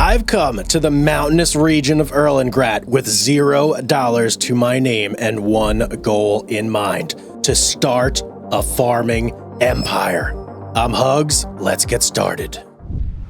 I've come to the mountainous region of Erlengrat with $0 to my name and one goal in mind: to start a farming empire. I'm Hugz, let's get started.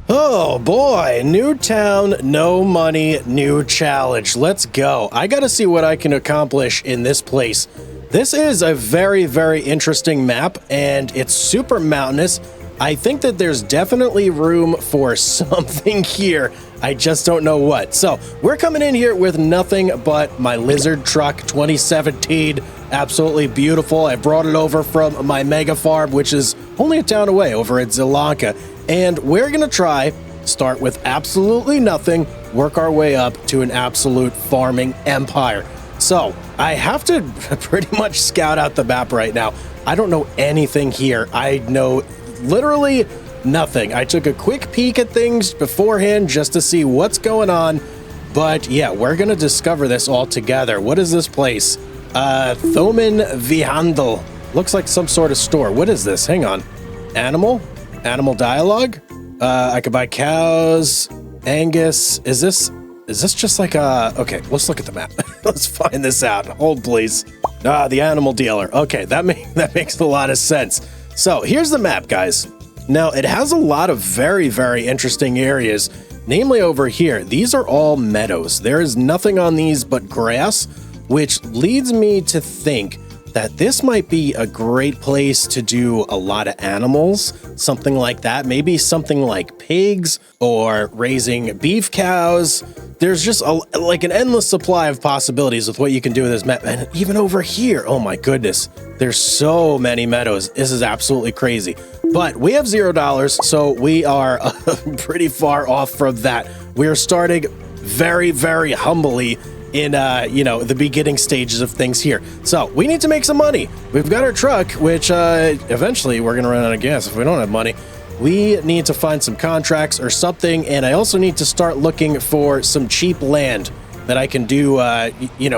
Oh boy, new town, no money, new challenge. Let's go. I gotta see what I can accomplish in this place. This is a very, very interesting map, and it's super mountainous. I think that there's definitely room for something here. I just don't know what. So we're coming in here with nothing but my lizard truck 2017. Absolutely beautiful. I brought it over from my mega farm, which is only a town away over at Zelanka. And we're going to try start with absolutely nothing, work our way up to an absolute farming empire. So I have to pretty much scout out the map right now. I don't know anything here. I know literally nothing. I took a quick peek at things beforehand just to see what's going on. But yeah, we're going to discover this all together. What is this place? Thomen Vihandel. Looks like some sort of store. What is this? Hang on. Animal dialogue? I could buy cows. Angus. Is this just like a... Okay, let's look at the map. Let's find this out. Hold, please. The animal dealer. Okay, that makes a lot of sense. So here's the map, guys. Now, it has a lot of very, very interesting areas, namely over here. These are all meadows. There is nothing on these but grass, which leads me to think that this might be a great place to do a lot of animals, something like that. Maybe something like pigs or raising beef cows. There's just like an endless supply of possibilities with what you can do with this map. And even over here, oh my goodness, there's so many meadows. This is absolutely crazy. But we have $0, so we are pretty far off from that. We are starting very, very humbly in, the beginning stages of things here. So we need to make some money. We've got our truck, which eventually we're going to run out of gas if we don't have money. We need to find some contracts or something, and I also need to start looking for some cheap land that I can do,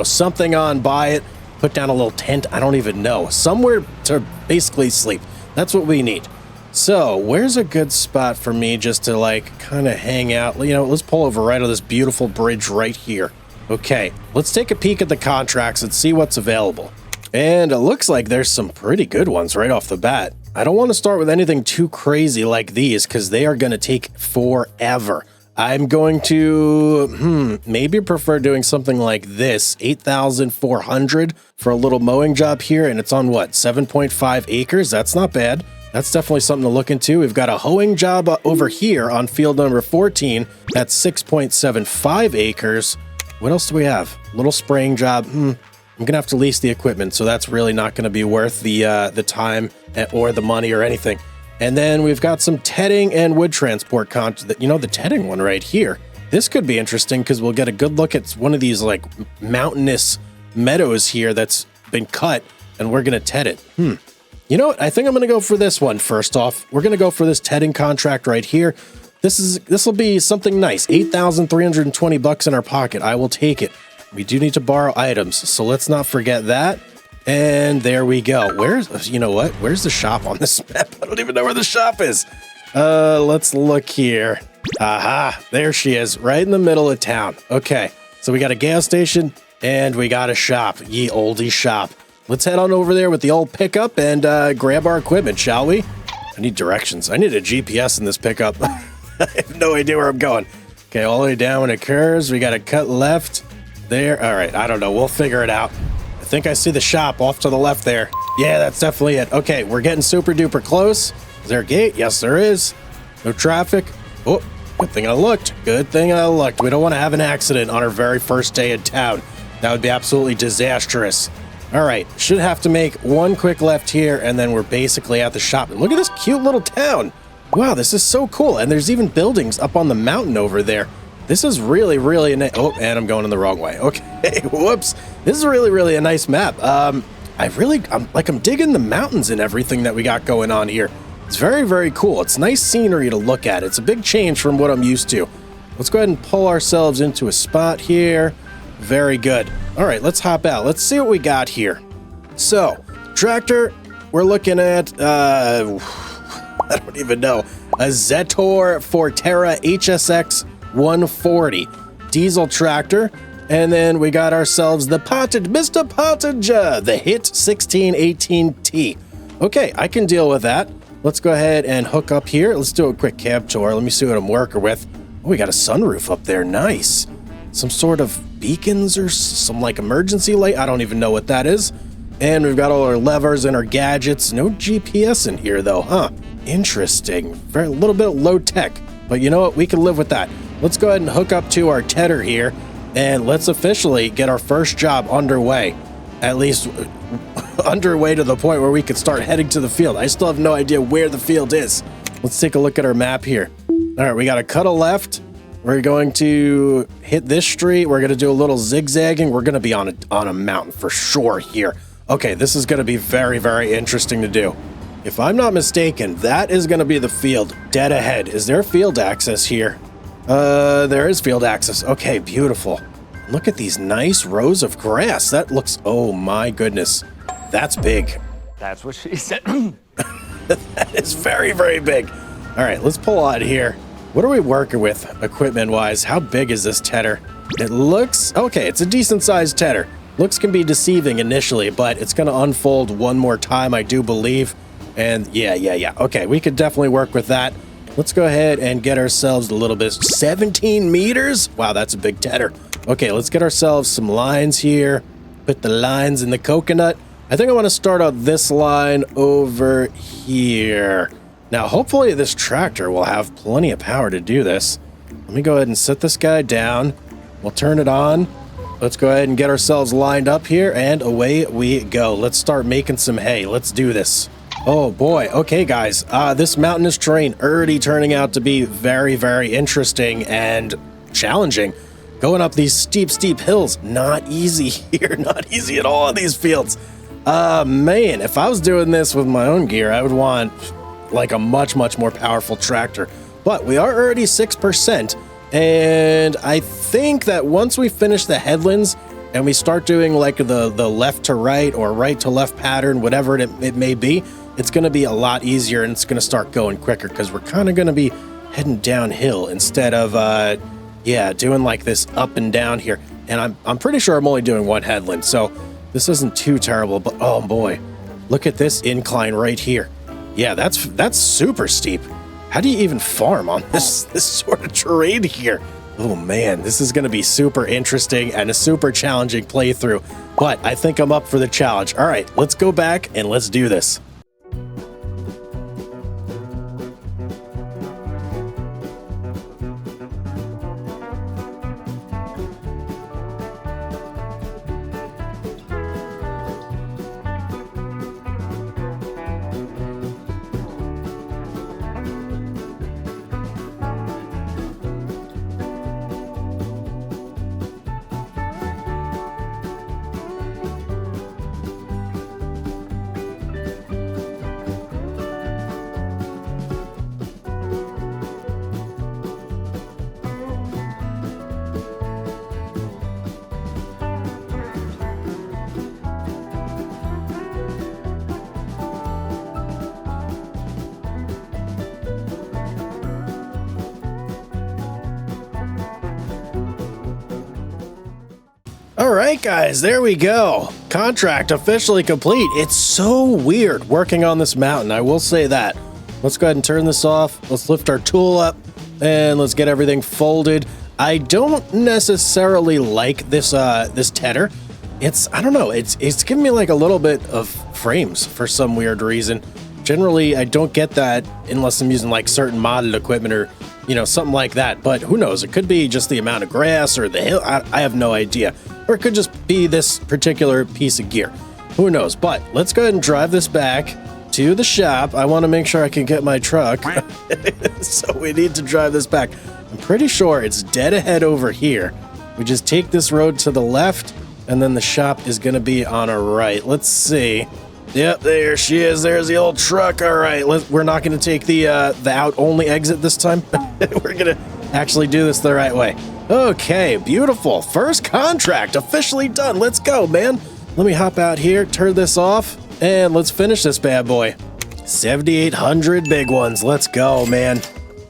something on, buy it, put down a little tent, I don't even know. Somewhere to basically sleep. That's what we need. So, where's a good spot for me just to, kind of hang out? Let's pull over right on this beautiful bridge right here. Okay, let's take a peek at the contracts and see what's available. And it looks like there's some pretty good ones right off the bat. I don't want to start with anything too crazy like these because they are going to take forever. I'm going to maybe prefer doing something like this, 8,400 for a little mowing job here, and it's on what, 7.5 acres? That's not bad. That's definitely something to look into. We've got a hoeing job over here on field number 14. That's 6.75 acres. What else do we have? Little spraying job. I'm gonna have to lease the equipment, so that's really not gonna be worth the time or the money or anything. And then we've got some tedding and wood transport the tedding one right here. This could be interesting because we'll get a good look at one of these mountainous meadows here that's been cut, and we're gonna ted it. You know what? I think I'm gonna go for this one first off. We're gonna go for this tedding contract right here. This will be something nice. 8,320 bucks in our pocket. I will take it. We do need to borrow items, so let's not forget that. And there we go. Where's the shop on this map? I don't even know where the shop is. Let's look here. Aha, there she is, right in the middle of town. Okay, so we got a gas station and we got a shop. Ye oldie shop. Let's head on over there with the old pickup and grab our equipment, shall we? I need directions. I need a GPS in this pickup. I have no idea where I'm going. Okay, all the way down when it curves. We got to cut left. There. All right, I don't know. We'll figure it out. I think I see the shop off to the left there. Yeah, that's definitely it. Okay, we're getting super duper close. Is there a gate? Yes, there is. No traffic. Oh, good thing I looked. Good thing I looked. We don't want to have an accident on our very first day in town. That would be absolutely disastrous. All right, should have to make one quick left here, and then we're basically at the shop. And look at this cute little town. Wow, this is so cool. And there's even buildings up on the mountain over there. This is really, really nice. Oh, and I'm going in the wrong way. Okay, whoops. This is really, really a nice map. I'm digging the mountains and everything that we got going on here. It's very, very cool. It's nice scenery to look at. It's a big change from what I'm used to. Let's go ahead and pull ourselves into a spot here. Very good. All right, let's hop out. Let's see what we got here. So, tractor, we're looking at, I don't even know, a Zetor Forterra HSX 140. Diesel tractor. And then we got ourselves the potted Mr. Pottage, the Hit 1618T. Okay, I can deal with that. Let's go ahead and hook up here. Let's do a quick cab tour. Let me see what I'm working with. Oh, we got a sunroof up there. Nice. Some sort of beacons or some like emergency light. I don't even know what that is. And we've got all our levers and our gadgets. No GPS in here though, huh? Interesting. A little bit low tech, but you know what? We can live with that. Let's go ahead and hook up to our tedder here, and let's officially get our first job underway. At least underway to the point where we could start heading to the field. I still have no idea where the field is. Let's take a look at our map here. All right, we got to cut a left. We're going to hit this street. We're going to do a little zigzagging. We're going to be on a mountain for sure here. Okay, this is going to be very, very interesting to do. If I'm not mistaken, that is going to be the field dead ahead. Is there field access here? There is field access. Okay, beautiful. Look at these nice rows of grass. That looks, oh my goodness. That's big. That's what she said. That is very, very big. All right, let's pull out here. What are we working with equipment-wise? How big is this tedder? It looks, okay, it's a decent-sized tedder. Looks can be deceiving initially, but it's going to unfold one more time, I do believe. And yeah. Okay, we could definitely work with that. Let's go ahead and get ourselves a little bit. 17 meters? Wow, that's a big tedder. Okay, let's get ourselves some lines here. Put the lines in the coconut. I think I want to start out this line over here. Now, hopefully this tractor will have plenty of power to do this. Let me go ahead and set this guy down. We'll turn it on. Let's go ahead and get ourselves lined up here, and away we go. Let's start making some hay. Let's do this. Oh boy. Okay, guys. This mountainous terrain already turning out to be very, very interesting and challenging. Going up these steep hills. Not easy here. Not easy at all on these fields. Man, if I was doing this with my own gear, I would want like a much more powerful tractor. But we are already 6%, and I think that once we finish the headlands and we start doing like the left to right or right to left pattern, whatever it may be, it's going to be a lot easier and it's going to start going quicker because we're kind of going to be heading downhill instead of doing like this up and down here. And I'm pretty sure I'm only doing one headland, so this isn't too terrible. But oh boy, look at this incline right here. Yeah, that's super steep. How do you even farm on this sort of terrain here? Oh man, this is going to be super interesting and a super challenging playthrough, but I think I'm up for the challenge. All right, let's go back and let's do this. All right, guys, there we go. Contract officially complete. It's so weird working on this mountain, I will say that. Let's go ahead and turn this off. Let's lift our tool up and let's get everything folded. I don't necessarily like this this tedder. I don't know, it's giving me like a little bit of frames for some weird reason. Generally, I don't get that unless I'm using like certain modded equipment or, you know, something like that. But who knows? It could be just the amount of grass or the hill. I have no idea. Or it could just be this particular piece of gear. Who knows? But let's go ahead and drive this back to the shop. I want to make sure I can get my truck. So we need to drive this back. I'm pretty sure it's dead ahead over here. We just take this road to the left, and then the shop is going to be on our right. Let's see. Yep, there she is. There's the old truck. All right, we're not going to take the out-only exit this time. We're going to actually do this the right way. Okay, beautiful. First contract officially done. Let's go, man. Let me hop out here, turn this off, and let's finish this bad boy. 7,800 big ones. Let's go, man.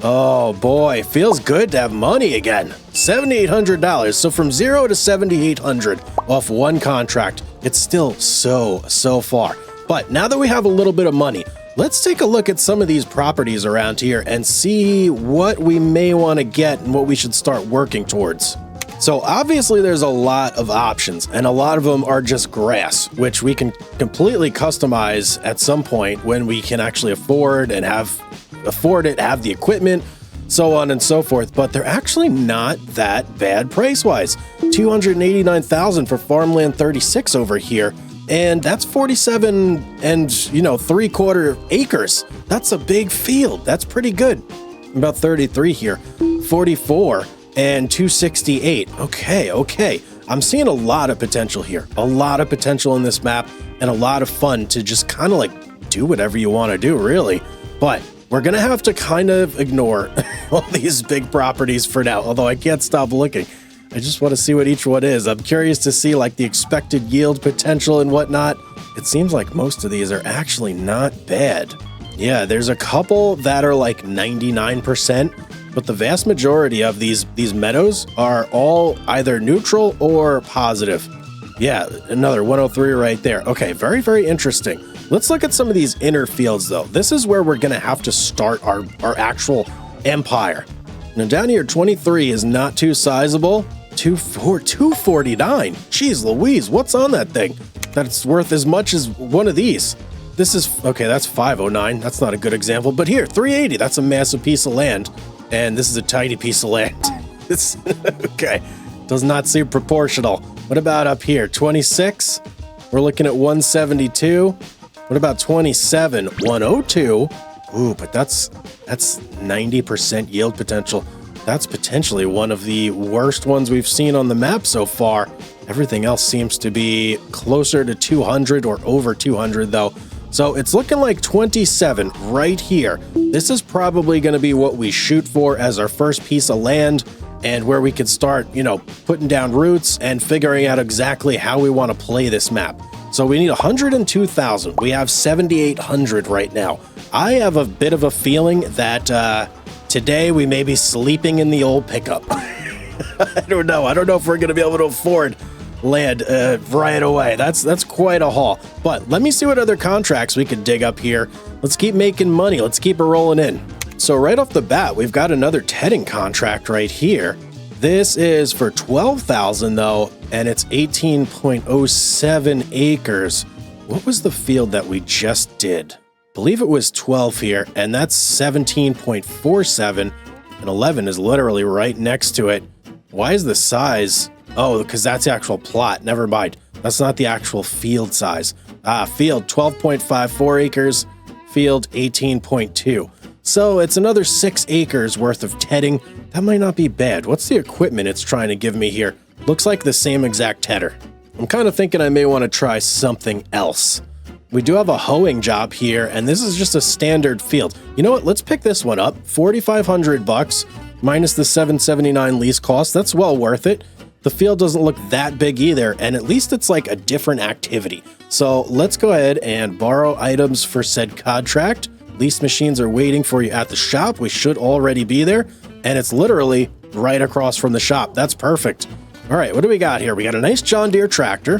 Oh boy, feels good to have money again. $7,800. So from 0 to 7,800 off one contract. It's still so far. But now that we have a little bit of money, let's take a look at some of these properties around here and see what we may want to get and what we should start working towards. So obviously there's a lot of options, and a lot of them are just grass, which we can completely customize at some point when we can actually afford it, have the equipment, so on and so forth. But they're actually not that bad price-wise. $289,000 for farmland 36 over here, and that's 47 and 3/4 acres. That's a big field. That's pretty good. About 33 here, 44 and 268. Okay. I'm seeing a lot of potential here. A lot of potential in this map, and a lot of fun to just kind of like do whatever you want to do, really. But we're going to have to kind of ignore all these big properties for now, although I can't stop looking. I just want to see what each one is. I'm curious to see like the expected yield potential and whatnot. It seems like most of these are actually not bad. Yeah, there's a couple that are like 99%, but the vast majority of these meadows are all either neutral or positive. Yeah, another 103 right there. Okay, very interesting. Let's look at some of these inner fields though. This is where we're gonna have to start our actual empire. Now down here, 23 is not too sizable. 249. Jeez Louise, what's on that thing? That's worth as much as one of these. This is, okay, that's 509. That's not a good example, but here, 380. That's a massive piece of land. And this is a tiny piece of land. This, okay, does not seem proportional. What about up here? 26? We're looking at 172. What about 27? 102. Ooh, but that's 90% yield potential. That's potentially one of the worst ones we've seen on the map so far. Everything else seems to be closer to 200 or over 200 though. So it's looking like 27 right here. This is probably going to be what we shoot for as our first piece of land, and where we can start, putting down roots and figuring out exactly how we want to play this map. So we need 102,000. We have 7,800 right now. I have a bit of a feeling that today we may be sleeping in the old pickup. I don't know if we're going to be able to afford land right away. That's quite a haul. But let me see what other contracts we could dig up here. Let's keep making money. Let's keep it rolling in. So right off the bat, we've got another tedding contract right here. This is for 12,000 though, and it's 18.07 acres. What was the field that we just did? I believe it was 12 here, and that's 17.47, and 11 is literally right next to it. Why is the size? Oh, because that's the actual plot. Never mind. That's not the actual field size. Field 12.54 acres, field 18.2. So it's another 6 acres worth of tedding. That might not be bad. What's the equipment it's trying to give me here? Looks like the same exact tedder. I'm kind of thinking I may want to try something else. We do have a hoeing job here, and this is just a standard field. You know what? Let's pick this one up. $4,500 minus the $779 lease cost. That's well worth it. The field doesn't look that big either, and at least it's like a different activity. So let's go ahead and borrow items for said contract. Lease machines are waiting for you at the shop. We should already be there, and it's literally right across from the shop. That's perfect. All right, what do we got here? We got a nice John Deere tractor.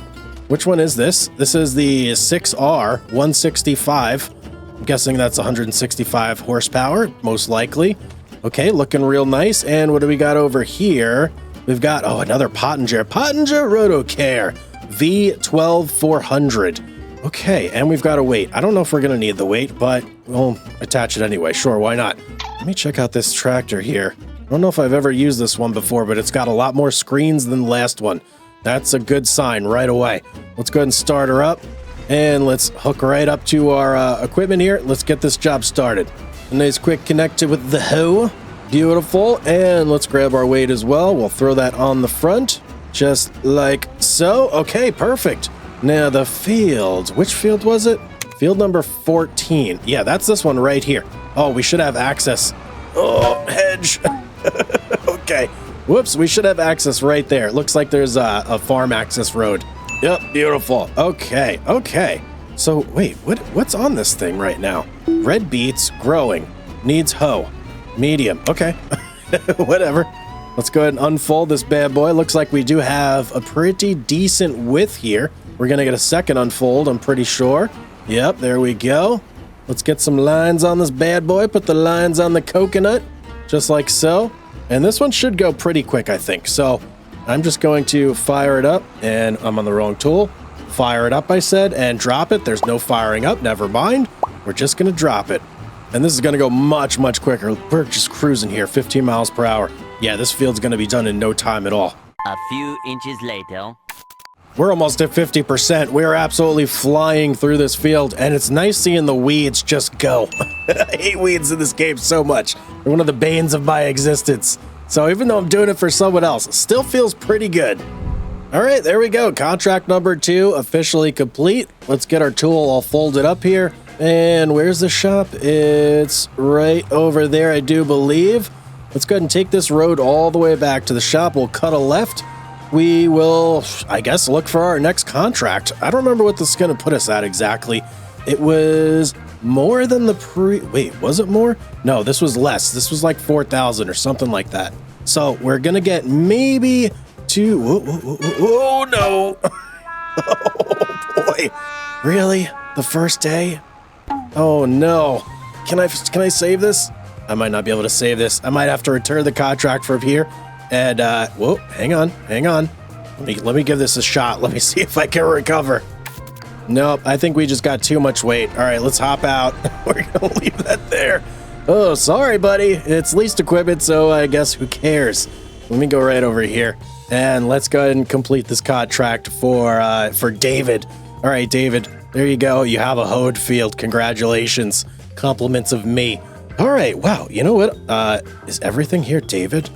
Which one is this? This is the 6R 165. I'm guessing that's 165 horsepower, most likely. Okay, looking real nice. And what do we got over here? We've got, another Pottinger Rotocare V12400. Okay, and we've got a weight. I don't know if we're going to need the weight, but we'll attach it anyway. Sure, why not? Let me check out this tractor here. I don't know if I've ever used this one before, but it's got a lot more screens than the last one. That's a good sign right away. Let's go ahead and start her up, and let's hook right up to our equipment here. Let's get this job started. A nice quick connector with the hoe. Beautiful, and let's grab our weight as well. We'll throw that on the front, just like so. Okay, perfect. Now the field, which field was it? Field number 14. Yeah, that's this one right here. Oh, we should have access. Oh, hedge. Okay. Whoops, we should have access right there. It looks like there's a farm access road. Yep, beautiful. Okay. So wait, what's on this thing right now? Red beets growing. Needs hoe. Medium. Okay. Whatever. Let's go ahead and unfold this bad boy. Looks like we do have a pretty decent width here. We're going to get a second unfold, I'm pretty sure. Yep, there we go. Let's get some lines on this bad boy. Put the lines on the coconut, just like so. And this one should go pretty quick, I think. So I'm just going to fire it up, and I'm on the wrong tool. Fire it up, I said, and drop it. There's no firing up, never mind. We're just going to drop it. And this is going to go much, much quicker. We're just cruising here, 15 miles per hour. Yeah, this field's going to be done in no time at all. A few inches later. We're almost at 50%. We're absolutely flying through this field, and it's nice seeing the weeds just go. I hate weeds in this game so much. They're one of the banes of my existence. So even though I'm doing it for someone else, it still feels pretty good. All right, there we go. Contract number 2 officially complete. Let's get our tool all folded up here. And where's the shop? It's right over there, I do believe. Let's go ahead and take this road all the way back to the shop. We'll cut a left. We will, I guess, look for our next contract. I don't remember what this is going to put us at exactly. It was more than the wait, was it more? No, this was less. This was like 4,000 or something like that. So we're going to get maybe two. Oh, no. Oh, boy. Really? The first day? Oh, no. Can I save this? I might not be able to save this. I might have to return the contract from here. And, whoa, hang on. Let me give this a shot. Let me see if I can recover. Nope, I think we just got too much weight. All right, let's hop out. We're gonna leave that there. Oh, sorry, buddy. It's leased equipment, so I guess who cares? Let me go right over here. And let's go ahead and complete this contract for David. All right, David, there you go. You have a hoed field. Congratulations. Compliments of me. All right, wow. You know what? Is everything here David?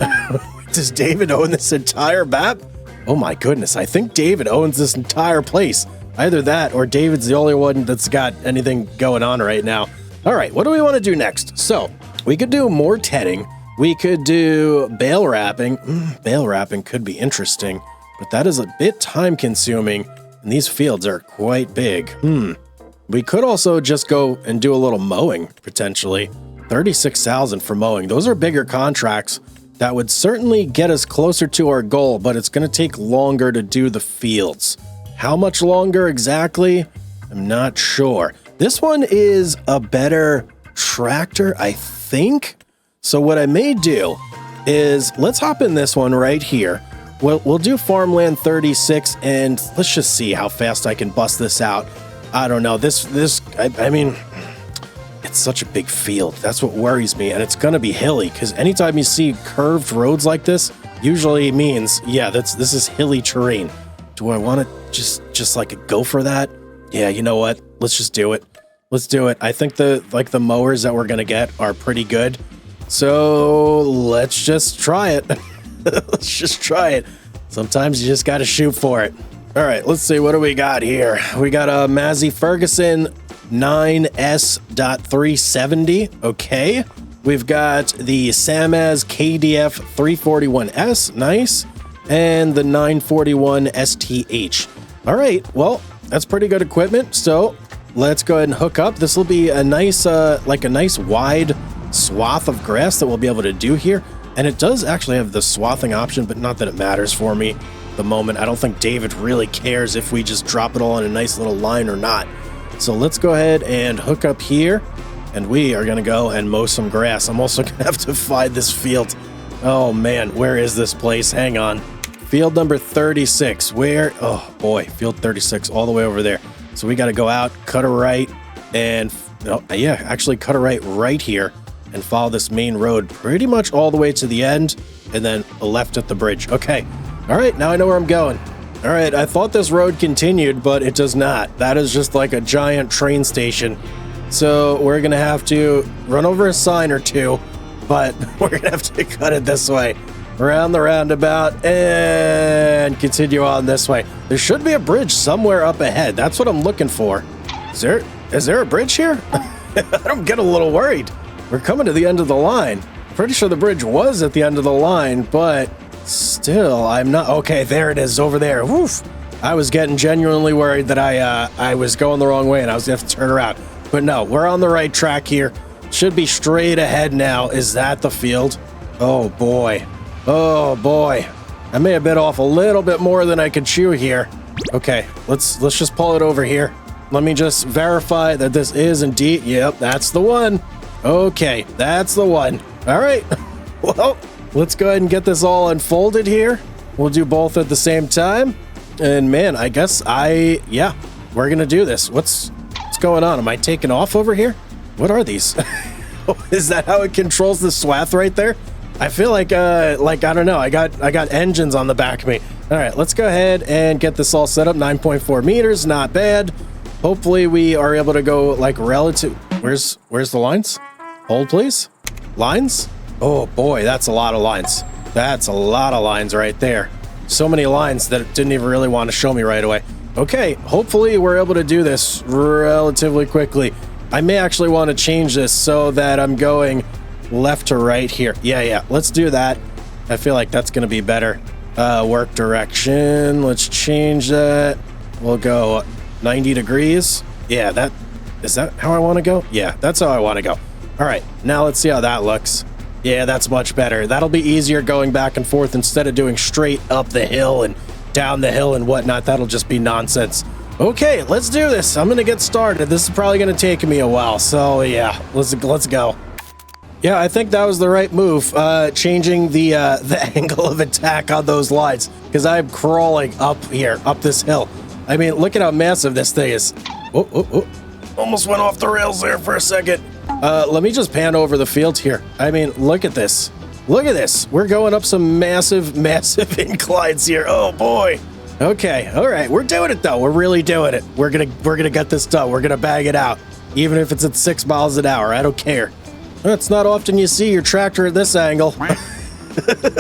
Does David own this entire map? Oh my goodness, I think David owns this entire place. Either that or David's the only one that's got anything going on right now. All right, what do we want to do next? So we could do more tedding. We could do bale wrapping. Bale wrapping could be interesting, but that is a bit time consuming and these fields are quite big. We could also just go and do a little mowing potentially. 36,000 for mowing. Those are bigger contracts. That would certainly get us closer to our goal, but it's going to take longer to do the fields. How much longer exactly? I'm not sure. This one is a better tractor, I think. So what I may do is let's hop in this one right here. We'll do farmland 36 and let's just see how fast I can bust this out. I don't know. I mean, it's such a big field. That's what worries me. And it's going to be hilly because anytime you see curved roads like this, usually means, yeah, this is hilly terrain. Do I want to just like go for that? Yeah, you know what? Let's just do it. Let's do it. I think the mowers that we're going to get are pretty good. So let's just try it. Let's just try it. Sometimes you just got to shoot for it. All right, let's see. What do we got here? We got a Massey Ferguson 9S.370. Okay. We've got the Samaz KDF 341S. Nice. And the 941 STH. All right. Well, that's pretty good equipment. So let's go ahead and hook up. This will be a nice, like a nice wide swath of grass that we'll be able to do here. And it does actually have the swathing option, but not that it matters for me at the moment. I don't think David really cares if we just drop it all in a nice little line or not. So let's go ahead and hook up here, and we are going to go and mow some grass. I'm also going to have to find this field. Oh man, where is this place? Hang on. Field number 36. Where? Oh boy, field 36 all the way over there. So we got to go out, cut a right, and actually cut a right here and follow this main road pretty much all the way to the end, and then a left at the bridge. Okay. All right, now I know where I'm going. All right, I thought this road continued, but it does not. That is just like a giant train station. So we're going to have to run over a sign or two, but we're going to have to cut it this way. Around the roundabout and continue on this way. There should be a bridge somewhere up ahead. That's what I'm looking for. Is there a bridge here? I'm getting a little worried. We're coming to the end of the line. Pretty sure the bridge was at the end of the line, but still, I'm not. Okay, there it is over there. Woof. I was getting genuinely worried that I was going the wrong way and I was going to have to turn around. But no, we're on the right track here. Should be straight ahead now. Is that the field? Oh boy. Oh boy. I may have bit off a little bit more than I could chew here. Okay, let's just pull it over here. Let me just verify that this is indeed, yep, that's the one. Okay, that's the one. All right, well, let's go ahead and get this all unfolded here. We'll do both at the same time. And man, I guess yeah, we're gonna do this. What's going on? Am I taking off over here? What are these? Is that how it controls the swath right there? I feel like I don't know. I got engines on the back of me. All right, let's go ahead and get this all set up. 9.4 meters, not bad. Hopefully we are able to go like relative. Where's the lines? Hold, please. Lines? Oh boy, that's a lot of lines. That's a lot of lines right there. So many lines that it didn't even really want to show me right away. Okay, hopefully we're able to do this relatively quickly. I may actually want to change this so that I'm going left to right here. Yeah, let's do that. I feel like that's going to be better. Work direction. Let's change that. We'll go 90 degrees. Yeah, is that how I want to go? Yeah, that's how I want to go. All right, now let's see how that looks. Yeah, that's much better. That'll be easier going back and forth instead of doing straight up the hill and down the hill and whatnot. That'll just be nonsense. Okay, let's do this. I'm gonna get started. This is probably gonna take me a while, so yeah, let's go. Yeah, I think that was the right move, changing the angle of attack on those lines, because I'm crawling up here, up this hill. I mean, look at how massive this thing is. Oh, almost went off the rails there for a second. Let me just pan over the field here. I mean, look at this. Look at this. We're going up some massive inclines here. Oh boy. Okay, all right. We're doing it though. We're really doing it. We're gonna get this done. We're gonna bag it out, even if it's at 6 miles an hour. I don't care. It's not often you see your tractor at this angle.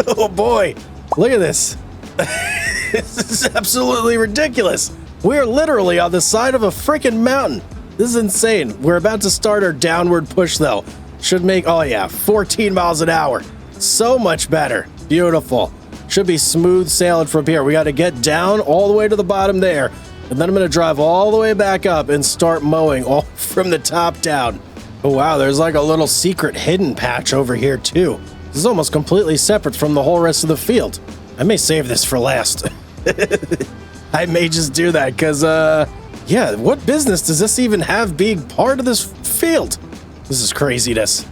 Oh boy, look at this. This is absolutely ridiculous. We're literally on the side of a freaking mountain. This is insane. We're about to start our downward push though. Should make, oh yeah, 14 miles an hour. So much better. Beautiful. Should be smooth sailing from here. We got to get down all the way to the bottom there. And then I'm going to drive all the way back up and start mowing all from the top down. Oh wow, there's like a little secret hidden patch over here too. This is almost completely separate from the whole rest of the field. I may save this for last. I may just do that because, yeah, what business does this even have being part of this field? This is craziness.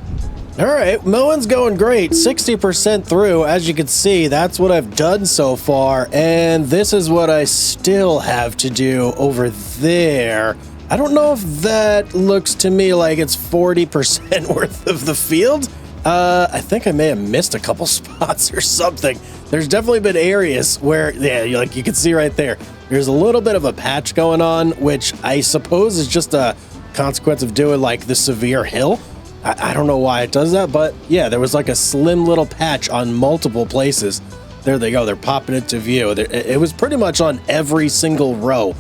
All right, mowing's going great. 60% through. As you can see, that's what I've done so far. And this is what I still have to do over there. I don't know if that looks to me like it's 40% worth of the field. I think I may have missed a couple spots or something. There's definitely been areas where, yeah, like you can see right there, there's a little bit of a patch going on, which I suppose is just a consequence of doing like the severe hill. I don't know why it does that, but yeah, there was like a slim little patch on multiple places. There they go. They're popping into view. It was pretty much on every single row.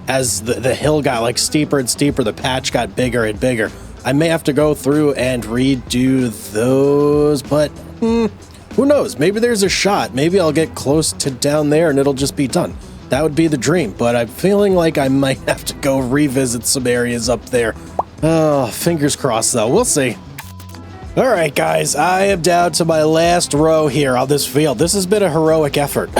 As the hill got like steeper and steeper, the patch got bigger and bigger. I may have to go through and redo those, but who knows? Maybe there's a shot. Maybe I'll get close to down there and it'll just be done. That would be the dream, but I'm feeling like I might have to go revisit some areas up there. Oh, fingers crossed though. We'll see. All right, guys, I am down to my last row here on this field. This has been a heroic effort.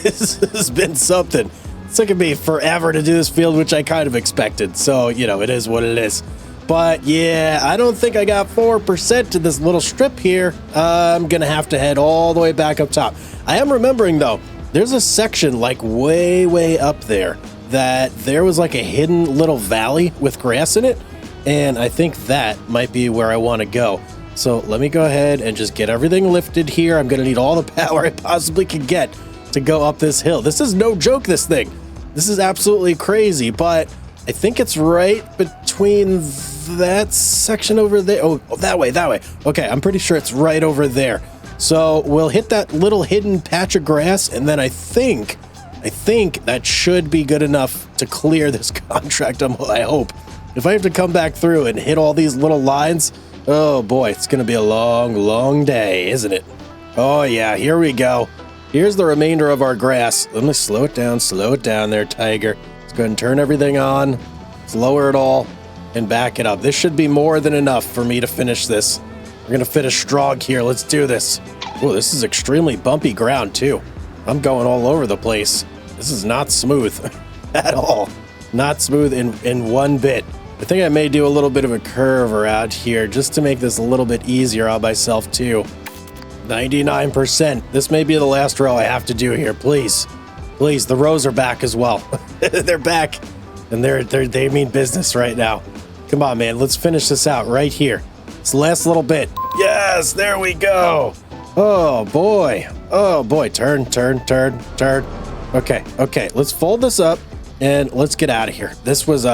This has been something. It's taken me forever to do this field, which I kind of expected. So, you know, it is what it is. But yeah, I don't think I got 4% to this little strip here. I'm going to have to head all the way back up top. I am remembering, though, there's a section like way up there that there was like a hidden little valley with grass in it. And I think that might be where I want to go. So let me go ahead and just get everything lifted here. I'm going to need all the power I possibly can get to go up this hill. This is no joke, this thing. This is absolutely crazy, but I think it's right between that section over there. Oh, that way. Okay, I'm pretty sure it's right over there. So we'll hit that little hidden patch of grass, and then I think that should be good enough to clear this contract, I hope. If I have to come back through and hit all these little lines, oh boy, it's going to be a long day, isn't it? Oh yeah, here we go. Here's the remainder of our grass. Let me slow it down there, Tiger. Let's go ahead and turn everything on. Let's lower it all. and back it up. This should be more than enough for me to finish this. We're gonna finish strong here. Let's do this. Oh, this is extremely bumpy ground too. I'm going all over the place. This is not smooth at all. Not smooth in one bit. I think I may do a little bit of a curve around here just to make this a little bit easier on myself too. 99%. This may be the last row I have to do here. Please. Please, the rows are back as well. They're back. And they mean business right now. Come on, man. Let's finish this out right here. It's the last little bit. Yes, there we go. Oh, boy. Oh, boy. Turn. Okay. Let's fold this up and let's get out of here. This was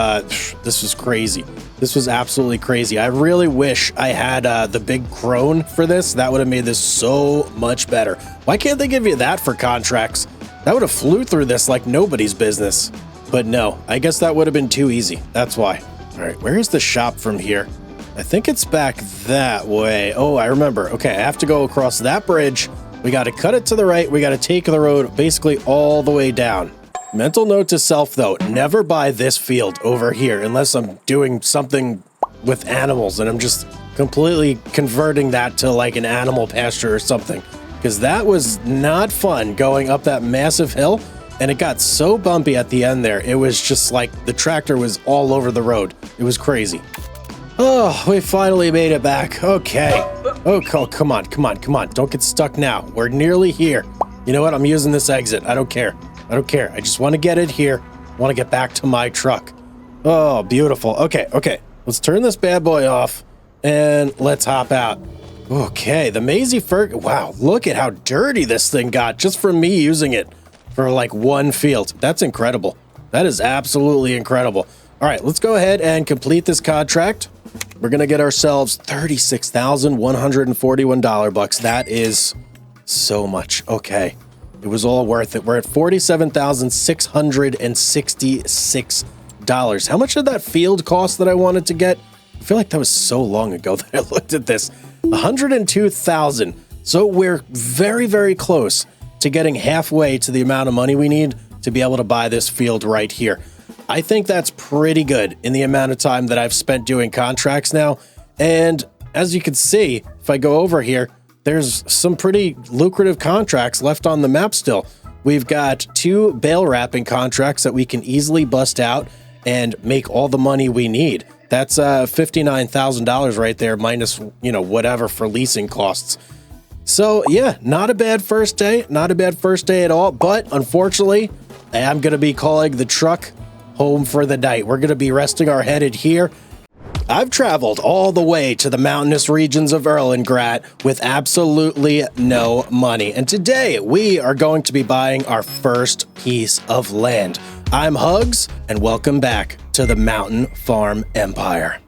crazy. This was absolutely crazy. I really wish I had the big crone for this. That would have made this so much better. Why can't they give you that for contracts? That would have flew through this like nobody's business. But no, I guess that would have been too easy. That's why. All right, where's the shop from here? I think it's back that way. Oh, I remember. Okay, I have to go across that bridge. We got to cut it to the right. We got to take the road basically all the way down. Mental note to self, though, never buy this field over here unless I'm doing something with animals and I'm just completely converting that to like an animal pasture or something. Because that was not fun going up that massive hill. And it got so bumpy at the end there. It was just like the tractor was all over the road. It was crazy. Oh, we finally made it back. Okay. Oh, come on. Don't get stuck now. We're nearly here. You know what? I'm using this exit. I don't care. I just want to get it here. I want to get back to my truck. Oh, beautiful. Okay. Let's turn this bad boy off and let's hop out. Okay, the Maisie Ferg. Wow, look at how dirty this thing got just from me using it for like one field. That's incredible. That is absolutely incredible. All right, let's go ahead and complete this contract. We're going to get ourselves $36,141 bucks. That is so much. Okay. It was all worth it. We're at $47,666. How much did that field cost that I wanted to get? I feel like that was so long ago that I looked at this. $102,000. So we're very, very close to getting halfway to the amount of money we need to be able to buy this field right here. I think that's pretty good in the amount of time that I've spent doing contracts now. And as you can see, if I go over here, there's some pretty lucrative contracts left on the map still. We've got 2 bale wrapping contracts that we can easily bust out and make all the money we need. That's $59,000 right there, minus, whatever for leasing costs. So yeah, not a bad first day. Not a bad first day at all. But unfortunately, I'm going to be calling the truck home for the night. We're going to be resting our head here. I've traveled all the way to the mountainous regions of Erlengrat with absolutely no money. And today we are going to be buying our first piece of land. I'm Hugz, and welcome back to the Mountain Farm Empire.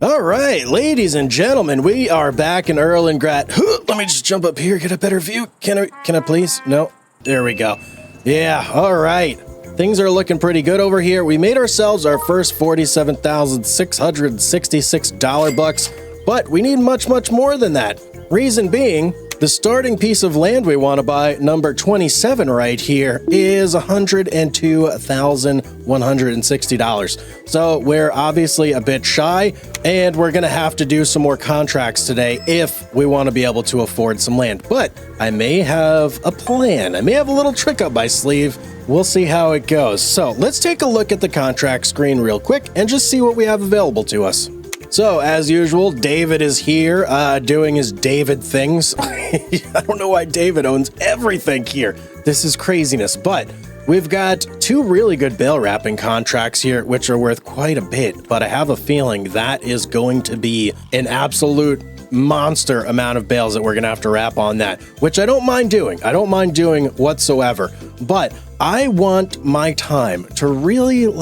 All right, ladies and gentlemen, we are back in Erlengrat. Let me just jump up here, get a better view. Can I please? No, there we go. Yeah, all right. Things are looking pretty good over here. We made ourselves our first $47,666 bucks, but we need much, much more than that. Reason being, the starting piece of land we want to buy, number 27 right here, is $102,160. So we're obviously a bit shy, and we're going to have to do some more contracts today if we want to be able to afford some land. But I may have a plan. I may have a little trick up my sleeve. We'll see how it goes. So let's take a look at the contract screen real quick and just see what we have available to us. So, as usual, David is here doing his David things. I don't know why David owns everything here. This is craziness, but we've got 2 really good bale wrapping contracts here, which are worth quite a bit, but I have a feeling that is going to be an absolute monster amount of bales that we're going to have to wrap on that, which I don't mind doing. I don't mind doing whatsoever, but I want my time to really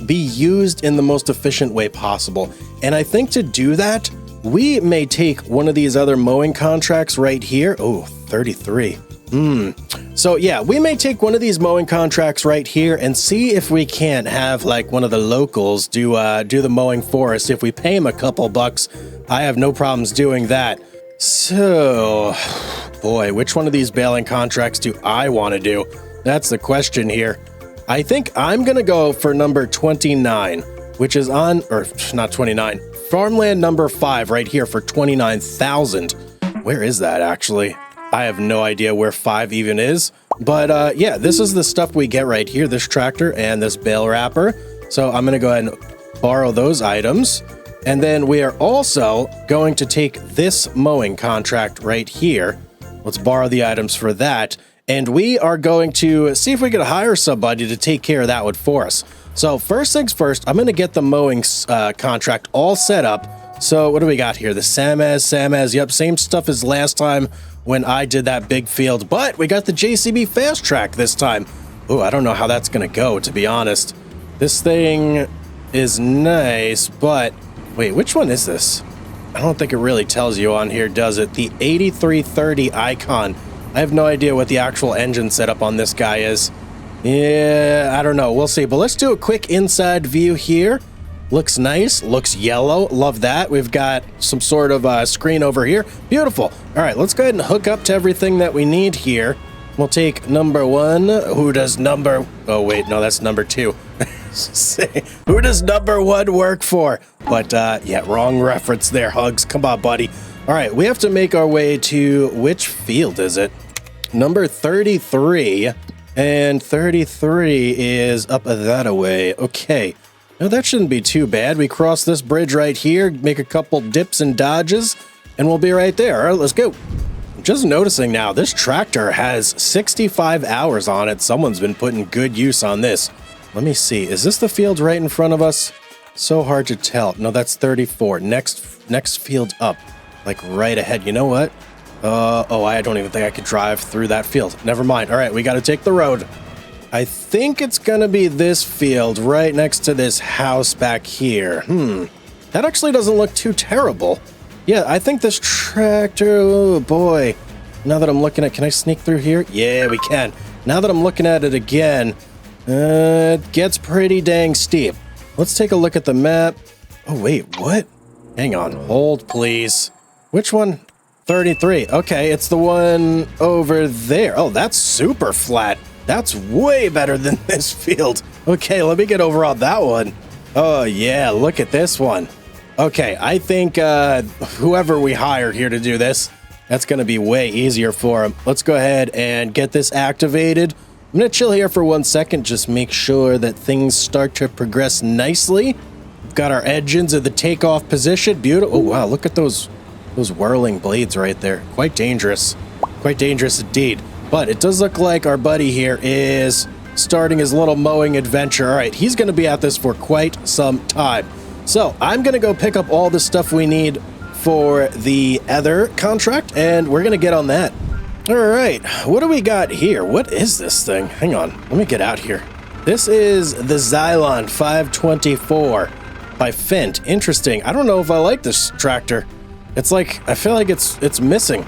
be used in the most efficient way possible. And I think to do that, we may take one of these other mowing contracts right here. Oh, 33. So yeah, we may take one of these mowing contracts right here and see if we can't have one of the locals do the mowing for us. If we pay him a couple bucks, I have no problems doing that. So, boy, which one of these baling contracts do I want to do? That's the question here. I think I'm going to go for number 29. which is on, or not 29, farmland number 5 right here for 29,000. Where is that actually? I have no idea where 5 even is. But yeah, this is the stuff we get right here, this tractor and this bale wrapper. So I'm going to go ahead and borrow those items. And then we are also going to take this mowing contract right here. Let's borrow the items for that. And we are going to see if we can hire somebody to take care of that one for us. So first things first, I'm going to get the mowing contract all set up. So what do we got here? The Samaz, yep, same stuff as last time when I did that big field. But we got the JCB Fast Track this time. Oh, I don't know how that's going to go, to be honest. This thing is nice, but wait, which one is this? I don't think it really tells you on here, does it? The 8330 Icon. I have no idea what the actual engine setup on this guy is. Yeah, I don't know. We'll see. But let's do a quick inside view here. Looks nice. Looks yellow. Love that. We've got some sort of screen over here. Beautiful. All right, let's go ahead and hook up to everything that we need here. We'll take number 1. Who does number... Oh, wait. No, that's number 2. Who does number 1 work for? But, yeah, wrong reference there, Hugz. Come on, buddy. All right, we have to make our way to... Which field is it? Number 33... And 33 is up that away. Okay. Now that shouldn't be too bad. We cross this bridge right here, make a couple dips and dodges, and we'll be right there. All right, let's go. I'm just noticing now, this tractor has 65 hours on it. Someone's been putting good use on this. Let me see. Is this the field right in front of us? So hard to tell. No, that's 34. Next field up. Like right ahead. You know what? Oh, I don't even think I could drive through that field. Never mind. All right, we got to take the road. I think it's going to be this field right next to this house back here. That actually doesn't look too terrible. Yeah, I think this tractor, oh boy. Now that I'm looking at, can I sneak through here? Yeah, we can. Now that I'm looking at it again, it gets pretty dang steep. Let's take a look at the map. Oh, wait, what? Hang on, hold please. Which one? 33. Okay, it's the one over there. Oh, that's super flat. That's way better than this field. Okay, let me get over on that one. Oh, yeah, look at this one. Okay, I think whoever we hire here to do this, that's going to be way easier for him. Let's go ahead and get this activated. I'm going to chill here for 1 second, just make sure that things start to progress nicely. We've got our engines in the takeoff position. Beautiful. Oh, wow, look at those whirling blades right there. Quite dangerous. Quite dangerous indeed. But it does look like our buddy here is starting his little mowing adventure. All right, he's going to be at this for quite some time. So I'm going to go pick up all the stuff we need for the other contract, and we're going to get on that. All right, what do we got here? What is this thing? Hang on, let me get out here. This is the Xylon 524 by Fent. Interesting. I don't know if I like this tractor. It's like, I feel like it's missing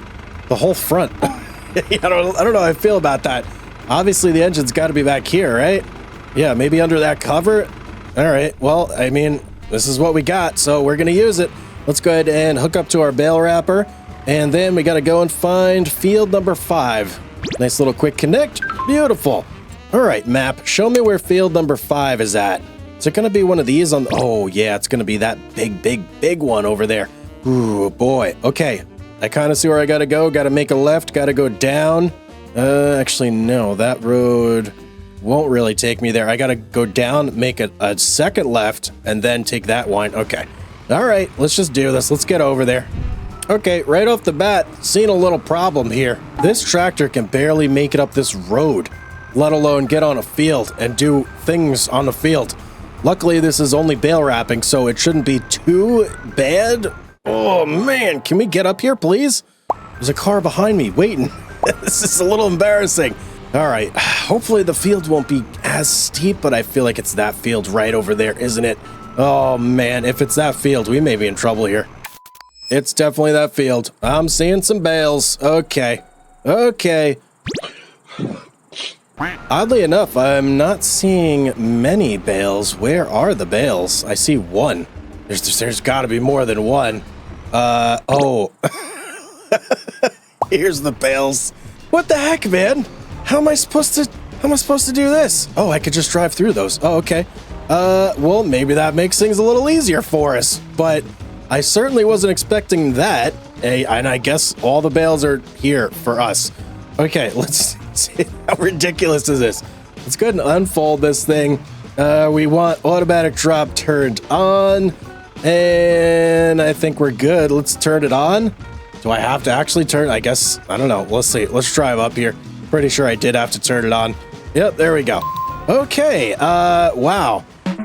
the whole front. I don't know how I feel about that. Obviously, the engine's got to be back here, right? Yeah, maybe under that cover. All right, well, I mean, this is what we got, so we're going to use it. Let's go ahead and hook up to our bale wrapper, and then we got to go and find field number 5. Nice little quick connect. Beautiful. All right, map, show me where field number 5 is at. Is it going to be one of these on... Oh, yeah, it's going to be that big one over there. Ooh, boy. Okay. I kind of see where I got to go. Got to make a left. Got to go down. Actually, no. That road won't really take me there. I got to go down, make a second left, and then take that one. Okay. All right. Let's just do this. Let's get over there. Okay. Right off the bat, seeing a little problem here. This tractor can barely make it up this road, let alone get on a field and do things on the field. Luckily, this is only bale wrapping, so it shouldn't be too bad. Oh, man. Can we get up here, please? There's a car behind me waiting. This is a little embarrassing. All right. Hopefully, the field won't be as steep, but I feel like it's that field right over there, isn't it? Oh, man. If it's that field, we may be in trouble here. It's definitely that field. I'm seeing some bales. Okay. Okay. Oddly enough, I'm not seeing many bales. Where are the bales? I see one. There's got to be more than one. Oh. Here's the bales. What the heck, man? How am I supposed to do this? Oh, I could just drive through those. Oh, okay. Well, maybe that makes things a little easier for us, but I certainly wasn't expecting that. And I guess all the bales are here for us. Okay, let's see. How ridiculous is this? Let's go ahead and unfold this thing. We want automatic drop turned on, and I think we're good. Let's turn it on. Do I have to actually turn? I guess, I don't know. Let's see. Let's drive up here. Pretty sure I did have to turn it on. Yep, there we go. Okay, wow.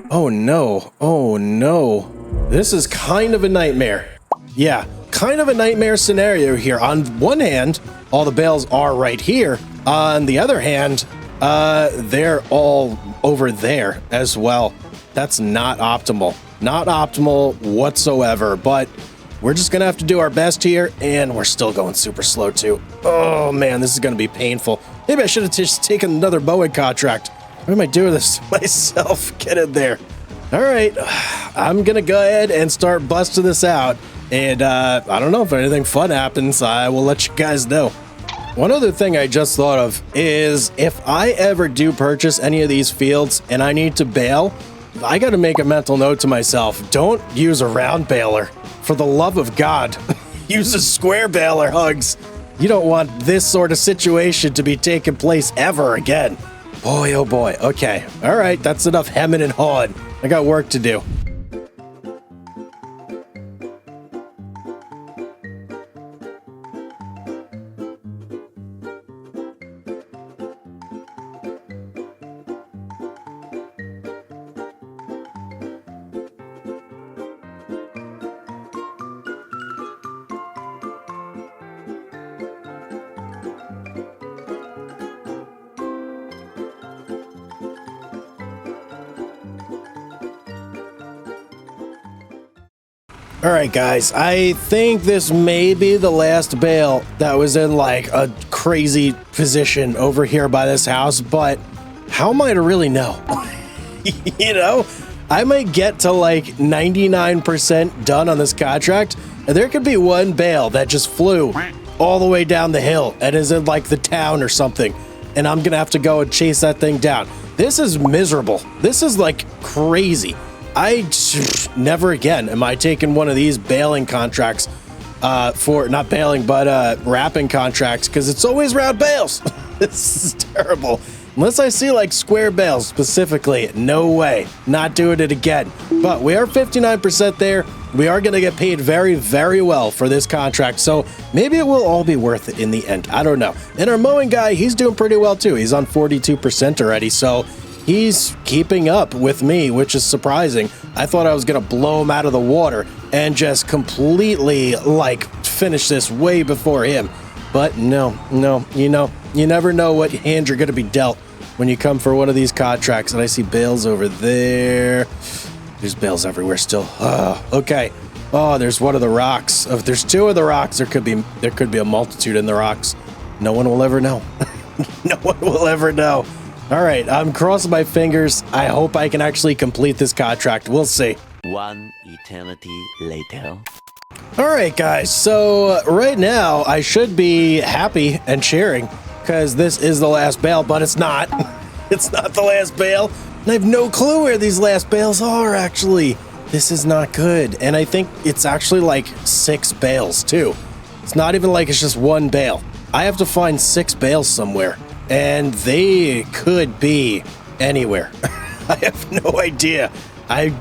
Oh no, oh no. This is kind of a nightmare. Yeah, kind of a nightmare scenario here. On one hand, all the bales are right here. On the other hand, they're all over there as well. That's not optimal. Not optimal whatsoever, but we're just gonna have to do our best here, and we're still going super slow too. Oh man, this is gonna be painful. Maybe I should have just taken another mowing contract. Why am I doing this to myself? Get in there. All right, I'm gonna go ahead and start busting this out, and I don't know if anything fun happens. I will let you guys know. One other thing I just thought of is if I ever do purchase any of these fields and I need to bale, I got to make a mental note to myself. Don't use a round baler. For the love of God, use a square baler, Hugz. You don't want this sort of situation to be taking place ever again. Boy, oh boy. Okay. All right. That's enough hemming and hawing. I got work to do. All right, guys, I think this may be the last bale that was in like a crazy position over here by this house, but how am I to really know? You know, I might get to like 99% done on this contract, and there could be one bale that just flew all the way down the hill and is in like the town or something, and I'm gonna have to go and chase that thing down. This is miserable. This is like crazy. Never again am I taking one of these baling contracts for not baling, but wrapping contracts, because it's always round bales. This is terrible. Unless I see like square bales specifically, no way. Not doing it again. But we are 59% there. We are going to get paid very, very well for this contract. So maybe it will all be worth it in the end. I don't know. And our mowing guy, he's doing pretty well too. He's on 42% already. So he's keeping up with me, which is surprising. I thought I was going to blow him out of the water and just completely like finish this way before him. But no, you know, you never know what hand you're going to be dealt when you come for one of these contracts. And I see bales over there. There's bales everywhere still. Okay. Oh, there's one of the rocks. If there's two of the rocks, there could be a multitude in the rocks. No one will ever know. No one will ever know. All right, I'm crossing my fingers. I hope I can actually complete this contract. We'll see. One eternity later. All right, guys. So right now I should be happy and cheering because this is the last bale, but it's not. It's not the last bale. And I have no clue where these last bales are, actually. This is not good. And I think it's actually like 6 bales, too. It's not even like it's just one bale. I have to find 6 bales somewhere. And they could be anywhere. I have no idea. I'm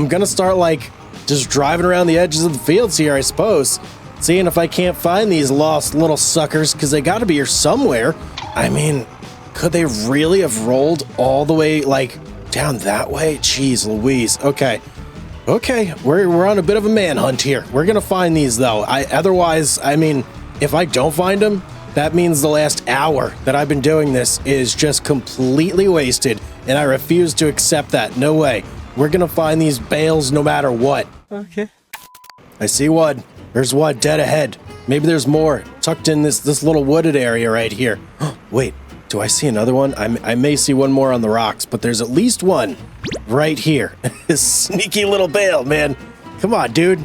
gonna start like just driving around the edges of the fields here, I suppose, seeing if I can't find these lost little suckers, because they gotta be here somewhere. I mean, could they really have rolled all the way like down that way? Jeez Louise. Okay, we're on a bit of a manhunt here. We're gonna find these though. Otherwise, I mean, if I don't find them, that means the last hour that I've been doing this is just completely wasted, and I refuse to accept that. No way. We're gonna find these bales no matter what. Okay. I see one. There's one dead ahead. Maybe there's more tucked in this little wooded area right here. Wait, do I see another one? I may see one more on the rocks, but there's at least one right here. Sneaky little bale, man. Come on, dude.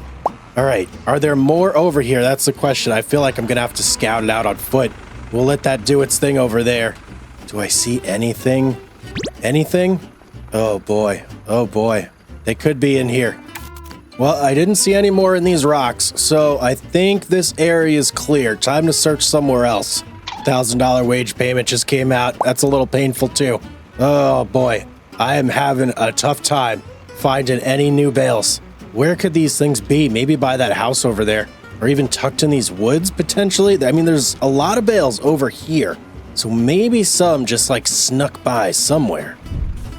All right, are there more over here? That's the question. I feel like I'm gonna have to scout it out on foot. We'll let that do its thing over there. Do I see anything? Anything? Oh boy. Oh boy. They could be in here. Well, I didn't see any more in these rocks, so I think this area is clear. Time to search somewhere else. $1,000 wage payment just came out. That's a little painful too. Oh boy. I am having a tough time finding any new bales. Where could these things be? Maybe by that house over there. Or even tucked in these woods, potentially? I mean, there's a lot of bales over here. So maybe some just like snuck by somewhere.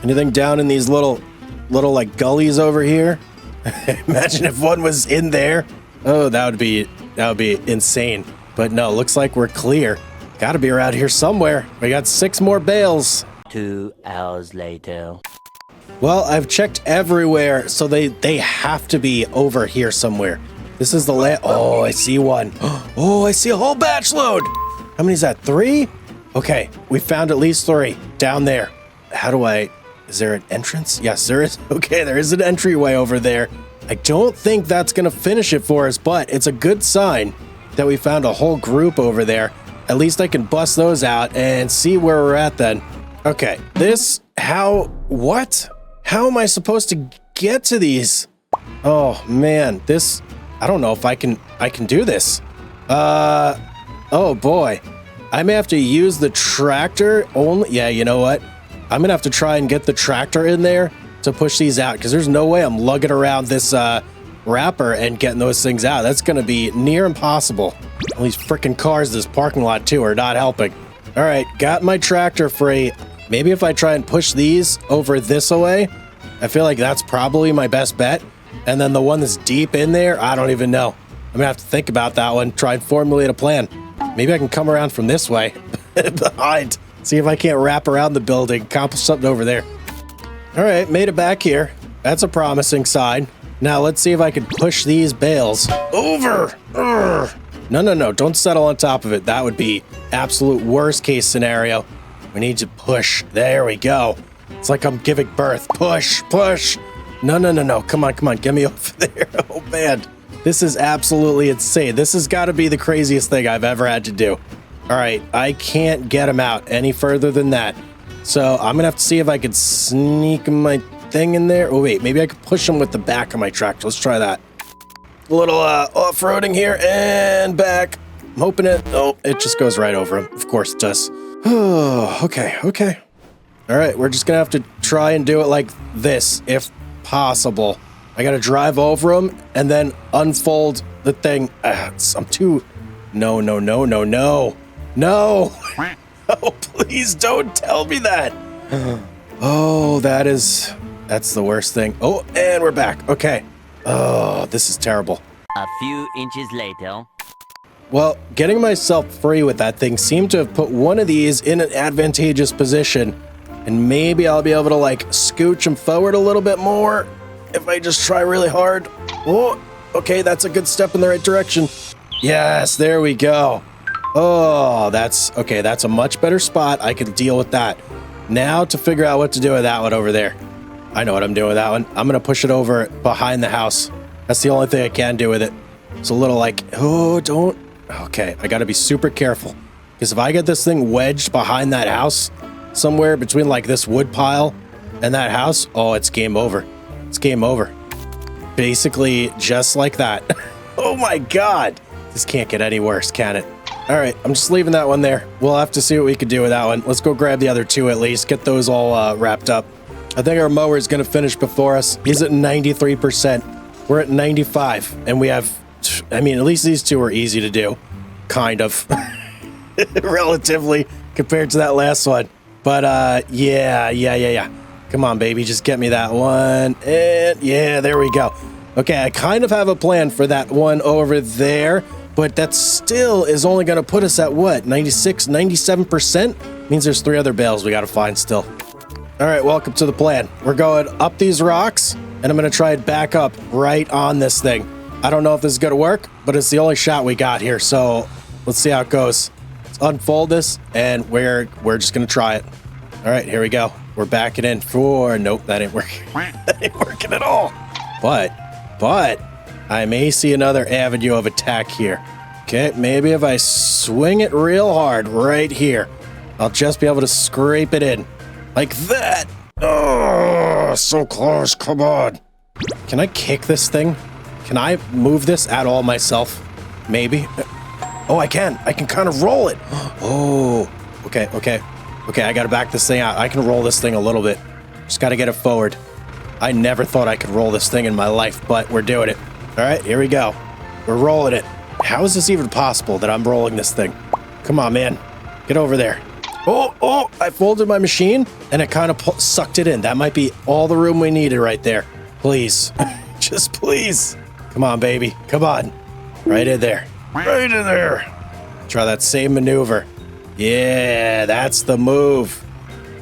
Anything down in these little like gullies over here? Imagine if one was in there. Oh, that would be insane. But no, looks like we're clear. Gotta be around here somewhere. We got 6 more bales. 2 hours later. Well, I've checked everywhere, so they have to be over here somewhere. This is the oh, I see one. Oh, I see a whole batch load. How many is that? 3? Okay, we found at least 3 down there. How do I... Is there an entrance? Yes, there is. Okay, there is an entryway over there. I don't think that's going to finish it for us, but it's a good sign that we found a whole group over there. At least I can bust those out and see where we're at then. Okay, what? How am I supposed to get to these? Oh, man, I don't know if I can do this. Oh boy. I may have to use the tractor only. Yeah, you know what? I'm gonna have to try and get the tractor in there to push these out, because there's no way I'm lugging around this wrapper and getting those things out. That's gonna be near impossible. All these freaking cars in this parking lot too are not helping. All right, got my tractor free. Maybe if I try and push these over this way, I feel like that's probably my best bet. And then the one that's deep in there, I don't even know. I'm gonna have to think about that one, try and formulate a plan. Maybe I can come around from this way behind. See if I can't wrap around the building, accomplish something over there. All right, made it back here. That's a promising sign. Now let's see if I can push these bales over. Urgh. No, don't settle on top of it. That would be absolute worst case scenario. We need to push. There we go. It's like I'm giving birth. Push. No. Come on. Get me over there. Oh man, this is absolutely insane. This has got to be the craziest thing I've ever had to do. All right, I can't get him out any further than that. So I'm gonna have to see if I can sneak my thing in there. Oh wait, maybe I could push him with the back of my tractor. Let's try that. A little off-roading here and back. I'm hoping it just goes right over him. Of course it does. Oh, okay. All right, we're just gonna have to try and do it like this, if possible. I gotta drive over him and then unfold the thing. I'm too... No. No! Oh, please don't tell me that! Oh, that's the worst thing. Oh, and we're back. Okay. Oh, this is terrible. A few inches later. Well, getting myself free with that thing seemed to have put one of these in an advantageous position. And maybe I'll be able to, like, scooch him forward a little bit more if I just try really hard. Oh, okay, that's a good step in the right direction. Yes, there we go. Oh, that's a much better spot. I can deal with that. Now to figure out what to do with that one over there. I know what I'm doing with that one. I'm going to push it over behind the house. That's the only thing I can do with it. It's a little like, okay, I got to be super careful. Because if I get this thing wedged behind that house, somewhere between like this wood pile and that house, oh, it's game over. It's game over. Basically just like that. Oh my God. This can't get any worse, can it? All right, I'm just leaving that one there. We'll have to see what we can do with that one. Let's go grab the other 2 at least, get those all wrapped up. I think our mower is going to finish before us. He's at 93%. We're at 95, and we have, I mean, at least these 2 are easy to do. Kind of. Relatively, compared to that last one. But, yeah. Come on, baby, just get me that one. And, yeah, there we go. Okay, I kind of have a plan for that one over there. But that still is only going to put us at what? 96, 97%? Means there's 3 other bales we got to find still. All right, welcome to the plan. We're going up these rocks, and I'm going to try and back up right on this thing. I don't know if this is going to work, but it's the only shot we got here, so let's see how it goes. Let's unfold this, and we're just going to try it. All right, here we go. We're backing in for... Nope, that ain't working. That ain't working at all. But... I may see another avenue of attack here. Okay, maybe if I swing it real hard right here, I'll just be able to scrape it in. Like that. Oh, so close. Come on. Can I kick this thing? Can I move this at all myself? Maybe. Oh, I can. I can kind of roll it. Oh, okay. I got to back this thing out. I can roll this thing a little bit. Just got to get it forward. I never thought I could roll this thing in my life, but we're doing it. All right, here we go. We're rolling it. How is this even possible that I'm rolling this thing? Come on, man. Get over there. Oh, I folded my machine and it kind of sucked it in. That might be all the room we needed right there. Please. Just please. Come on, baby. Come on. Right in there. Right in there. Try that same maneuver. Yeah, that's the move.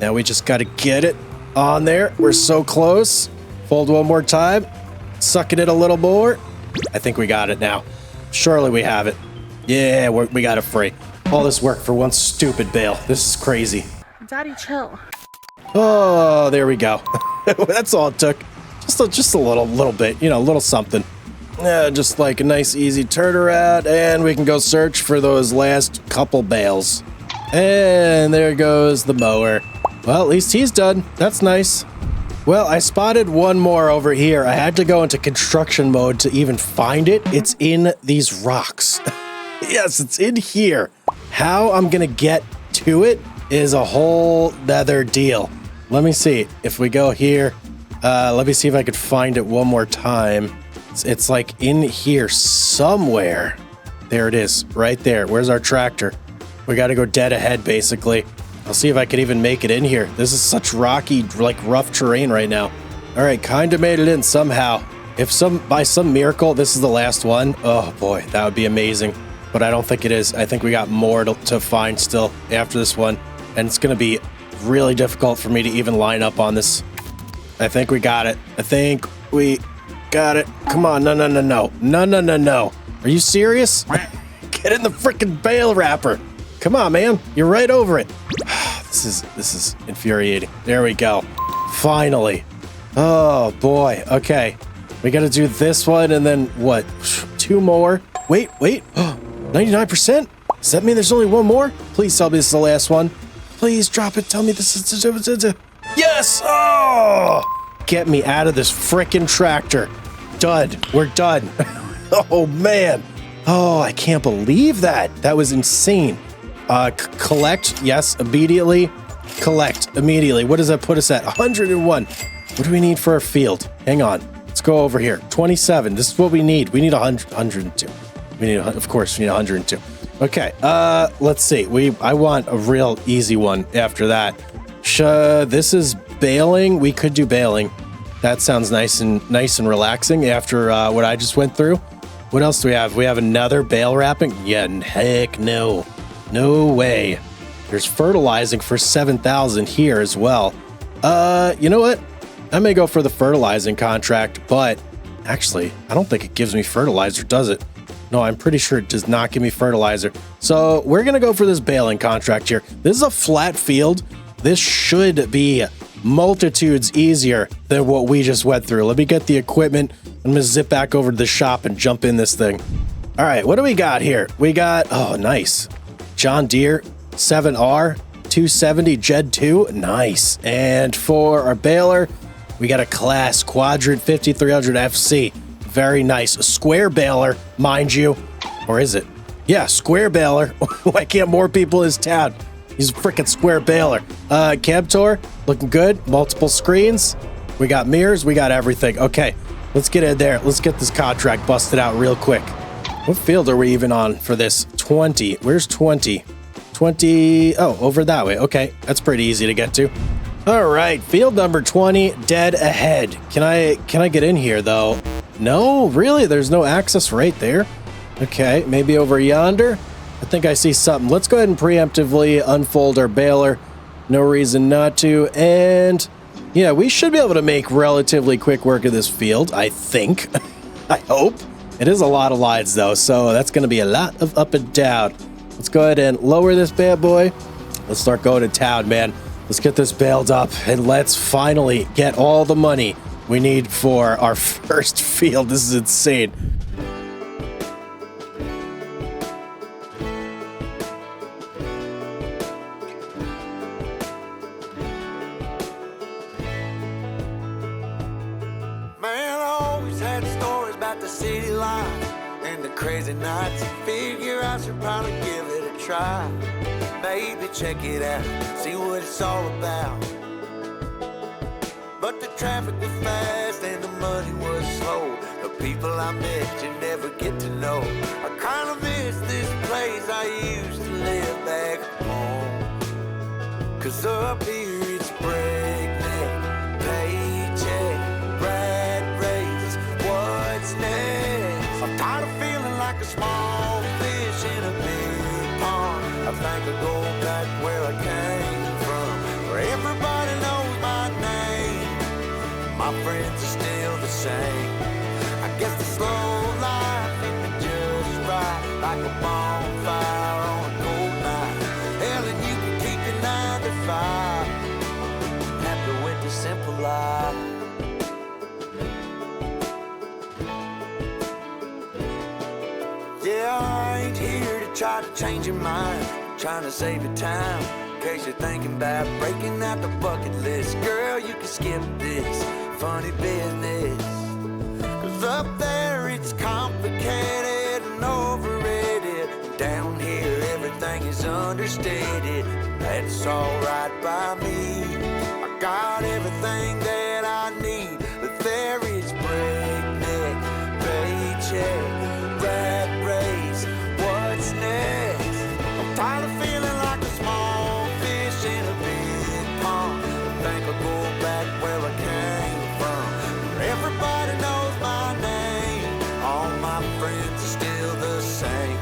Now we just got to get it on there. We're so close. Fold one more time. Suck it in a little more. I think we got it now. Surely we have it. Yeah, we got it free. All this work for one stupid bale. This is crazy. Daddy, chill. Oh, there we go. That's all it took. Just a little bit, a little something. Yeah, just like a nice easy turnaround, and we can go search for those last couple bales. And there goes the mower. Well, at least he's done. That's nice. Well, I spotted one more over here. I had to go into construction mode to even find it. It's in these rocks. Yes, it's in here. How I'm gonna get to it is a whole other deal. Let me see. If we go here, let me see if I could find it one more time. It's like in here somewhere. There it is, right there. Where's our tractor? We got to go dead ahead, basically. I'll see if I can even make it in here. This is such rocky, rough terrain right now. All right, kind of made it in somehow. If by some miracle, this is the last one, oh boy, that would be amazing. But I don't think it is. I think we got more to find still after this one. And it's going to be really difficult for me to even line up on this. I think we got it. I think we got it. Come on, no. Are you serious? Get in the freaking bale wrapper. Come on, man. You're right over it. This is infuriating. There we go. Finally. Oh, boy. Okay. We got to do this one and then what? 2 more? Wait. 99%? Does that mean there's only one more? Please tell me this is the last one. Please drop it. Tell me this is... Yes! Oh! Get me out of this frickin' tractor. Done. We're done. Oh, man. Oh, I can't believe that. That was insane. Collect. Yes, immediately. Collect. Immediately. What does that put us at? 101. What do we need for our field? Hang on. Let's go over here. 27. This is what we need. We need 102. Of course, we need 102. Okay. Let's see. I want a real easy one after that. This is baling. We could do baling. That sounds nice and relaxing after what I just went through. What else do we have? We have another bale wrapping? Yeah, heck no. No way. There's fertilizing for 7,000 here as well. You know what? I may go for the fertilizing contract, but actually, I don't think it gives me fertilizer, does it? No, I'm pretty sure it does not give me fertilizer. So we're going to go for this baling contract here. This is a flat field. This should be multitudes easier than what we just went through. Let me get the equipment. I'm going to zip back over to the shop and jump in this thing. All right, what do we got here? We got, oh, nice. John Deere 7R 270 Jed 2. Nice. And for our baler, we got a Class Quadrant 5300 FC. Very nice. A square baler, mind you. Or is it? Yeah, square baler. Why can't more people in this town? He's a freaking square baler. Cab tour, looking good. Multiple screens. We got mirrors. We got everything. Okay, let's get in there. Let's get this contract busted out real quick. What field are we even on for this? 20. Where's 20? 20. Oh, over that way. Okay, that's pretty easy to get to. All right, field number 20, dead ahead. Can I get in here though? No, really? There's no access right there. Okay, maybe over yonder. I think I see something. Let's go ahead and preemptively unfold our baler. No reason not to. And yeah, we should be able to make relatively quick work of this field, I think. I hope. It is a lot of lines though, so that's going to be a lot of up and down. Let's go ahead and lower this bad boy. Let's start going to town, man. Let's get this baled up and let's finally get all the money we need for our first field. This is insane. the city lights and the crazy nights. Figure I should probably give it a try. Maybe check it out, see what it's all about. But the traffic was fast and the money was slow. The people I met you never get to know. I kinda miss this place I used to live back home. Cause up here it's breakneck, paycheck, rat race, what's next? I'm tired of feeling like a small fish in a big pond. I think I'll go back where I came from, where everybody knows my name. My friends are still the same. I guess the slow life hit me just right, like a bonfire on a cold night. Hell, and you can keep your 9 to 5. Happy with the simple life. Yeah, I ain't here to try to change your mind, trying to save your time. In case you're thinking about breaking out the bucket list, girl, you can skip this funny business. Cause up there it's complicated and overrated. Down here everything is understated. That's alright by me. I got everything that I need, but there is breakneck, paycheck, rat race, what's next? I'm tired of feeling like a small fish in a big pond. I think I'll go back where I came from, where everybody knows my name. All my friends are still the same.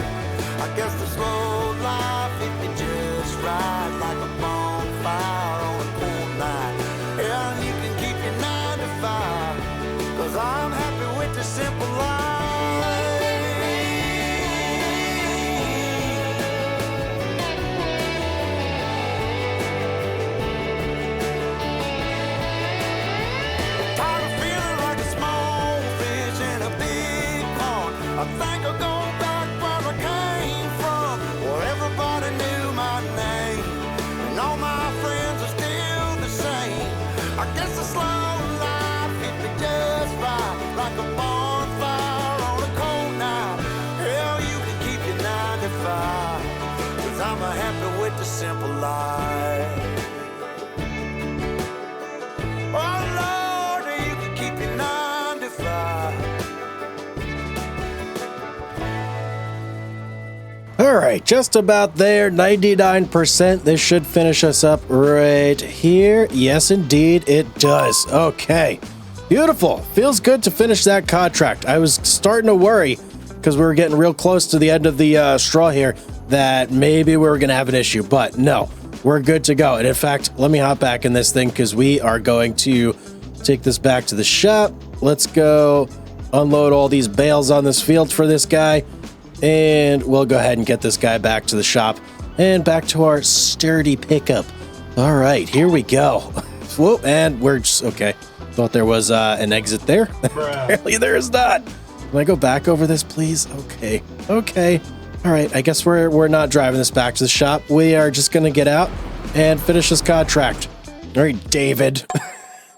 I guess the slow life hit me just right, like a bonfire on a cool night. Yeah, and you can keep your 9 to 5, cause I'm happy with the simple life. Tired of feeling like a small fish in a big pond. I think I'll go back where I came from, where everybody knew my name, and all my friends are still the same. I guess the slow life hit me just right, like a bonfire on a cold night. Hell, you can keep your 9 to 5, cause I'm happy with the simple life. Oh Lord, you can keep your 9 to 5. All right, just about there, 99%. This should finish us up right here. Yes, indeed, it does. Okay, beautiful. Feels good to finish that contract. I was starting to worry because we were getting real close to the end of the straw here that maybe we were going to have an issue, but no, we're good to go. And in fact, let me hop back in this thing because we are going to take this back to the shop. Let's go unload all these bales on this field for this guy. And we'll go ahead and get this guy back to the shop and back to our sturdy pickup. All right, here we go. Whoop, and we're just, okay. Thought there was an exit there. Apparently there is not. Can I go back over this, please? Okay, okay. All right, I guess we're not driving this back to the shop. We are just going to get out and finish this contract. All right, David.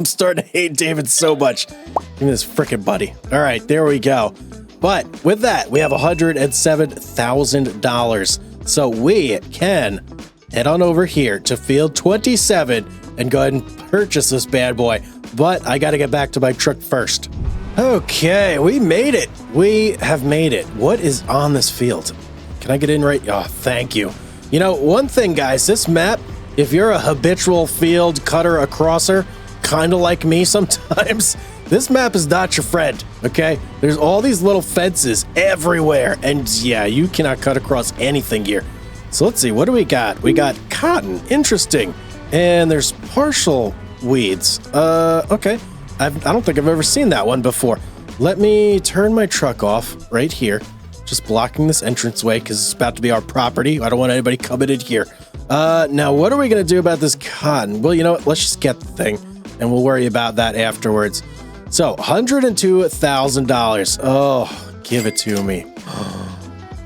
I'm starting to hate David so much. Give me this frickin' buddy. All right, there we go. But with that, we have $107,000. So we can head on over here to field 27 and go ahead and purchase this bad boy. But I got to get back to my truck first. Okay, we made it. We have made it. What is on this field? Can I get in right? Oh, thank you. You know, one thing, guys, this map, if you're a habitual field cutter, a crosser, kind of like me sometimes, this map is not your friend, okay? There's all these little fences everywhere, and yeah, you cannot cut across anything here. So let's see, what do we got? We got cotton, interesting, and there's partial weeds. Okay, I don't think I've ever seen that one before. Let me turn my truck off right here, just blocking this entranceway because it's about to be our property. I don't want anybody coming in here. Now, what are we gonna do about this cotton? Well, you know what? Let's just get the thing, and we'll worry about that afterwards. So, $102,000. Oh, give it to me.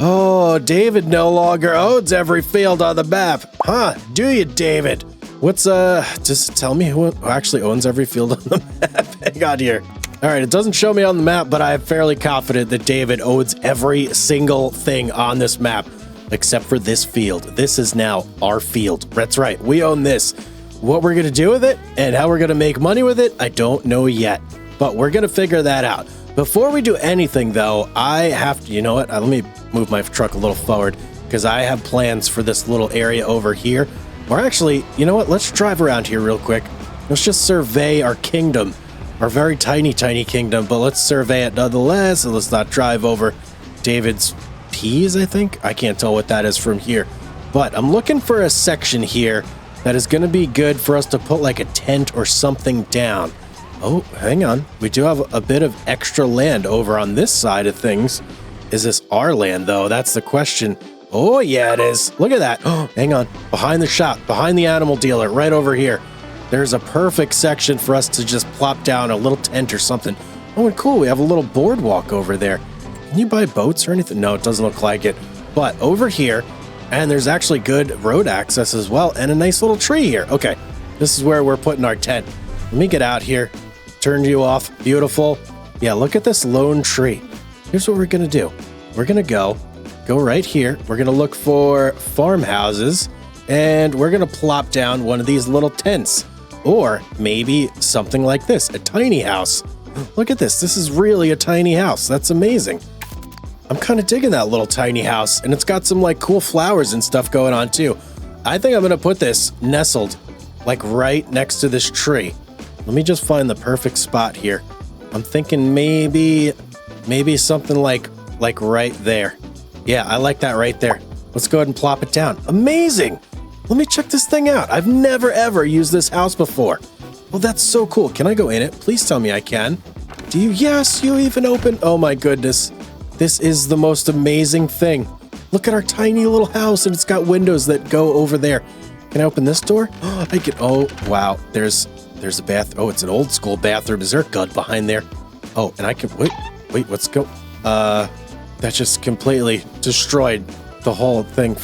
Oh, David no longer owns every field on the map. Huh, do you, David? What's, just tell me who actually owns every field on the map. Hang on here. All right, it doesn't show me on the map, but I am fairly confident that David owns every single thing on this map, except for this field. This is now our field. That's right, we own this. What we're gonna do with it and how we're gonna make money with it, I don't know yet, but we're gonna figure that out. Before we do anything though, I have to, you know what? Let me move my truck a little forward because I have plans for this little area over here. Or actually, you know what? Let's drive around here real quick. Let's just survey our kingdom. Our very tiny kingdom, but let's survey it nonetheless, and let's not drive over David's peas, I think? I can't tell what that is from here. But I'm looking for a section here that is going to be good for us to put like a tent or something down. Oh, hang on. We do have a bit of extra land over on this side of things. Is this our land, though? That's the question. Oh, yeah, it is. Look at that. Oh, hang on. Behind the shop, behind the animal dealer, right over here. There's a perfect section for us to just plop down a little tent or something. Oh, and cool, we have a little boardwalk over there. Can you buy boats or anything? No, it doesn't look like it. But over here, and there's actually good road access as well, and a nice little tree here. Okay, this is where we're putting our tent. Let me get out here, turn you off, beautiful. Yeah, look at this lone tree. Here's what we're gonna do. We're gonna go right here. We're gonna look for farmhouses, and we're gonna plop down one of these little tents. Or maybe something like this, a tiny house. Look at this. This is really a tiny house. That's amazing. I'm kind of digging that little tiny house, and it's got some like cool flowers and stuff going on too. I think I'm going to put this nestled like right next to this tree. Let me just find the perfect spot here. I'm thinking maybe something like right there. Yeah, I like that right there. Let's go ahead and plop it down. Amazing. Let me check this thing out. I've never, ever used this house before. Well, that's so cool. Can I go in it? Please tell me I can. Do you? Yes, you even open. Oh my goodness. This is the most amazing thing. Look at our tiny little house, and it's got windows that go over there. Can I open this door? Oh, I can. Oh, wow. There's a bath. Oh, it's an old school bathroom. Is there a gut behind there? Oh, and I can, wait, let's go. That just completely destroyed the whole thing.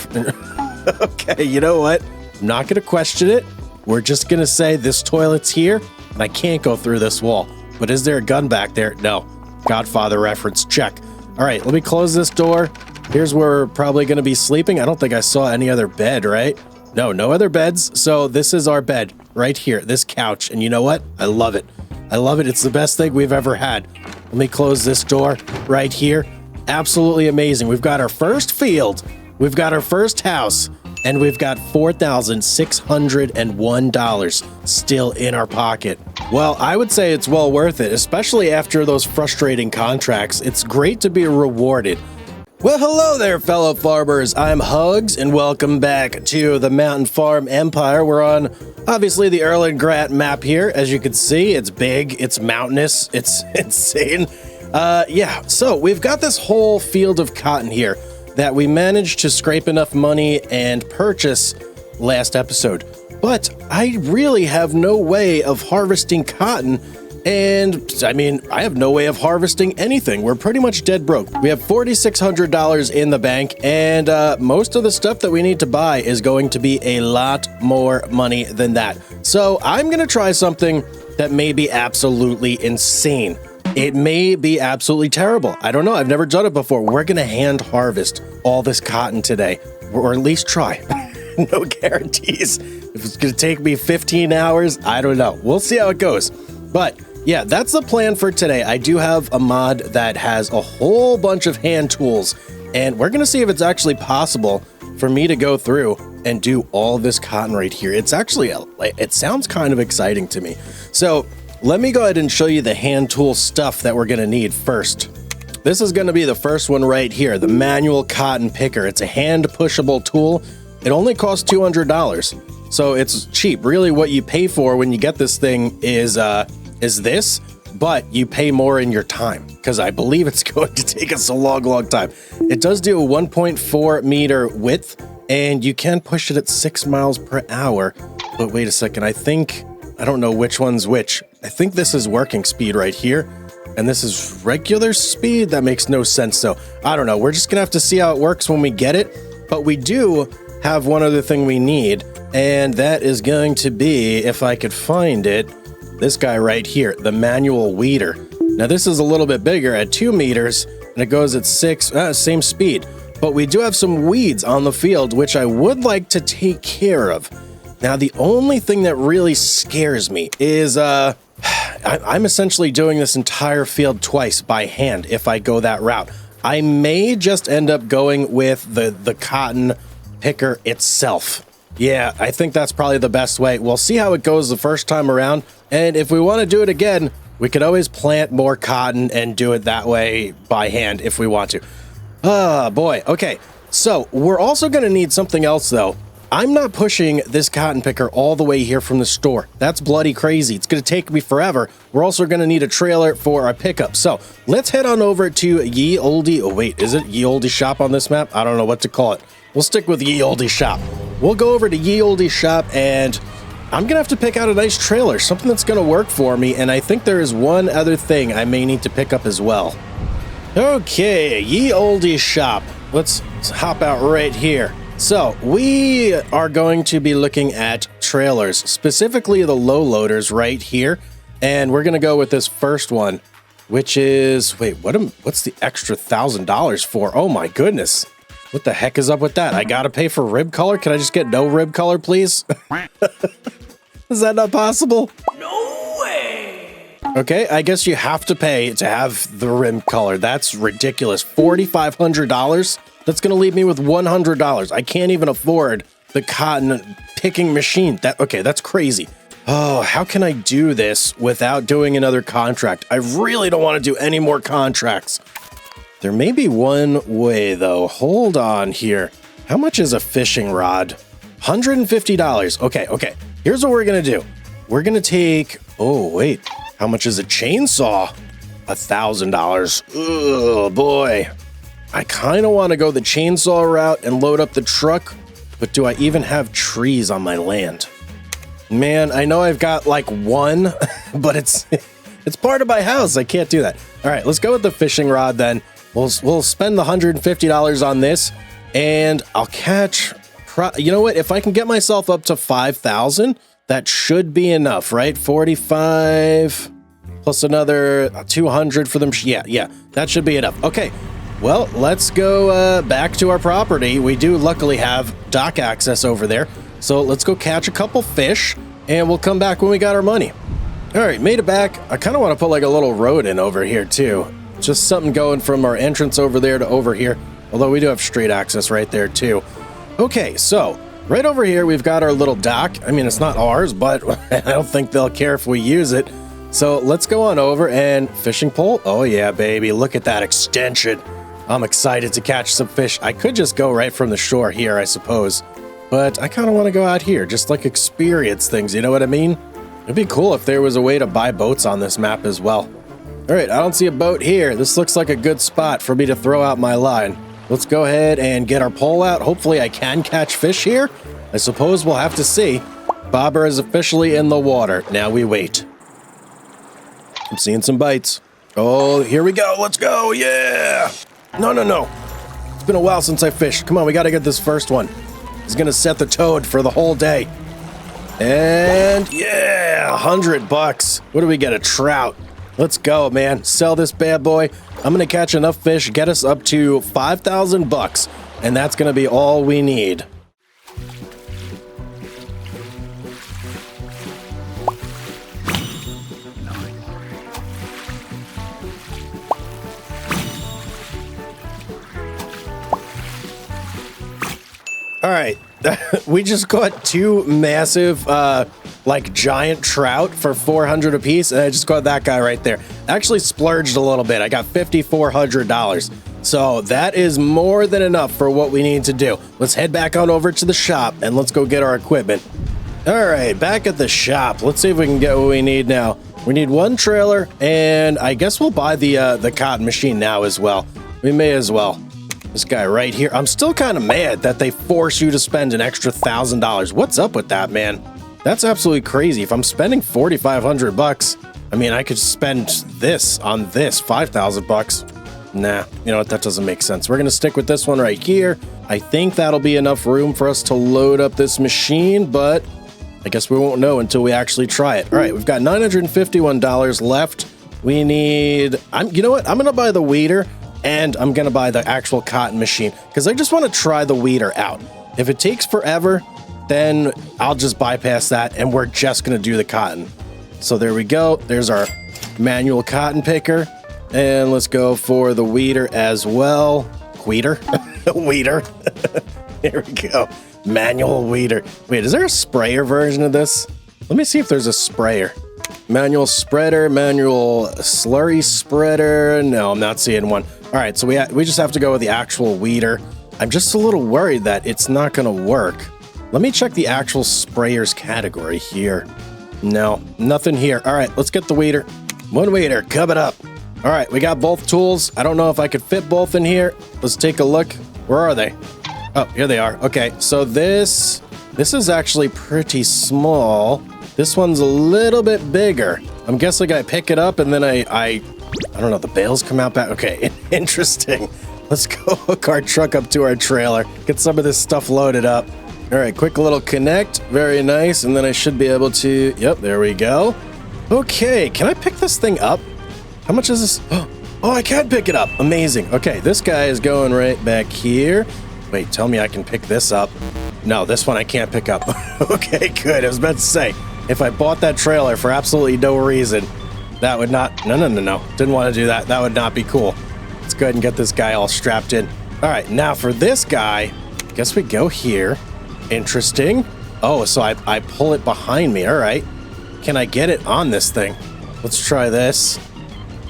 Okay, you know what? I'm not going to question it. We're just going to say this toilet's here, and I can't go through this wall. But is there a gun back there? No. Godfather reference, check. All right, let me close this door. Here's where we're probably going to be sleeping. I don't think I saw any other bed, right? No other beds. So this is our bed right here, this couch. And you know what? I love it. I love it. It's the best thing we've ever had. Let me close this door right here. Absolutely amazing. We've got our first field. We've got our first house, and we've got $4,601 still in our pocket. Well, I would say it's well worth it, especially after those frustrating contracts. It's great to be rewarded. Well, hello there, fellow farmers. I'm Hugz, and welcome back to the Mountain Farm Empire. We're on, obviously, the Erlengrat map here. As you can see, it's big, it's mountainous, it's insane. Yeah, so we've got this whole field of cotton here that we managed to scrape enough money and purchase last episode. But I really have no way of harvesting cotton, and I mean, I have no way of harvesting anything. We're pretty much dead broke. We have $4,600 in the bank, and most of the stuff that we need to buy is going to be a lot more money than that. So I'm gonna try something that may be absolutely insane. It may be absolutely terrible. I don't know. I've never done it before. We're going to hand harvest all this cotton today, or at least try. No guarantees. If it's going to take me 15 hours, I don't know. We'll see how it goes. But yeah, that's the plan for today. I do have a mod that has a whole bunch of hand tools, and we're going to see if it's actually possible for me to go through and do all this cotton right here. It's actually, it sounds kind of exciting to me. So let me go ahead and show you the hand tool stuff that we're going to need first. This is going to be the first one right here, the manual cotton picker. It's a hand pushable tool. It only costs $200, so it's cheap. Really, what you pay for when you get this thing is this, but you pay more in your time, because I believe it's going to take us a long time. It does do a 1.4 meter width, and you can push it at 6 miles per hour. But wait a second, I don't know which one's which. I think this is working speed right here, and this is regular speed. That makes no sense, so I don't know. We're just gonna have to see how it works when we get it, but we do have one other thing we need, and that is going to be, if I could find it, this guy right here, the manual weeder. Now this is a little bit bigger at 2 meters, and it goes at 6, same speed. But we do have some weeds on the field, which I would like to take care of. Now, the only thing that really scares me is I'm essentially doing this entire field twice by hand if I go that route. I may just end up going with the cotton picker itself. Yeah, I think that's probably the best way. We'll see how it goes the first time around, and if we want to do it again, we could always plant more cotton and do it that way by hand if we want to. Oh, boy. Okay, so we're also going to need something else, though. I'm not pushing this cotton picker all the way here from the store. That's bloody crazy. It's going to take me forever. We're also going to need a trailer for our pickup. So let's head on over to Ye Olde. Oh, wait, is it Ye Olde Shop on this map? I don't know what to call it. We'll stick with Ye Olde Shop. We'll go over to Ye Olde Shop, and I'm going to have to pick out a nice trailer, something that's going to work for me. And I think there is one other thing I may need to pick up as well. Okay, Ye Olde Shop. Let's hop out right here. So we are going to be looking at trailers, specifically the low loaders right here. And we're going to go with this first one, which is, wait, what's the extra $1,000 for? Oh my goodness. What the heck is up with that? I got to pay for rib color. Can I just get no rib color, please? Is that not possible? No way! Okay, I guess you have to pay to have the rim color. That's ridiculous. $4,500? That's going to leave me with $100. I can't even afford the cotton picking machine. Okay, that's crazy. Oh, how can I do this without doing another contract? I really don't want to do any more contracts. There may be one way, though. Hold on here. How much is a fishing rod? $150. Okay. Here's what we're going to do. We're going to take... Oh, wait. How much is a chainsaw? $1,000. Oh, boy. I kind of want to go the chainsaw route and load up the truck, but do I even have trees on my land? Man, I know I've got like one, but it's part of my house. I can't do that. All right, let's go with the fishing rod then. We'll spend the $150 on this, and I'll catch... You know what? If I can get myself up to 5,000, that should be enough, right? 45 plus another 200 for them. Yeah, that should be enough. Okay. Well, let's go back to our property. We do luckily have dock access over there. So let's go catch a couple fish, and we'll come back when we got our money. All right, made it back. I kind of want to put like a little road in over here too. Just something going from our entrance over there to over here. Although we do have street access right there too. Okay, so right over here, we've got our little dock. I mean, it's not ours, but I don't think they'll care if we use it. So let's go on over and fishing pole. Oh yeah, baby, look at that extension. I'm excited to catch some fish. I could just go right from the shore here, I suppose. But I kind of want to go out here, just like experience things, you know what I mean? It'd be cool if there was a way to buy boats on this map as well. All right, I don't see a boat here. This looks like a good spot for me to throw out my line. Let's go ahead and get our pole out. Hopefully I can catch fish here. I suppose we'll have to see. Bobber is officially in the water. Now we wait. I'm seeing some bites. Oh, here we go. Let's go. Yeah. No. It's been a while since I fished. Come on, we got to get this first one. It's going to set the toad for the whole day. And yeah, $100. What do we get? A trout. Let's go, man. Sell this bad boy. I'm going to catch enough fish, get us up to $5,000, and that's going to be all we need. All right, we just caught two massive, like giant trout for 400 apiece, and I just caught that guy right there. Actually splurged a little bit. I got $5,400. So that is more than enough for what we need to do. Let's head back on over to the shop and let's go get our equipment. All right, back at the shop. Let's see if we can get what we need now. We need one trailer, and I guess we'll buy the cotton machine now as well. We may as well. This guy right here. I'm still kind of mad that they force you to spend an extra $1,000. What's up with that, man? That's absolutely crazy. If I'm spending $4,500, I mean, I could spend this on this, $5,000. Nah, you know what? That doesn't make sense. We're going to stick with this one right here. I think that'll be enough room for us to load up this machine, but I guess we won't know until we actually try it. All right, we've got $951 left. We need, you know what? I'm going to buy the weeder and I'm going to buy the actual cotton machine because I just want to try the weeder out. If it takes forever, then I'll just bypass that and we're just going to do the cotton. So there we go. There's our manual cotton picker. And let's go for the weeder as well. Weeder? Weeder. Here we go. Manual weeder. Wait, is there a sprayer version of this? Let me see if there's a sprayer. Manual spreader, manual slurry spreader. No, I'm not seeing one. All right, so we just have to go with the actual weeder. I'm just a little worried that it's not going to work. Let me check the actual sprayers category here. No, nothing here. All right, let's get the weeder. One weeder, coming up. All right, we got both tools. I don't know if I could fit both in here. Let's take a look. Where are they? Oh, here they are. Okay, so this is actually pretty small. This one's a little bit bigger. I'm guessing I pick it up and then I don't know, the bales come out back. Okay, interesting. Let's go hook our truck up to our trailer. Get some of this stuff loaded up. All right, quick little connect. Very nice. And then I should be able to, yep, there we go. Okay, can I pick this thing up? How much is this? Oh, I can pick it up. Amazing. Okay, this guy is going right back here. Wait, tell me I can pick this up. No, this one I can't pick up. Okay, good. I was about to say, if I bought that trailer for absolutely no reason, that would not, no. Didn't want to do that. That would not be cool. Let's go ahead and get this guy all strapped in. All right, now for this guy, guess we go here. Interesting. Oh, so I pull it behind me. All right. Can I get it on this thing? Let's try this.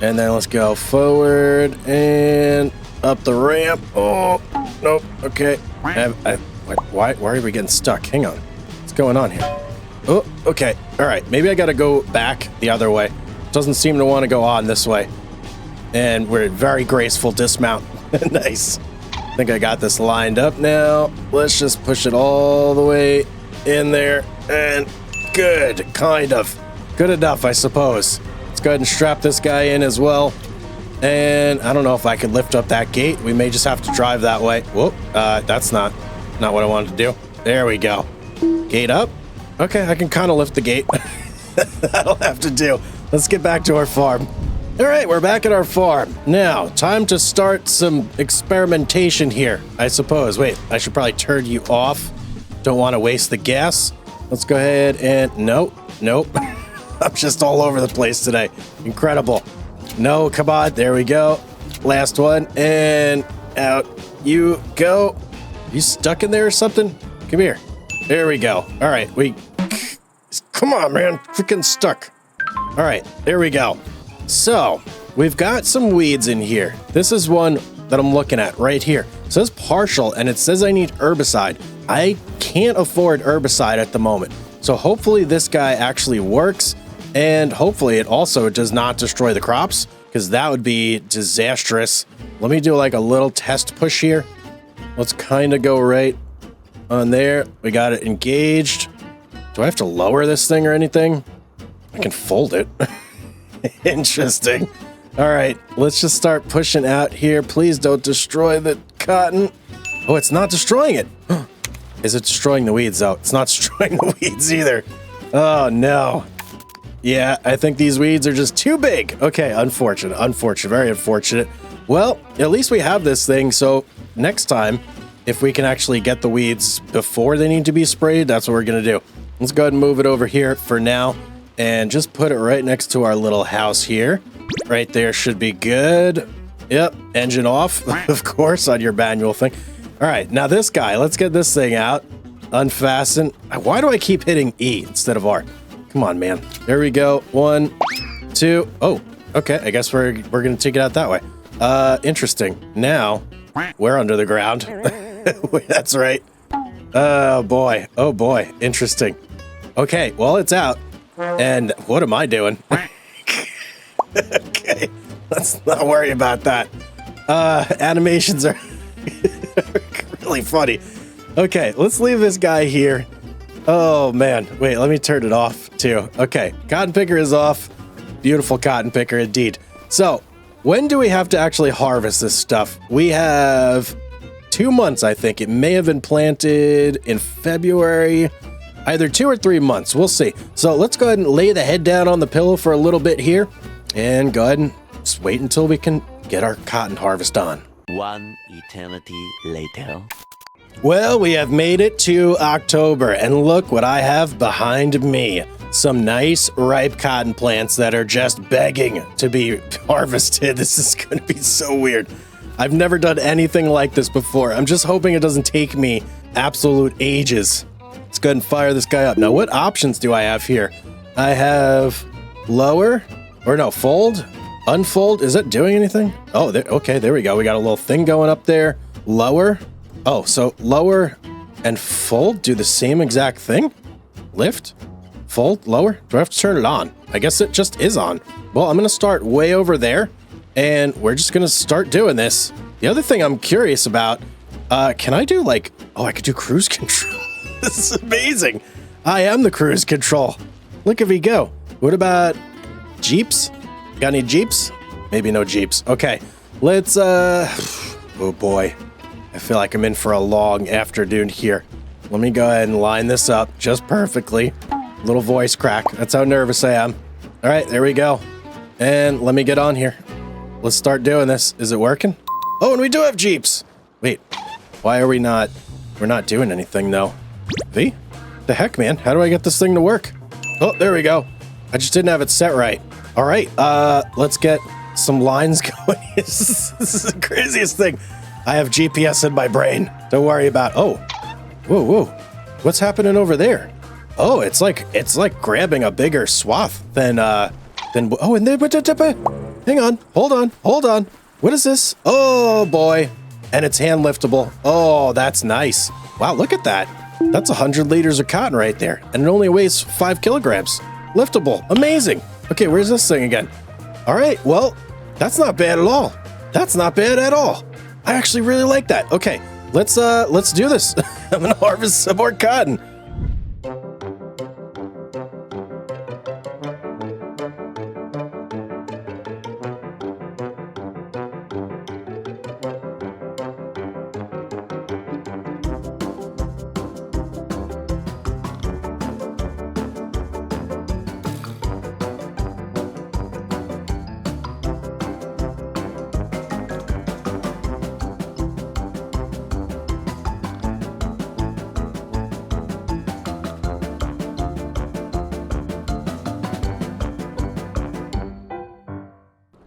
And then let's go forward and up the ramp. Oh, nope. Okay. Why are we getting stuck? Hang on. What's going on here? Oh, okay. All right. Maybe I got to go back the other way. Doesn't seem to want to go on this way. And we're very graceful dismount. Nice. I think I got this lined up now. Let's just push it all the way in there. And good. Kind of. Good enough, I suppose. Let's go ahead and strap this guy in as well. And I don't know if I could lift up that gate. We may just have to drive that way. Whoop. That's not what I wanted to do. There we go. Gate up. Okay, I can kind of lift the gate. That'll have to do. Let's get back to our farm. All right, we're back at our farm. Now, time to start some experimentation here, I suppose. Wait, I should probably turn you off. Don't want to waste the gas. Let's go ahead and... Nope. I'm just all over the place today. Incredible. No, come on. There we go. Last one. And out you go. You stuck in there or something? Come here. There we go. All right. Come on, man. Freaking stuck. All right. There we go. So we've got some weeds in here. This is one that I'm looking at right here. It says partial and it says I need herbicide. I can't afford herbicide at the moment. So hopefully this guy actually works. And hopefully it also does not destroy the crops, because that would be disastrous. Let me do like a little test push here. Let's kind of go right on there. We got it engaged. Do I have to lower this thing or anything? I can fold it. Interesting. All right, let's just start pushing out here. Please don't destroy the cotton. Oh, it's not destroying it. Is it destroying the weeds though? It's not destroying the weeds either. Oh no. Yeah, I think these weeds are just too big. Okay, unfortunate, very unfortunate. Well, at least we have this thing, so next time, if we can actually get the weeds before they need to be sprayed, that's what we're gonna do. Let's go ahead and move it over here for now, and just put it right next to our little house here. Right there should be good. Yep, engine off, of course, on your manual thing. All right, now this guy, let's get this thing out. Unfasten. Why do I keep hitting E instead of R? Come on, man. There we go. 1, 2. Oh, okay. I guess we're gonna take it out that way. Interesting. Now we're under the ground. That's right. Oh boy. Oh boy. Interesting. Okay. Well, it's out. And what am I doing? Okay. Let's not worry about that. Animations are really funny. Okay. Let's leave this guy here. Oh man, wait, let me turn it off too. Okay, cotton picker is off. Beautiful cotton picker indeed. So, when do we have to actually harvest this stuff? We have 2 months, I think. It may have been planted in February. Either 2 or 3 months, we'll see. So let's go ahead and lay the head down on the pillow for a little bit here. And go ahead and just wait until we can get our cotton harvest on. One eternity later. Well, we have made it to October, and look what I have behind me. Some nice ripe cotton plants that are just begging to be harvested. This is going to be so weird. I've never done anything like this before. I'm just hoping it doesn't take me absolute ages. Let's go ahead and fire this guy up. Now, what options do I have here? I have lower, or no, fold, unfold. Is that doing anything? Oh, okay, there we go. We got a little thing going up there. Lower. Oh, so lower and fold do the same exact thing? Lift, fold, lower? Do I have to turn it on? I guess it just is on. Well, I'm going to start way over there, and we're just going to start doing this. The other thing I'm curious about, can I do like, oh, I could do cruise control. This is amazing. I am the cruise control. Look at me go. What about Jeeps? Got any Jeeps? Maybe no Jeeps. Okay, let's, oh boy. I feel like I'm in for a long afternoon here. Let me go ahead and line this up just perfectly. Little voice crack. That's how nervous I am. All right, there we go. And let me get on here. Let's start doing this. Is it working? Oh, and we do have Jeeps. Wait, why are we not? We're not doing anything though. V? The heck, man? How do I get this thing to work? Oh, there we go. I just didn't have it set right. All right, let's get some lines going. This is the craziest thing. I have GPS in my brain. Don't worry about. Oh, whoa. What's happening over there? Oh, it's like grabbing a bigger swath than. Oh, and then hang on, hold on. What is this? Oh boy, and it's hand liftable. Oh, that's nice. Wow, look at that. That's 100 liters of cotton right there, and it only weighs 5 kilograms. Liftable, amazing. Okay, where's this thing again? All right, well, that's not bad at all. That's not bad at all. I actually really like that. Okay, let's do this. I'm gonna harvest some more cotton.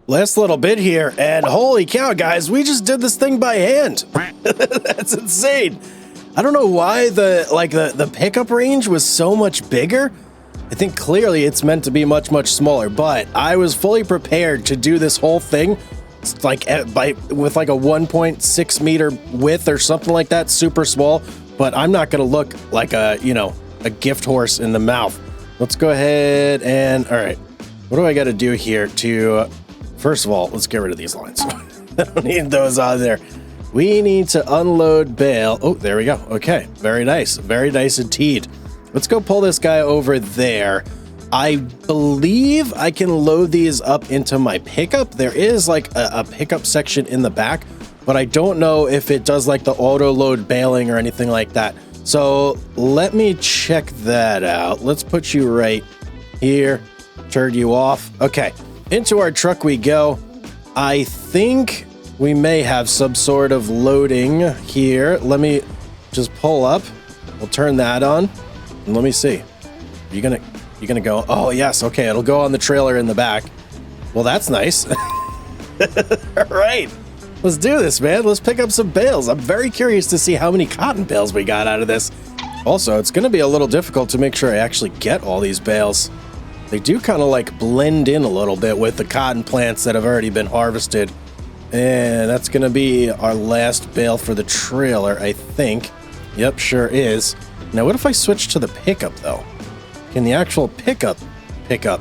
Last little bit here, and holy cow, guys, we just did this thing by hand. That's insane. I don't know why the pickup range was so much bigger. I think clearly it's meant to be much smaller, but I was fully prepared to do this whole thing with like a 1.6 meter width or something like that, super small. But I'm not gonna look like a gift horse in the mouth. Let's go ahead and all right. What do I got to do here to? First of all, let's get rid of these lines. I don't need those on there. We need to unload bale. Oh, there we go. Okay, very nice indeed. Let's go pull this guy over there. I believe I can load these up into my pickup. There is like a pickup section in the back, but I don't know if it does like the auto load baling or anything like that. So let me check that out. Let's put you right here, turn you off. Okay. Into our truck we go. I think we may have some sort of loading here. Let me just pull up. We'll turn that on. And let me see. You're gonna go. Oh yes, okay, it'll go on the trailer in the back. Well, that's nice. All right. Let's do this, man. Let's pick up some bales. I'm very curious to see how many cotton bales we got out of this. Also, it's gonna be a little difficult to make sure I actually get all these bales. They do kind of like blend in a little bit with the cotton plants that have already been harvested. And that's going to be our last bale for the trailer, I think. Yep, sure is. Now, what if I switch to the pickup, though? Can the actual pickup pick up?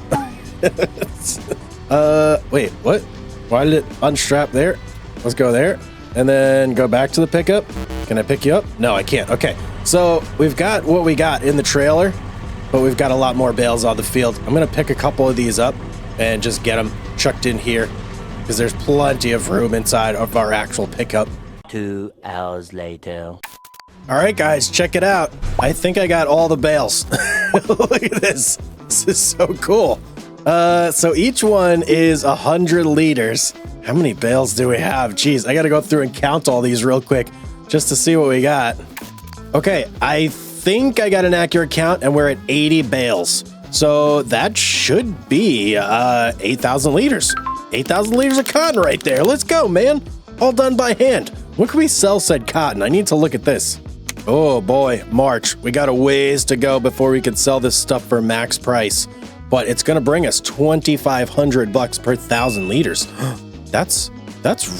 Wait, what? Why did it unstrap there? Let's go there. And then go back to the pickup. Can I pick you up? No, I can't. Okay, so we've got what we got in the trailer. But we've got a lot more bales on the field. I'm going to pick a couple of these up and just get them chucked in here because there's plenty of room inside of our actual pickup. 2 hours later. All right, guys, check it out. I think I got all the bales. Look at this. This is so cool. So each one is 100 liters. How many bales do we have? Jeez, I gotta go through and count all these real quick just to see what we got. Okay, I think I got an accurate count and we're at 80 bales. So that should be 8,000 liters. 8,000 liters of cotton right there. Let's go, man. All done by hand. When can we sell said cotton? I need to look at this. Oh boy, March. We got a ways to go before we could sell this stuff for max price. But it's gonna bring us 2,500 bucks per 1,000 liters. That's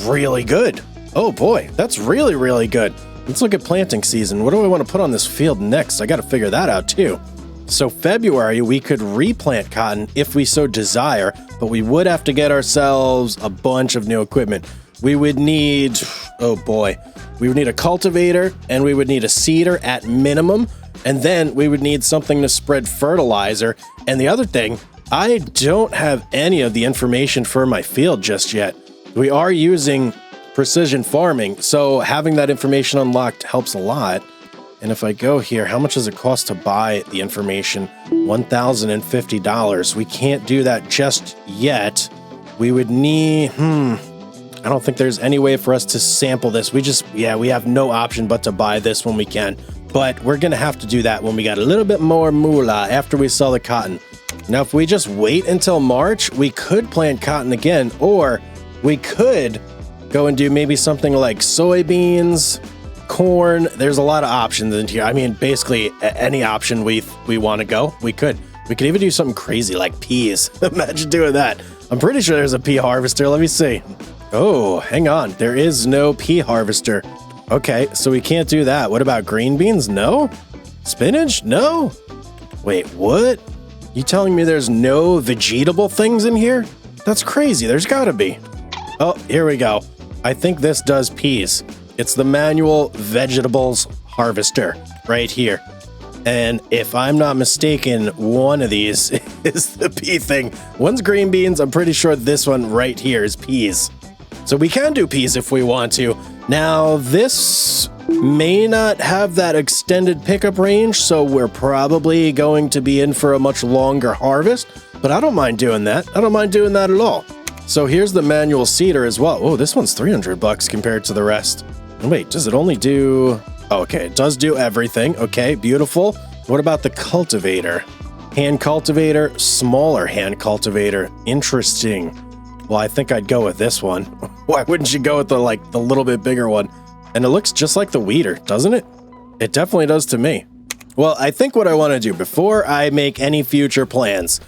really good. Oh boy, that's really, really good. Let's look at planting season. What do I want to put on this field next? I got to figure that out too. So February, we could replant cotton if we so desire, but we would have to get ourselves a bunch of new equipment. We would need, oh boy, we would need a cultivator and we would need a seeder at minimum. And then we would need something to spread fertilizer. And the other thing, I don't have any of the information for my field just yet. We are using precision farming, so having that information unlocked helps a lot. And if I go here, how much does it cost to buy the information? $1,050. We can't do that just yet. We would need, I don't think there's any way for us to sample this. We have no option but to buy this when we can. But we're gonna have to do that when we got a little bit more moolah after we sell the cotton. Now, if we just wait until March, we could plant cotton again, or we could go and do maybe something like soybeans, corn. There's a lot of options in here. I mean, basically any option we want to go, we could. We could even do something crazy like peas. Imagine doing that. I'm pretty sure there's a pea harvester. Let me see. Oh, hang on. There is no pea harvester. Okay, so we can't do that. What about green beans? No? Spinach? No? Wait, what? You telling me there's no vegetable things in here? That's crazy. There's gotta be. Oh, here we go. I think this does peas. It's the manual vegetables harvester right here. And if I'm not mistaken, one of these is the pea thing. One's green beans. I'm pretty sure this one right here is peas. So we can do peas if we want to. Now, this may not have that extended pickup range, so we're probably going to be in for a much longer harvest, but I don't mind doing that. I don't mind doing that at all. So here's the manual seeder as well. Oh, this one's 300 bucks compared to the rest. Wait, does it only do... Oh, okay, it does do everything. Okay, beautiful. What about the cultivator? Hand cultivator, smaller hand cultivator. Interesting. Well, I think I'd go with this one. Why wouldn't you go with the little bit bigger one? And it looks just like the weeder, doesn't it? It definitely does to me. Well, I think what I want to do before I make any future plans,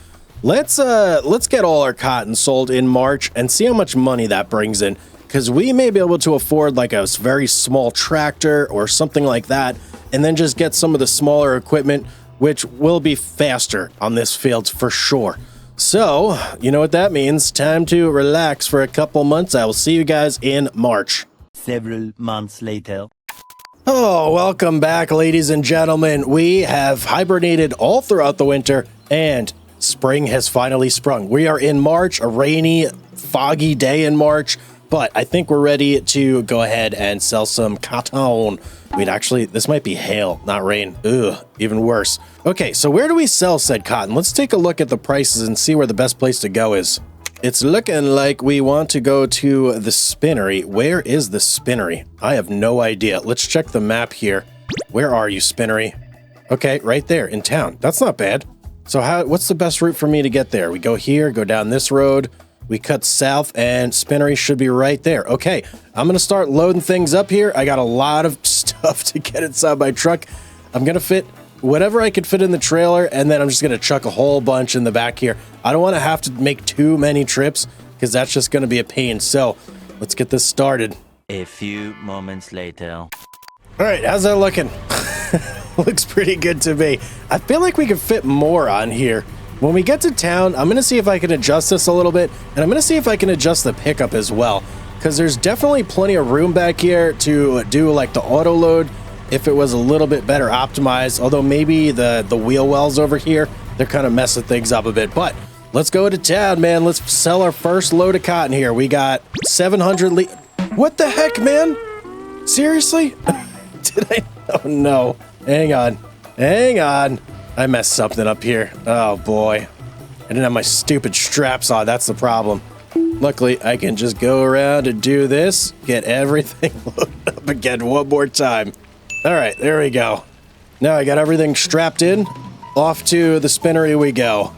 let's get all our cotton sold in March and see how much money that brings in, because we may be able to afford like a very small tractor or something like that, and then just get some of the smaller equipment, which will be faster on this field for sure. So, you know what that means. Time to relax for a couple months. I will see you guys in March. Several months later. Oh, welcome back, ladies and gentlemen. We have hibernated all throughout the winter, and spring has finally sprung. We are in March, a rainy, foggy day in March, but I think we're ready to go ahead and sell some cotton. Wait, actually, this might be hail, not rain. Ugh, even worse. Okay, so where do we sell said cotton? Let's take a look at the prices and see where the best place to go is. It's looking like we want to go to the spinnery. Where is the spinnery? I have no idea. Let's check the map here. Where are you, spinnery? Okay, right there in town. That's not bad. So what's the best route for me to get there? We go here, go down this road. We cut south and spinnery should be right there. Okay, I'm going to start loading things up here. I got a lot of stuff to get inside my truck. I'm going to fit whatever I could fit in the trailer, and then I'm just going to chuck a whole bunch in the back here. I don't want to have to make too many trips because that's just going to be a pain. So let's get this started. A few moments later. All right, how's that looking? Looks pretty good to me. I feel like we could fit more on here. When we get to town, I'm going to see if I can adjust this a little bit, and I'm going to see if I can adjust the pickup as well, because there's definitely plenty of room back here to do like the auto load if it was a little bit better optimized, although maybe the wheel wells over here, they're kind of messing things up a bit. But let's go to town, man. Let's sell our first load of cotton here. We got 700 What the heck, man? Seriously? Did I? Oh no. Hang on. I messed something up here. Oh boy. I didn't have my stupid straps on. That's the problem. Luckily, I can just go around and do this, get everything loaded up again one more time. All right, there we go. Now I got everything strapped in. Off to the spinnery we go.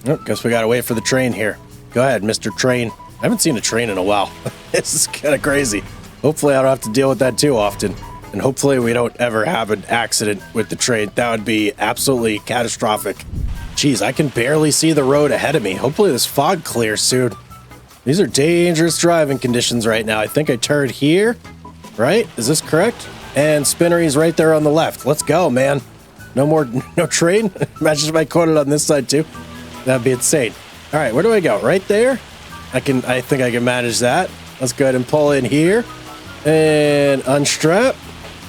Oh, guess we gotta wait for the train here. Go ahead, Mr. Train. I haven't seen a train in a while. This is kind of crazy. Hopefully I don't have to deal with that too often. And hopefully we don't ever have an accident with the train. That would be absolutely catastrophic. Jeez, I can barely see the road ahead of me. Hopefully this fog clears soon. These are dangerous driving conditions right now. I think I turned here, right? Is this correct? And spinnery's right there on the left. Let's go, man. No train? Imagine if I caught it on this side too. That'd be insane. All right, where do I go? Right there? I think I can manage that. Let's go ahead and pull in here and unstrap.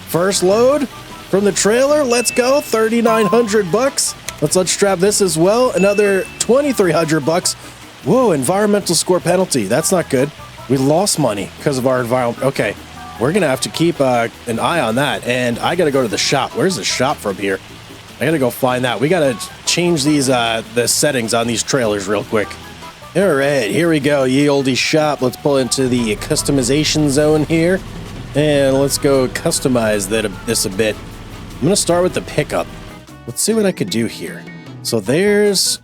First load from the trailer. Let's go. 3,900 bucks. Let's unstrap this as well. Another 2,300 bucks. Whoa, environmental score penalty. That's not good. We lost money because of our environment. Okay, we're going to have to keep an eye on that. And I got to go to the shop. Where's the shop from here? I got to go find that. We got to change these the settings on these trailers real quick. All right, here we go. Ye olde shop. Let's pull into the customization zone here. And let's go customize this a bit. I'm going to start with the pickup. Let's see what I could do here. So there's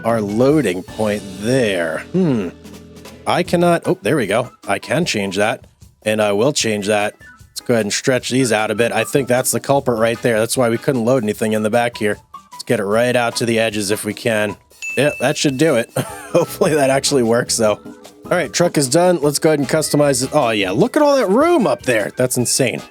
our loading point there. I cannot... Oh, there we go. I can change that. And I will change that. Let's go ahead and stretch these out a bit. I think that's the culprit right there. That's why we couldn't load anything in the back here. Let's get it right out to the edges if we can. Yeah, that should do it. Hopefully that actually works, though. All right, truck is done. Let's go ahead and customize it. Oh, yeah, look at all that room up there. That's insane.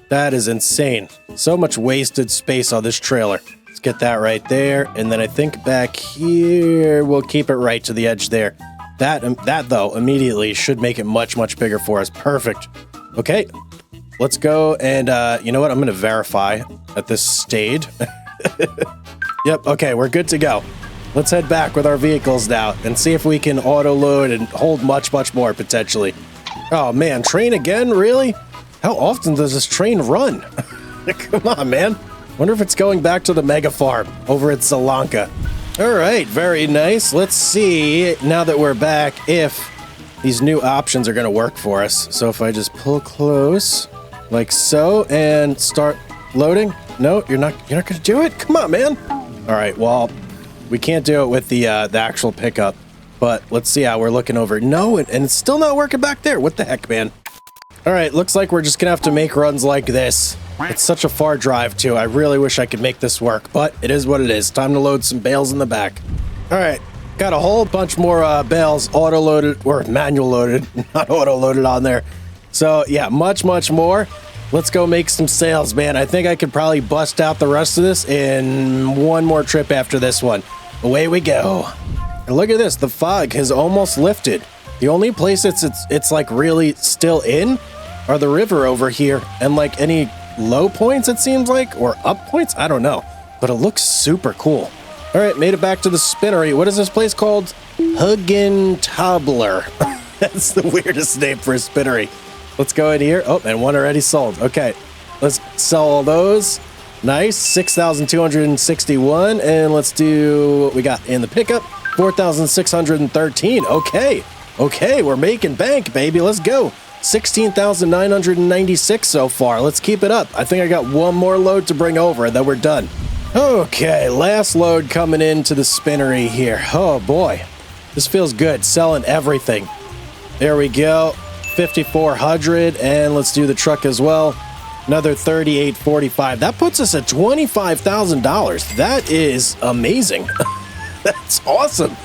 That is insane. So much wasted space on this trailer. Let's get that right there. And then I think back here, we'll keep it right to the edge there. That though, immediately should make it much, much bigger for us. Perfect. Okay, let's go. And you know what? I'm going to verify that this stayed. Yep, okay, we're good to go. Let's head back with our vehicles now and see if we can auto-load and hold much, much more, potentially. Oh, man, train again? Really? How often does this train run? Come on, man. Wonder if it's going back to the mega farm over at Sri Lanka. All right, very nice. Let's see, now that we're back, if these new options are going to work for us. So if I just pull close, like so, and start loading. No, you're not going to do it? Come on, man. All right, well... We can't do it with the actual pickup, but let's see how we're looking over. No, and it's still not working back there. What the heck, man? All right, looks like we're just going to have to make runs like this. It's such a far drive, too. I really wish I could make this work, but it is what it is. Time to load some bales in the back. All right, got a whole bunch more bales auto-loaded, or manual-loaded, not auto-loaded on there. So, yeah, much, much more. Let's go make some sales, man. I think I could probably bust out the rest of this in one more trip after this one. Away we go. And look at this. The fog has almost lifted. The only place it's like really still in are the river over here and like any low points, it seems like, or up points. I don't know, but it looks super cool. All right, made it back to the spinnery. What is this place called? Huggentabler. That's the weirdest name for a spinnery. Let's go in here. Oh, and one already sold. Okay, let's sell all those. Nice, 6,261. And let's do what we got in the pickup. 4,613. Okay, we're making bank, baby. Let's go. 16,996 so far. Let's keep it up. I think I got one more load to bring over, and then we're done. Okay, last load coming into the spinnery here. Oh, boy. This feels good, selling everything. There we go. 5,400, and let's do the truck as well. Another 3,845. That puts us at $25,000. That is amazing. That's awesome.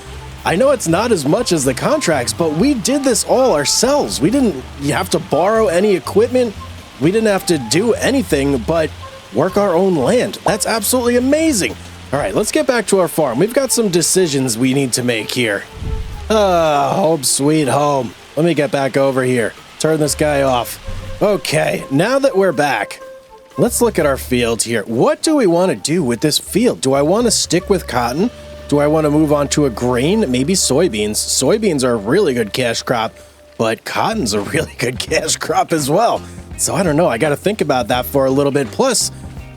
I know it's not as much as the contracts, but we did this all ourselves. We didn't have to borrow any equipment. We didn't have to do anything but work our own land. That's absolutely amazing. All right, let's get back to our farm. We've got some decisions we need to make here. Home sweet home. Let me get back over here. Turn this guy off. Okay, now that we're back, let's look at our field here. What do we want to do with this field? Do I want to stick with cotton? Do I want to move on to a grain? Maybe soybeans. Soybeans are a really good cash crop, but cotton's a really good cash crop as well. So I don't know. I got to think about that for a little bit. Plus,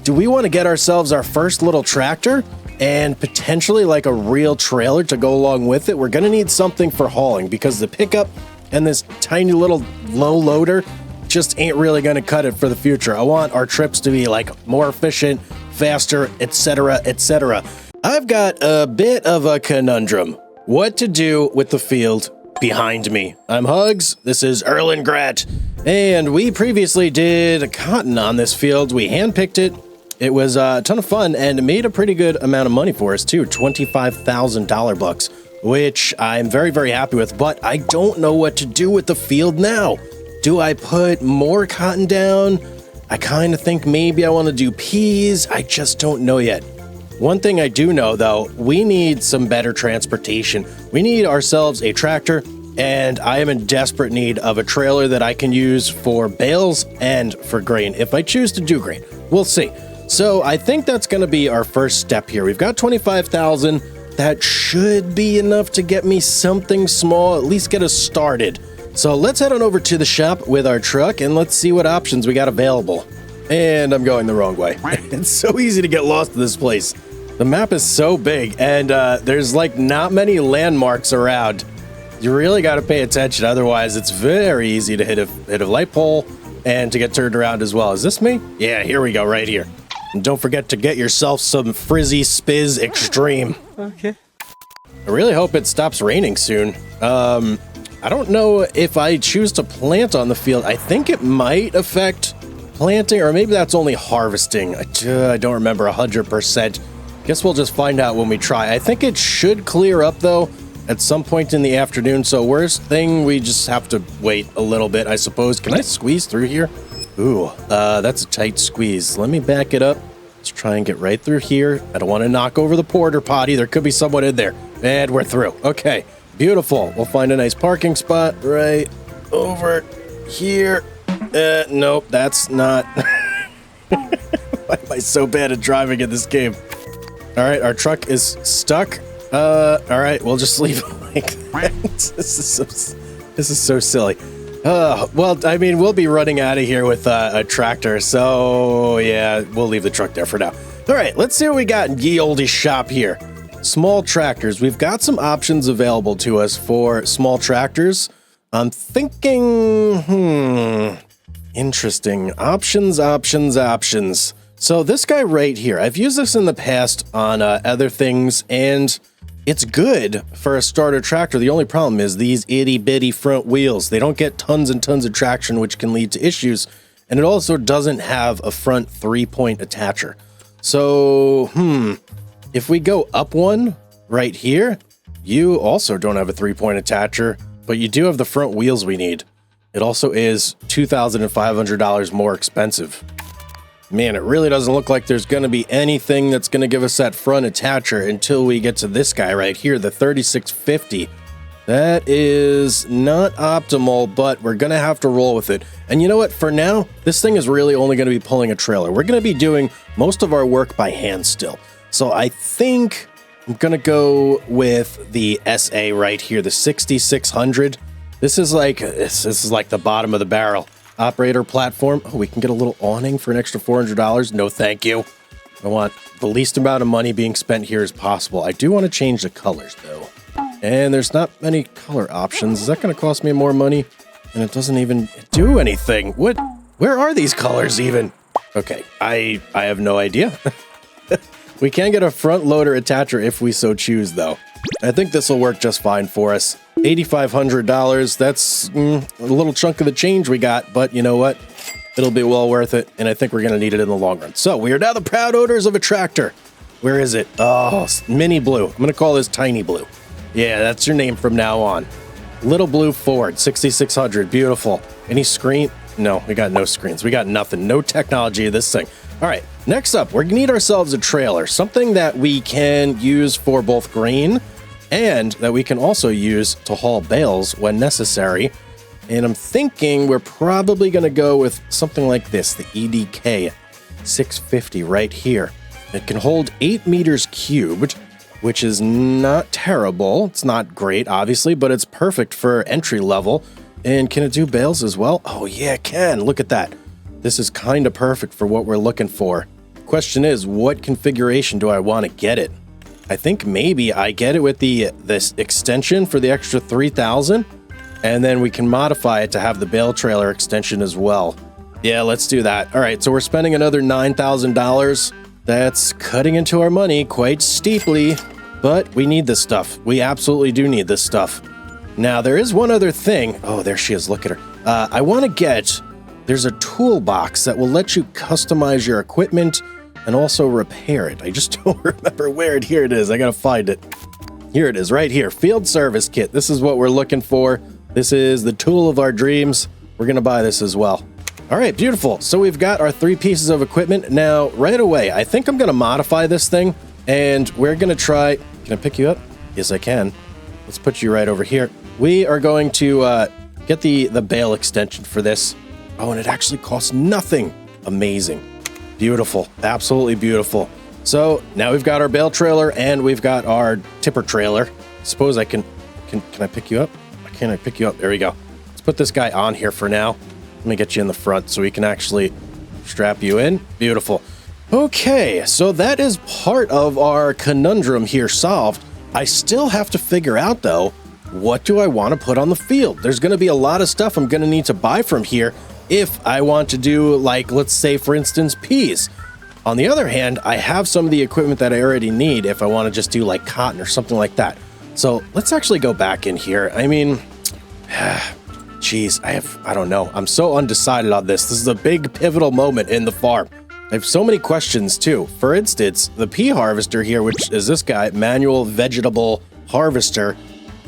do we want to get ourselves our first little tractor and potentially like a real trailer to go along with it. We're going to need something for hauling because the pickup and this tiny little low loader just ain't really going to cut it for the future. I want our trips to be like more efficient, faster, etc., etc. I've got a bit of a conundrum. What to do with the field behind me. I'm Hugz, this is Erlengrat, and we previously did cotton on this field. We handpicked it. It was a ton of fun and made a pretty good amount of money for us too, $25,000 bucks, which I'm very, very happy with, but I don't know what to do with the field now. Do I put more cotton down? I kind of think maybe I want to do peas. I just don't know yet. One thing I do know though, we need some better transportation. We need ourselves a tractor, and I am in desperate need of a trailer that I can use for bales and for grain if I choose to do grain. We'll see. So I think that's going to be our first step here. We've got 25,000. That should be enough to get me something small, at least get us started. So let's head on over to the shop with our truck and let's see what options we got available. And I'm going the wrong way. It's so easy to get lost in this place. The map is so big and there's like not many landmarks around. You really got to pay attention. Otherwise, it's very easy to hit a light pole and to get turned around as well. Is this me? Yeah, here we go, right here. And don't forget to get yourself some Frizzy Spiz Extreme. Okay. I really hope it stops raining soon. I don't know if I choose to plant on the field. I think it might affect planting, or maybe that's only harvesting. I don't remember 100%. Guess we'll just find out when we try. I think it should clear up, though, at some point in the afternoon. So worst thing, we just have to wait a little bit, I suppose. Can I squeeze through here? Ooh, that's a tight squeeze. Let me back it up. Let's try and get right through here. I don't want to knock over the porter potty. There could be someone in there. And we're through. Okay, beautiful. We'll find a nice parking spot right over here. Nope, that's not... Why am I so bad at driving in this game? All right, our truck is stuck. All right, we'll just leave it like that. This is so silly. Well, I mean, we'll be running out of here with a tractor, so yeah, we'll leave the truck there for now. All right, let's see what we got in ye olde shop here. Small tractors. We've got some options available to us for small tractors. I'm thinking, interesting. Options. So this guy right here, I've used this in the past on other things, and it's good for a starter tractor. The only problem is these itty bitty front wheels. They don't get tons and tons of traction, which can lead to issues. And it also doesn't have a front 3-point attacher. So, if we go up one right here, you also don't have a 3-point attacher, but you do have the front wheels we need. It also is $2,500 more expensive. Man, it really doesn't look like there's going to be anything that's going to give us that front attacher until we get to this guy right here, the 3650. That is not optimal, but we're going to have to roll with it. And you know what? For now, this thing is really only going to be pulling a trailer. We're going to be doing most of our work by hand still. So I think I'm going to go with the SA right here, the 6600. This is like the bottom of the barrel. Operator platform. Oh, we can get a little awning for an extra $400. No, thank you. I want the least amount of money being spent here as possible. I do want to change the colors, though. And there's not many color options. Is that going to cost me more money? And it doesn't even do anything. What? Where are these colors even? Okay, I have no idea. We can get a front loader attacher if we so choose, though. I think this will work just fine for us. $8,500, that's a little chunk of the change we got, but you know what? It'll be well worth it, and I think we're going to need it in the long run. So, we are now the proud owners of a tractor. Where is it? Oh, Mini Blue. I'm going to call this Tiny Blue. Yeah, that's your name from now on. Little Blue Ford, 6600, beautiful. Any screen? No, we got no screens. We got nothing. No technology of this thing. All right, next up, we're going to need ourselves a trailer, something that we can use for both grain and that we can also use to haul bales when necessary. And I'm thinking we're probably going to go with something like this, the EDK 650 right here. It can hold 8 meters cubed, which is not terrible. It's not great, obviously, but it's perfect for entry level. And can it do bales as well? Oh yeah, it can. Look at that. This is kind of perfect for what we're looking for. Question is, what configuration do I want to get it? I think maybe I get it with this extension for the extra 3,000, and then we can modify it to have the bale trailer extension as well. Yeah, let's do that. All right, so we're spending another $9,000. That's cutting into our money quite steeply, but we need this stuff. We absolutely do need this stuff. Now, there is one other thing. Oh, there she is. Look at her. I want to get... There's a toolbox that will let you customize your equipment and also repair it. I just don't remember where it... Here it is. I got to find it. Here it is, right here. Field service kit. This is what we're looking for. This is the tool of our dreams. We're going to buy this as well. All right, beautiful. So we've got our 3 pieces of equipment. Now, right away, I think I'm going to modify this thing, and we're going to try... Can I pick you up? Yes, I can. Let's put you right over here. We are going to get the bale extension for this. Oh, and it actually costs nothing. Amazing. Beautiful. Absolutely beautiful. So now we've got our bale trailer, and we've got our tipper trailer. Suppose I can I pick you up? Can I pick you up? There we go. Let's put this guy on here for now. Let me get you in the front so we can actually strap you in. Beautiful. Okay, so that is part of our conundrum here solved. I still have to figure out, though, what do I want to put on the field? There's going to be a lot of stuff I'm going to need to buy from here if I want to do, like, let's say, for instance, peas. On the other hand, I have some of the equipment that I already need if I want to just do, like, cotton or something like that. So let's actually go back in here. I mean... Jeez, I don't know. I'm so undecided on this. This is a big pivotal moment in the farm. I have so many questions too. For instance, the pea harvester here, which is this guy, manual vegetable harvester.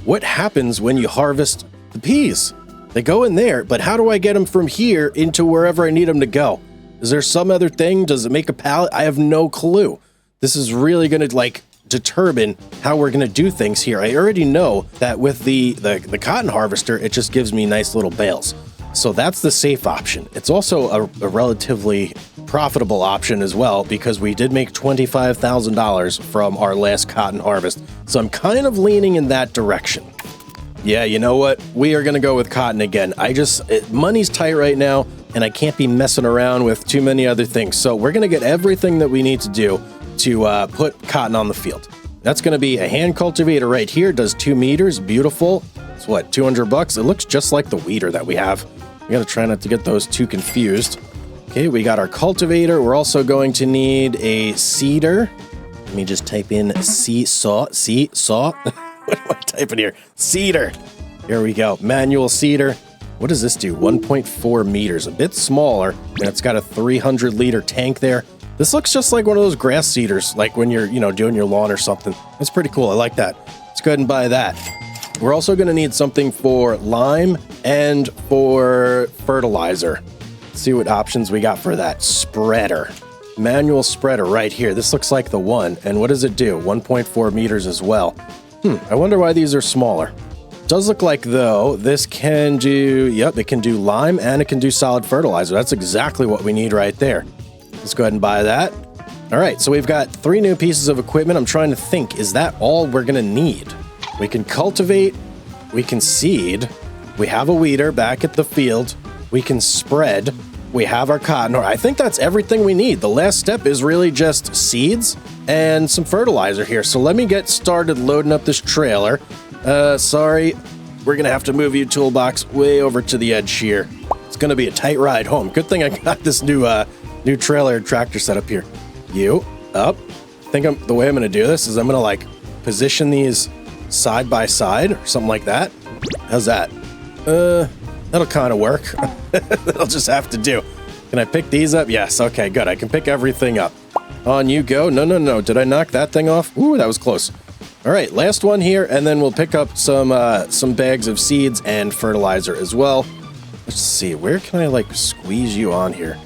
What happens when you harvest the peas? They go in there, but how do I get them from here into wherever I need them to go? Is there some other thing? Does it make a pallet? I have no clue. This is really going to, like, determine how we're going to do things here. I already know that with the cotton harvester, it just gives me nice little bales. So that's the safe option. It's also a relatively profitable option as well, because we did make $25,000 from our last cotton harvest. So I'm kind of leaning in that direction. Yeah, you know what? We are going to go with cotton again. Money's tight right now, and I can't be messing around with too many other things. So we're going to get everything that we need to do to put cotton on the field. That's going to be a hand cultivator right here. Does 2 meters. Beautiful. It's what, $200? It looks just like the weeder that we have. We got to try not to get those too confused. Okay, we got our cultivator. We're also going to need a seeder. Let me just type in saw. What am I typing here? Seeder. Here we go. Manual seeder. What does this do? 1.4 meters. A bit smaller, and it's got a 300-liter tank there. This looks just like one of those grass seeders, like when you're, doing your lawn or something. That's pretty cool. I like that. Let's go ahead and buy that. We're also going to need something for lime and for fertilizer. Let's see what options we got for that. Spreader. Manual spreader right here. This looks like the one. And what does it do? 1.4 meters as well. I wonder why these are smaller. Does look like, though, this can do, it can do lime and it can do solid fertilizer. That's exactly what we need right there. Let's go ahead and buy that. All right, so we've got 3 new pieces of equipment. I'm trying to think, is that all we're going to need? We can cultivate, we can seed, we have a weeder back at the field, we can spread, we have our cotton. I think that's everything we need. The last step is really just seeds and some fertilizer here. So let me get started loading up this trailer. Sorry, we're going to have to move you, toolbox, way over to the edge here. It's going to be a tight ride home. Good thing I got this new trailer and tractor set up here. You up. I think the way I'm going to do this is I'm going to, like, position these side by side or something like that. How's that? That'll kind of work. That'll just have to do. Can I pick these up? Yes. Okay, good. I can pick everything up. On you go. No. Did I knock that thing off? Ooh, that was close. All right, last one here, and then we'll pick up some bags of seeds and fertilizer as well. Let's see. Where can I, like, squeeze you on here?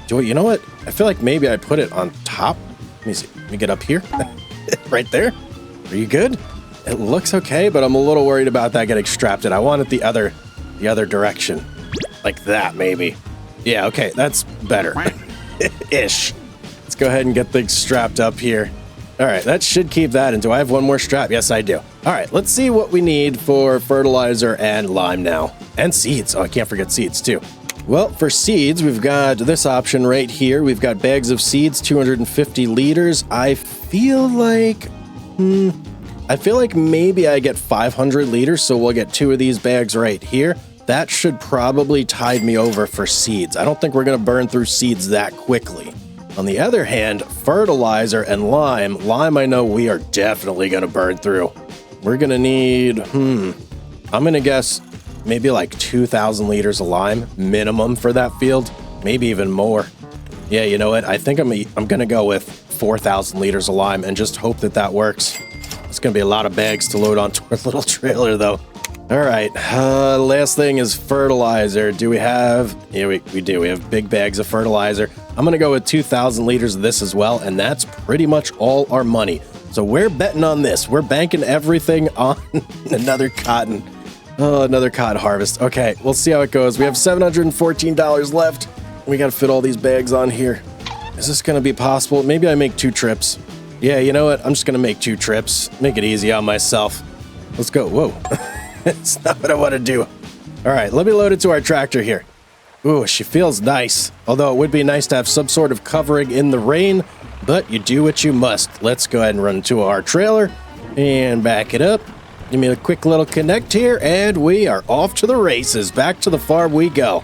You know what? I feel like maybe I put it on top. Let me see. Let me get up here. Right there. Are you good? It looks okay, but I'm a little worried about that getting strapped in. I want it the other direction. Like that, maybe. Yeah, okay. That's better. Ish. Let's go ahead and get things strapped up here. All right, that should keep that. And do I have one more strap? Yes, I do. All right, let's see what we need for fertilizer and lime now. And seeds. Oh, I can't forget seeds, too. Well, for seeds, we've got this option right here. We've got bags of seeds, 250 liters. I feel like I feel like maybe I get 500 liters, so we'll get 2 of these bags right here. That should probably tide me over for seeds. I don't think we're going to burn through seeds that quickly. On the other hand, fertilizer and lime. Lime I know we are definitely going to burn through. We're going to need, I'm going to guess maybe like 2,000 liters of lime minimum for that field. Maybe even more. Yeah, you know what? I think I'm going to go with 4,000 liters of lime and just hope that that works. It's going to be a lot of bags to load onto our little trailer, though. All right, last thing is fertilizer. Do we have... Yeah, we do. We have big bags of fertilizer. I'm going to go with 2,000 liters of this as well, and that's pretty much all our money. So we're betting on this. We're banking everything on another cotton harvest. Okay, we'll see how it goes. We have $714 left. We got to fit all these bags on here. Is this going to be possible? Maybe I make 2 trips. Yeah, you know what? I'm just going to make 2 trips. Make it easy on myself. Let's go. Whoa. It's not what I want to do. All right, let me load it to our tractor here. Ooh, she feels nice. Although it would be nice to have some sort of covering in the rain, but you do what you must. Let's go ahead and run to our trailer and back it up. Give me a quick little connect here, and we are off to the races. Back to the farm we go.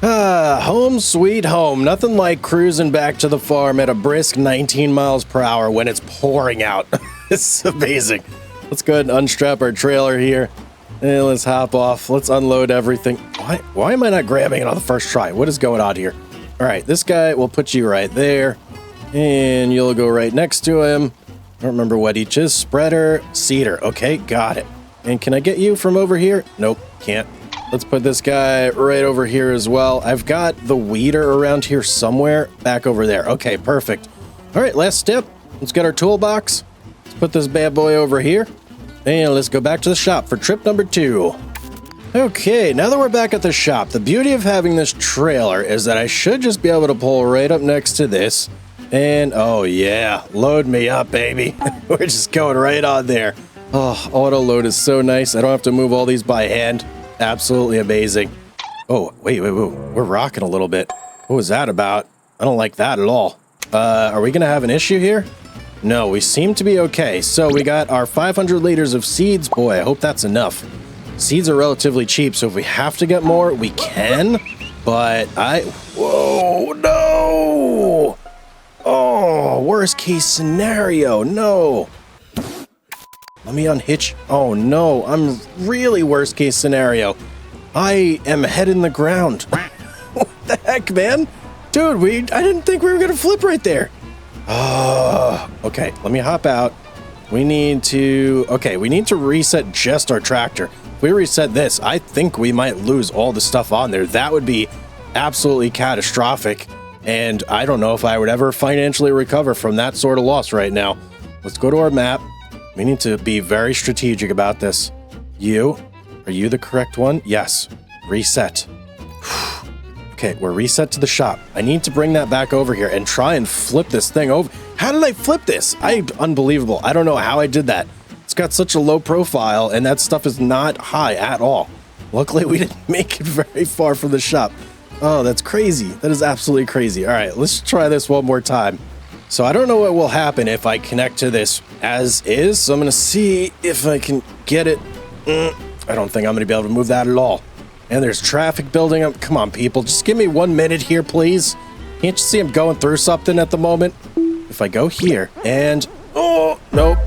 Home sweet home. Nothing like cruising back to the farm at a brisk 19 miles per hour when it's pouring out. It's amazing. Let's go ahead and unstrap our trailer here. And let's hop off. Let's unload everything. Why am I not grabbing it on the first try? What is going on here? All right, this guy, we'll put you right there. And you'll go right next to him. I don't remember what each is. Spreader, seeder. Okay, got it. And can I get you from over here? Nope, can't. Let's put this guy right over here as well. I've got the weeder around here somewhere. Back over there. Okay, perfect. All right, last step. Let's get our toolbox. Let's put this bad boy over here. And let's go back to the shop for trip number 2. Okay, now that we're back at the shop, the beauty of having this trailer is that I should just be able to pull right up next to this. And, oh yeah, load me up, baby. We're just going right on there. Oh, auto load is so nice. I don't have to move all these by hand. Absolutely amazing. Oh, wait. We're rocking a little bit. What was that about? I don't like that at all. Are we going to have an issue here? No, we seem to be okay. So we got our 500 liters of seeds. Boy, I hope that's enough. Seeds are relatively cheap, so if we have to get more, we can. But whoa, no! Oh, worst case scenario, no. Let me unhitch. Oh no, I'm really worst case scenario. I am head in the ground. What the heck, man? Dude, I didn't think we were gonna flip right there. Okay, let me hop out. We need to reset just our tractor. If we reset this, I think we might lose all the stuff on there. That would be absolutely catastrophic. And I don't know if I would ever financially recover from that sort of loss right now. Let's go to our map. We need to be very strategic about this. Are you the correct one? Yes. Reset. Okay, we're reset to the shop. I need to bring that back over here and try and flip this thing over. How did I flip this? Unbelievable. I don't know how I did that. It's got such a low profile, and that stuff is not high at all. Luckily, we didn't make it very far from the shop. Oh, that's crazy. That is absolutely crazy. All right, let's try this one more time. So I don't know what will happen if I connect to this as is, so I'm going to see if I can get it. I don't think I'm going to be able to move that at all. And there's traffic building up. Come on, people. Just give me 1 minute here, please. Can't you see I'm going through something at the moment? If I go here and... Oh, nope.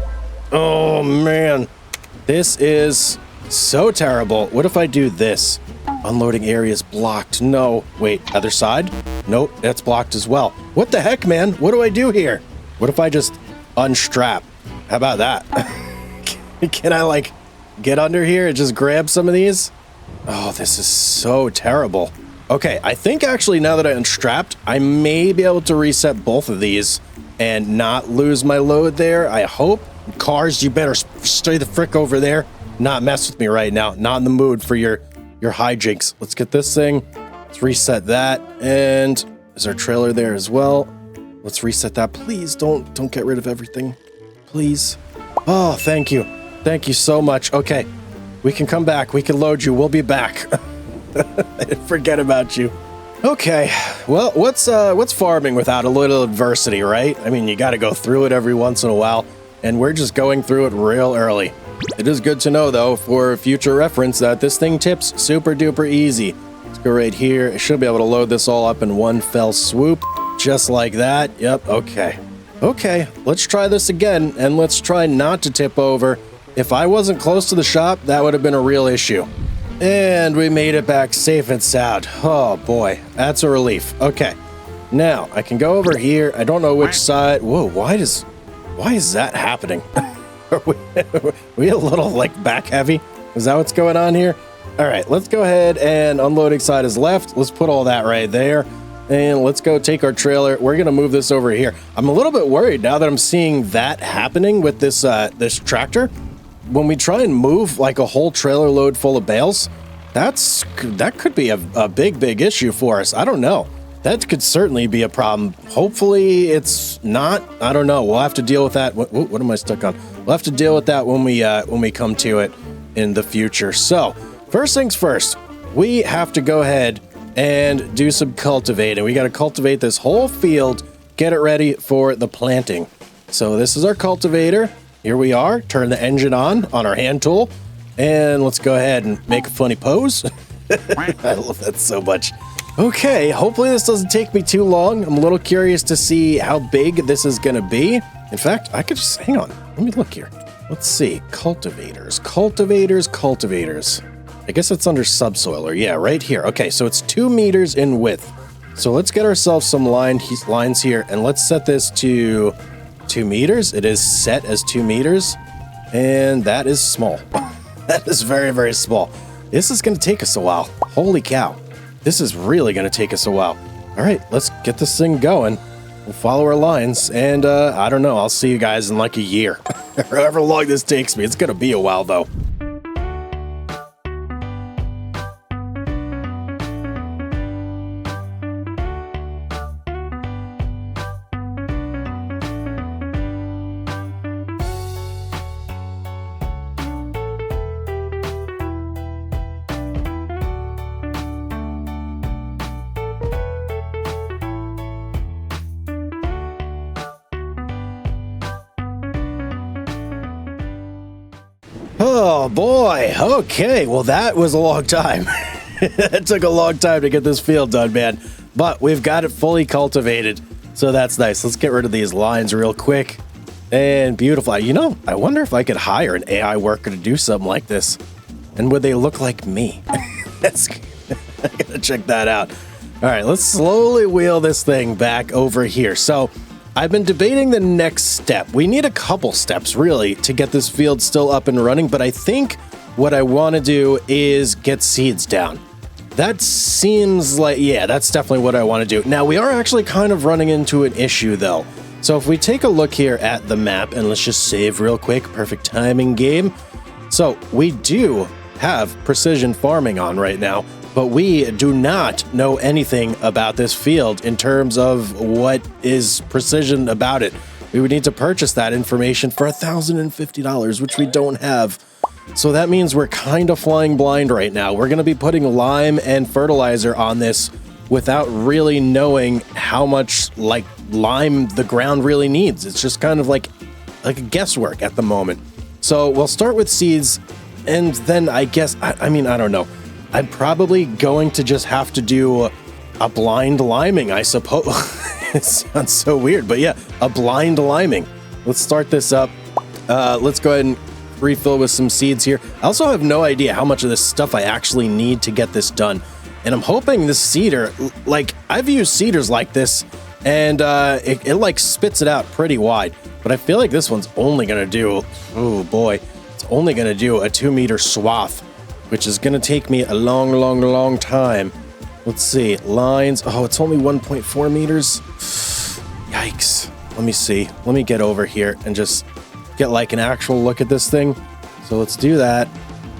Oh, man. This is so terrible. What if I do this? Unloading area is blocked. No. Wait, other side? Nope, that's blocked as well. What the heck, man? What do I do here? What if I just unstrap? How about that? Can I, like, get under here and just grab some of these? Oh, this is so terrible. Okay, I think actually now that I unstrapped, I may be able to reset both of these and not lose my load there, I hope. Cars, you better stay the frick over there. Not mess with me right now. Not in the mood for your hijinks. Let's get this thing. Let's reset that. And is our trailer there as well? Let's reset that. Please don't get rid of everything. Please. Oh, thank you. Thank you so much. Okay. We can come back. We can load you. We'll be back. Forget about you. Okay. Well, what's farming without a little adversity, right? I mean, you got to go through it every once in a while. and we're just going through it real early. It is good to know, though, for future reference, that this thing tips super duper easy. Let's go right here. I should be able to load this all up in one fell swoop, just like that. Yep, okay. Okay, let's try this again, and let's try not to tip over. If I wasn't close to the shop, that would have been a real issue. And we made it back safe and sound. Oh boy, that's a relief. Okay, now I can go over here. I don't know which side. Whoa, why is that happening? Are we a little like back heavy? Is that what's going on here? All right, let's go ahead, and unloading side is left. Let's put all that right there. And let's go take our trailer. We're going to move this over here. I'm a little bit worried now that I'm seeing that happening with this this tractor. When we try and move like a whole trailer load full of bales, that could be a big issue for us. I don't know. That could certainly be a problem. Hopefully it's not. I don't know. We'll have to deal with that. What am I stuck on? We'll have to deal with that when we come to it in the future. So first things first, we have to go ahead and do some cultivating. We got to cultivate this whole field, get it ready for the planting. So this is our cultivator. Here we are. Turn the engine on our hand tool, and let's go ahead and make a funny pose. I love that so much. Okay, hopefully this doesn't take me too long. I'm a little curious to see how big this is going to be. In fact, I could just, hang on. Let me look here. Let's see. Cultivators. I guess it's under subsoiler. Yeah, right here. Okay, so it's 2 meters in width. So let's get ourselves some lines here, and let's set this to 2 meters. It is set as 2 meters, and that is small. That is very, very small. This is going to take us a while. Holy cow. This is really going to take us a while. All right, let's get this thing going. We'll follow our lines, and I don't know. I'll see you guys in like a year. However long this takes me. It's going to be a while, though. Oh boy, okay, well that was a long time. It took a long time to get this field done, man. But we've got it fully cultivated, so that's nice. Let's get rid of these lines real quick. And beautiful. You know, I wonder if I could hire an AI worker to do something like this. And would they look like me? I gotta check that out. All right, let's slowly wheel this thing back over here. So I've been debating the next step. We need a couple steps, really, to get this field still up and running, but I think what I want to do is get seeds down. That seems like, yeah, that's definitely what I want to do. Now, we are actually kind of running into an issue, though. So if we take a look here at the map, and let's just save real quick, perfect timing game. So we do have precision farming on right now, but we do not know anything about this field in terms of what is precision about it. We would need to purchase that information for $1,050, which we don't have. So that means we're kind of flying blind right now. We're going to be putting lime and fertilizer on this without really knowing how much like lime the ground really needs. It's just kind of like a guesswork at the moment. So we'll start with seeds, and then I guess, I mean, I don't know. I'm probably going to just have to do a blind liming, I suppose. It sounds so weird, but yeah, a blind liming. Let's start this up. Let's go ahead and refill with some seeds here. I also have no idea how much of this stuff I actually need to get this done. And I'm hoping this seeder, like I've used seeders like this, and it like spits it out pretty wide. But I feel like this one's only gonna do, oh boy, it's only gonna do a 2 meter swath, which is gonna take me a long time. Let's see, lines, oh, it's only 1.4 meters. Yikes. Let me see, let me get over here and just get like an actual look at this thing. So let's do that,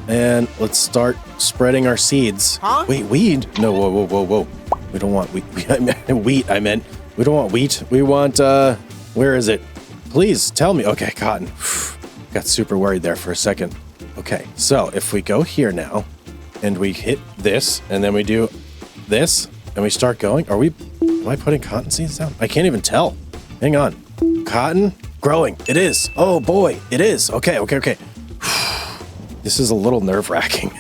and let's start spreading our seeds. Huh? Wait, weed? No, whoa. We don't want wheat. Wheat, I meant. We don't want wheat. We want, where is it? Please tell me. Okay, cotton. Got super worried there for a second. Okay, so if we go here now, and we hit this, and then we do this, and we start going, am I putting cotton seeds down? I can't even tell. Hang on. Cotton, growing. It is. Oh boy, it is. Okay. This is a little nerve-wracking,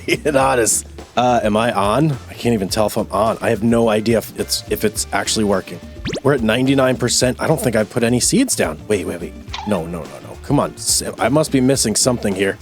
being honest. Am I on? I can't even tell if I'm on. I have no idea if it's actually working. We're at 99%. I don't think I put any seeds down. Wait. No. Come on. I must be missing something here.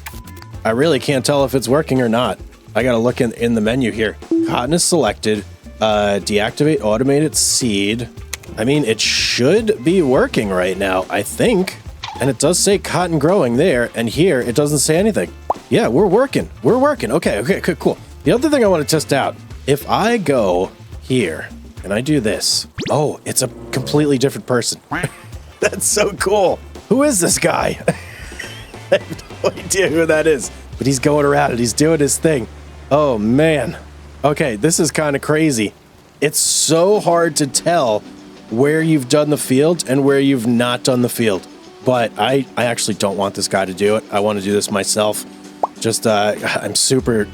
I really can't tell if it's working or not. I gotta look in the menu here. Cotton is selected. Deactivate automated seed. I mean, it should be working right now, I think. And it does say cotton growing there, and here it doesn't say anything. Yeah, we're working. Okay, cool. The other thing I want to test out, if I go here and I do this, oh, it's a completely different person. That's so cool. Who is this guy? I have no idea who that is, but he's going around and he's doing his thing. Oh man. Okay, this is kind of crazy. It's so hard to tell where you've done the field and where you've not done the field. But I actually don't want this guy to do it. I want to do this myself. Just, I'm super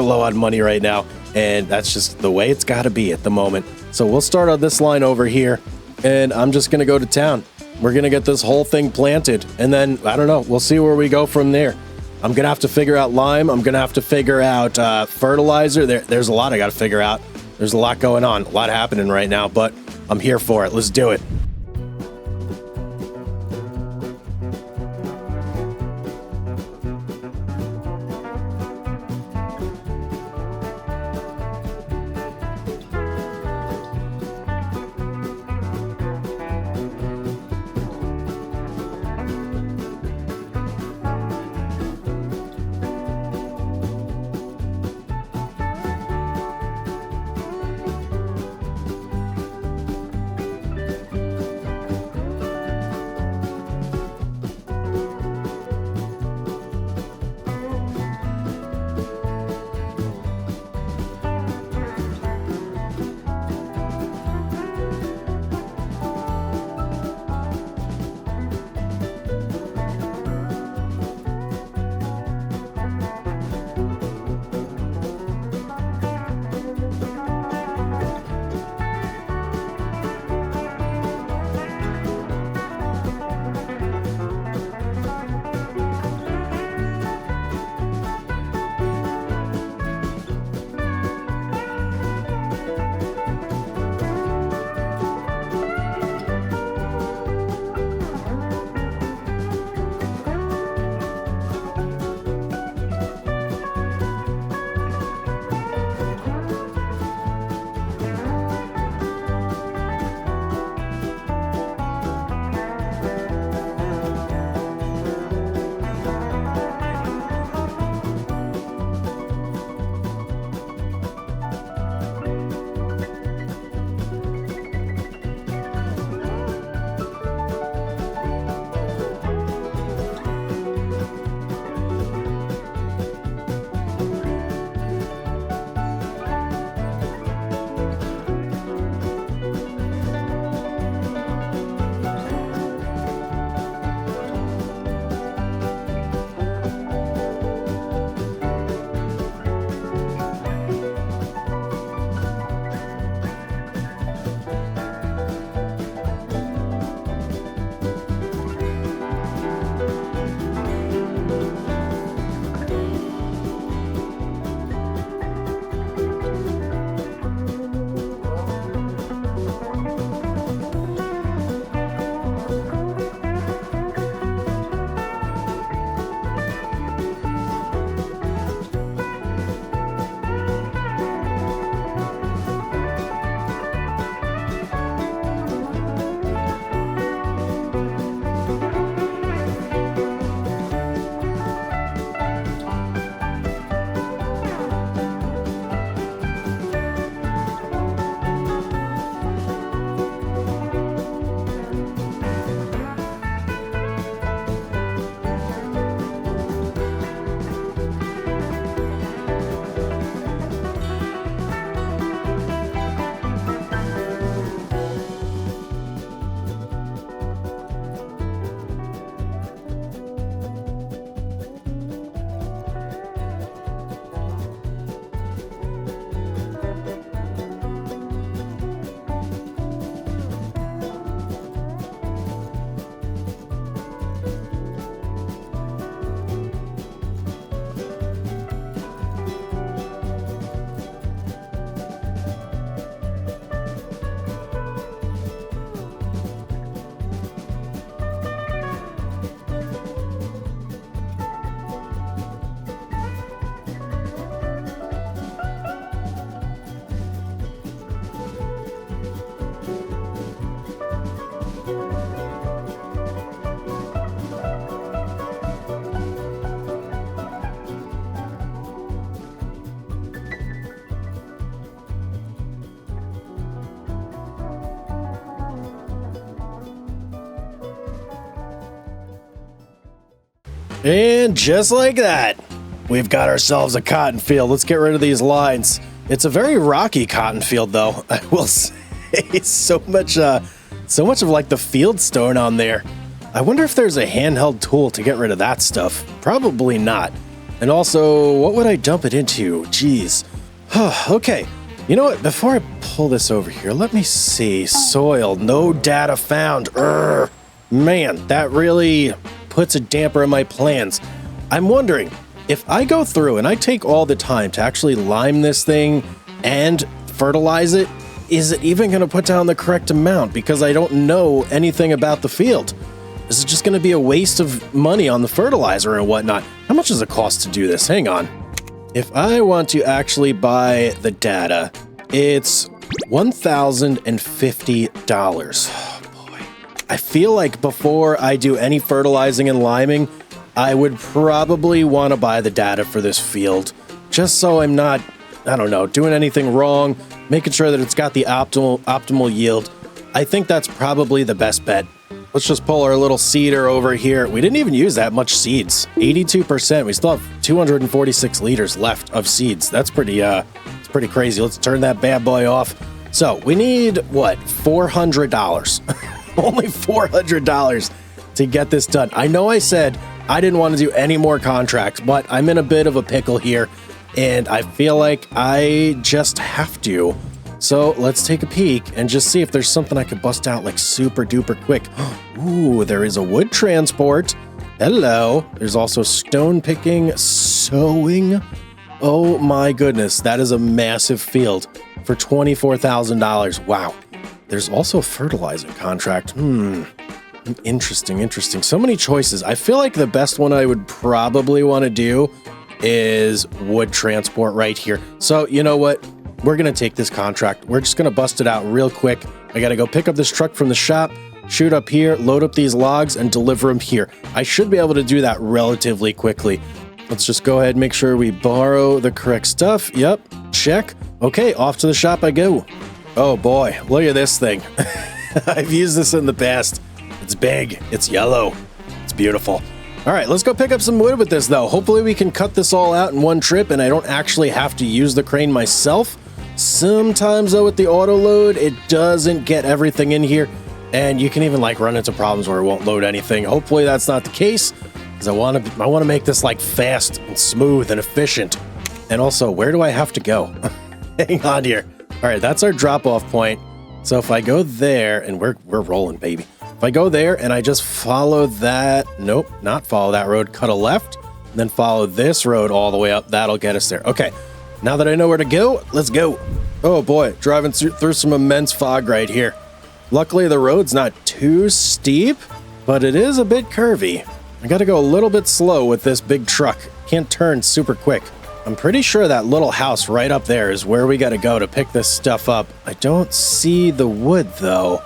low on money right now. And that's just the way it's got to be at the moment. So we'll start on this line over here. And I'm just going to go to town. We're going to get this whole thing planted. And then, I don't know, we'll see where we go from there. I'm going to have to figure out lime. I'm going to have to figure out fertilizer. There's a lot I got to figure out. There's a lot going on, a lot happening right now, but I'm here for it. Let's do it. And just like that, we've got ourselves a cotton field. Let's get rid of these lines. It's a very rocky cotton field, though. I will say, so much of like the field stone on there. I wonder if there's a handheld tool to get rid of that stuff. Probably not. And also, what would I dump it into? Jeez. Okay. You know what? Before I pull this over here, let me see. Soil, no data found. Man, that really puts a damper on my plans. I'm wondering, if I go through and I take all the time to actually lime this thing and fertilize it, is it even going to put down the correct amount? Because I don't know anything about the field. Is it just going to be a waste of money on the fertilizer and whatnot? How much does it cost to do this? Hang on. If I want to actually buy the data, it's $1,050. Oh boy. I feel like before I do any fertilizing and liming, I would probably want to buy the data for this field, just so I'm not, I don't know, doing anything wrong, making sure that it's got the optimal yield. I think that's probably the best bet. Let's just pull our little seeder over here. We didn't even use that much seeds. 82%. We still have 246 liters left of seeds. That's pretty it's pretty crazy. Let's turn that bad boy off. So we need what? $400. Only $400 to get this done. I know I said I didn't want to do any more contracts, but I'm in a bit of a pickle here, and I feel like I just have to. So let's take a peek and just see if there's something I could bust out like super duper quick. Ooh, there is a wood transport. Hello. There's also stone picking, sowing. Oh my goodness, that is a massive field for $24,000. Wow. There's also a fertilizing contract. Interesting. So many choices. I feel like the best one I would probably want to do is wood transport right here. So you know what? We're going to take this contract. We're just going to bust it out real quick. I got to go pick up this truck from the shop, shoot up here, load up these logs, and deliver them here. I should be able to do that relatively quickly. Let's just go ahead and make sure we borrow the correct stuff. Yep, check. Okay, off to the shop I go. Oh boy, look at this thing. I've used this in the past. It's big, it's yellow, it's beautiful. All right, let's go pick up some wood with this though. Hopefully we can cut this all out in one trip and I don't actually have to use the crane myself. Sometimes though with the auto load, it doesn't get everything in here, and you can even like run into problems where it won't load anything. Hopefully that's not the case, because I want to make this like fast and smooth and efficient. And also, where do I have to go? Hang on here. All right, that's our drop-off point. So if I go there, and we're rolling, baby. If I go there and I just follow that, nope, not follow that road, cut a left, and then follow this road all the way up, that'll get us there. Okay. Now that I know where to go, let's go. Oh boy, driving through some immense fog right here. Luckily, the road's not too steep, but it is a bit curvy. I gotta go a little bit slow with this big truck. Can't turn super quick. I'm pretty sure that little house right up there is where we gotta go to pick this stuff up. I don't see the wood though.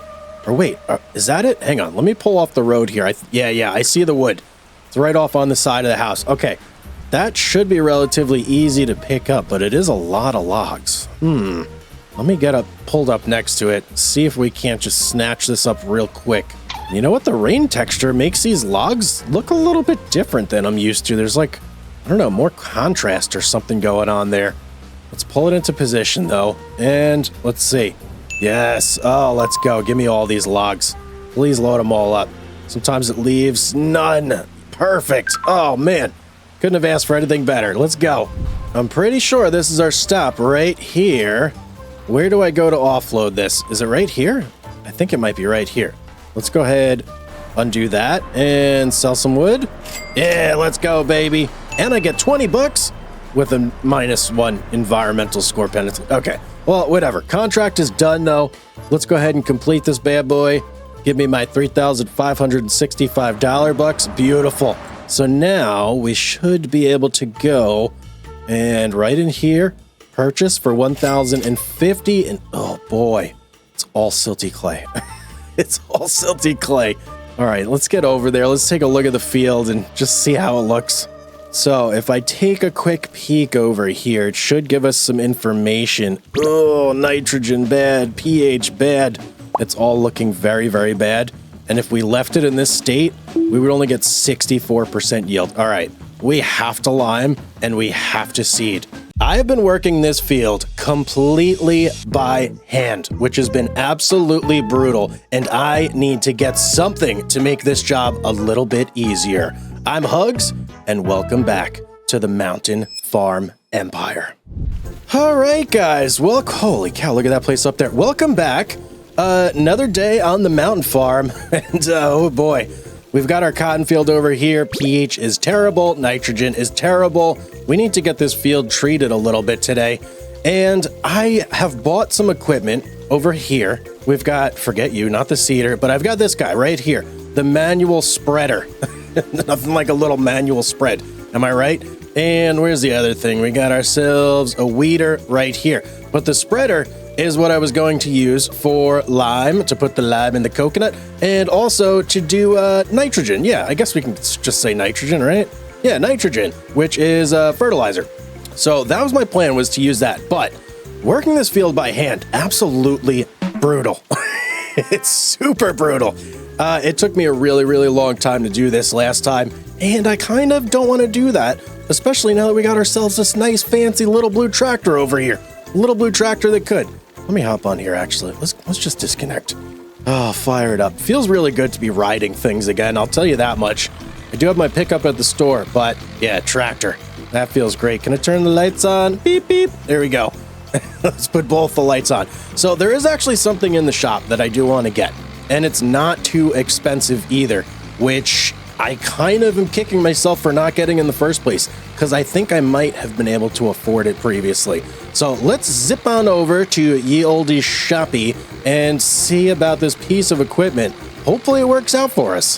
Or wait, is that it? Hang on, let me pull off the road here. Yeah, I see the wood. It's right off on the side of the house. Okay. That should be relatively easy to pick up, but it is a lot of logs. Let me get pulled up next to it, see if we can't just snatch this up real quick. You know what? The rain texture makes these logs look a little bit different than I'm used to. There's like, I don't know, more contrast or something going on there. Let's pull it into position though, and let's see. Yes, oh, let's go. Give me all these logs. Please load them all up. Sometimes it leaves none. Perfect. Oh man. Couldn't have asked for anything better. Let's go. I'm pretty sure this is our stop right here. Where do I go to offload this? Is it right here? I think it might be right here. Let's go ahead, undo that, and sell some wood. Yeah, let's go, baby. And I get 20 bucks with a -1 environmental score penalty. Okay, well, whatever. Contract is done, though. Let's go ahead and complete this bad boy. Give me my $3,565 bucks. Beautiful. So now we should be able to go and right in here, purchase for $1,050, and oh boy, it's all silty clay. It's all silty clay. All right, let's get over there. Let's take a look at the field and just see how it looks. So if I take a quick peek over here, it should give us some information. Oh, nitrogen bad, pH bad. It's all looking very, very bad. And if we left it in this state, we would only get 64% yield. All right, we have to lime and we have to seed. I have been working this field completely by hand, which has been absolutely brutal, and I need to get something to make this job a little bit easier. I'm Hugz, and welcome back to the Mountain Farm Empire. All right, guys. Well, holy cow, look at that place up there. Welcome back. Another day on the mountain farm, and oh boy, we've got our cotton field over here. pH is terrible. Nitrogen is terrible. We need to get this field treated a little bit today, and I have bought some equipment over here. We've got, forget you, not the seeder, but I've got this guy right here, the manual spreader. Nothing like a little manual spread. Am I right? And where's the other thing? We got ourselves a weeder right here. But the spreader is what I was going to use for lime, to put the lime in the coconut, and also to do nitrogen. Yeah, I guess we can just say nitrogen, right? Yeah, nitrogen, which is fertilizer. So that was my plan, was to use that. But working this field by hand, absolutely brutal. It's super brutal. It took me a really, really long time to do this last time, and I kind of don't want to do that, especially now that we got ourselves this nice, fancy little blue tractor over here. Little blue tractor that could. Let me hop on here, actually. Let's just disconnect. Oh, fire it up. Feels really good to be riding things again, I'll tell you that much. I do have my pickup at the store, but yeah, tractor. That feels great. Can I turn the lights on? Beep, beep. There we go. Let's put both the lights on. So there is actually something in the shop that I do want to get, and it's not too expensive either, which I kind of am kicking myself for not getting in the first place, because I think I might have been able to afford it previously. So let's zip on over to ye olde shoppy and see about this piece of equipment. Hopefully it works out for us.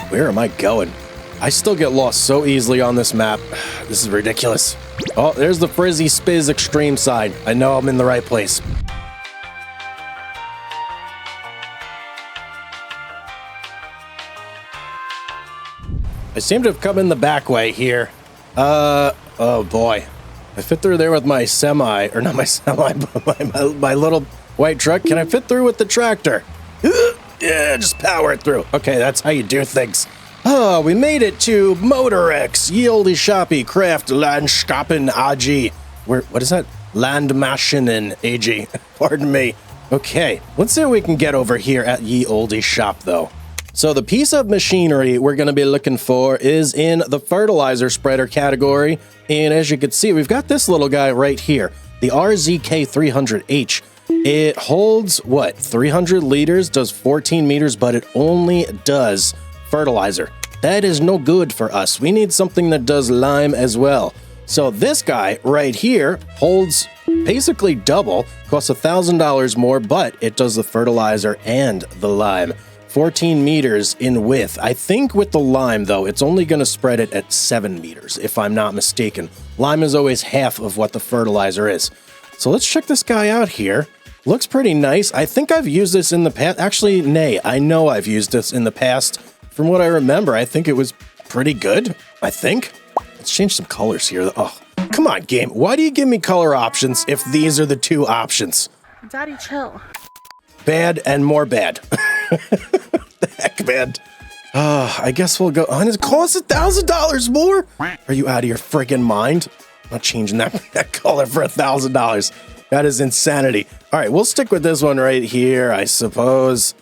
Where am I going? I still get lost so easily on this map. This is ridiculous. Oh, there's the Frizzy Spiz Extreme side. I know I'm in the right place. I seem to have come in the back way here. Oh boy. I fit through there with my semi, or not my semi, but my little white truck. Can I fit through with the tractor? Yeah, just power it through. Okay, that's how you do things. Oh, we made it to Motorex, ye olde shoppy, craft, Landskapen AG. What is that? Landmaschinen AG. Pardon me. Okay, let's see what we can get over here at ye olde shop, though. So the piece of machinery we're going to be looking for is in the fertilizer spreader category. And as you can see, we've got this little guy right here, the RZK300H. It holds, what, 300 liters, does 14 meters, but it only does fertilizer. That is no good for us. We need something that does lime as well. So this guy right here holds basically double, costs $1,000 more, but it does the fertilizer and the lime. 14 meters in width. I think with the lime, though, it's only going to spread it at 7 meters, if I'm not mistaken. Lime is always half of what the fertilizer is. So let's check this guy out here. Looks pretty nice. I think I've used this in the past. Actually, nay, I know I've used this in the past. From what I remember, I think it was pretty good, I think. Let's change some colors here. Oh, come on, game. Why do you give me color options if these are the two options? Daddy, chill. Bad and more bad. The heck, man. I guess we'll go on. It costs $1,000 more? Are you out of your friggin' mind? I'm not changing that color for $1,000. That is insanity. All right, we'll stick with this one right here, I suppose.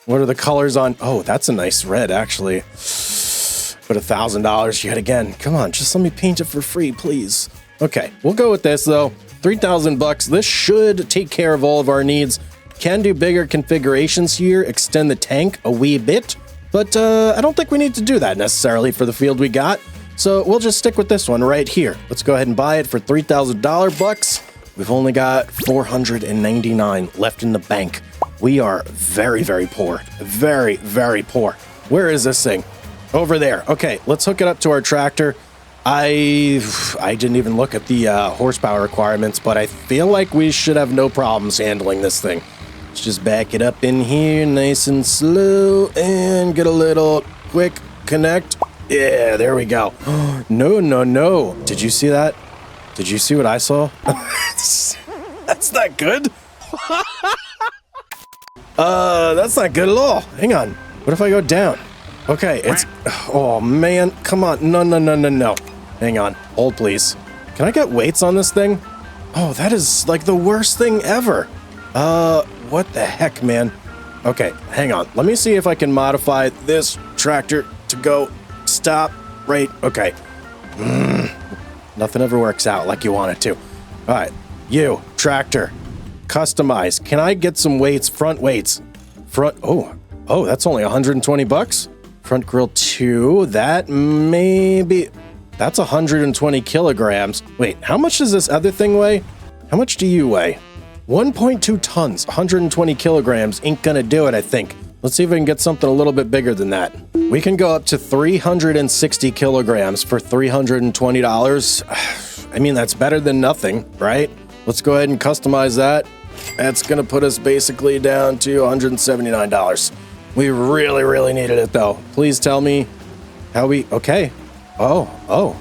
What are the colors on? Oh, that's a nice red, actually. But $1,000 yet again. Come on, just let me paint it for free, please. Okay, we'll go with this, though. 3,000 bucks. This should take care of all of our needs. Can do bigger configurations here, extend the tank a wee bit, but I don't think we need to do that necessarily for the field we got. So we'll just stick with this one right here. Let's go ahead and buy it for $3,000 bucks. We've only got $499 left in the bank. We are very, very poor. Very, very poor. Where is this thing? Over there. Okay, let's hook it up to our tractor. I didn't even look at the horsepower requirements, but I feel like we should have no problems handling this thing. Let's just back it up in here nice and slow and get a little quick connect. Yeah, there we go. No, no, no. Did you see that? Did you see what I saw? That's not good. That's not good at all. Hang on. What if I go down? Okay, it's... Oh, man. Come on. No. Hang on. Hold, please. Can I get weights on this thing? Oh, that is like the worst thing ever. What the heck, man? Okay, hang on. Let me see if I can modify this tractor to go stop right. Okay. Nothing ever works out like you want it to. All right. You, tractor. Customize. Can I get some weights? Front weights. Front. Oh, that's only 120 bucks. Front grill 2. That maybe... That's 120 kilograms. Wait, how much does this other thing weigh? How much do you weigh? 1.2 tons, 120 kilograms ain't gonna do it, I think. Let's see if we can get something a little bit bigger than that. We can go up to 360 kilograms for $320. I mean, that's better than nothing, right? Let's go ahead and customize that. That's gonna put us basically down to $179. We really needed it though. Please tell me how we, okay. Oh.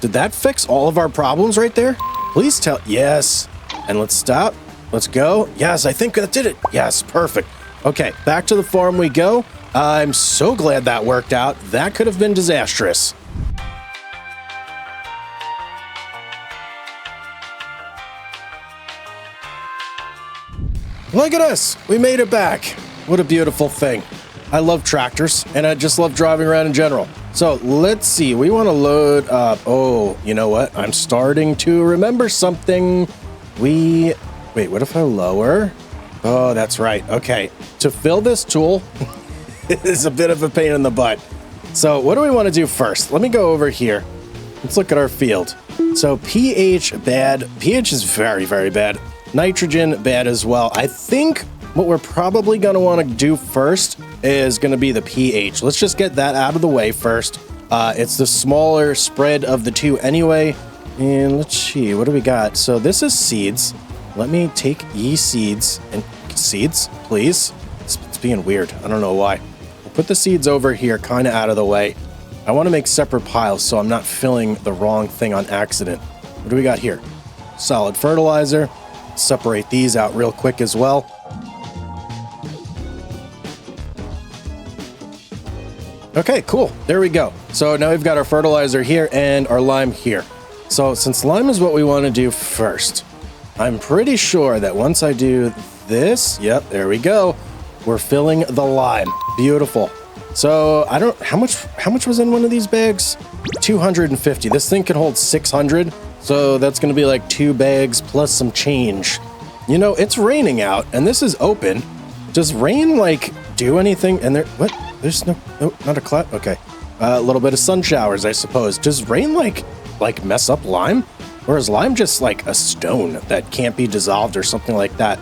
Did that fix all of our problems right there? Please tell, yes. And let's stop. Let's go. Yes, I think that did it. Yes, perfect. Okay, back to the farm we go. I'm so glad that worked out. That could have been disastrous. Look at us. We made it back. What a beautiful thing. I love tractors, and I just love driving around in general. So let's see. We want to load up. Oh, you know what? I'm starting to remember something. Wait, what if I lower? Oh, that's right. Okay. To fill this tool is a bit of a pain in the butt. So what do we want to do first? Let me go over here. Let's look at our field. So pH bad. pH is very bad. Nitrogen bad as well. I think what we're probably going to want to do first is going to be the pH. Let's just get that out of the way first. It's the smaller spread of the two anyway. And let's see, what do we got? So this is seeds. Let me take seeds and seeds, please. It's being weird. I don't know why. We'll put the seeds over here, kind of out of the way. I want to make separate piles so I'm not filling the wrong thing on accident. What do we got here? Solid fertilizer. Separate these out real quick as well. Okay, cool. There we go. So now we've got our fertilizer here and our lime here. So since lime is what we want to do first, I'm pretty sure that once I do this, yep, there we go. We're filling the lime. Beautiful. So I don't, how much was in one of these bags? 250. This thing can hold 600. So that's going to be like 2 bags plus some change. You know, it's raining out and this is open. Does rain like do anything? And there, what? There's no, not a cloud. Okay. A little bit of sun showers, I suppose. Does rain like mess up lime? Or is lime just like a stone that can't be dissolved or something like that?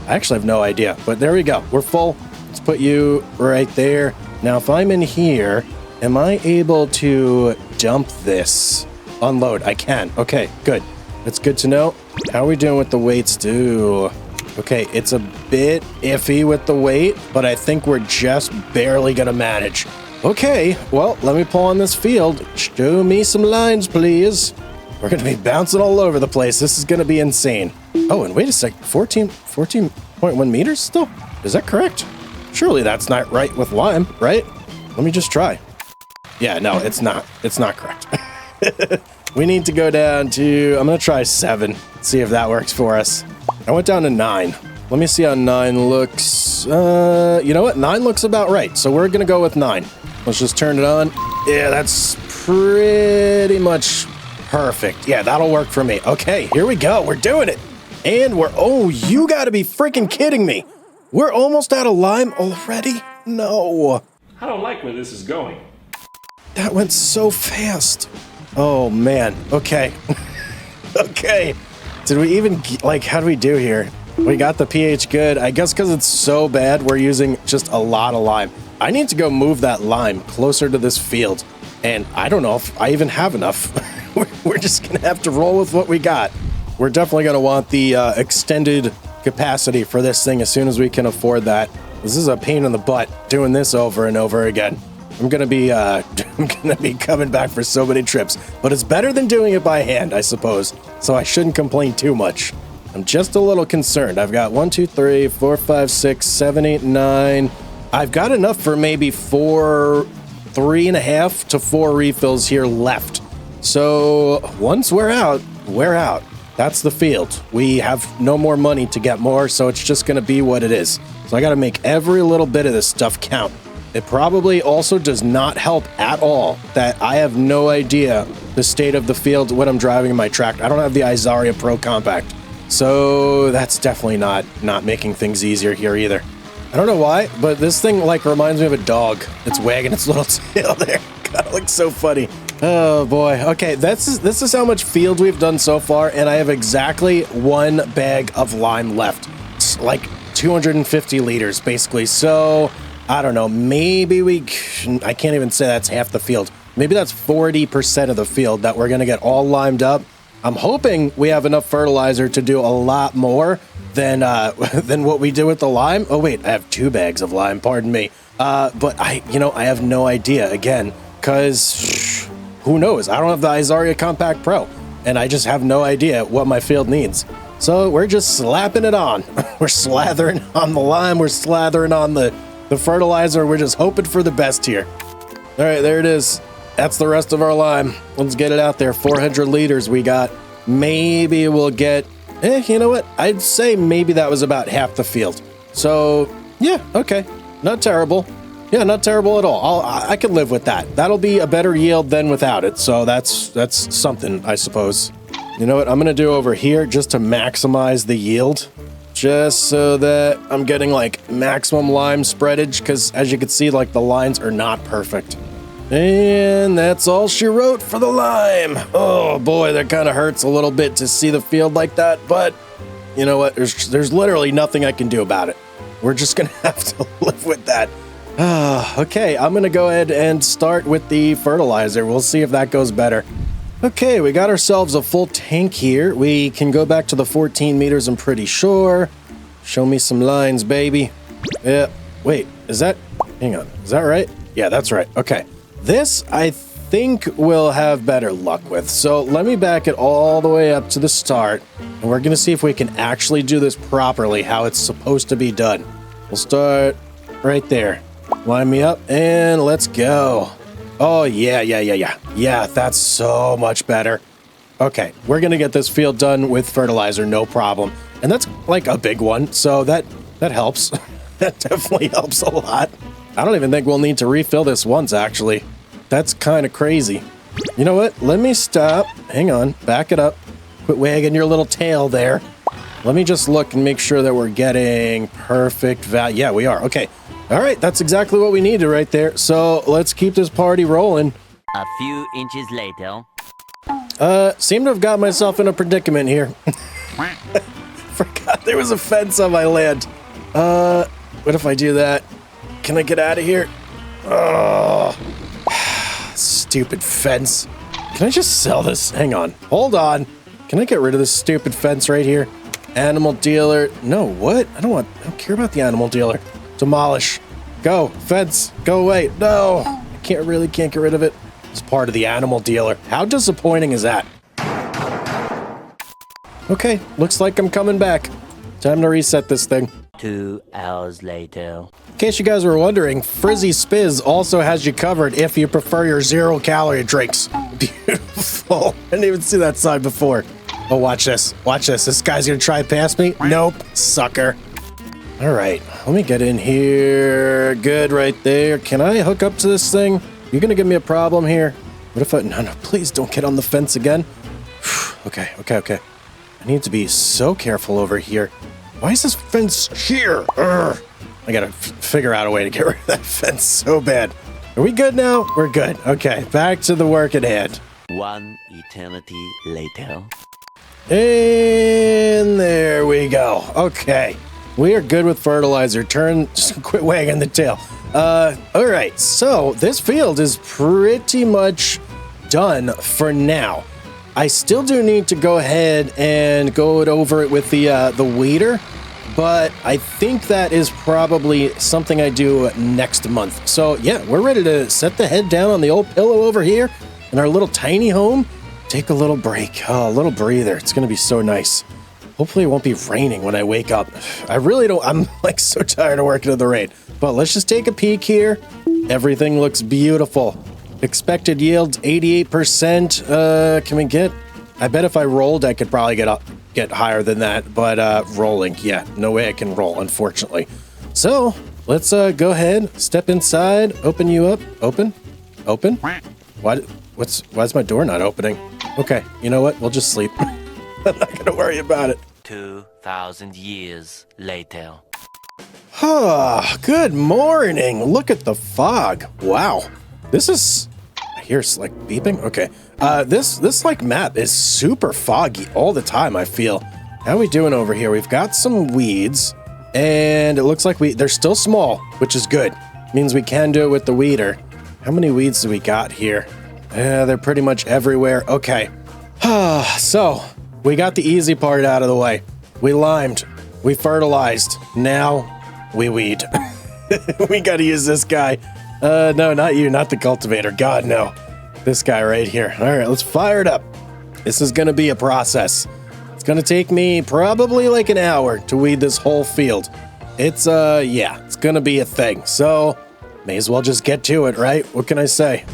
I actually have no idea, but there we go. We're full. Let's put you right there. Now, if I'm in here, am I able to dump this? Unload. I can. Okay, good. That's good to know. How are we doing with the weights, too? Okay, it's a bit iffy with the weight, but I think we're just barely gonna manage. Okay, well, let me pull on this field. Show me some lines, please. We're gonna be bouncing all over the place. This is gonna be insane. Oh, and wait a sec, 14.1 meters still? Is that correct? Surely that's not right with lime, right? Let me just try. Yeah, no, it's not. It's not correct. We need to go down to, I'm gonna try 7. See if that works for us. I went down to 9. Let me see how 9 looks. You know what? 9 looks about right. So we're going to go with 9. Let's just turn it on. Yeah, that's pretty much perfect. Yeah, that'll work for me. Okay, here we go. We're doing it. And we're, oh, you got to be freaking kidding me. We're almost out of lime already? No. I don't like where this is going. That went so fast. Oh, man. Okay. Okay. Did we even, like, how do we do here? We got the pH good. I guess because it's so bad, we're using just a lot of lime. I need to go move that lime closer to this field. And I don't know if I even have enough. We're just going to have to roll with what we got. We're definitely going to want the extended capacity for this thing as soon as we can afford that. This is a pain in the butt doing this over and over again. I'm gonna be coming back for so many trips, but it's better than doing it by hand, I suppose. So I shouldn't complain too much. I'm just a little concerned. I've got 1, 2, 3, 4, 5, 6, 7, 8, 9. I've got enough for maybe 3.5 to 4 refills here left. So once we're out, we're out. That's the field. We have no more money to get more, so it's just going to be what it is. So I got to make every little bit of this stuff count. It probably also does not help at all that I have no idea the state of the field when I'm driving my tractor. I don't have the Izaria Pro Compact. So that's definitely not making things easier here either. I don't know why, but this thing like reminds me of a dog. It's wagging its little tail there. God, it looks so funny. Oh boy. Okay, this is how much field we've done so far, and I have exactly 1 bag of lime left. It's like 250 liters basically. So I don't know, maybe I can't even say that's half the field. Maybe that's 40% of the field that we're gonna get all limed up. I'm hoping we have enough fertilizer to do a lot more than what we did with the lime. Oh wait, I have 2 bags of lime, pardon me. But I have no idea again, because who knows? I don't have the Izaria Compact Pro, and I just have no idea what my field needs. So we're just slapping it on. We're slathering on the lime, we're slathering on the fertilizer. We're just hoping for the best here. All right, there it is. That's the rest of our lime. Let's get it out there. 400 liters we got. Maybe we'll get, you know what? I'd say maybe that was about half the field. So yeah, okay. Not terrible. Yeah, not terrible at all. I can live with that. That'll be a better yield than without it. So that's something, I suppose. You know what I'm gonna do over here just to maximize the yield, just so that I'm getting like maximum lime spreadage, because as you can see, like the lines are not perfect. And that's all she wrote for the lime. Oh boy, that kind of hurts a little bit to see the field like that, but you know what? There's literally nothing I can do about it. We're just gonna have to live with that. Okay, I'm gonna go ahead and start with the fertilizer. We'll see if that goes better. Okay, we got ourselves a full tank here. We can go back to the 14 meters, I'm pretty sure. Show me some lines, baby. Yeah, wait, hang on, is that right? Yeah, that's right, okay. This, I think we'll have better luck with. So let me back it all the way up to the start, and we're gonna see if we can actually do this properly, how it's supposed to be done. We'll start right there. Line me up, and let's go. Oh, yeah. Yeah, that's so much better. Okay, we're gonna get this field done with fertilizer, no problem. And that's like a big one, so that helps. That definitely helps a lot. I don't even think we'll need to refill this once, actually. That's kind of crazy. You know what? Let me stop. Hang on, back it up. Quit wagging your little tail there. Let me just look and make sure that we're getting perfect value. Yeah, we are. Okay. All right, that's exactly what we needed right there. So let's keep this party rolling. A few inches later. Seem to have got myself in a predicament here. Forgot there was a fence on my land. What if I do that? Can I get out of here? Oh, stupid fence. Can I just sell this? Hang on. Hold on. Can I get rid of this stupid fence right here? Animal dealer. No, what? I don't care about the animal dealer. Demolish. Go. Fence. Go away. No. I can't get rid of it. It's part of the animal dealer. How disappointing is that? Okay. Looks like I'm coming back. Time to reset this thing. 2 hours later. In case you guys were wondering, Frizzy Spiz also has you covered if you prefer your 0-calorie drinks. Beautiful. I didn't even see that sign before. Oh, watch this. Watch this. This guy's gonna try past me. Nope. Sucker. All right. Let me get in here. Good right there. Can I hook up to this thing? You're gonna give me a problem here. What if no, please don't get on the fence again. Okay. I need to be so careful over here. Why is this fence here? Urgh. I gotta figure out a way to get rid of that fence so bad. Are we good now? We're good. Okay, back to the work at hand. 1 eternity later. And there we go. Okay, we are good with fertilizer. Just quit wagging the tail. All right, so this field is pretty much done for now. I still do need to go ahead and go over it with the weeder, but I think that is probably something I do next month. So yeah, we're ready to set the head down on the old pillow over here in our little tiny home. Take a little break, a little breather. It's gonna be so nice. Hopefully it won't be raining when I wake up. I really don't, I'm like so tired of working in the rain. But let's just take a peek here. Everything looks beautiful. Expected yield 88%. Can we get? I bet if I rolled, I could probably get higher than that. But rolling, yeah, no way I can roll, unfortunately. So let's go ahead, step inside, open you up, open. Why's my door not opening? Okay, you know what? We'll just sleep. I'm not gonna worry about it. 2,000 years later. Good morning. Look at the fog. Wow. This is... I hear it's like beeping. Okay. This like map is super foggy all the time, I feel. How are we doing over here? We've got some weeds, and it looks like they're still small, which is good. Means we can do it with the weeder. How many weeds do we got here? They're pretty much everywhere. Okay. So, we got the easy part out of the way. We limed. We fertilized. Now, we weed. We gotta use this guy. No, not you, not the cultivator. God, no. This guy right here. All right, let's fire it up. This is gonna be a process. It's gonna take me probably like an hour to weed this whole field. It's, yeah, it's gonna be a thing. So, may as well just get to it, right? What can I say?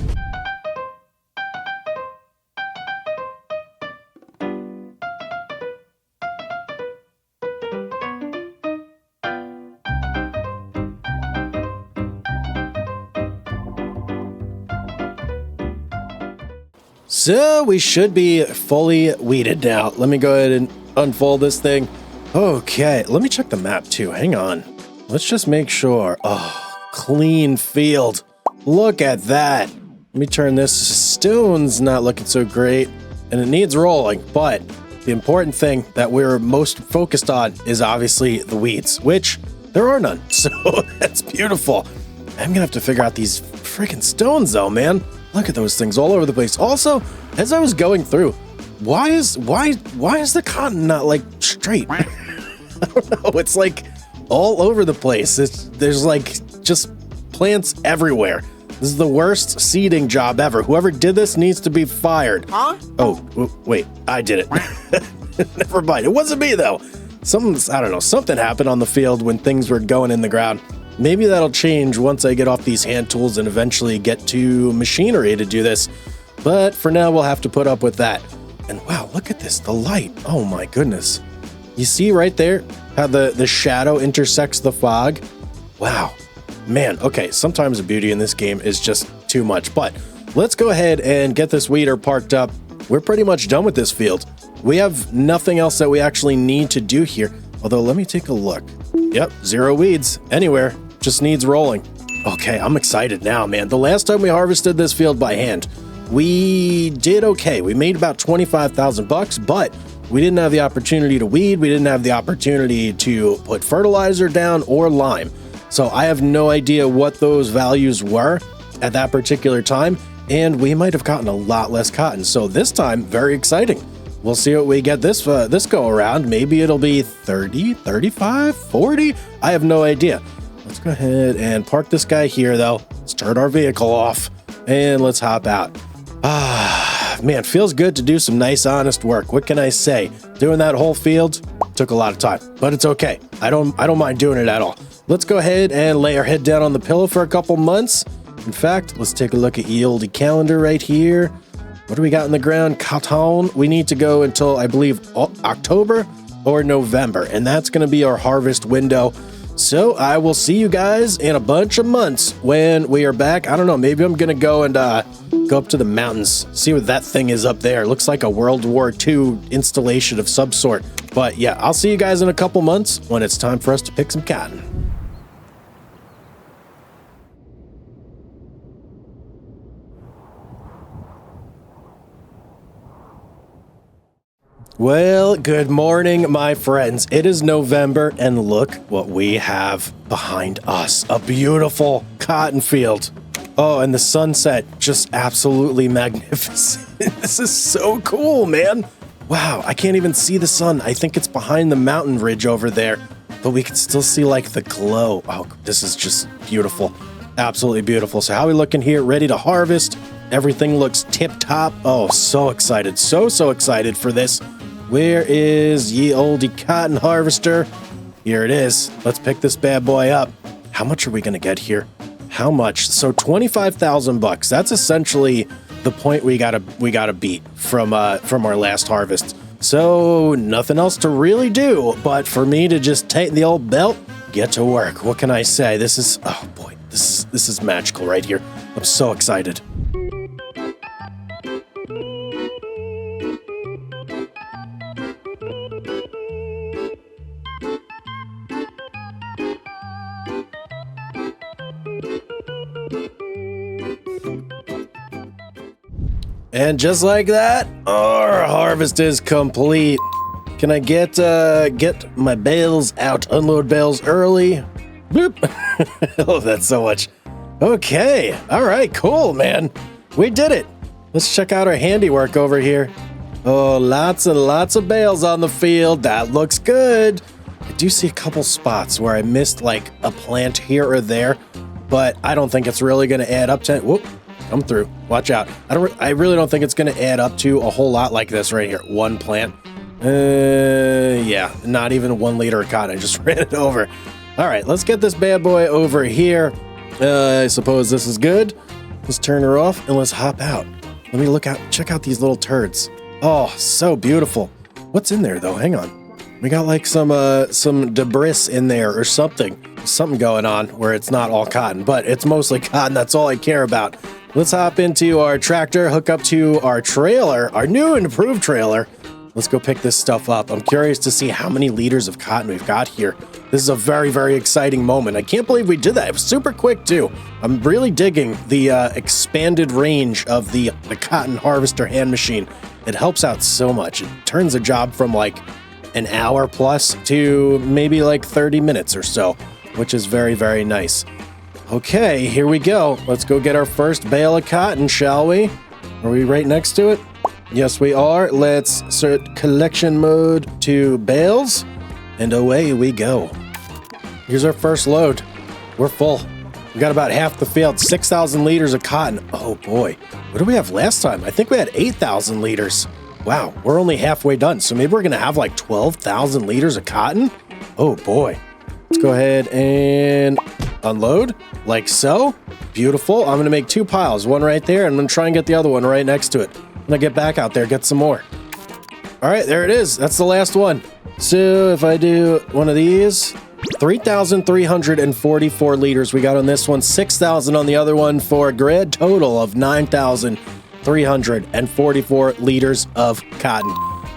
So we should be fully weeded now. Let me go ahead and unfold this thing. Okay, let me check the map too. Hang on. Let's just make sure. Oh, clean field. Look at that. Let me turn this. Stone's not looking so great, and it needs rolling. But the important thing that we're most focused on is obviously the weeds, which there are none. So that's beautiful. I'm gonna have to figure out these freaking stones though, man. Look at those things all over the place. Also, as I was going through, why is the cotton not like straight? I don't know. It's like all over the place. There's like just plants everywhere. This is the worst seeding job ever. Whoever did this needs to be fired. Huh? Oh, wait, I did it. Never mind. It wasn't me though. I don't know, something happened on the field when things were going in the ground. Maybe that'll change once I get off these hand tools and eventually get to machinery to do this. But for now, we'll have to put up with that. And wow, look at this, the light. Oh my goodness. You see right there how the shadow intersects the fog? Wow. Man, okay, sometimes the beauty in this game is just too much. But let's go ahead and get this weeder parked up. We're pretty much done with this field. We have nothing else that we actually need to do here. Although, let me take a look. Yep, 0 weeds anywhere. Just needs rolling. Okay, I'm excited now, man. The last time we harvested this field by hand, we did okay. We made about 25,000 bucks, but we didn't have the opportunity to weed. We didn't have the opportunity to put fertilizer down or lime. So I have no idea what those values were at that particular time, and we might have gotten a lot less cotton. So this time, very exciting. We'll see what we get this go around. Maybe it'll be 30, 35, 40. I have no idea. Let's go ahead and park this guy here, though. Let's turn our vehicle off, and let's hop out. Man, feels good to do some nice, honest work. What can I say? Doing that whole field took a lot of time, but it's okay. I don't mind doing it at all. Let's go ahead and lay our head down on the pillow for a couple months. In fact, let's take a look at ye olde calendar right here. What do we got in the ground? Cotton. We need to go until, I believe, October or November, and that's going to be our harvest window. So I will see you guys in a bunch of months when we are back. I don't know, maybe I'm going to go and go up to the mountains, see what that thing is up there. It looks like a World War II installation of some sort. But yeah, I'll see you guys in a couple months when it's time for us to pick some cotton. Well, good morning, my friends. It is November, and look what we have behind us. A beautiful cotton field. Oh, and the sunset, just absolutely magnificent. This is so cool, man. Wow, I can't even see the sun. I think it's behind the mountain ridge over there, but we can still see like the glow. Oh, this is just beautiful. Absolutely beautiful. So how are we looking here? Ready to harvest. Everything looks tip-top. Oh, so excited. So excited for this. Where is ye olde cotton harvester? Here it is. Let's pick this bad boy up. How much are we going to get here? How much? So 25,000 bucks. That's essentially the point we gotta beat from our last harvest. So nothing else to really do but for me to just tighten the old belt, get to work. What can I say? This is, oh boy, this is magical right here. I'm so excited. And just like that, our harvest is complete. Can I get my bales out, unload bales early? Bloop. I love that so much. Okay, all right, cool, man. We did it. Let's check out our handiwork over here. Oh, lots and lots of bales on the field. That looks good. I do see a couple spots where I missed like a plant here or there, but I don't think it's really going to add up to, whoop. Come through. Watch out. I really don't think it's going to add up to a whole lot like this right here. One plant. Yeah, not even 1 liter of cotton. I just ran it over. All right, let's get this bad boy over here. I suppose this is good. Let's turn her off and let's hop out. Let me check out these little turds. Oh, so beautiful. What's in there though? Hang on. We got like some debris in there or something. Something going on where it's not all cotton, but it's mostly cotton. That's all I care about. Let's hop into our tractor, hook up to our trailer, our new and improved trailer. Let's go pick this stuff up. I'm curious to see how many liters of cotton we've got here. This is a very, very exciting moment. I can't believe we did that. It was super quick too. I'm really digging the expanded range of the cotton harvester hand machine. It helps out so much. It turns a job from like an hour plus to maybe like 30 minutes or so, which is very, very nice. Okay, here we go. Let's go get our first bale of cotton, shall we? Are we right next to it? Yes, we are. Let's set collection mode to bales, and away we go. Here's our first load. We're full. We got about half the field, 6,000 liters of cotton. Oh boy, what did we have last time? I think we had 8,000 liters. Wow, we're only halfway done, so maybe we're gonna have like 12,000 liters of cotton? Oh boy. Let's go ahead and unload, like so. Beautiful. I'm gonna make 2 piles, one right there, and I'm gonna try and get the other one right next to it. I'm gonna get back out there, get some more. All right, there it is. That's the last one. So if I do one of these, 3,344 liters we got on this one, 6,000 on the other one, for a grand total of 9,344 liters of cotton.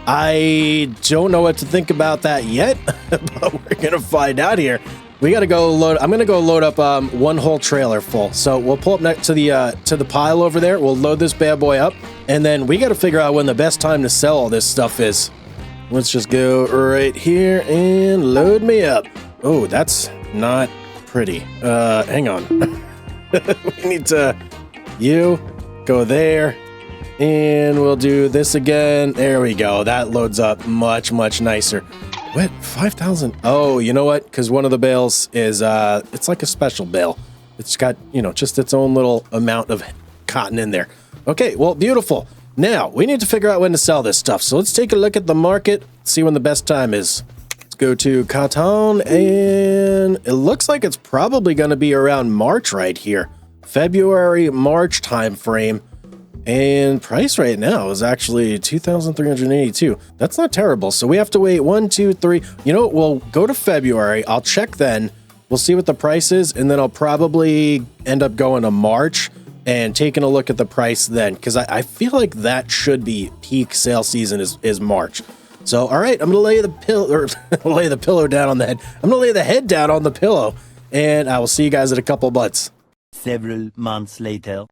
I don't know what to think about that yet, but we're gonna find out here. We gotta go load. I'm gonna go load up one whole trailer full. So we'll pull up next to the pile over there. We'll load this bad boy up, and then we gotta figure out when the best time to sell all this stuff is. Let's just go right here and load me up. Oh, that's not pretty. Hang on. We need to. You go there. And we'll do this again. There we go. That loads up much, much nicer. What? 5,000? Oh, you know what? Because one of the bales is, it's like a special bale. It's got, just its own little amount of cotton in there. Okay, well, beautiful. Now, we need to figure out when to sell this stuff. So let's take a look at the market, see when the best time is. Let's go to cotton, and it looks like it's probably going to be around March right here. February, March time frame. And price right now is actually 2,382. That's not terrible. So we have to wait 1, 2, 3. You know what? We'll go to February. I'll check then. We'll see what the price is. And then I'll probably end up going to March and taking a look at the price then. Because I feel like that should be peak sale season is March. So, all right, I'm going to lay the pillow down on the head. I'm going to lay the head down on the pillow. And I will see you guys in a couple months. Several months later.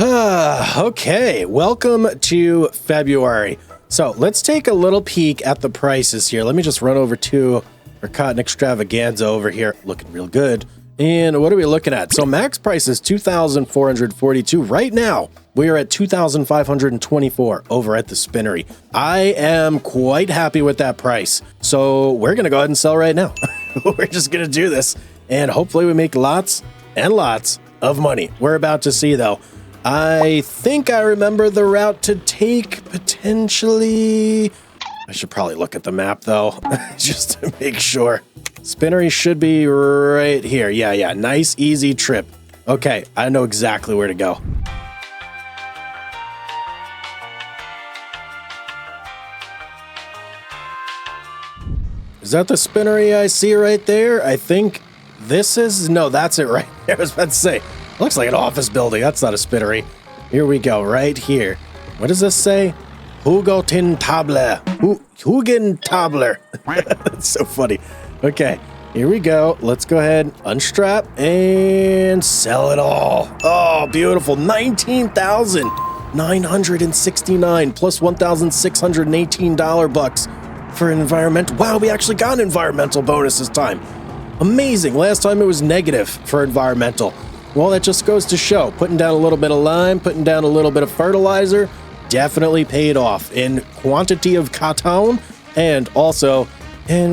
Okay, welcome to February. So let's take a little peek at the prices here. Let me just run over to our cotton extravaganza over here. Looking real good. And what are we looking at? So max price is 2,442 right now. We are at 2,524 over at the spinnery. I am quite happy with that price. So we're going to go ahead and sell right now. We're just going to do this. And hopefully we make lots and lots of money. We're about to see though. I think I remember the route to take potentially. I should probably look at the map though, just to make sure. Spinnery should be right here. Yeah. Nice, easy trip. Okay, I know exactly where to go. Is that the spinnery I see right there? I think this is... No, that's it right there. I was about to say, looks like an office building. That's not a spinnery. Here we go, right here. What does this say? Hugotin Tabler. Hugen Tabler. That's so funny. Okay, here we go. Let's go ahead, unstrap, and sell it all. Oh, beautiful. 19,969 plus $1,618 bucks for an environmental. Wow, we actually got an environmental bonus this time. Amazing. Last time it was negative for environmental. Well, that just goes to show. Putting down a little bit of lime, putting down a little bit of fertilizer, definitely paid off in quantity of cotton, and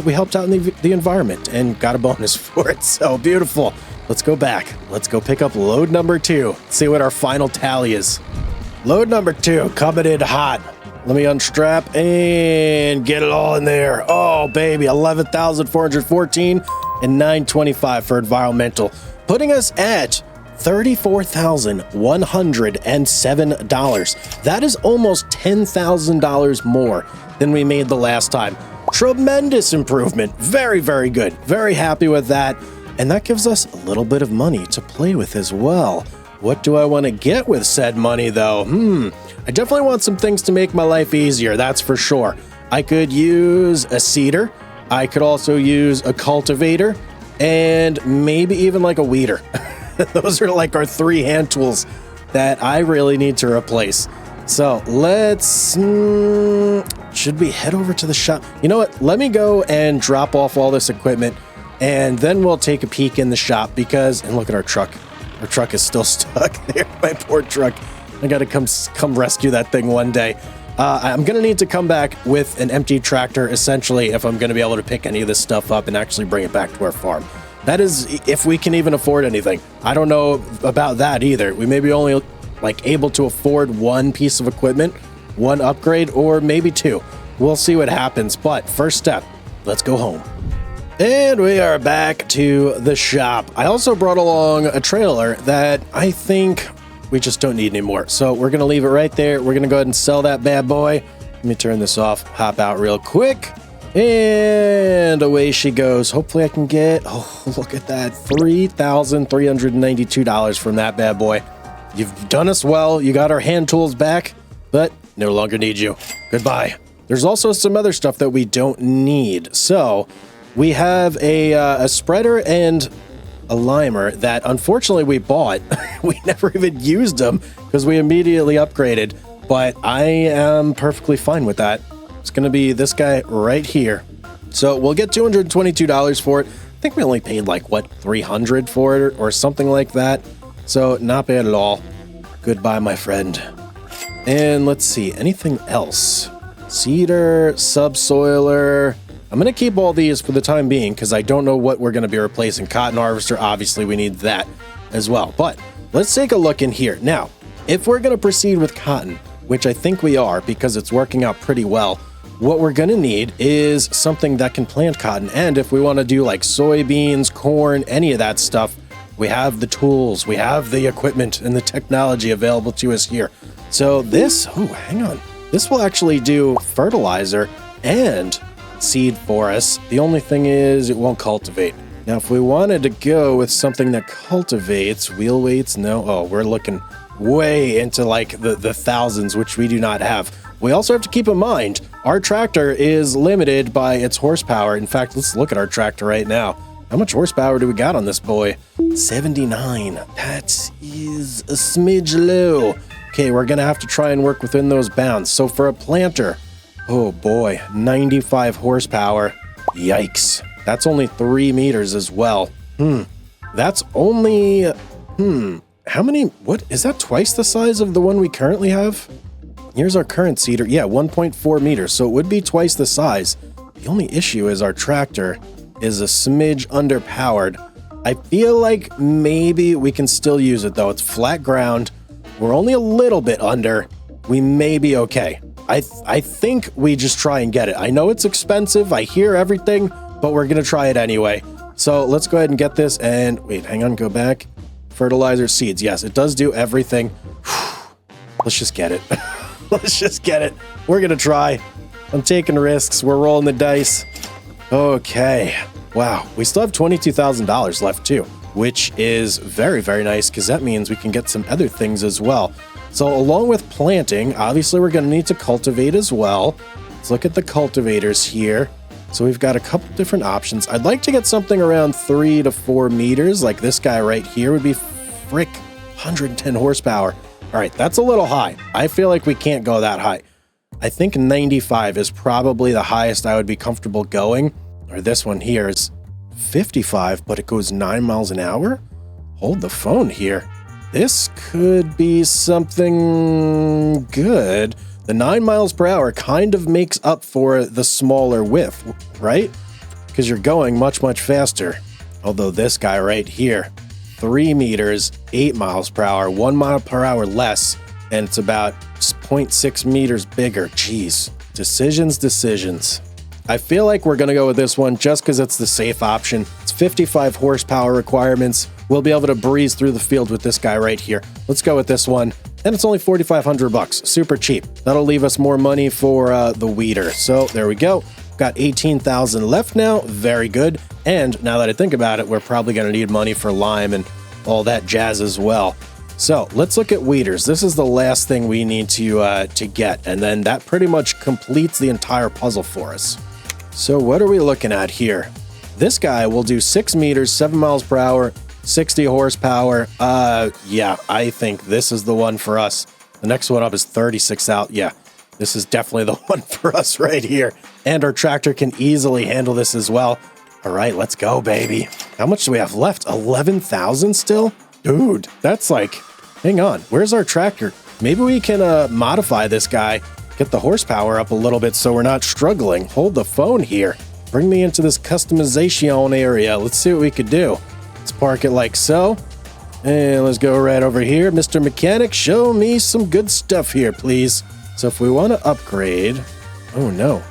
we helped out in the environment and got a bonus for it. So beautiful. Let's go back. Let's go pick up load number 2. See what our final tally is. Load number 2 coming in hot. Let me unstrap and get it all in there. Oh, baby, 11,414 and 925 for environmental, putting us at $34,107. That is almost $10,000 more than we made the last time. Tremendous improvement. Very, very good. Very happy with that. And that gives us a little bit of money to play with as well. What do I want to get with said money, though? I definitely want some things to make my life easier, that's for sure. I could use a seeder. I could also use a cultivator, and maybe even like a weeder. Those are like our 3 hand tools that I really need to replace. So let's... should we head over to the shop? You know what? Let me go and drop off all this equipment, and then we'll take a peek in the shop because... And look at our truck. Our truck is still stuck there. My poor truck. I gotta come rescue that thing one day. I'm gonna need to come back with an empty tractor, essentially, if I'm gonna be able to pick any of this stuff up and actually bring it back to our farm. That is, if we can even afford anything. I don't know about that either. We may be only able to afford 1 piece of equipment, 1 upgrade, or maybe 2. We'll see what happens. But first step, let's go home. And we are back to the shop. I also brought along a trailer that I think we just don't need anymore. So we're going to leave it right there. We're going to go ahead and sell that bad boy. Let me turn this off, hop out real quick. And away she goes. Hopefully I can get, oh, look at that, $3,392 from that bad boy. You've done us well. You got our hand tools back, but no longer need you. Goodbye. There's also some other stuff that we don't need. So we have a spreader and a limer that unfortunately we bought. We never even used them because we immediately upgraded, but I am perfectly fine with that. It's going to be this guy right here. So we'll get $222 for it. I think we only paid $300 for it or something like that. So not bad at all. Goodbye, my friend. And let's see, anything else? Seeder, subsoiler. I'm going to keep all these for the time being because I don't know what we're going to be replacing. Cotton harvester, obviously we need that as well. But let's take a look in here. Now, if we're going to proceed with cotton, which I think we are because it's working out pretty well, what we're going to need is something that can plant cotton. And if we want to do soybeans, corn, any of that stuff, we have the tools, we have the equipment and the technology available to us here. So this, oh, hang on. This will actually do fertilizer and seed for us. The only thing is it won't cultivate. Now, if we wanted to go with something that cultivates, wheel weights, no. Oh, we're looking way into the thousands, which we do not have. We also have to keep in mind, our tractor is limited by its horsepower. In fact, let's look at our tractor right now. How much horsepower do we got on this boy? 79. That is a smidge low. Okay, we're gonna have to try and work within those bounds. So for a planter, oh boy, 95 horsepower. Yikes. That's only 3 meters as well. That's only, how many, what, is that twice the size of the one we currently have? Here's our current seeder. Yeah, 1.4 meters, so it would be twice the size. The only issue is our tractor is a smidge underpowered. I feel like maybe we can still use it though. It's flat ground. We're only a little bit under. We may be okay. I think we just try and get it. I know it's expensive. I hear everything, but we're going to try it anyway. So let's go ahead and get this. And wait, hang on, go back. Fertilizer, seeds. Yes, it does do everything. Let's just get it. Let's just get it. We're going to try. I'm taking risks. We're rolling the dice. Okay. Wow. We still have $22,000 left too, which is very, very nice because that means we can get some other things as well. So along with planting, obviously we're going to need to cultivate as well. Let's look at the cultivators here. So we've got a couple different options. I'd like to get something around 3 to 4 meters, like this guy right here would be 110 horsepower. All right, that's a little high. I feel like we can't go that high. I think 95 is probably the highest I would be comfortable going. Or this one here is 55, but it goes 9 miles an hour? Hold the phone here. This could be something good. The 9 miles per hour kind of makes up for the smaller width, right? Because you're going much, much faster. Although this guy right here, 3 meters, 8 miles per hour, 1 mile per hour less, and it's about 0.6 meters bigger. Jeez. Decisions. I feel like we're going to go with this one just because it's the safe option. It's 55 horsepower requirements. We'll be able to breeze through the field with this guy right here. Let's go with this one. And it's only 4,500 bucks. Super cheap. That'll leave us more money for the weeder. So there we go. Got 18,000 left now. Very good. And now that I think about it, we're probably going to need money for lime and all that jazz as well. So let's look at weeders. This is the last thing we need to get. And then that pretty much completes the entire puzzle for us. So what are we looking at here? This guy will do 6 meters, 7 miles per hour, 60 horsepower. Yeah, I think this is the one for us. The next one up is 36 out. Yeah, this is definitely the one for us right here. And our tractor can easily handle this as well. All right, let's go, baby. How much do we have left? 11,000 still? Dude, that's like, hang on. Where's our tractor? Maybe we can modify this guy, get the horsepower up a little bit so we're not struggling. Hold the phone here. Bring me into this customization area. Let's see what we could do. Let's park it like so. And let's go right over here. Mr. Mechanic, show me some good stuff here, please. So if we want to upgrade... Oh, no.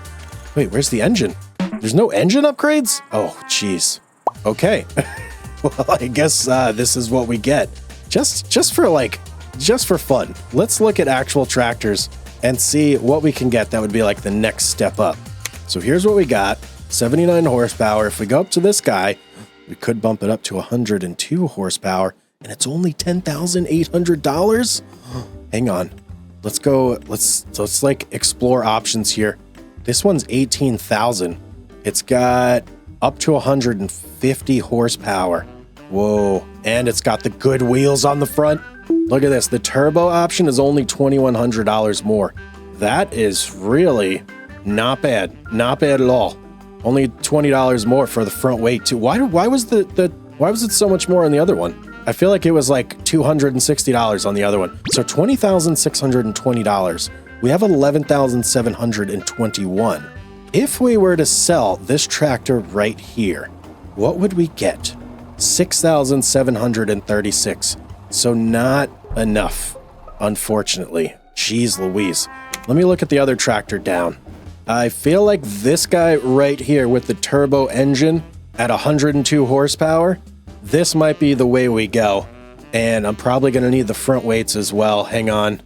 Wait, where's the engine? There's no engine upgrades? Oh, jeez. Okay. Well, I guess this is what we get. Just for fun. Let's look at actual tractors and see what we can get that would be like the next step up. So here's what we got. 79 horsepower. If we go up to this guy, we could bump it up to 102 horsepower, and it's only $10,800. Hang on. Let's go. Let's like explore options here. This one's 18,000. It's got up to 150 horsepower. Whoa. And it's got the good wheels on the front. Look at this. The turbo option is only $2,100 more. That is really not bad. Not bad at all. Only $20 more for the front weight too. Why was it so much more on the other one? I feel like it was like $260 on the other one. So $20,620. We have $11,721. If we were to sell this tractor right here, what would we get? $6,736. So not enough, unfortunately. Jeez Louise. Let me look at the other tractor down. I feel like this guy right here with the turbo engine at 102 horsepower, this might be the way we go. And I'm probably going to need the front weights as well. Hang on.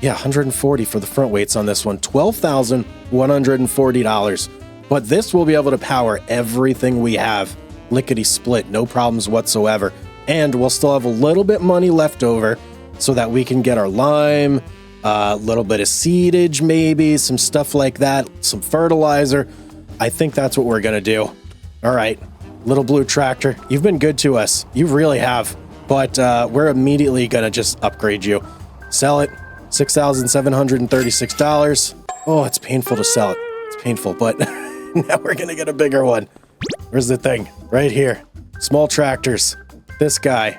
Yeah, 140 for the front weights on this one. $12,140. But this will be able to power everything we have. Lickety split, no problems whatsoever. And we'll still have a little bit money left over so that we can get our lime, a little bit of seedage maybe, some stuff like that, some fertilizer. I think that's what we're going to do. All right, little blue tractor, you've been good to us. You really have. But we're immediately going to just upgrade you. Sell it, $6,736. Oh, it's painful to sell it. It's painful, but now we're going to get a bigger one. Where's the thing? Right here. Small tractors. This guy.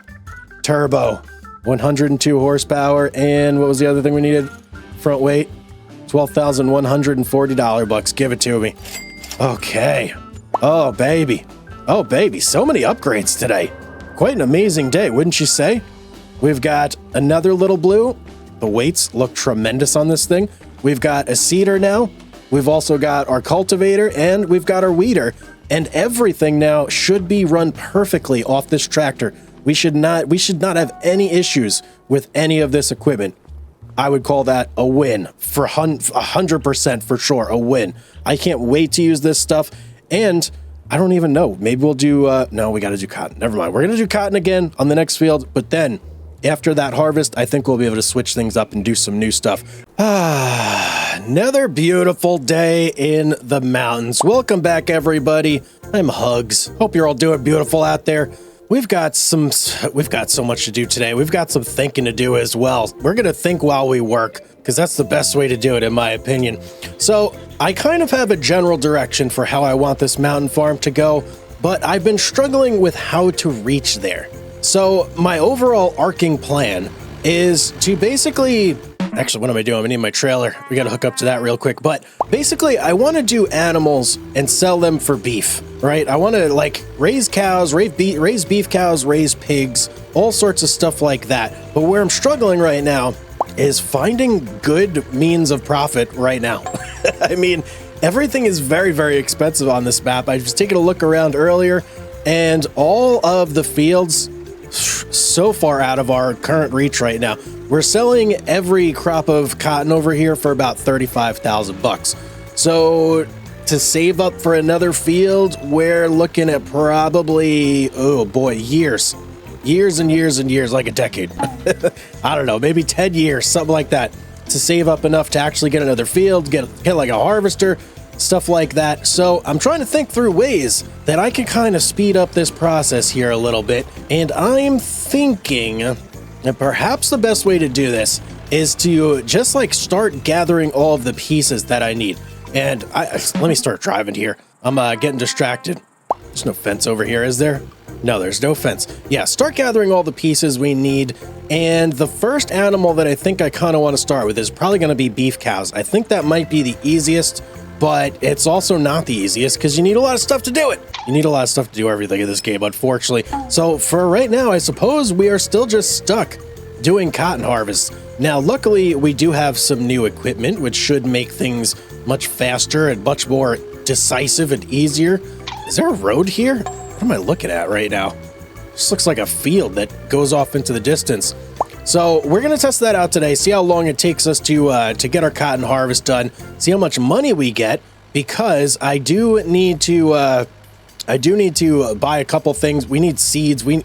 Turbo. 102 horsepower. And what was the other thing we needed? Front weight. $12,140 bucks. Give it to me. Okay. Oh, baby. Oh, baby. So many upgrades today. Quite an amazing day, wouldn't you say? We've got another little blue. The weights look tremendous on this thing. We've got a seeder now. We've also got our cultivator, and we've got our weeder. and everything now should be run perfectly off this tractor. We should not have any issues with any of this equipment. I would call that a win for 100% for sure, a win. I can't wait to use this stuff, and I don't even know. Maybe we'll do, no, we got to do cotton. Never mind. We're going to do cotton again on the next field, but then after that harvest, I think we'll be able to switch things up and do some new stuff. Another beautiful day in the mountains. Welcome back, everybody. I'm Hugz. Hope you're all doing beautiful out there. We've got so much to do today. We've got some thinking to do as well. We're going to think while we work, because that's the best way to do it, in my opinion. So I kind of have a general direction for how I want this mountain farm to go, but I've been struggling with how to reach there. So my overall arcing plan is to basically... Actually, what am I doing? I need my trailer. We got to hook up to that real quick. But basically, I want to do animals and sell them for beef, right? I want to like raise cows, raise beef cows, raise pigs, all sorts of stuff like that. But where I'm struggling right now is finding good means of profit right now. I mean, everything is very, very expensive on this map. I was taking a look around earlier, and all of the fields so far out of our current reach right now. We're selling every crop of cotton over here for about 35,000 bucks. So to save up for another field, we're looking at probably, oh boy, years and years and years, like a decade. I don't know, maybe 10 years, something like that, to save up enough to actually get another field, get like a harvester, stuff like that. So I'm trying to think through ways that I can kind of speed up this process here a little bit. And I'm thinking that perhaps the best way to do this is to just like start gathering all of the pieces that I need. And let me start driving here. I'm getting distracted. There's no fence over here, is there? No, there's no fence. Yeah, start gathering all the pieces we need. And the first animal that I think I kind of want to start with is probably going to be beef cows. I think that might be the easiest, but it's also not the easiest because you need a lot of stuff to do it. You need a lot of stuff to do everything in this game, unfortunately. So for right now, I suppose we are still just stuck doing cotton harvest. Now, luckily, we do have some new equipment, which should make things much faster and much more decisive and easier. Is there a road here? What am I looking at right now? This looks like a field that goes off into the distance. So we're going to test that out today, see how long it takes us to get our cotton harvest done, see how much money we get, because I do need to buy a couple things. We need seeds. We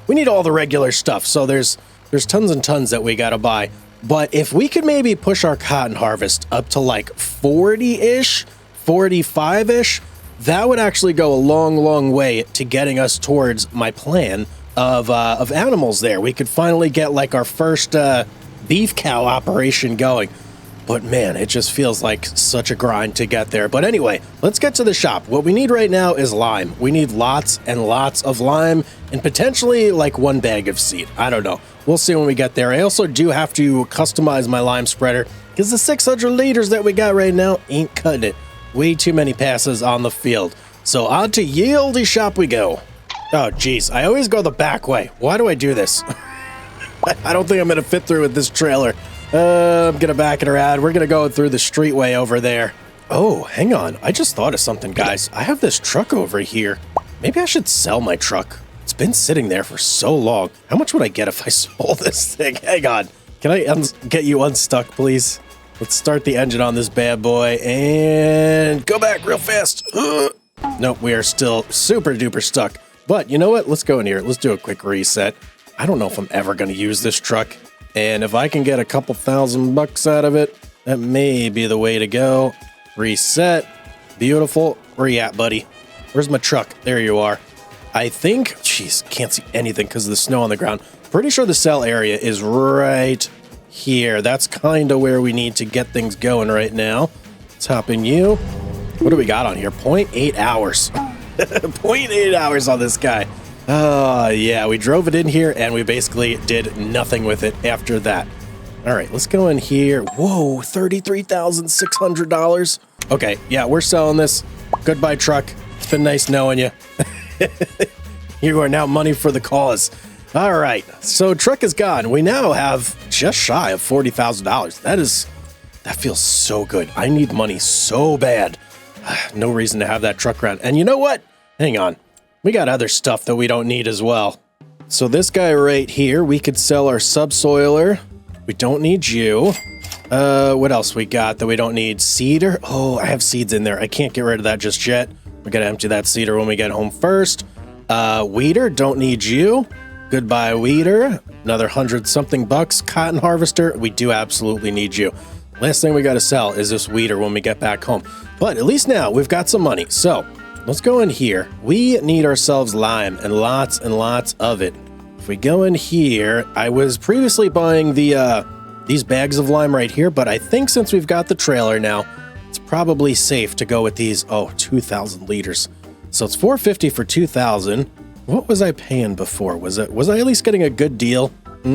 need all the regular stuff. So there's tons and tons that we got to buy. But if we could maybe push our cotton harvest up to like 40-ish, 45-ish, that would actually go a long, long way to getting us towards my plan of animals there. We could finally get like our first beef cow operation going. But man, it just feels like such a grind to get there. But anyway, let's get to the shop. What we need right now is lime. We need lots and lots of lime and potentially like one bag of seed. I don't know. We'll see when we get there. I also do have to customize my lime spreader because the 600 liters that we got right now ain't cutting it. Way too many passes on the field. So on to Yieldy Shop we go. Oh, geez. I always go the back way. Why do I do this? I don't think I'm going to fit through with this trailer. I'm going to back it around. We're going to go through the streetway over there. Oh, hang on. I just thought of something, guys. I have this truck over here. Maybe I should sell my truck. It's been sitting there for so long. How much would I get if I sold this thing? Hang on. Can I get you unstuck, please? Let's start the engine on this bad boy and go back real fast. Nope, we are still super duper stuck. But you know what? Let's go in here. Let's do a quick reset. I don't know if I'm ever going to use this truck. And if I can get a couple $1,000 out of it, that may be the way to go. Reset. Beautiful. Where you at, buddy? Where's my truck? There you are. I think, jeez, can't see anything because of the snow on the ground. Pretty sure the sell area is right here. That's kind of where we need to get things going right now. Let's hop in you. What do we got on here? 0.8 hours. 0.8 hours on this guy. Yeah, we drove it in here and we basically did nothing with it after that. All right, let's go in here. Whoa, $33,600. Okay, yeah, we're selling this. Goodbye, truck. It's been nice knowing you. You are now money for the cause. All right, so truck is gone. We now have just shy of $40,000. That feels so good. I need money so bad. No reason to have that truck around. And you know what? hang on. We got other stuff that we don't need as well. So this guy right here, we could sell our subsoiler. We don't need you. What else we got that we don't need? Cedar. Oh, I have seeds in there. I can't get rid of that just yet. We gotta empty that cedar when we get home first. Weeder, don't need you. Goodbye, weeder. Another 100-something bucks. Cotton harvester, we do absolutely need you. Last thing we gotta sell is this weeder when we get back home. But at least now we've got some money. So let's go in here. We need ourselves lime and lots of it. If we go in here, I was previously buying these bags of lime right here, but I think since we've got the trailer now, it's probably safe to go with these. Oh, 2,000 liters. So it's $4.50 for 2,000. What was I paying before? Was I at least getting a good deal? I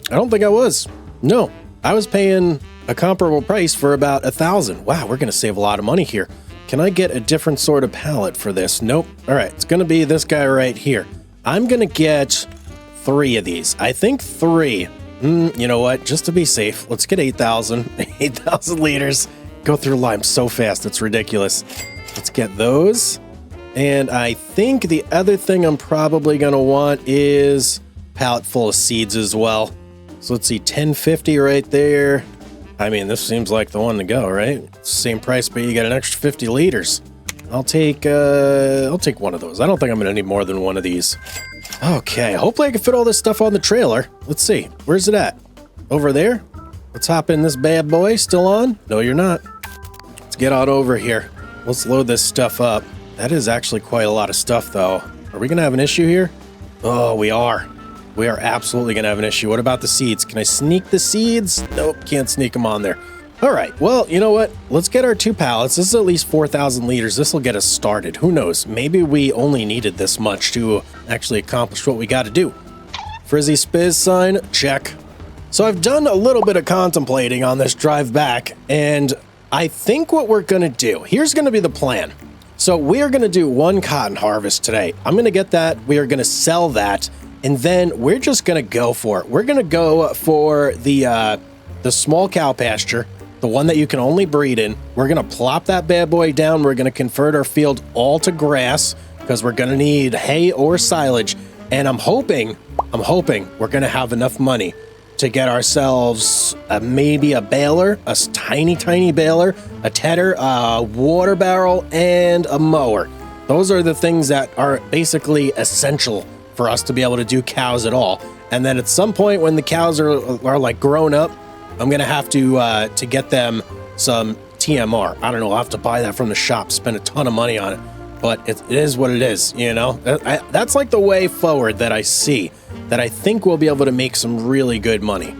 don't think I was. No, I was paying a comparable price for about 1,000. Wow, we're gonna save a lot of money here. Can I get a different sort of pallet for this? Nope. All right, it's gonna be this guy right here. I'm gonna get 3 of these. I think 3. You know what? Just to be safe, let's get 8,000. 8,000 liters. Go through lime so fast, it's ridiculous. Let's get those. And I think the other thing I'm probably gonna want is a pallet full of seeds as well. So let's see, 1050 right there. I mean, this seems like the one to go, right? It's the same price, but you get an extra 50 liters. I'll take one of those. I don't think I'm gonna need more than one of these. Okay, hopefully I can fit all this stuff on the trailer. Let's see, where's it at? Over there? Let's hop in this bad boy. Still on? No, you're not. Let's get on over here. Let's load this stuff up. That is actually quite a lot of stuff, though. Are we gonna have an issue here? Oh, we are. We are absolutely gonna have an issue. What about the seeds? Can I sneak the seeds? Nope, can't sneak them on there. All right, well, you know what? Let's get our 2 pallets. This is at least 4,000 liters. This will get us started. Who knows? Maybe we only needed this much to actually accomplish what we got to do. Frizzy Spiz sign, check. So I've done a little bit of contemplating on this drive back, and I think what we're going to do, here's going to be the plan. So we are going to do 1 cotton harvest today. I'm going to get that. We are going to sell that, and then we're just going to go for it. We're going to go for the small cow pasture, the one that you can only breed in. We're going to plop that bad boy down. We're going to convert our field all to grass because we're going to need hay or silage. And I'm hoping we're going to have enough money to get ourselves maybe a baler, a tiny baler, a tedder, a water barrel, and a mower. Those are the things that are basically essential for us to be able to do cows at all. And then at some point when the cows are like grown up, I'm gonna have to get them some TMR. I don't know, I'll have to buy that from the shop, spend a ton of money on it, but it is what it is, you know? That's like the way forward that I see, that I think we'll be able to make some really good money.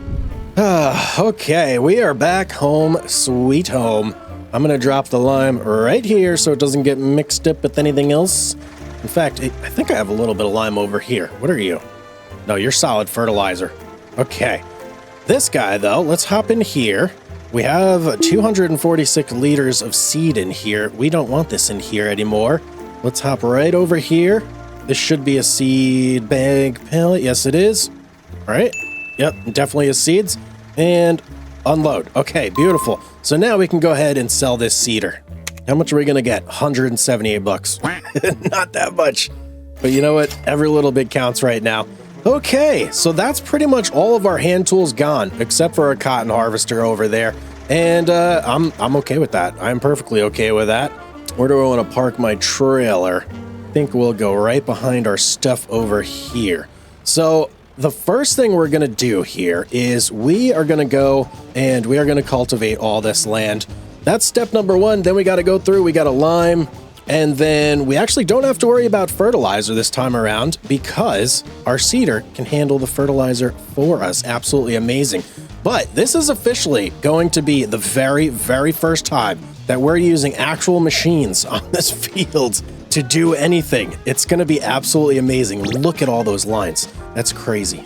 Okay, we are back home, sweet home. I'm gonna drop the lime right here so it doesn't get mixed up with anything else. In fact, I think I have a little bit of lime over here. What are you? No, you're solid fertilizer. Okay. This guy, though, let's hop in here. We have 246 liters of seed in here. We don't want this in here anymore. Let's hop right over here. This should be a seed bag pallet. Yes, it is. All right. Yep, definitely is seeds. And unload. Okay, beautiful. So now we can go ahead and sell this cedar. How much are we going to get? 178 bucks. Not that much. But you know what? Every little bit counts right now. Okay, so that's pretty much all of our hand tools gone, except for a cotton harvester over there. And I'm okay with that. I'm perfectly okay with that. Where do I want to park my trailer? I think we'll go right behind our stuff over here. So the first thing we're going to do here is we are going to go and we are going to cultivate all this land. That's step number 1. Then we got to go through, we got to lime. And then we actually don't have to worry about fertilizer this time around because our cedar can handle the fertilizer for us. Absolutely amazing. But this is officially going to be the very, very first time that we're using actual machines on this field to do anything. It's going to be absolutely amazing. Look at all those lines. That's crazy.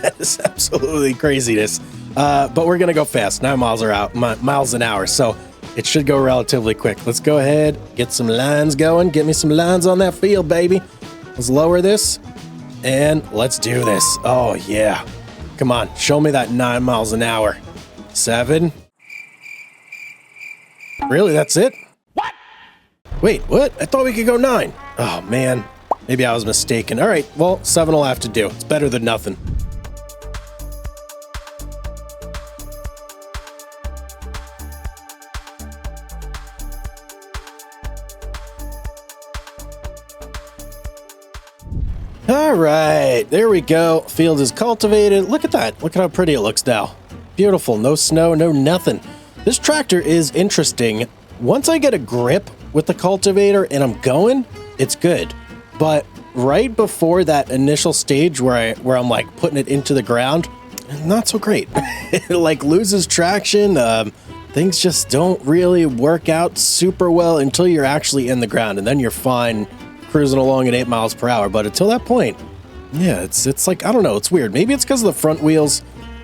That is absolutely craziness. But we're going to go fast. 9 miles an hour. So it should go relatively quick. Let's go ahead, get some lines going. Get me some lines on that field, baby. Let's lower this, and let's do this. Oh, yeah. Come on, show me that 9 miles an hour. 7. Really, that's it? What? Wait, what? I thought we could go 9. Oh, man. Maybe I was mistaken. All right, well, 7 will have to do. It's better than nothing. All right, there we go. Field is cultivated. Look at that. Look at how pretty it looks now. Beautiful. No snow, no nothing. This tractor is interesting. Once I get a grip with the cultivator and I'm going, it's good. But right before that initial stage where I'm like putting it into the ground, not so great. It like loses traction. Things just don't really work out super well until you're actually in the ground, and then you're fine cruising along at 8 miles per hour. But until that point, yeah, it's like, I don't know, it's weird. Maybe it's because of the front wheels.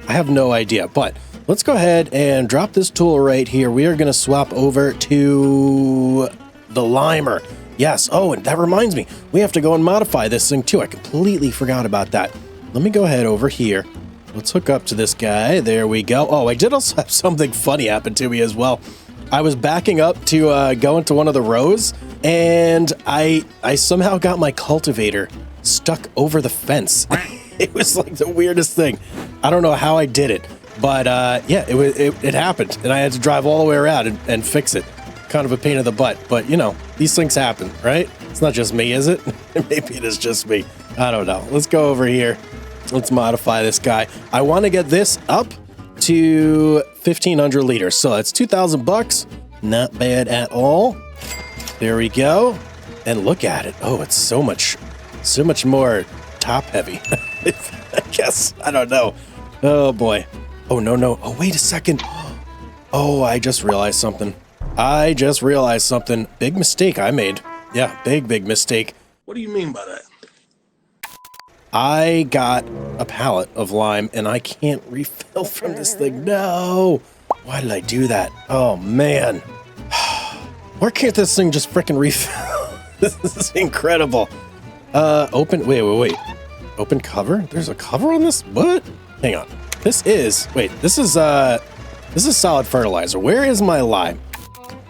I have no idea. But let's go ahead and drop this tool right here. We are going to swap over to the limer. Yes. Oh, and that reminds me, we have to go and modify this thing too. I completely forgot about that. Let me go ahead over here. Let's hook up to this guy. There we go. Oh, I did also have something funny happen to me as well. I was backing up to go into one of the rows, and I somehow got my cultivator stuck over the fence. It was like the weirdest thing. I don't know how I did it, but yeah, it happened, and I had to drive all the way around and fix it. Kind of a pain in the butt, but you know, these things happen, right? It's not just me, is it? Maybe it is just me. I don't know. Let's go over here. Let's modify this guy. I want to get this up to 1,500 liters. So that's 2,000 bucks. Not bad at all. There we go. And look at it. Oh, it's so much more top heavy. I guess. I don't know. Oh boy. Oh, no. Oh, wait a second. Oh, I just realized something. Big mistake I made. Yeah, big mistake. What do you mean by that? I got a pallet of lime and I can't refill from this thing. No. Why did I do that? Oh, man. Why can't this thing just frickin' refill? This is incredible. Open. Wait. Open cover? There's a cover on this? What? Hang on. This is solid fertilizer. Where is my lime?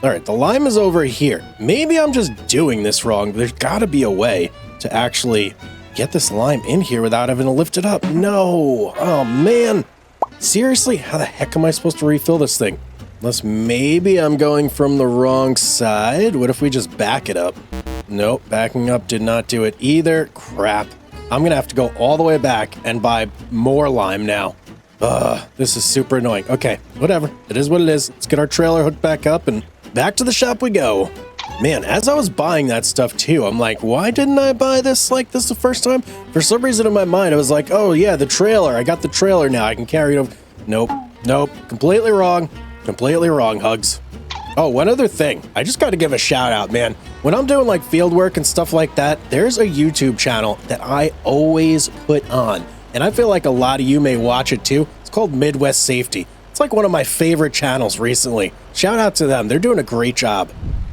All right, the lime is over here. Maybe I'm just doing this wrong. There's got to be a way to actually get this lime in here without having to lift it up. No. Oh, man. Seriously? How the heck am I supposed to refill this thing? Unless maybe I'm going from the wrong side. What if we just back it up? Nope, backing up did not do it either. Crap. I'm going to have to go all the way back and buy more lime now. This is super annoying. Okay, whatever. It is what it is. Let's get our trailer hooked back up and back to the shop we go. Man, as I was buying that stuff too, I'm like, why didn't I buy this like this the first time? For some reason in my mind, I was like, oh yeah, the trailer. I got the trailer now. I can carry it over. Nope. Completely wrong, Hugz. Oh, one other thing. I just got to give a shout out, man. When I'm doing like field work and stuff like that, there's a YouTube channel that I always put on. And I feel like a lot of you may watch it too. It's called Midwest Safety. It's like one of my favorite channels recently. Shout out to them. They're doing a great job.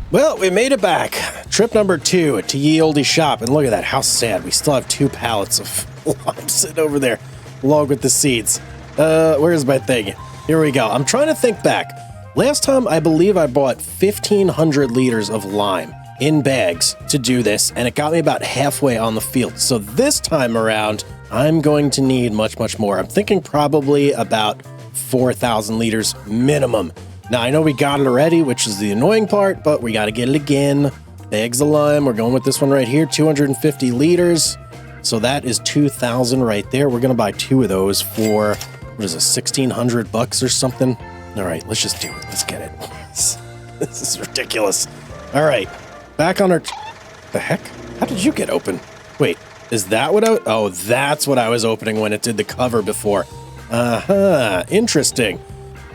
Well, we made it back. Trip number 2 to Ye Olde Shop. And look at that. How sad. We still have 2 pallets of lime sitting over there along with the seeds. Where's my thing? Here we go. I'm trying to think back. Last time, I believe I bought 1,500 liters of lime in bags to do this, and it got me about halfway on the field. So this time around, I'm going to need much more. I'm thinking probably about 4,000 liters minimum. Now, I know we got it already, which is the annoying part, but we got to get it again. Bags of lime. We're going with this one right here, 250 liters. So that is 2,000 right there. We're going to buy 2 of those for, what is it, 1,600 bucks or something? All right, let's just do it. Let's get it. This is ridiculous. All right, back on our... The heck? How did you get open? Wait, is that what I... Oh, that's what I was opening when it did the cover before. Interesting.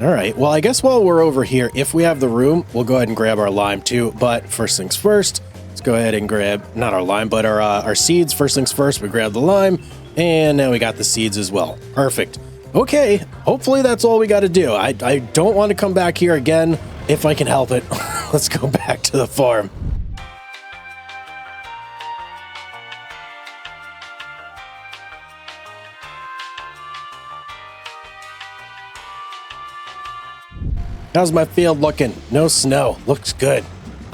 All right, well, I guess while we're over here, if we have the room, we'll go ahead and grab our lime too. But first things first, let's go ahead and grab, not our lime, but our seeds. First things first, we grab the lime, and now we got the seeds as well. Perfect. Okay, hopefully that's all we got to do. I don't want to come back here again if I can help it. Let's go back to the farm. How's my field looking? No snow. Looks good.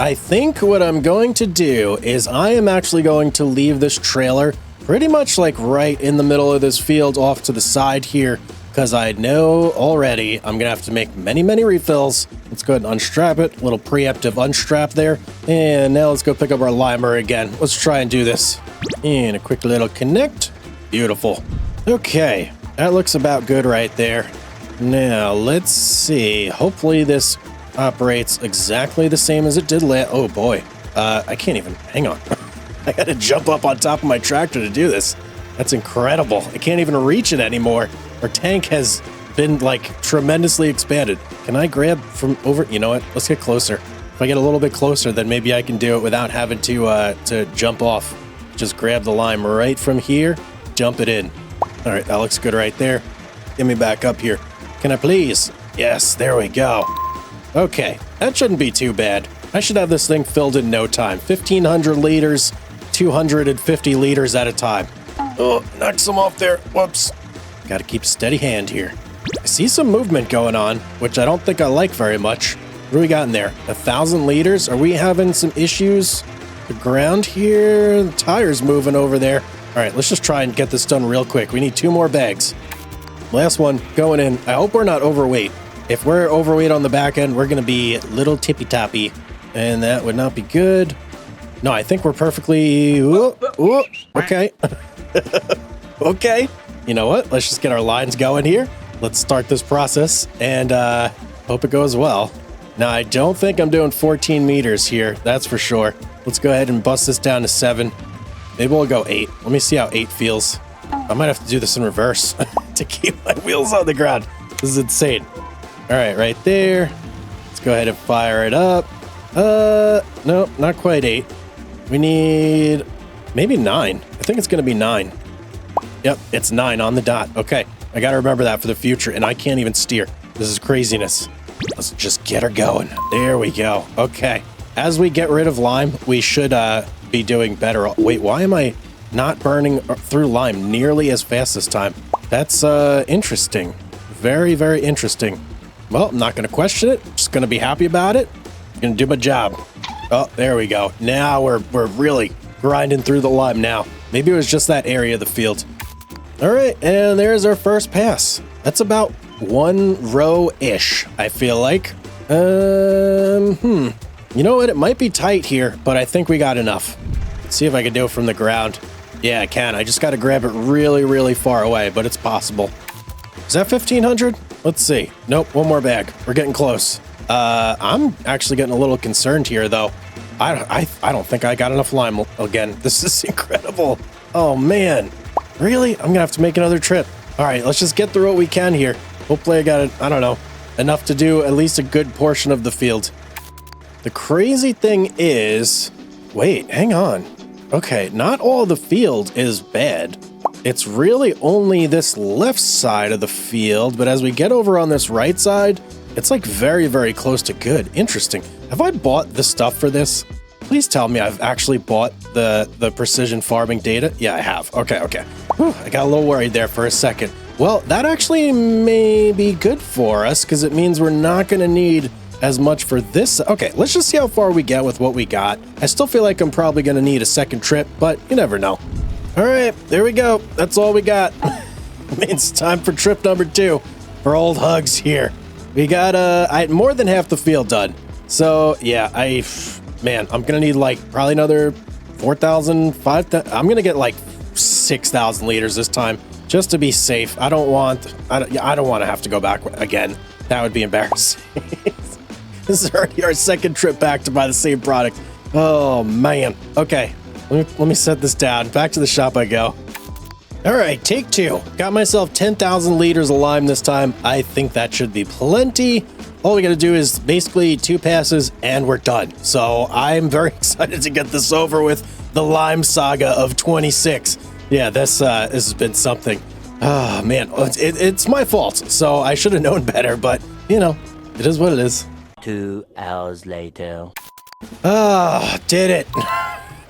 I think what I'm going to do is I am actually going to leave this trailer pretty much like right in the middle of this field off to the side here, because I know already I'm going to have to make many, many refills. Let's go ahead and unstrap it. A little preemptive unstrap there. And now let's go pick up our limer again. Let's try and do this. And a quick little connect. Beautiful. Okay, that looks about good right there. Now, let's see. Hopefully this operates exactly the same as it did oh boy. I can't even, hang on. I gotta jump up on top of my tractor to do this. That's incredible. I can't even reach it anymore. Our tank has been like tremendously expanded. Can I grab from over? You know what? Let's get closer. If I get a little bit closer, then maybe I can do it without having to jump off. Just grab the lime right from here, jump it in. All right, that looks good right there. Get me back up here. Can I please? Yes, there we go. Okay, that shouldn't be too bad. I should have this thing filled in no time. 1,500 liters, 250 liters at a time. Oh, knocked some off there. Whoops. Gotta keep a steady hand here. I see some movement going on, which I don't think I like very much. What do we got in there? 1,000 liters? Are we having some issues? The ground here, the tire's moving over there. All right, let's just try and get this done real quick. We need 2 more bags. Last one going in. I hope we're not overweight. If we're overweight on the back end, we're going to be little tippy-toppy, and that would not be good. No, I think we're perfectly... Ooh, ooh, okay. Okay. You know what? Let's just get our lines going here. Let's start this process, and hope it goes well. Now, I don't think I'm doing 14 meters here. That's for sure. Let's go ahead and bust this down to 7. Maybe we'll go 8. Let me see how 8 feels. I might have to do this in reverse to keep my wheels on the ground. This is insane. All right, right there. Let's go ahead and fire it up. No, not quite 8. We need maybe 9. I think it's going to be 9. Yep, it's 9 on the dot. Okay, I got to remember that for the future, and I can't even steer. This is craziness. Let's just get her going. There we go. Okay. As we get rid of lime, we should be doing better. Wait, why am I not burning through lime nearly as fast this time? That's interesting. Very, very interesting. Well, I'm not going to question it. Just going to be happy about it. Going to do my job. Oh, there we go. Now we're really grinding through the lime now. Maybe it was just that area of the field. All right, and there's our first pass. That's about 1 row-ish, I feel like. You know what? It might be tight here, but I think we got enough. Let's see if I can do it from the ground. Yeah, I can. I just got to grab it really, really far away, but it's possible. Is that 1,500? Let's see. Nope, 1 more bag. We're getting close. I'm actually getting a little concerned here, though. I don't think I got enough lime again. This is incredible. Oh, man. Really? I'm going to have to make another trip. All right, let's just get through what we can here. Hopefully I got, I don't know, enough to do at least a good portion of the field. The crazy thing is... Wait, hang on. Okay, not all the field is bad. It's really only this left side of the field, but as we get over on this right side, it's like very, very close to good. Interesting. Have I bought the stuff for this? Please tell me I've actually bought the precision farming data. Yeah, I have. Okay. Whew, I got a little worried there for a second. Well, that actually may be good for us because it means we're not going to need as much for this. Okay, let's just see how far we get with what we got. I still feel like I'm probably going to need a second trip, but you never know. All right, there we go. That's all we got. It means it's time for trip number 2 for old Hugz here. We got I had more than half the field done. So yeah, man, I'm going to need like probably another 4,000, 5,000. I'm going to get like 6,000 liters this time just to be safe. I don't want to have to go back again. That would be embarrassing. This is already our second trip back to buy the same product. Oh, man. Okay, let me set this down. Back to the shop I go. All right, take 2. Got myself 10,000 liters of lime this time. I think that should be plenty. All we got to do is basically 2 passes and we're done. So I'm very excited to get this over with. The lime saga of 26. Yeah, this has been something. Oh, man, it's my fault. So I should have known better, but, you know, it is what it is. 2 hours later. Ah, did it.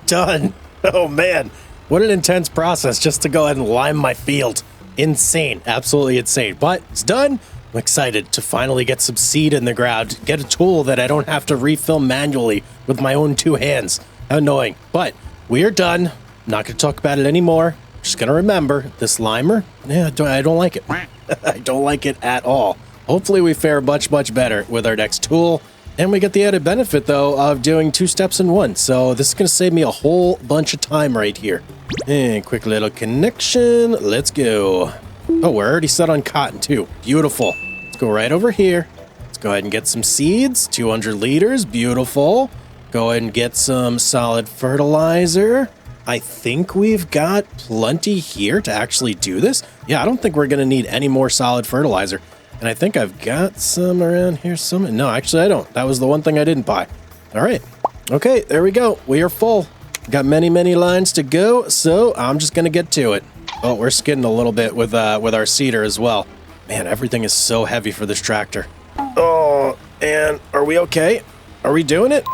Done. Oh, man. What an intense process just to go ahead and lime my field. Insane. Absolutely insane. But it's done. I'm excited to finally get some seed in the ground, get a tool that I don't have to refill manually with my own 2 hands. How annoying. But we are done. I'm not going to talk about it anymore. Just going to remember, this limer, yeah, I don't like it. I don't like it at all. Hopefully we fare much, much better with our next tool. And we get the added benefit, though, of doing 2 steps in one. So this is going to save me a whole bunch of time right here. And quick little connection. Let's go. Oh, we're already set on cotton, too. Beautiful. Let's go right over here. Let's go ahead and get some seeds. 200 liters. Beautiful. Go ahead and get some solid fertilizer. I think we've got plenty here to actually do this. Yeah, I don't think we're going to need any more solid fertilizer. And I think I've got some around here somewhere. No, actually I don't. That was the one thing I didn't buy. All right. Okay, there we go. We are full. Got many, many lines to go, so I'm just going to get to it. Oh, we're skidding a little bit with our seeder as well. Man, everything is so heavy for this tractor. Oh, and are we okay? Are we doing it?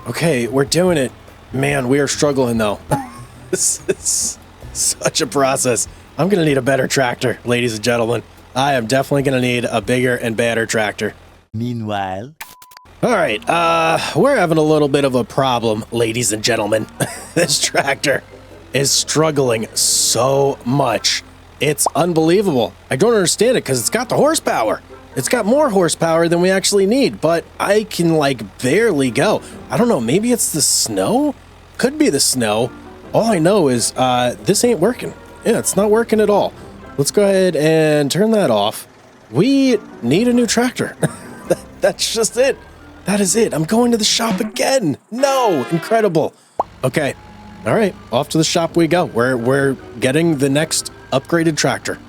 Okay, we're doing it. Man, we are struggling though. This is such a process. I'm going to need a better tractor, ladies and gentlemen. I am definitely going to need a bigger and badder tractor. Meanwhile, all right, we're having a little bit of a problem, ladies and gentlemen. This tractor is struggling so much. It's unbelievable. I don't understand it because it's got the horsepower. It's got more horsepower than we actually need, but I can like barely go. I don't know, maybe it's the snow? Could be the snow. All I know is this ain't working. Yeah, it's not working at all. Let's go ahead and turn that off. We need a new tractor. That's just it. That is it. I'm going to the shop again. No, incredible. Okay. All right, off to the shop we go. We're getting the next upgraded tractor.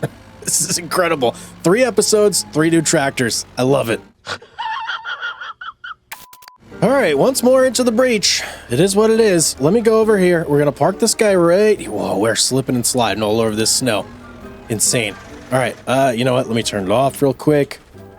This is incredible. 3 episodes, 3 new tractors. I love it. All right, once more into the breach. It is what it is. Let me go over here. We're going to park this guy right. Whoa, we're slipping and sliding all over this snow. Insane. All right, you know what? Let me turn it off real quick.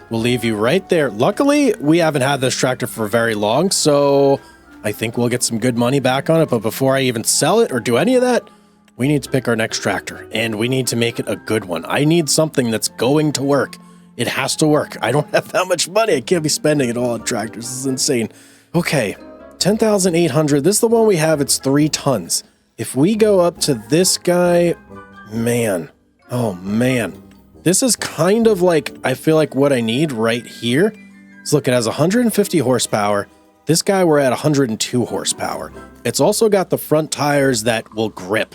We'll leave you right there. Luckily, we haven't had this tractor for very long, so I think we'll get some good money back on it. But before I even sell it or do any of that, we need to pick our next tractor, and we need to make it a good one. I need something that's going to work. It has to work. I don't have that much money. I can't be spending it all on tractors. This is insane. Okay, 10,800. This is the one we have. It's 3 tons. If we go up to this guy, man, oh man. This is kind of like, I feel like what I need right here. So look, it has 150 horsepower. This guy, we're at 102 horsepower. It's also got the front tires that will grip,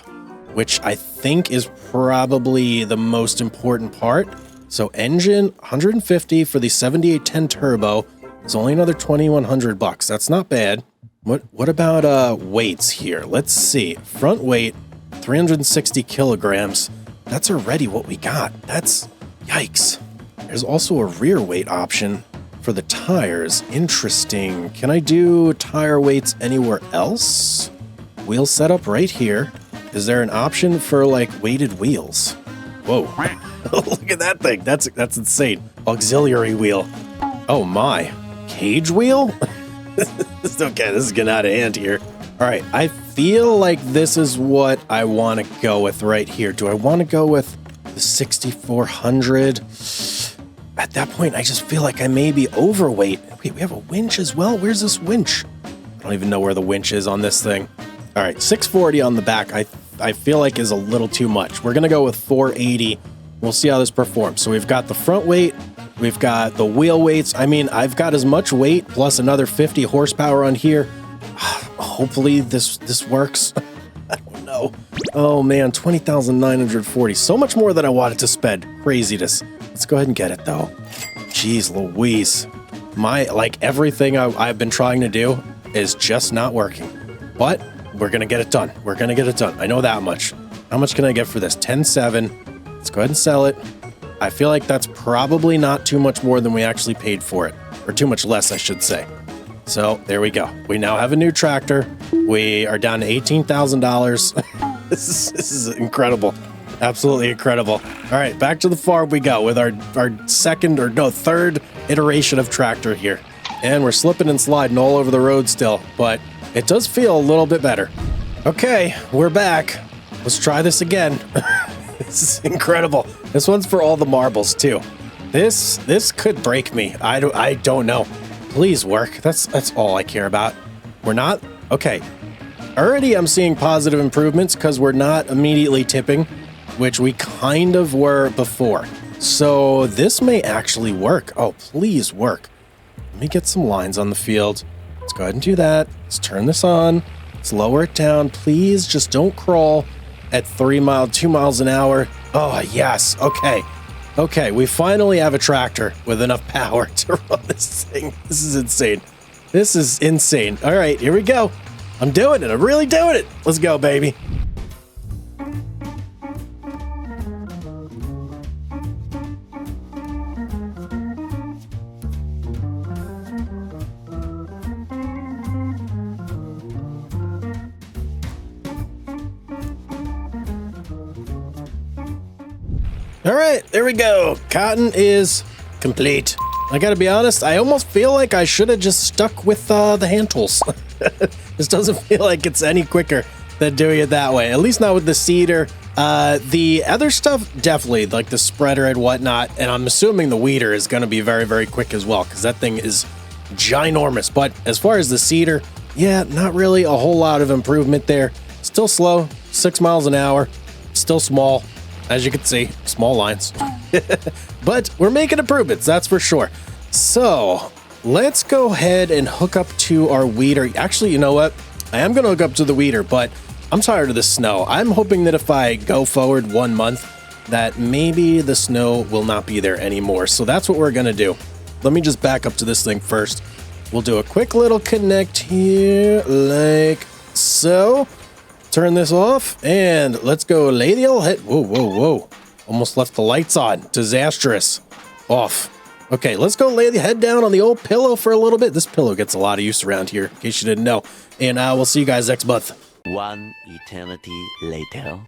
which I think is probably the most important part. So engine, 150 for the 7810 turbo. It's only another 2,100 bucks. That's not bad. What about weights here? Let's see. Front weight, 360 kilograms. That's already what we got. That's yikes. There's also a rear weight option for the tires. Interesting. Can I do tire weights anywhere else? Wheel setup right here. Is there an option for like weighted wheels? Whoa. Look at that thing. That's insane. Auxiliary wheel. Oh my. Cage wheel? Okay, this is getting out of hand here. All right, I feel like this is what I want to go with right here. Do I want to go with the 6,400? At that point, I just feel like I may be overweight. Wait, we have a winch as well? Where's this winch? I don't even know where the winch is on this thing. All right, 640 on the back, I feel like is a little too much. We're going to go with 480. We'll see how this performs. So we've got the front weight. We've got the wheel weights. I mean, I've got as much weight plus another 50 horsepower on here. Hopefully this works. I don't know. Oh man, 20,940. So much more than I wanted to spend. Craziness. Let's go ahead and get it though. Jeez Louise. Like everything I've been trying to do is just not working. But we're going to get it done. We're going to get it done. I know that much. How much can I get for this? 10.7. Let's go ahead and sell it. I feel like that's probably not too much more than we actually paid for it. Or too much less, I should say. So there we go. We now have a new tractor. We are down to $18,000. This is incredible. Absolutely incredible. All right, back to the farm we go with our third iteration of tractor here. And we're slipping and sliding all over the road still, but it does feel a little bit better. Okay, we're back. Let's try this again. This is incredible. This one's for all the marbles too. This could break me. I don't know. Please work. That's all I care about. We're not? Okay. Already I'm seeing positive improvements because we're not immediately tipping, which we kind of were before. So this may actually work. Oh, please work. Let me get some lines on the field. Let's go ahead and do that. Let's turn this on. Let's lower it down. Please just don't crawl at 2 miles an hour. Oh, yes. Okay. Okay, we finally have a tractor with enough power to run this thing. This is insane. This is insane. All right, here we go. I'm doing it. I'm really doing it. Let's go, baby. All right, there we go. Cotton is complete. I gotta be honest, I almost feel like I should have just stuck with the hand tools. This doesn't feel like it's any quicker than doing it that way. At least not with the seeder. The other stuff, definitely, like the spreader and whatnot. And I'm assuming the weeder is gonna be very, very quick as well, because that thing is ginormous. But as far as the seeder, yeah, not really a whole lot of improvement there. Still slow, 6 miles an hour, still small. As you can see, small lines. But we're making improvements, that's for sure. So let's go ahead and hook up to our weeder. Actually, you know what? I am going to hook up to the weeder, but I'm tired of the snow. I'm hoping that if I go forward 1 month, that maybe the snow will not be there anymore. So that's what we're going to do. Let me just back up to this thing first. We'll do a quick little connect here, like so. Turn this off, and let's go lay the old head. Whoa, whoa, whoa. Almost left the lights on. Disastrous. Off. Okay, let's go lay the head down on the old pillow for a little bit. This pillow gets a lot of use around here, in case you didn't know. And we'll see you guys next month. One eternity later.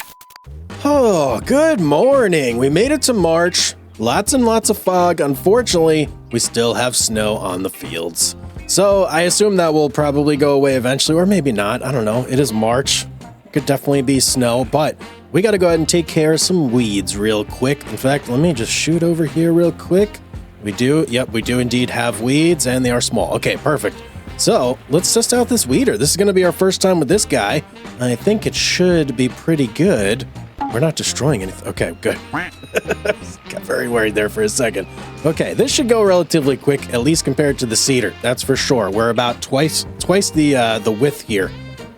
Oh, good morning. We made it to March. Lots and lots of fog. Unfortunately, we still have snow on the fields. So I assume that will probably go away eventually, or maybe not. I don't know. It is March. Could definitely be snow, but we got to go ahead and take care of some weeds real quick. In fact, let me just shoot over here real quick. We do. Yep, we do indeed have weeds, and they are small. Okay, perfect. So let's test out this weeder. This is going to be our first time with this guy. I think it should be pretty good. We're not destroying anything. Okay, good. Got very worried there for a second. Okay, this should go relatively quick, at least compared to the cedar. That's for sure. We're about twice the width here.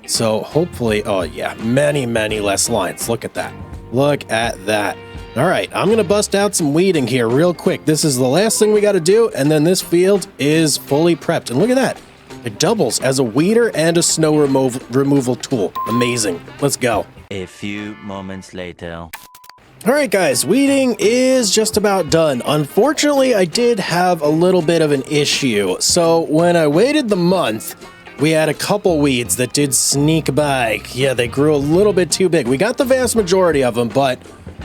So hopefully, oh yeah, many less lines. Look at that. Look at that. All right, I'm going to bust out some weeding here real quick. This is the last thing we got to do, and then this field is fully prepped. And look at that. It doubles as a weeder and a snow removal tool. Amazing. Let's go. A few moments later. All right, guys, weeding is just about done. Unfortunately, I did have a little bit of an issue. So when I waited the month, we had a couple weeds that did sneak by. Yeah, they grew a little bit too big. We got the vast majority of them, but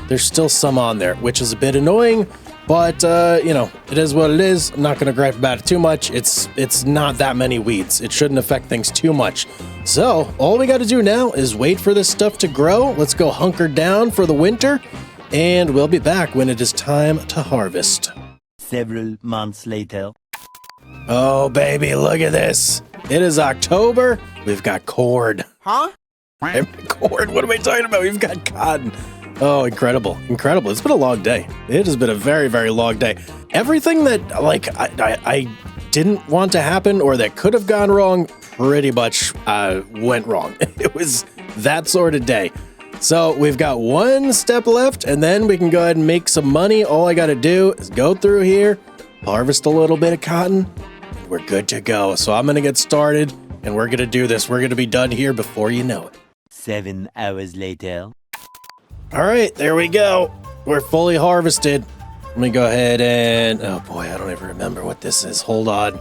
there's still some on there, which is a bit annoying. But, you know, it is what it is. I'm not going to gripe about it too much. It's not that many weeds. It shouldn't affect things too much. So all we got to do now is wait for this stuff to grow. Let's go hunker down for the winter, and we'll be back when it is time to harvest. Several months later. Oh, baby, look at this. It is October. We've got corn. Huh? Corn? What am I talking about? We've got cotton. Oh, incredible. Incredible. It's been a long day. It has been a very, very long day. Everything that, like, I didn't want to happen or that could have gone wrong pretty much went wrong. It was that sort of day. So we've got one step left, and then we can go ahead and make some money. All I got to do is go through here, harvest a little bit of cotton, and we're good to go. So I'm going to get started, and we're going to do this. We're going to be done here before you know it. 7 hours later. All right, there we go. We're fully harvested. Let me go ahead and, oh boy, I don't even remember what this is. Hold on.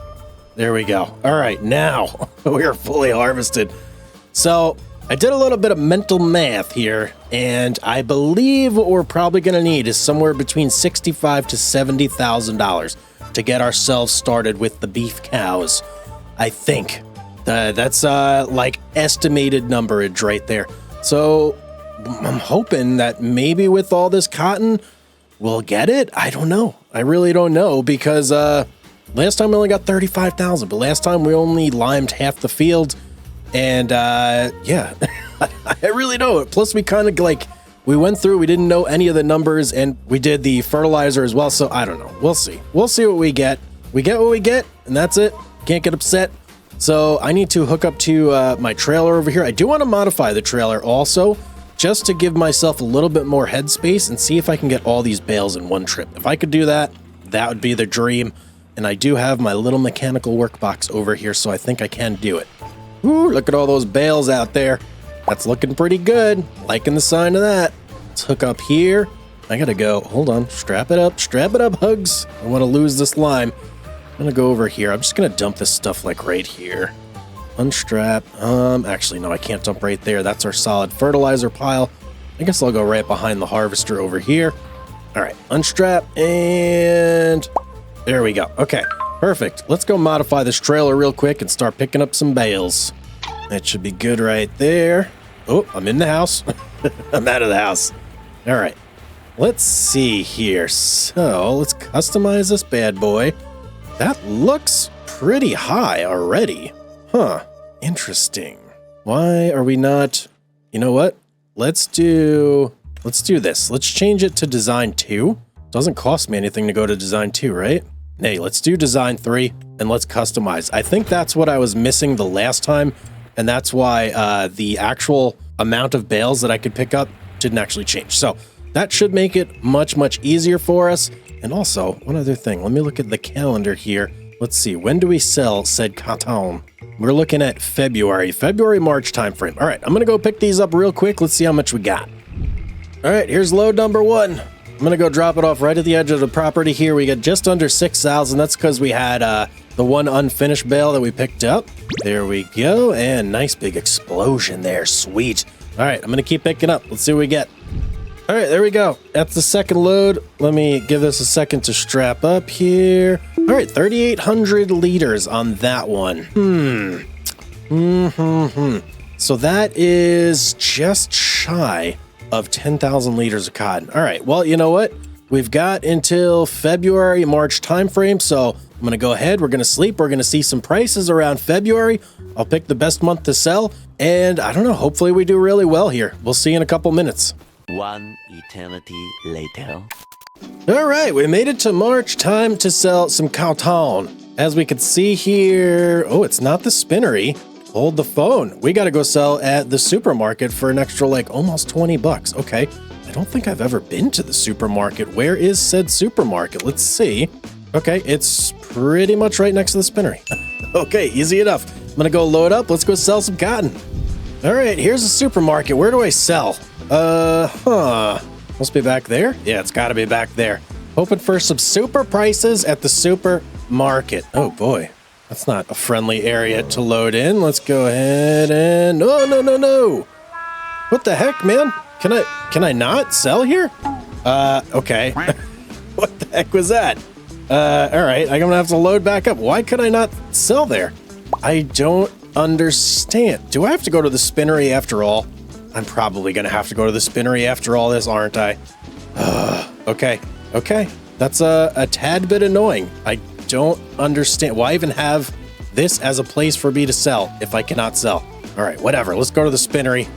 There we go. All right, now we are fully harvested. So I did a little bit of mental math here, and I believe what we're probably going to need is somewhere between $65,000 to $70,000 to get ourselves started with the beef cows. I think that's like estimated numberage right there. So I'm hoping that maybe with all this cotton, we'll get it. I don't know. I really don't know because last time we only got 35,000, but last time we only limed half the field. And yeah, I really don't. Plus, we kind of like, we went through, we didn't know any of the numbers, and we did the fertilizer as well. So I don't know. We'll see. We'll see what we get. We get what we get, and that's it. Can't get upset. So I need to hook up to my trailer over here. I do want to modify the trailer also, just to give myself a little bit more headspace and see if I can get all these bales in one trip. If I could do that, that would be the dream. And I do have my little mechanical workbox over here, so I think I can do it. Ooh, look at all those bales out there. That's looking pretty good. Liking the sign of that. Let's hook up here. I gotta go. Hold on. Strap it up, Hugz. I want to lose this lime. I'm gonna go over here. I'm just gonna dump this stuff like right here. Unstrap. Actually, no, I can't dump right there. That's our solid fertilizer pile. I guess I'll go right behind the harvester over here. All right, unstrap, and there we go. Okay, perfect. Let's go modify this trailer real quick and start picking up some bales. That should be good right there. Oh, I'm in the house. I'm out of the house. All right, let's see here. So let's customize this bad boy. That looks pretty high already. Huh, interesting. Why are we not, you know what? Let's do this. Let's change it to design 2. Doesn't cost me anything to go to design 2, right? Hey, let's do design 3 and let's customize. I think that's what I was missing the last time, and that's why the actual amount of bales that I could pick up didn't actually change. So that should make it much, much easier for us. And also, one other thing, let me look at the calendar here. Let's see, when do we sell said cotton? We're looking at February, March timeframe. All right, I'm gonna go pick these up real quick. Let's see how much we got. All right, here's load number 1. I'm gonna go drop it off right at the edge of the property here. We got just under 6,000. That's because we had the one unfinished bale that we picked up. There we go, and nice big explosion there, sweet. All right, I'm gonna keep picking up. Let's see what we get. All right, there we go. That's the second load. Let me give this a second to strap up here. All right, 3,800 liters on that one. So that is just shy of 10,000 liters of cotton. All right, well, you know what? We've got until February, March timeframe, so I'm gonna go ahead. We're gonna sleep. We're gonna see some prices around February. I'll pick the best month to sell, and I don't know, hopefully we do really well here. We'll see you in a couple minutes. One eternity later. All right, we made it to March. Time to sell some cotton. As we can see here, oh, it's not the spinnery. Hold the phone. We got to go sell at the supermarket for an extra, like, almost 20 bucks. Okay, I don't think I've ever been to the supermarket. Where is said supermarket? Let's see. Okay, it's pretty much right next to the spinnery. Okay, easy enough. I'm gonna go load up. Let's go sell some cotton. All right, here's the supermarket. Where do I sell? Must be back there? Yeah, it's gotta be back there. Hoping for some super prices at the supermarket. Oh boy, that's not a friendly area to load in. Let's go ahead and, oh, no. What the heck, man? Can I not sell here? Okay. What the heck was that? All right, I'm gonna have to load back up. Why could I not sell there? I don't understand. Do I have to go to the spinnery after all? I'm probably gonna have to go to the spinnery after all this, aren't I? Okay. That's a tad bit annoying. I don't understand. Why even have this as a place for me to sell if I cannot sell? All right, whatever. Let's go to the spinnery.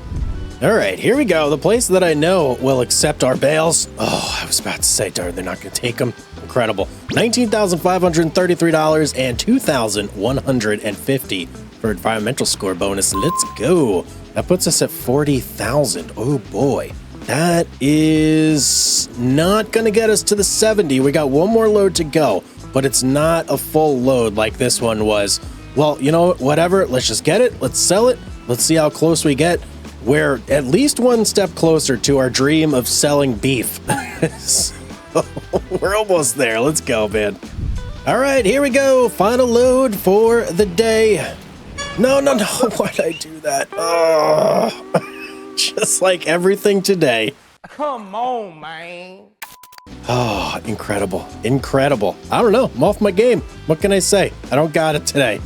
All right, here we go. The place that I know will accept our bales. Oh, I was about to say, darn, they're not going to take them. Incredible. $19,533 and $2,150 for environmental score bonus. Let's go. That puts us at 40,000. Oh boy. That is not going to get us to the 70. We got one more load to go, but it's not a full load like this one was. Well, you know, whatever. Let's just get it. Let's sell it. Let's see how close we get. We're at least one step closer to our dream of selling beef. So, we're almost there. Let's go, man. All right, here we go. Final load for the day. No. Why'd I do that? Oh, just like everything today. Come on, man. Oh, incredible. I don't know. I'm off my game. What can I say? I don't got it today.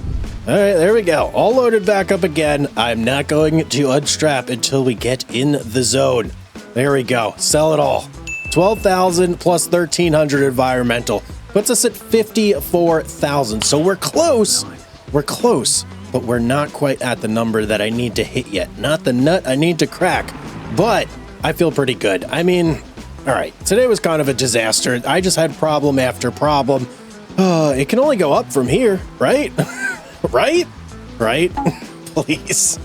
All right, there we go. All loaded back up again. I'm not going to unstrap until we get in the zone. There we go. Sell it all. 12,000 plus 1,300 environmental puts us at 54,000. So we're close. We're close, but we're not quite at the number that I need to hit yet. Not the nut I need to crack, but I feel pretty good. I mean, all right, today was kind of a disaster. I just had problem after problem. It can only go up from here, right? Right? Please.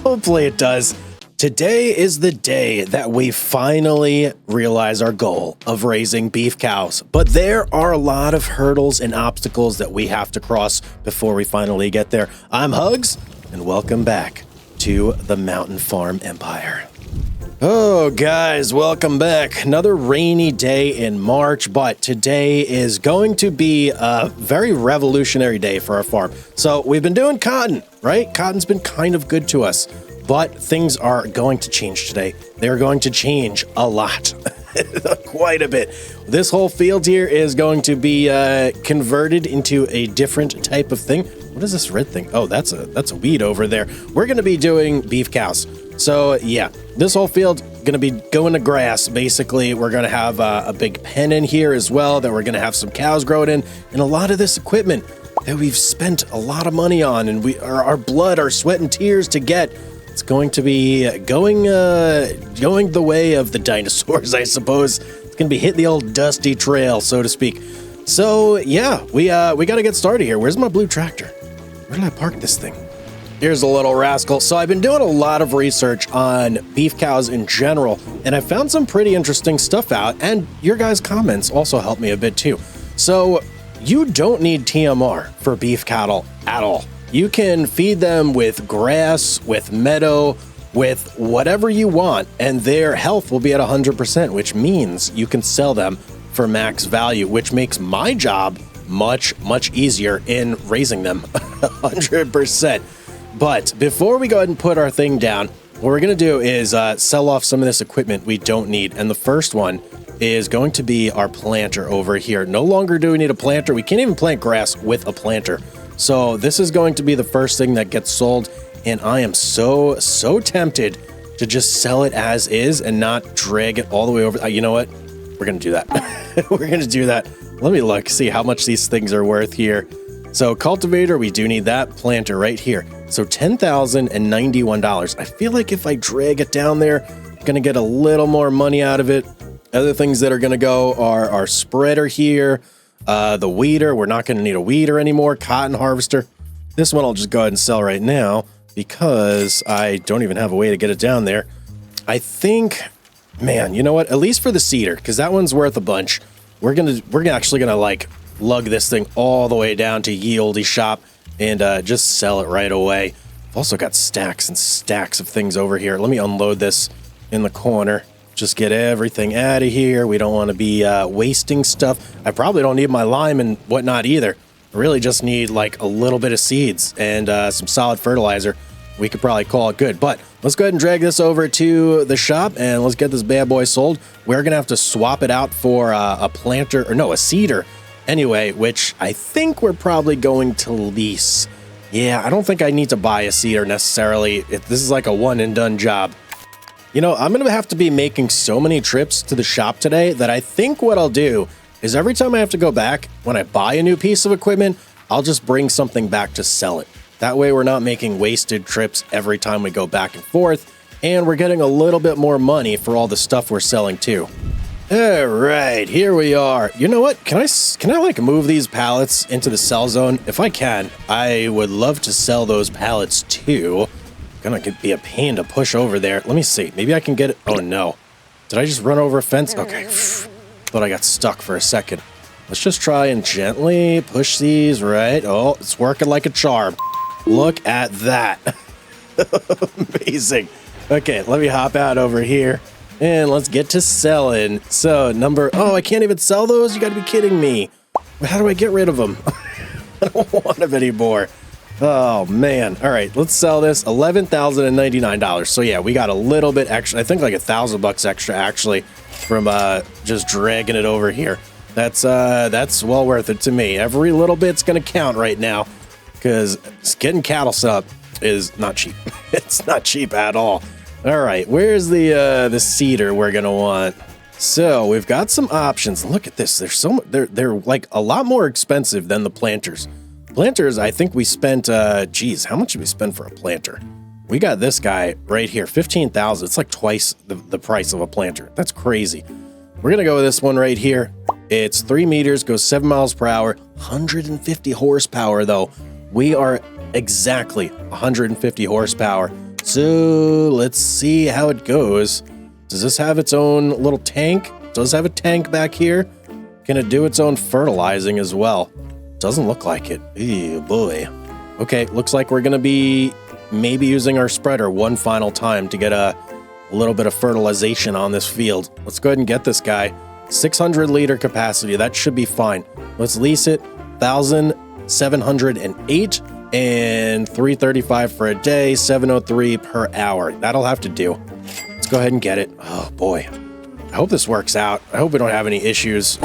Hopefully it does. Today is the day that we finally realize our goal of raising beef cows. But there are a lot of hurdles and obstacles that we have to cross before we finally get there. I'm Hugz, and welcome back to the Mountain Farm Empire. Oh, guys, welcome back. Another rainy day in March, but today is going to be a very revolutionary day for our farm. So we've been doing cotton, right? Cotton's been kind of good to us, but things are going to change today. They're going to change a lot, quite a bit. This whole field here is going to be converted into a different type of thing. What is this red thing? Oh, that's a weed over there. We're going to be doing beef cows. So yeah, this whole field going to be going to grass. Basically, we're going to have a big pen in here as well that we're going to have some cows growing in, and a lot of this equipment that we've spent a lot of money on, and our blood, our sweat and tears to get. It's going to be going the way of the dinosaurs, I suppose. It's going to be hitting the old dusty trail, so to speak. So yeah, we got to get started here. Where's my blue tractor? Where did I park this thing? Here's a little rascal. So I've been doing a lot of research on beef cows in general, and I found some pretty interesting stuff out, and your guys' comments also helped me a bit too. So you don't need TMR for beef cattle at all. You can feed them with grass, with meadow, with whatever you want, and their health will be at 100%, which means you can sell them for max value, which makes my job much, much easier in raising them 100%. But before we go ahead and put our thing down, what we're going to do is sell off some of this equipment we don't need. And the first one is going to be our planter over here. No longer do we need a planter. We can't even plant grass with a planter. So this is going to be the first thing that gets sold. And I am so tempted to just sell it as is and not drag it all the way over. You know what? We're going to do that. We're going to do that. Let me look, see how much these things are worth here. So cultivator, we do need that. Planter right here. So $10,091. I feel like if I drag it down there, I'm going to get a little more money out of it. Other things that are going to go are our spreader here, the weeder. We're not going to need a weeder anymore. Cotton harvester. This one I'll just go ahead and sell right now because I don't even have a way to get it down there. I think, man, you know what? At least for the seeder, because that one's worth a bunch. We're actually gonna like lug this thing all the way down to Ye Olde Shop and just sell it right away. I've also got stacks and stacks of things over here. Let me unload this in the corner. Just get everything out of here. We don't want to be wasting stuff. I probably don't need my lime and whatnot either. I really just need like a little bit of seeds and some solid fertilizer. We could probably call it good, but let's go ahead and drag this over to the shop and let's get this bad boy sold. We're going to have to swap it out for a planter, or no, a seeder anyway, which I think we're probably going to lease. Yeah, I don't think I need to buy a seeder necessarily. This is like a one and done job. You know, I'm going to have to be making so many trips to the shop today that I think what I'll do is every time I have to go back, when I buy a new piece of equipment, I'll just bring something back to sell it. That way we're not making wasted trips every time we go back and forth, and we're getting a little bit more money for all the stuff we're selling too. All right, here we are. You know what? Can I like move these pallets into the sell zone? If I can, I would love to sell those pallets too. Gonna be a pain to push over there. Let me see. Maybe I can get it. Oh no. Did I just run over a fence? Okay. Thought I got stuck for a second. Let's just try and gently push these right. Oh, it's working like a charm. Look at that. Amazing. Okay, let me hop out over here and let's get to selling. So oh, I can't even sell those? You gotta be kidding me. How do I get rid of them? I don't want them anymore. Oh man. All right, let's sell this. $11,099. So yeah, we got a little bit extra. I think like $1,000 extra actually from just dragging it over here. That's well worth it to me. Every little bit's gonna count right now, because getting cattle set up is not cheap. It's not cheap at all. All right, where's the cedar we're gonna want? So we've got some options. Look at this. They're like a lot more expensive than the planters. Planters, I think we spent, geez, how much did we spend for a planter? We got this guy right here, 15,000. It's like twice the price of a planter. That's crazy. We're gonna go with this one right here. It's 3 meters, goes 7 miles per hour, 150 horsepower though. We are exactly 150 horsepower. So let's see how it goes. Does this have its own little tank? Does it have a tank back here? Can it do its own fertilizing as well? Doesn't look like it. Ew, boy. Okay, looks like we're gonna be maybe using our spreader one final time to get a little bit of fertilization on this field. Let's go ahead and get this guy. 600 liter capacity, that should be fine. Let's lease it, 1,708 and 335 for a day, 703 per hour. That'll have to do. Let's go ahead and get it. Oh boy, I hope this works out. I hope we don't have any issues.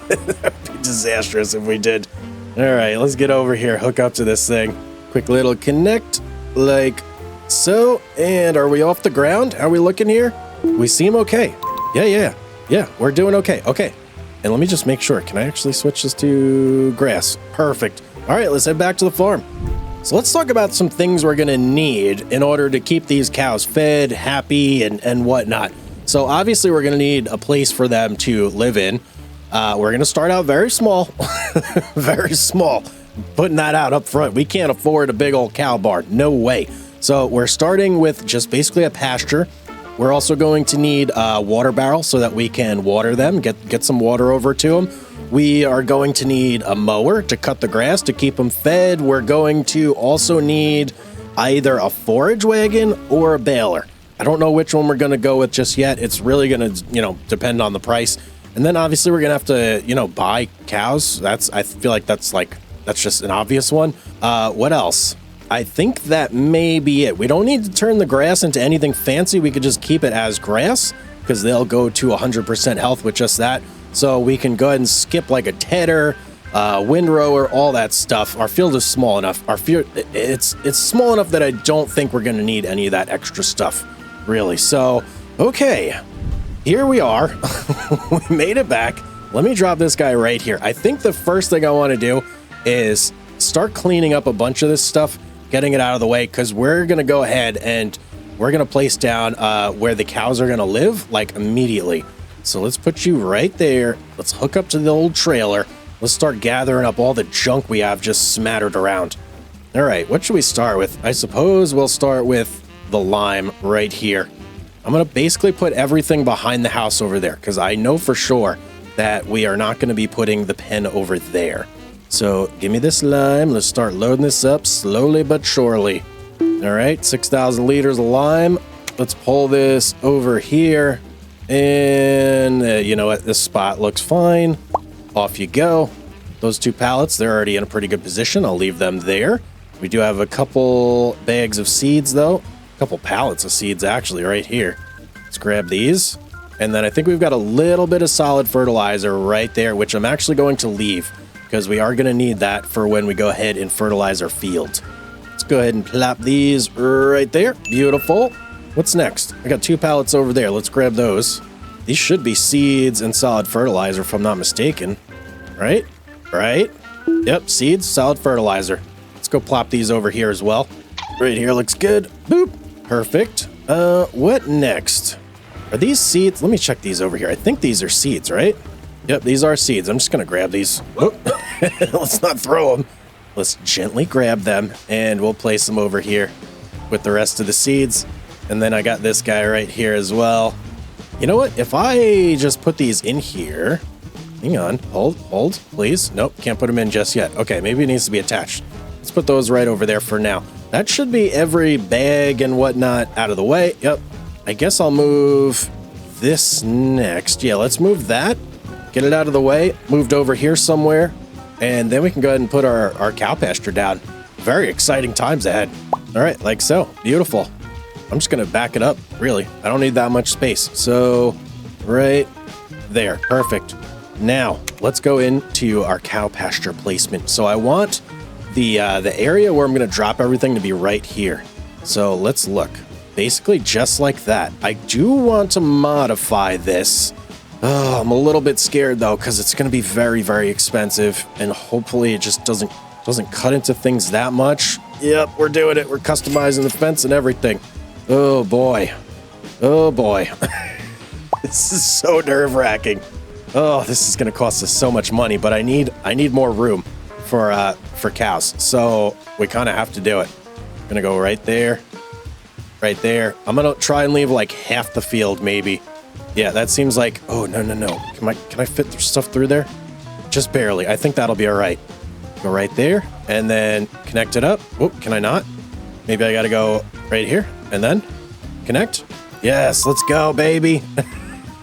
That'd be disastrous if we did. All right, let's get over here, hook up to this thing. Quick little connect, like so. And are we off the ground? How are we looking here? We seem okay. Yeah, we're doing okay. Okay, and let me just make sure. Can I actually switch this to grass? Perfect. All right, let's head back to the farm. So let's talk about some things we're gonna need in order to keep these cows fed, happy, and whatnot. So obviously we're gonna need a place for them to live in. We're gonna start out very small, very small. Putting that out up front. We can't afford a big old cow barn. No way. So we're starting with just basically a pasture. We're also going to need a water barrel so that we can water them, get some water over to them. We are going to need a mower to cut the grass to keep them fed. We're going to also need either a forage wagon or a baler. I don't know which one we're going to go with just yet. It's really going to, depend on the price. And then obviously we're going to have to, buy cows. I feel like that's just an obvious one. What else? I think that may be it. We don't need to turn the grass into anything fancy. We could just keep it as grass because they'll go to 100% health with just that. So we can go ahead and skip like a tedder, windrower, all that stuff. Our field is small enough. Our field, it's small enough that I don't think we're going to need any of that extra stuff, really. So, okay, here we are. We made it back. Let me drop this guy right here. I think the first thing I want to do is start cleaning up a bunch of this stuff, getting it out of the way, because we're going to go ahead and we're going to place down where the cows are going to live, like immediately. So let's put you right there. Let's hook up to the old trailer. Let's start gathering up all the junk we have just smattered around. All right, what should we start with? I suppose we'll start with the lime right here. I'm going to basically put everything behind the house over there because I know for sure that we are not going to be putting the pen over there. So give me this lime. Let's start loading this up slowly but surely. All right, 6,000 liters of lime. Let's pull this over here. And you know what? This spot looks fine. Off you go. Those 2 pallets, they're already in a pretty good position. I'll leave them there. We do have a couple bags of seeds, though. A couple pallets of seeds, actually, right here. Let's grab these. And then I think we've got a little bit of solid fertilizer right there, which I'm actually going to leave because we are going to need that for when we go ahead and fertilize our field. Let's go ahead and plop these right there. Beautiful. What's next? I got 2 pallets over there. Let's grab those. These should be seeds and solid fertilizer, if I'm not mistaken. Right? Right? Yep, seeds, solid fertilizer. Let's go plop these over here as well. Right here looks good. Boop. Perfect. What next? Are these seeds? Let me check these over here. I think these are seeds, right? Yep, these are seeds. I'm just going to grab these. Oh. Let's not throw them. Let's gently grab them, and we'll place them over here with the rest of the seeds. And then I got this guy right here as well. You know what? If I just put these in here... Hang on. Hold, please. Nope, can't put them in just yet. Okay, maybe it needs to be attached. Let's put those right over there for now. That should be every bag and whatnot out of the way. Yep. I guess I'll move this next. Yeah, let's move that. Get it out of the way. Moved over here somewhere. And then we can go ahead and put our cow pasture down. Very exciting times ahead. All right, like so. Beautiful. I'm just going to back it up, really. I don't need that much space. So, right there. Perfect. Now, let's go into our cow pasture placement. So I want the area where I'm going to drop everything to be right here. So let's look. Basically just like that. I do want to modify this Oh, I'm a little bit scared though, because it's going to be very, very expensive, and hopefully it just doesn't cut into things that much. Yep, we're doing it. We're customizing the fence and everything. Oh boy. Oh boy. This is so nerve-wracking. Oh, this is going to cost us so much money, but I need more room for cows. So we kind of have to do it. Gonna go right there. Right there. I'm gonna try and leave like half the field, maybe. Yeah, that seems like... Oh, no. Can I fit stuff through there? Just barely. I think that'll be all right. Go right there, and then connect it up. Oh, can I not? Maybe I gotta go right here, and then connect. Yes, let's go, baby.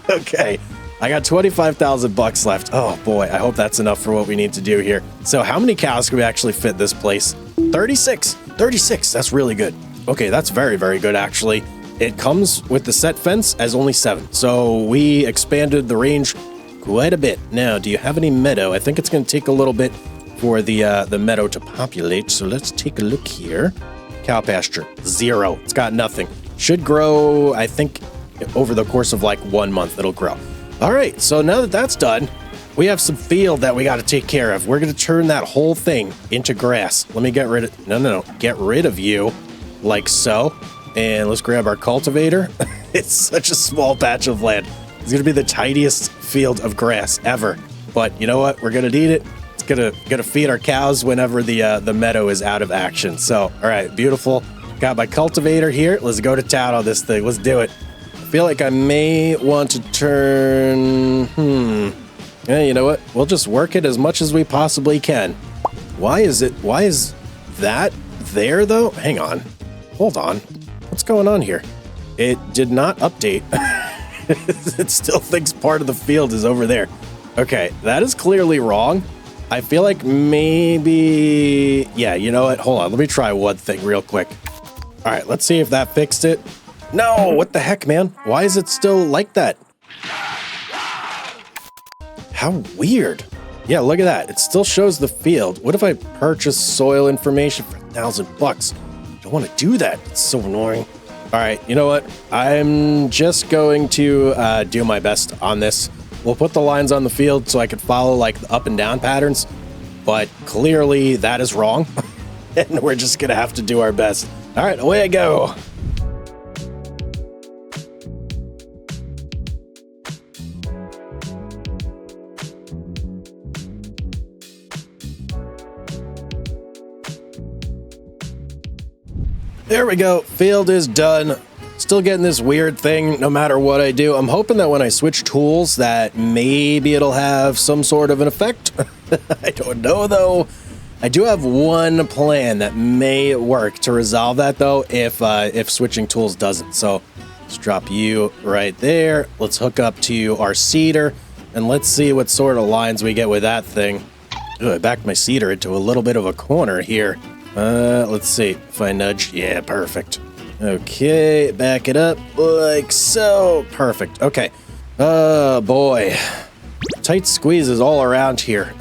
Okay, I got 25,000 bucks left. Oh boy, I hope that's enough for what we need to do here. So how many cows can we actually fit this place? 36. 36, that's really good. Okay, that's very, very good, actually. It comes with the set fence as only 7. So we expanded the range quite a bit. Now, do you have any meadow? I think it's going to take a little bit for the meadow to populate. So let's take a look here. Cow pasture, 0. It's got nothing. Should grow, I think, over the course of like 1 month, it'll grow. All right, so now that that's done, we have some field that we got to take care of. We're going to turn that whole thing into grass. Let me get rid of... No. Get rid of you, like so. And let's grab our cultivator. It's such a small patch of land. It's going to be the tiniest field of grass ever. But you know what? We're going to need it. It's gonna feed our cows whenever the meadow is out of action. So, all right, beautiful. Got my cultivator here. Let's go to town on this thing. Let's do it. I feel like I may want to turn... Yeah, you know what? We'll just work it as much as we possibly can. Why is that there, though? Hang on. Hold on. What's going on here? It did not update. It still thinks part of the field is over there. Okay, that is clearly wrong. I feel like maybe... Yeah, you know what? Hold on. Let me try one thing real quick. All right, let's see if that fixed it. No, what the heck, man? Why is it still like that? How weird. Yeah, look at that. It still shows the field. What if I purchase soil information for $1,000? I don't want to do that. It's so annoying. All right, you know what? I'm just going to do my best on this. We'll put the lines on the field so I could follow like the up and down patterns, but clearly that is wrong. And we're just going to have to do our best. All right, away I go. There we go. Field is done. Still getting this weird thing no matter what I do. I'm hoping that when I switch tools that maybe it'll have some sort of an effect. I don't know though. I do have one plan that may work to resolve that though if switching tools doesn't. So let's drop you right there. Let's hook up to our seeder and let's see what sort of lines we get with that thing. Ooh, I backed my seeder into a little bit of a corner here. Let's see if I nudge. Yeah, perfect. Okay, back it up like so. Perfect. Okay. Oh boy. Tight squeezes all around here.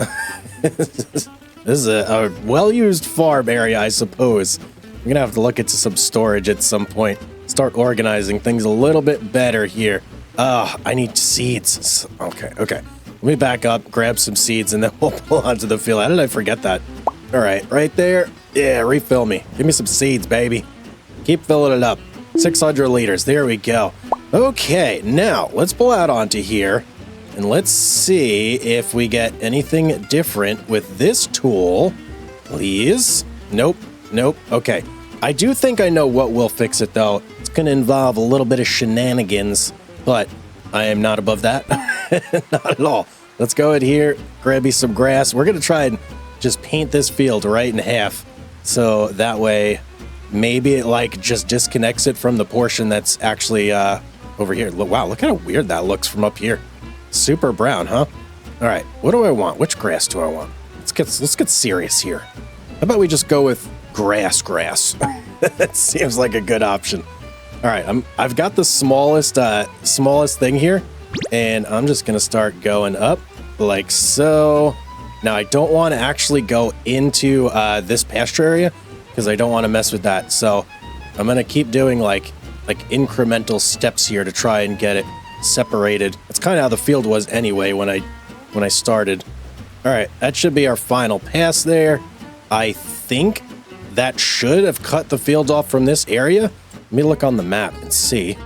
This is a well-used farm area, I suppose. I'm gonna have to look into some storage at some point. Start organizing things a little bit better here. I need seeds. Okay. Let me back up, grab some seeds, and then we'll pull onto the field. How did I forget that? All right, right there. Yeah, refill me. Give me some seeds, baby. Keep filling it up. 600 liters. There we go. Okay, now let's pull out onto here and let's see if we get anything different with this tool. Please. Nope. Okay. I do think I know what will fix it though. It's going to involve a little bit of shenanigans, but I am not above that. Not at all. Let's go in here, grab me some grass. We're going to try and just paint this field right in half. So that way, maybe it like just disconnects it from the portion that's actually over here. Wow, look how weird that looks from up here. Super brown, huh? All right, what do I want? Which grass do I want? Let's get serious here. How about we just go with grass? That seems like a good option. All right, I've got the smallest thing here, and I'm just gonna start going up like so. Now, I don't want to actually go into this pasture area because I don't want to mess with that. So I'm going to keep doing like incremental steps here to try and get it separated. That's kind of how the field was anyway when I started. All right, that should be our final pass there. I think that should have cut the field off from this area. Let me look on the map and see.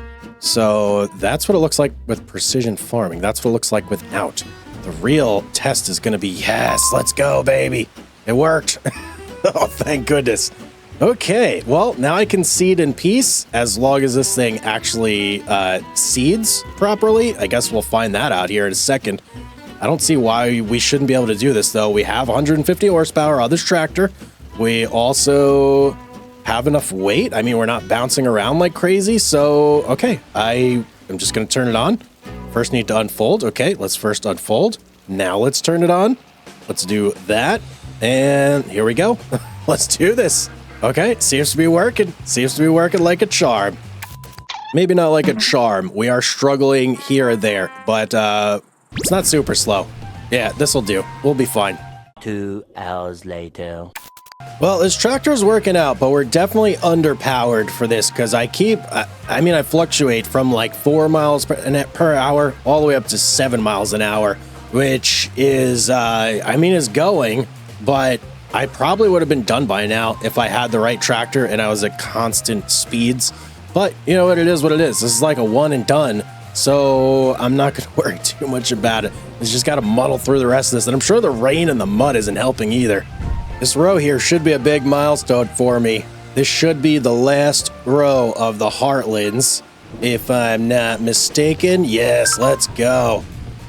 So that's what it looks like with precision farming. That's what it looks like without. The real test is going to be, yes, let's go, baby. It worked. Oh, thank goodness. Okay, well, now I can seed in peace as long as this thing actually seeds properly. I guess we'll find that out here in a second. I don't see why we shouldn't be able to do this, though. We have 150 horsepower on this tractor. We also have enough weight. I mean, we're not bouncing around like crazy, so okay. I'm just going to turn it on. First need to unfold. Okay, let's first unfold. Now let's turn it on. Let's do that. And here we go. Let's do this. Okay, seems to be working. Seems to be working like a charm. Maybe not like a charm. We are struggling here or there, but it's not super slow. Yeah, this'll do. We'll be fine. 2 hours later. Well, this tractor is working out, but we're definitely underpowered for this because I fluctuate from like 4 miles per hour all the way up to 7 miles an hour, which is, is going, but I probably would have been done by now if I had the right tractor and I was at constant speeds. But you know what, it is what it is. This is like a one and done, so I'm not going to worry too much about it. It's just got to muddle through the rest of this, and I'm sure the rain and the mud isn't helping either. This row here should be a big milestone for me. This should be the last row of the Heartlands, if I'm not mistaken. Yes, let's go.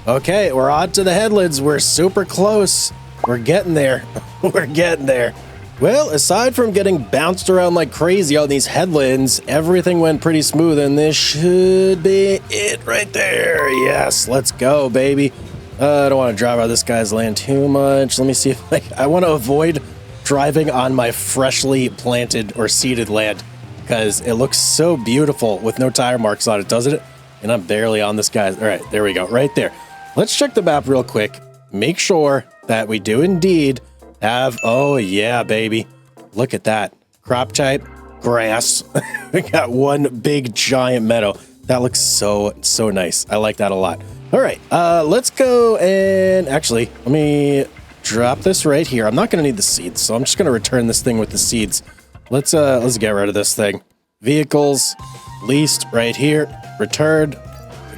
Okay, we're on to the headlands. We're super close. We're getting there. We're getting there. Well, aside from getting bounced around like crazy on these headlands, everything went pretty smooth, and this should be it right there. Yes, let's go, baby. I don't want to drive out of this guy's land too much. Let me see if I want to avoid driving on my freshly planted or seeded land because it looks so beautiful with no tire marks on it, doesn't it? And I'm barely on this guy's. All right, there we go, right there. Let's check the map real quick. Make sure that we do indeed have, oh yeah, baby. Look at that. Crop type, grass. We got one big giant meadow. That looks so nice. I like that a lot. All right, let's go and actually, let me drop this right here. I'm not going to need the seeds, so I'm just going to return this thing with the seeds. Let's get rid of this thing. Vehicles, leased right here. Returned.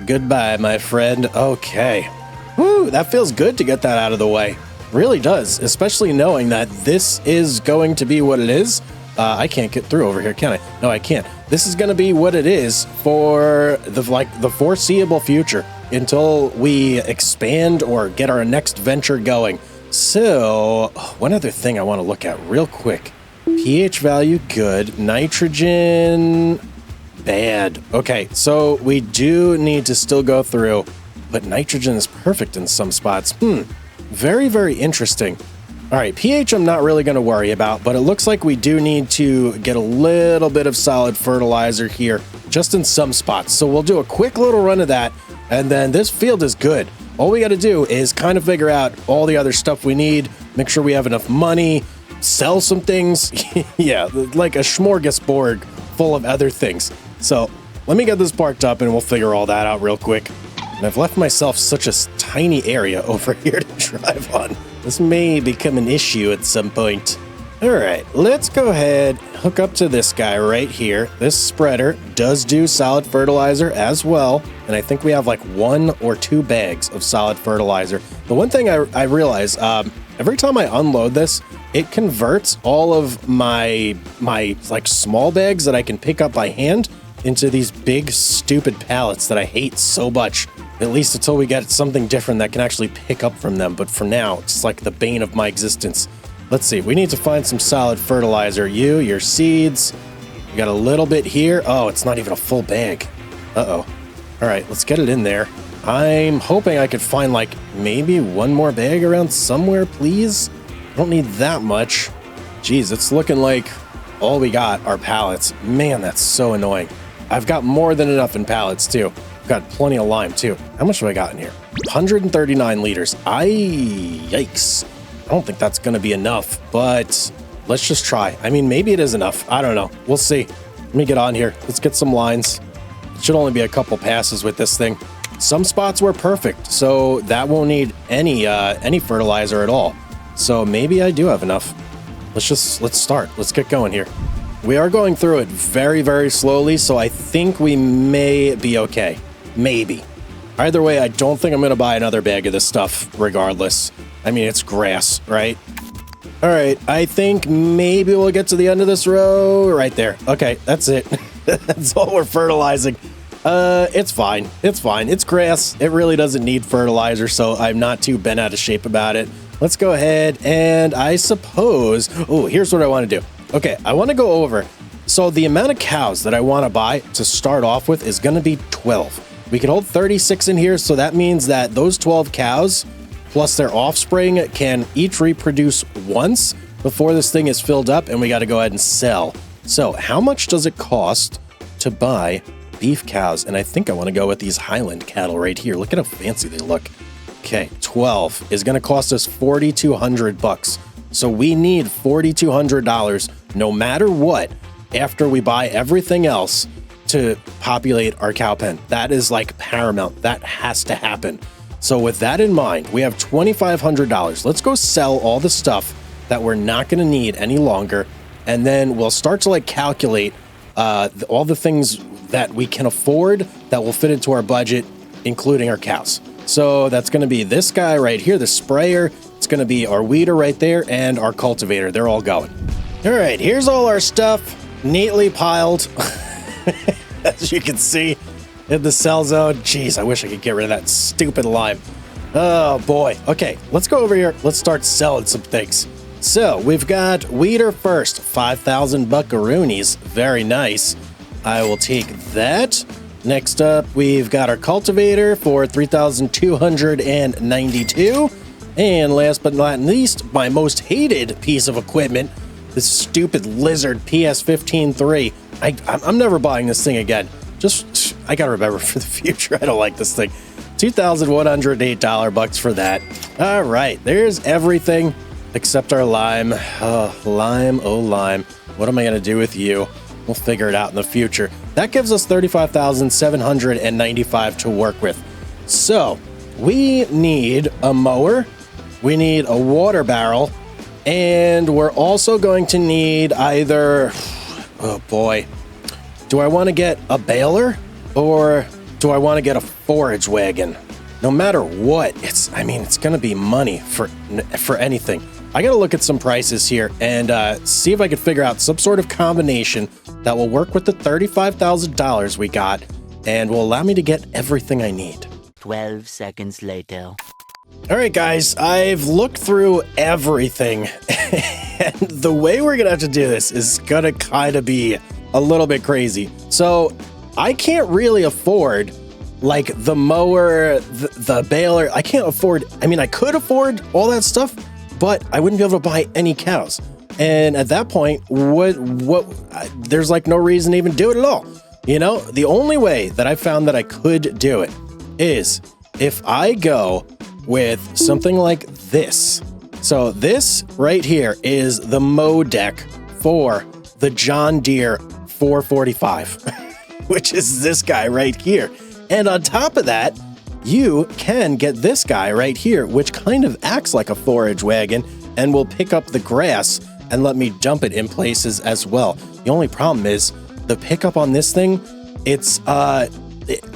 Goodbye, my friend. Okay. Woo, that feels good to get that out of the way. Really does, especially knowing that this is going to be what it is. I can't get through over here, can I? No, I can't. This is going to be what it is for the foreseeable future until we expand or get our next venture going. So, one other thing I want to look at real quick. pH value, good. Nitrogen, bad. Okay, so we do need to still go through, but nitrogen is perfect in some spots. Very, very interesting. All right, pH I'm not really going to worry about, but it looks like we do need to get a little bit of solid fertilizer here, just in some spots. So we'll do a quick little run of that, and then this field is good. All we got to do is kind of figure out all the other stuff we need, make sure we have enough money, sell some things. Yeah, like a smorgasbord full of other things. So let me get this parked up, and we'll figure all that out real quick. And I've left myself such a tiny area over here to drive on. This may become an issue at some point. All right, let's go ahead, hook up to this guy right here. This spreader does do solid fertilizer as well. And I think we have like 1 or 2 bags of solid fertilizer. The one thing I realize, every time I unload this, it converts all of my like small bags that I can pick up by hand into these big stupid pallets that I hate so much. At least until we get something different that can actually pick up from them. But for now, it's like the bane of my existence. Let's see. We need to find some solid fertilizer. Your seeds. We got a little bit here. Oh, it's not even a full bag. Uh-oh. All right, let's get it in there. I'm hoping I could find like maybe 1 more bag around somewhere, please. I don't need that much. Jeez, it's looking like all we got are pallets. Man, that's so annoying. I've got more than enough in pallets, too. I've got plenty of lime, too. How much have I got in here? 139 liters. Yikes. I don't think that's going to be enough, but let's just try. I mean, maybe it is enough. I don't know. We'll see. Let me get on here. Let's get some lines. It should only be a couple passes with this thing. some spots were perfect, so that won't need any fertilizer at all. So maybe I do have enough. Let's start. Let's get going here. We are going through it very, very slowly, so I think we may be okay. Maybe. Either way, I don't think I'm going to buy another bag of this stuff regardless. I mean, it's grass, right? All right, I think maybe we'll get to the end of this row right there. Okay, that's it. That's all we're fertilizing. It's fine. It's fine. It's grass. It really doesn't need fertilizer, so I'm not too bent out of shape about it. Let's go ahead and I suppose... Oh, here's what I want to do. Okay, I want to go over. So the amount of cows that I want to buy to start off with is going to be 12. We can hold 36 in here, so that means that those 12 cows plus their offspring can each reproduce once before this thing is filled up, and we got to go ahead and sell. So how much does it cost to buy beef cows? And I think I want to go with these Highland cattle right here. Look at how fancy they look. Okay, 12 is going to cost us 4,200 bucks. So we need $4,200 no matter what after we buy everything else to populate our cow pen. That is like paramount. That has to happen. So with that in mind, we have $2,500. Let's go sell all the stuff that we're not going to need any longer. And then we'll start to like calculate all the things that we can afford that will fit into our budget, including our cows. So that's going to be this guy right here, the sprayer. It's going to be our weeder right there and our cultivator. They're all going. All right, here's all our stuff neatly piled. As you can see in the cell zone. Jeez, I wish I could get rid of that stupid lime. Oh boy. Okay, let's go over here. Let's start selling some things. So we've got weeder first, 5,000 buckaroonies. Very nice. I will take that. Next up, we've got our cultivator for 3,292. And last but not least, my most hated piece of equipment, this stupid lizard PS15-3. I'm never buying this thing again. Just, I gotta remember for the future, I don't like this thing. $2,108 bucks for that. All right, there's everything except our lime. Oh, lime, oh lime. What am I gonna do with you? We'll figure it out in the future. That gives us $35,795 to work with. So we need a mower, we need a water barrel, and we're also going to need either, oh boy, do I want to get a baler or do I want to get a forage wagon? No matter what, it's going to be money for anything. I got to look at some prices here and see if I can figure out some sort of combination that will work with the $35,000 we got and will allow me to get everything I need. 12 seconds later. All right, guys, I've looked through everything and the way we're going to have to do this is going to kind of be a little bit crazy. So I can't really afford like the mower, the baler. I can't afford, I could afford all that stuff, but I wouldn't be able to buy any cows. And at that point, there's like no reason to even do it at all. You know, the only way that I found that I could do it is if I go with something like this. So this right here is the mow deck for the John Deere 445, which is this guy right here. And on top of that, you can get this guy right here, which kind of acts like a forage wagon and will pick up the grass and let me dump it in places as well. The only problem is the pickup on this thing, it's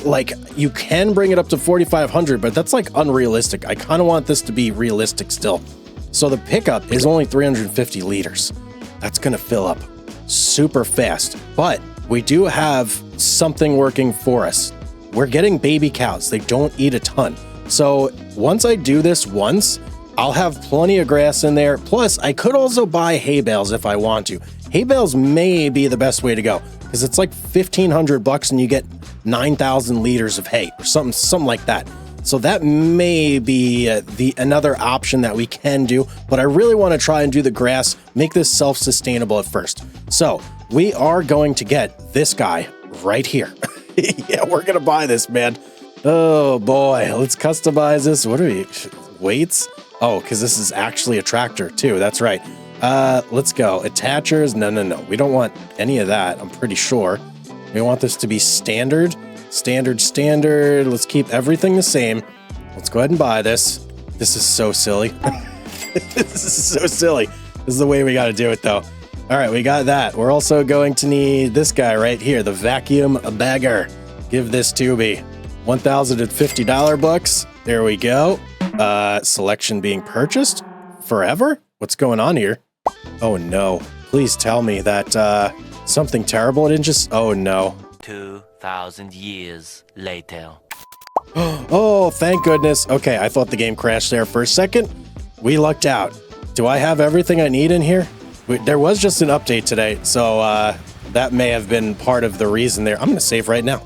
like you can bring it up to 4,500, but that's like unrealistic. I kind of want this to be realistic still. So the pickup is only 350 liters. That's going to fill up super fast, but we do have something working for us. We're getting baby cows. They don't eat a ton. So once I do this once, I'll have plenty of grass in there. Plus, I could also buy hay bales if I want to. Hay bales may be the best way to go because it's like 1,500 bucks and you get 9,000 liters of hay or something like that. So that may be another option that we can do, but I really want to try and do the grass, make this self-sustainable at first. So we are going to get this guy right here. Yeah, we're going to buy this, man. Oh boy, let's customize this. What are we, weights? Oh, because this is actually a tractor too. That's right. Let's go. Attachers. No. We don't want any of that. I'm pretty sure. We want this to be standard. Standard. Let's keep everything the same. Let's go ahead and buy this. This is so silly. This is so silly. This is the way we got to do it, though. All right, we got that. We're also going to need this guy right here, the vacuum bagger. Give this to me. $1,050 bucks. There we go. Selection being purchased? Forever? What's going on here? Oh, no. Please tell me that something terrible didn't just... Oh, no. 2,000 years later. Oh, thank goodness. Okay, I thought the game crashed there for a second. We lucked out. Do I have everything I need in here? There was just an update today, so that may have been part of the reason there. I'm going to save right now.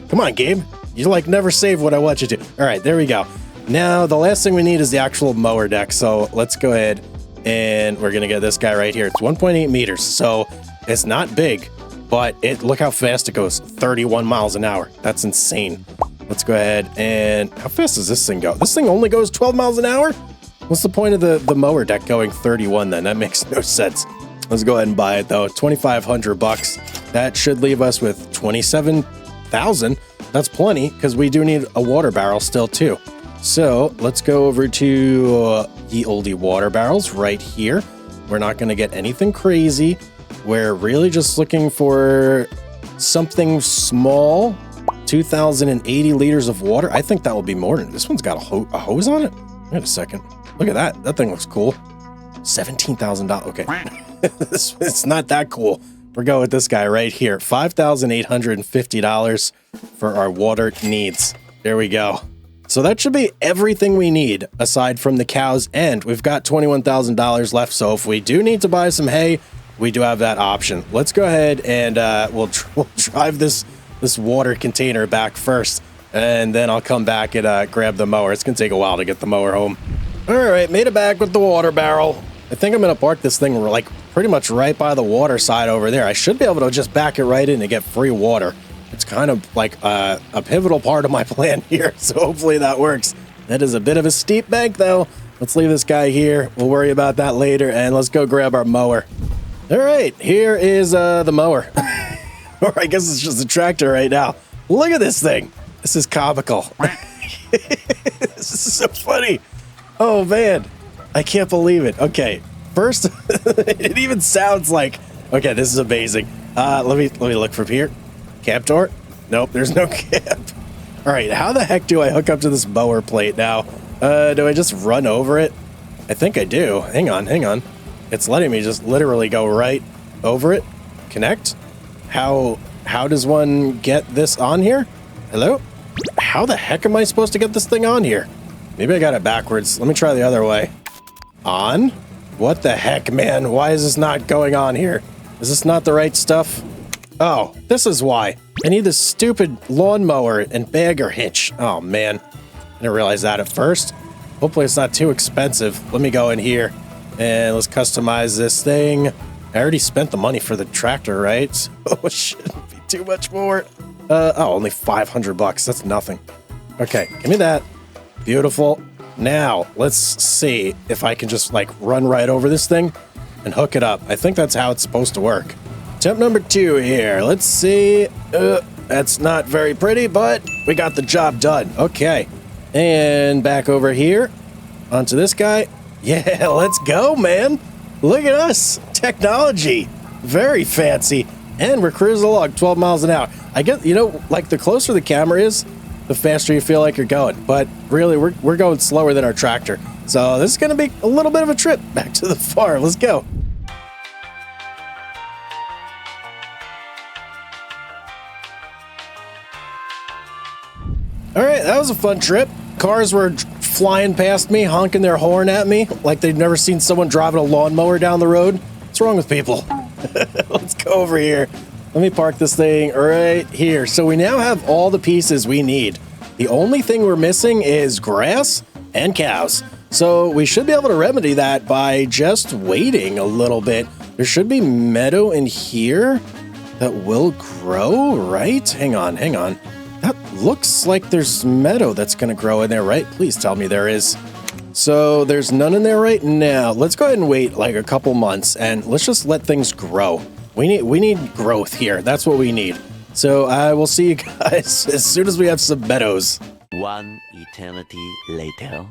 Come on, Gabe. You like never save what I want you to. All right, there we go. Now, the last thing we need is the actual mower deck, so let's go ahead and we're going to get this guy right here. It's 1.8 meters, so it's not big, but look how fast it goes. 31 miles an hour. That's insane. Let's go ahead and... How fast does this thing go? This thing only goes 12 miles an hour? What's the point of the mower deck going 31 then? That makes no sense. Let's go ahead and buy it though. 2,500 bucks. That should leave us with 27,000. That's plenty because we do need a water barrel still too. So let's go over to the oldie water barrels right here. We're not going to get anything crazy. We're really just looking for something small. 2,080 liters of water. I think that will be more than this one's got a hose on it. Wait a second. Look at that. That thing looks cool. $17,000. Okay. It's not that cool. We're going with this guy right here. $5,850 for our water needs. There we go. So that should be everything we need aside from the cows, and we've got $21,000 left. So if we do need to buy some hay, we do have that option. Let's go ahead and we'll drive this water container back first, and then I'll come back and grab the mower. It's gonna take a while to get the mower home. All right, made it back with the water barrel. I think I'm gonna park this thing like pretty much right by the water side over there. I should be able to just back it right in and get free water. It's kind of like a pivotal part of my plan here, so hopefully that works. That is a bit of a steep bank though. Let's leave this guy here. We'll worry about that later, and let's go grab our mower. All right, here is the mower. Or I guess it's just a tractor right now. Look at this thing. This is comical. This is so funny. Oh, man. I can't believe it. Okay, first, it even sounds like... Okay, this is amazing. Let me look from here. Cab door? Nope, there's no cab. All right, how the heck do I hook up to this mower plate now? Do I just run over it? I think I do. Hang on. It's letting me just literally go right over it. Connect? How does one get this on here? Hello? How the heck am I supposed to get this thing on here? Maybe I got it backwards. Let me try the other way. On? What the heck, man? Why is this not going on here? Is this not the right stuff? Oh, this is why. I need this stupid lawnmower and bagger hitch. Oh, man. I didn't realize that at first. Hopefully it's not too expensive. Let me go in here and let's customize this thing. I already spent the money for the tractor, right? So it shouldn't be too much more. Only 500 bucks. That's nothing. Okay, give me that. Beautiful. Now, let's see if I can just like run right over this thing and hook it up. I think that's how it's supposed to work. Attempt number 2 here. Let's see. That's not very pretty, but we got the job done. Okay. And back over here onto this guy. Yeah, let's go, man. Look at us. Technology. Very fancy. And we're cruising along 12 miles an hour. I guess, like the closer the camera is, the faster you feel like you're going. But really, we're going slower than our tractor. So this is going to be a little bit of a trip back to the farm. Let's go. All right, that was a fun trip. Cars were flying past me, honking their horn at me like they've never seen someone driving a lawnmower down the road. What's wrong with people? Let's go over here. Let me park this thing right here. So we now have all the pieces we need. The only thing we're missing is grass and cows. So we should be able to remedy that by just waiting a little bit. There should be meadow in here that will grow, right? Hang on. That looks like there's meadow that's going to grow in there, right? Please tell me there is. So there's none in there right now. Let's go ahead and wait like a couple months and let's just let things grow. We need growth here. That's what we need. So I will see you guys as soon as we have some meadows. One eternity later.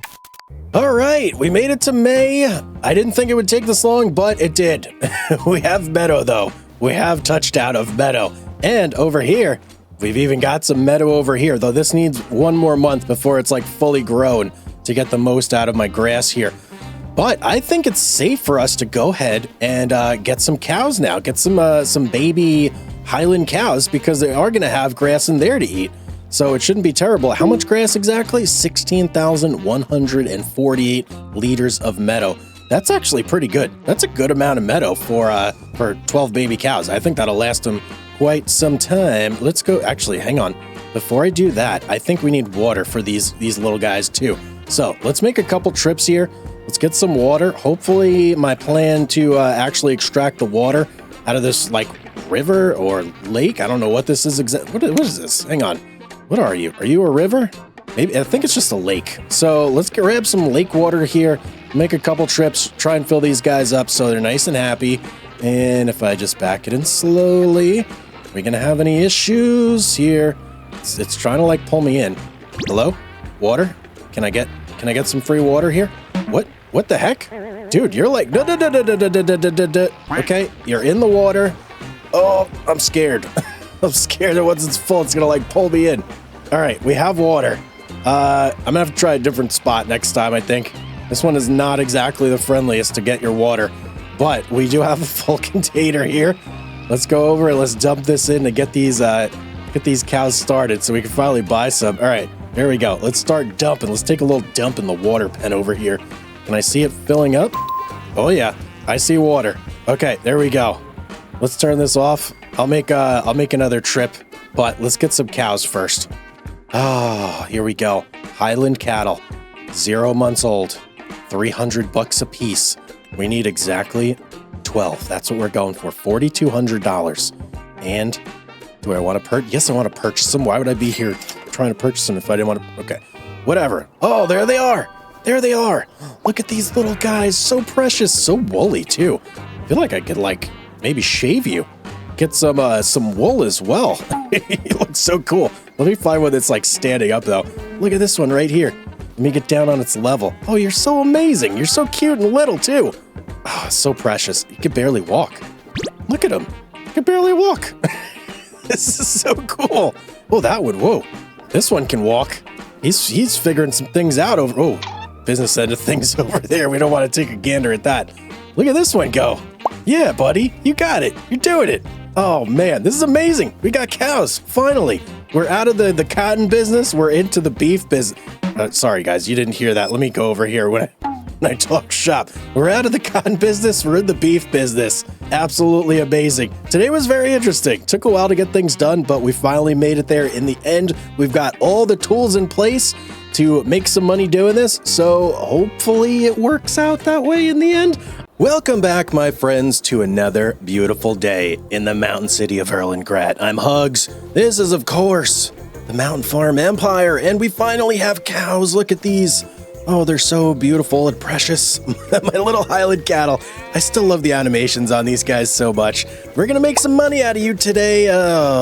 All right, we made it to May. I didn't think it would take this long, but it did. We have meadow, though. We have touchdown of meadow. And over here, we've even got some meadow over here, though this needs one more month before it's like fully grown to get the most out of my grass here. But I think it's safe for us to go ahead and get some cows now. Get some baby Highland cows because they are going to have grass in there to eat. So it shouldn't be terrible. How much grass exactly? 16,148 liters of meadow. That's actually pretty good. That's a good amount of meadow for 12 baby cows. I think that'll last them quite some time. Let's go. Actually, hang on. Before I do that, I think we need water for these little guys too. So let's make a couple trips here. Let's get some water. Hopefully my plan to actually extract the water out of this like river or lake. I don't know what this is exactly. What is this? Hang on. What are you? Are you a river? Maybe. I think it's just a lake. So let's grab some lake water here, make a couple trips, try and fill these guys up so they're nice and happy. And if I just back it in slowly, are we going to have any issues here? It's trying to like pull me in. Hello? Water? Can I get some free water here? What the heck? Dude, you're like, no. Okay, you're in the water. Oh, I'm scared. I'm scared that once it's full, it's gonna like pull me in. All right, we have water. I'm gonna have to try a different spot next time, I think. This one is not exactly the friendliest to get your water, but we do have a full container here. Let's go over and let's dump this in to get these cows started so we can finally buy some. All right, there we go. Let's start dumping. Let's take a little dump in the water pen over here. Can I see it filling up? Oh yeah, I see water. Okay, there we go. Let's turn this off. I'll make another trip, but let's get some cows first. Ah, here we go. Highland cattle, 0 months old, $300 a piece. We need exactly 12. That's what we're going for, $4,200. And do I want to purchase? Yes, I want to purchase them. Why would I be here trying to purchase them if I didn't want to? Okay, whatever. Oh, there they are. There they are. Look at these little guys. So precious. So woolly, too. I feel like I could, like, maybe shave you. Get some wool as well. You look so cool. Let me find one that's, like, standing up, though. Look at this one right here. Let me get down on its level. Oh, you're so amazing. You're so cute and little, too. Oh, so precious. You can barely walk. Look at him. You can barely walk. This is so cool. Oh, that one. Whoa. This one can walk. He's figuring some things out over... Oh. Business end of things over there. We don't want to take a gander at that. Look at this one go. Yeah, buddy, you got it. You're doing it. Oh man, this is amazing. We got cows. Finally, we're out of the cotton business. We're into the beef business. Sorry guys, you didn't hear that. Let me go over here when I talk shop. We're out of the cotton business. We're in the beef business. Absolutely amazing. Today was very interesting. Took a while to get things done, but we finally made it there in the end. We've got all the tools in place to make some money doing this, so hopefully it works out that way in the end. Welcome back, my friends, to another beautiful day in the mountain city of Erlengrat. I'm Hugz. This is, of course, the Mountain Farm Empire, and we finally have cows. Look at these. Oh, they're so beautiful and precious. My little Highland cattle. I still love the animations on these guys so much. We're gonna make some money out of you today,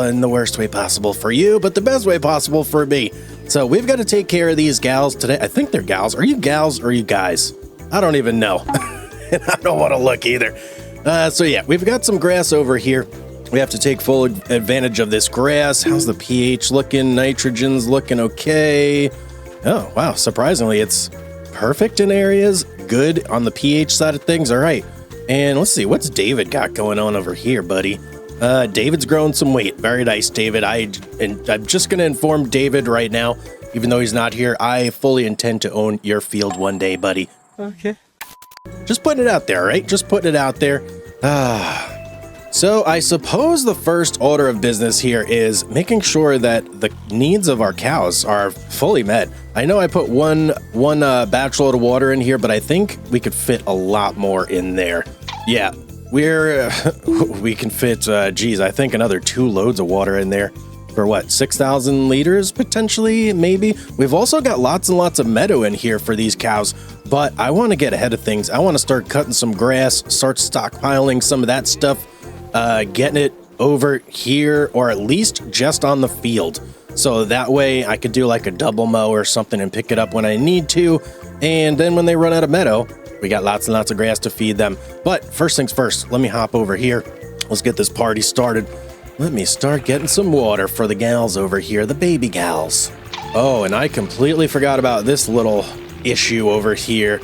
in the worst way possible for you, but the best way possible for me. So we've got to take care of these gals today. I think they're gals. Are you gals or are you guys? I don't even know. And I don't want to look either. So yeah, we've got some grass over here. We have to take full advantage of this grass. How's the pH looking? Nitrogen's looking okay. Oh, wow. Surprisingly, it's perfect in areas. Good on the pH side of things. All right. And let's see. What's David got going on over here, buddy? David's growing some weight. Very nice, David. I'm just going to inform David right now, even though he's not here, I fully intend to own your field one day, buddy. Okay. Just putting it out there, right? Just putting it out there. So I suppose the first order of business here is making sure that the needs of our cows are fully met. I know I put one batch load of water in here, but I think we could fit a lot more in there. Yeah. We can fit, I think another 2 loads of water in there for what, 6,000 liters potentially, maybe? We've also got lots and lots of meadow in here for these cows, but I want to get ahead of things. I want to start cutting some grass, start stockpiling some of that stuff, getting it over here, or at least just on the field. So that way I could do like a double mow or something and pick it up when I need to. And then when they run out of meadow, we got lots and lots of grass to feed them. But first things first, let me hop over here. Let's get this party started. Let me start getting some water for the gals over here, the baby gals. Oh, and I completely forgot about this little issue over here.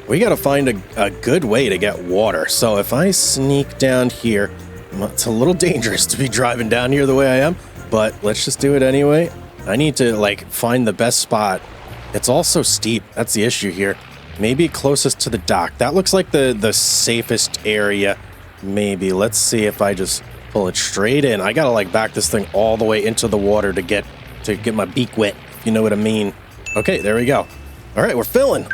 We got to find a good way to get water. So if I sneak down here, it's a little dangerous to be driving down here the way I am, but let's just do it anyway. I need to like find the best spot. It's also steep. That's the issue here. Maybe closest to the dock. That looks like the safest area. Maybe. Let's see if I just pull it straight in. I got to like back this thing all the way into the water to get my beak wet, if you know what I mean. Okay, there we go. All right, we're filling.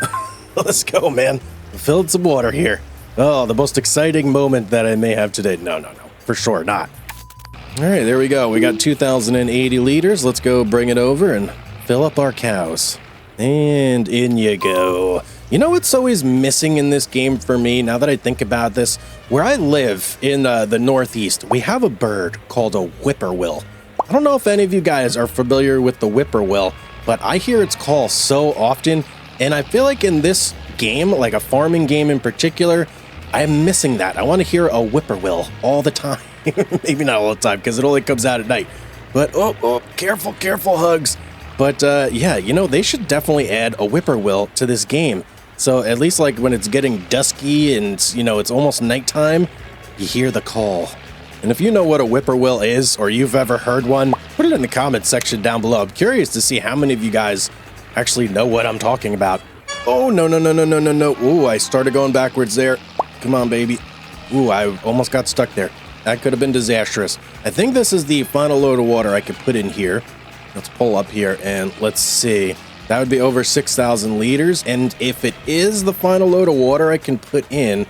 Let's go, man. We filled some water here. Oh, the most exciting moment that I may have today. No, for sure not. All right, there we go. We got 2,080 liters. Let's go bring it over and fill up our cows. And in you go. You know what's always missing in this game for me, now that I think about this? Where I live in the Northeast, we have a bird called a whippoorwill. I don't know if any of you guys are familiar with the whippoorwill, but I hear its call so often. And I feel like in this game, like a farming game in particular, I'm missing that. I want to hear a whippoorwill all the time. Maybe not all the time, because it only comes out at night. But, oh, careful, Hugz. But, yeah, you know, they should definitely add a whippoorwill to this game. So at least, like, when it's getting dusky and, you know, it's almost nighttime, you hear the call. And if you know what a whippoorwill is, or you've ever heard one, put it in the comments section down below. I'm curious to see how many of you guys actually know what I'm talking about. Oh, no. Ooh, I started going backwards there. Come on, baby. Ooh, I almost got stuck there. That could have been disastrous. I think this is the final load of water I could put in here. Let's pull up here and let's see. That would be over 6,000 liters. And if it is the final load of water I can put in,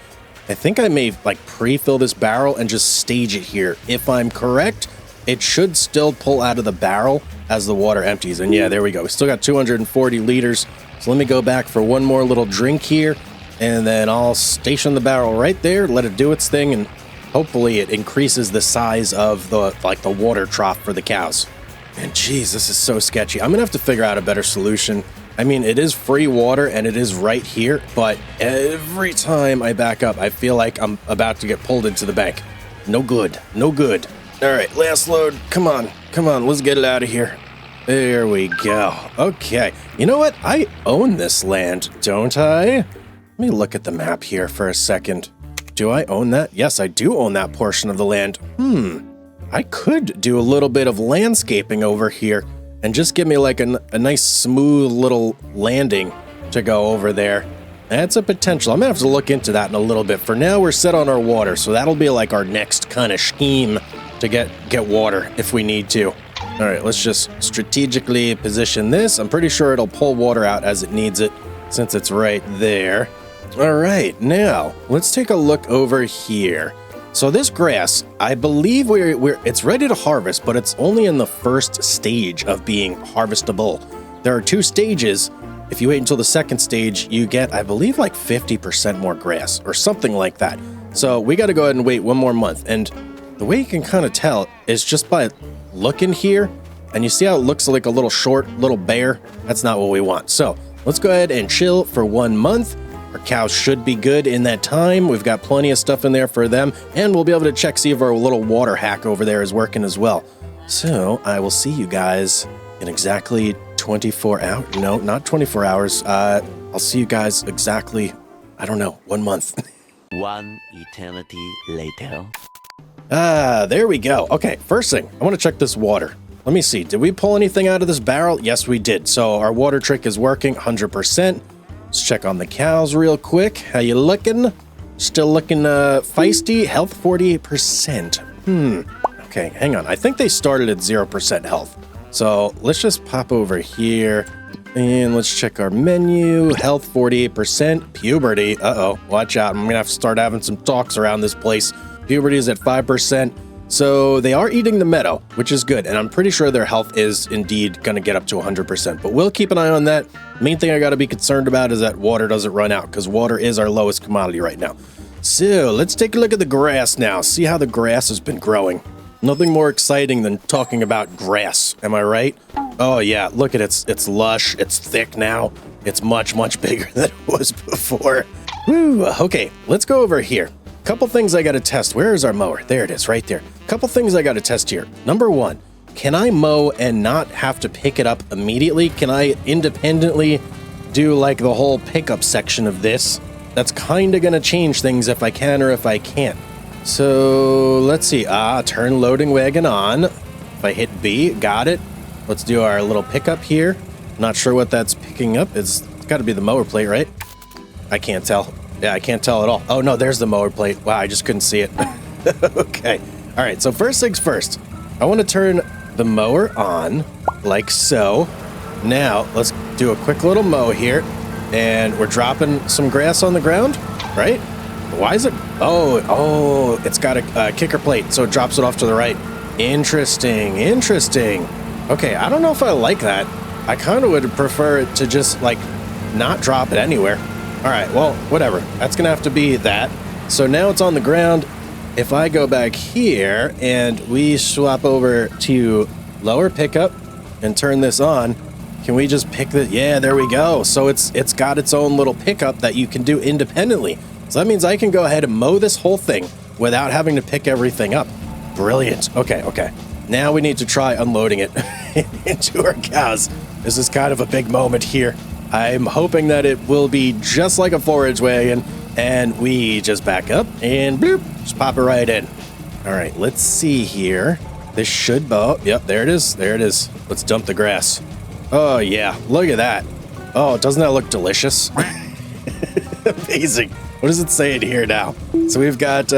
I think I may like pre-fill this barrel and just stage it here. If I'm correct, it should still pull out of the barrel as the water empties. And yeah, there we go. We still got 240 liters. So let me go back for one more little drink here, and then I'll station the barrel right there, let it do its thing, and hopefully it increases the size of the water trough for the cows. And geez, this is so sketchy. I'm gonna have to figure out a better solution. I mean, it is free water and it is right here, but every time I back up, I feel like I'm about to get pulled into the bank. No good. All right, last load. Come on, let's get it out of here. There we go. Okay, you know what? I own this land, don't I? Let me look at the map here for a second. Do I own that? Yes, I do own that portion of the land. I could do a little bit of landscaping over here and just give me like a nice smooth little landing to go over there. That's a potential. I'm gonna have to look into that in a little bit. For now, we're set on our water, so that'll be like our next kind of scheme to get water if we need to. All right, let's just strategically position this. I'm pretty sure it'll pull water out as it needs it since it's right there. All right, now let's take a look over here. So this grass, I believe it's ready to harvest, but it's only in the first stage of being harvestable. There are 2 stages. If you wait until the second stage, you get, I believe, like 50% more grass or something like that. So we got to go ahead and wait one more month. And the way you can kind of tell is just by looking here, and you see how it looks like a little short, little bare? That's not what we want. So let's go ahead and chill for 1 month. Our cows should be good in that time. We've got plenty of stuff in there for them, and we'll be able to check, see if our little water hack over there is working as well. So I will see you guys in exactly 24 hours. No, not 24 hours. I'll see you guys exactly, I don't know, 1 month. One eternity later. There we go. Okay, first thing, I want to check this water. Let me see, did we pull anything out of this barrel? Yes, we did. So our water trick is working 100%. Let's check on the cows real quick. How you looking? Still looking feisty. Health 48%. Okay, hang on. I think they started at 0% health. So let's just pop over here and let's check our menu. Health 48%. Puberty. Uh-oh. Watch out. I'm going to have to start having some talks around this place. Puberty is at 5%. So they are eating the meadow, which is good. And I'm pretty sure their health is indeed going to get up to 100%. But we'll keep an eye on that. Main thing I got to be concerned about is that water doesn't run out, because water is our lowest commodity right now. So let's take a look at the grass now. See how the grass has been growing. Nothing more exciting than talking about grass, am I right? Oh yeah, look at it, it's lush, it's thick now. It's much, much bigger than it was before. Woo, okay, let's go over here. Couple things I gotta test. Where is our mower? There it is, right there. Couple things I gotta test here. Number one, can I mow and not have to pick it up immediately? Can I independently do like the whole pickup section of this? That's kinda gonna change things if I can or if I can't. So let's see, turn loading wagon on. If I hit B, got it. Let's do our little pickup here. Not sure what that's picking up. It's gotta be the mower plate, right? I can't tell. Yeah, I can't tell at all. Oh no, there's the mower plate. Wow, I just couldn't see it. Okay, all right, so first things first. I wanna turn the mower on, like so. Now, let's do a quick little mow here. And we're dropping some grass on the ground, right? Why is it? Oh, it's got a kicker plate, so it drops it off to the right. Interesting, interesting. Okay, I don't know if I like that. I kind of would prefer it to just, like, not drop it anywhere. All right, well, whatever. That's going to have to be that. So now it's on the ground. If I go back here and we swap over to lower pickup and turn this on, can we just pick the... Yeah, there we go. So it's got its own little pickup that you can do independently. So that means I can go ahead and mow this whole thing without having to pick everything up. Brilliant. Okay. Now we need to try unloading it into our cows. This is kind of a big moment here. I'm hoping that it will be just like a forage wagon, and we just back up and bloop, just pop it right in. All right, let's see here. This should... Oh, yep, there it is. Let's dump the grass. Oh, yeah, look at that. Oh, doesn't that look delicious? Amazing. What does it say in here now? So we've got,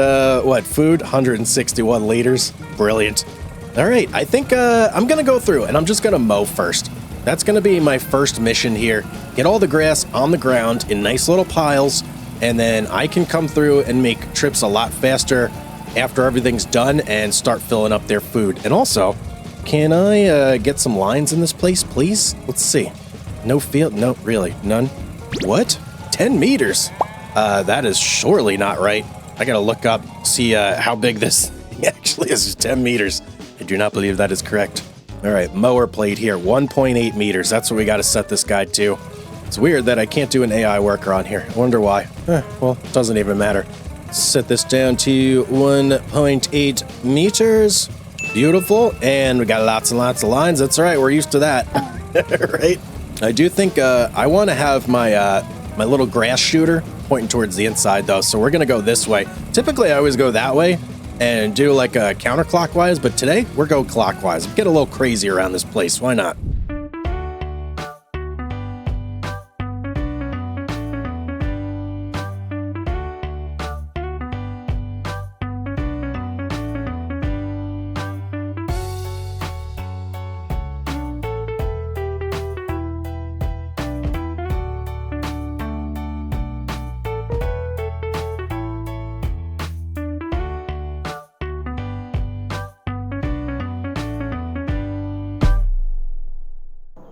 food? 161 liters. Brilliant. All right, I think I'm going to go through and I'm just going to mow first. That's going to be my first mission here. Get all the grass on the ground in nice little piles, and then I can come through and make trips a lot faster after everything's done and start filling up their food. And also, can I get some lines in this place, please? Let's see. No field? No, really, none. What? 10 meters? That is surely not right. I gotta look up, see how big this actually is. 10 meters. I do not believe that is correct. All right, mower plate here, 1.8 meters. That's what we gotta set this guy to. It's weird that I can't do an AI worker on here. I wonder why. Well, it doesn't even matter. Set this down to 1.8 meters. Beautiful. And we got lots and lots of lines. That's all right, we're used to that. Right? I do think I want to have my my little grass shooter pointing towards the inside, though, so we're gonna go this way. Typically, I always go that way and do like a counterclockwise, but today we're going clockwise. Get a little crazy around this place. Why not?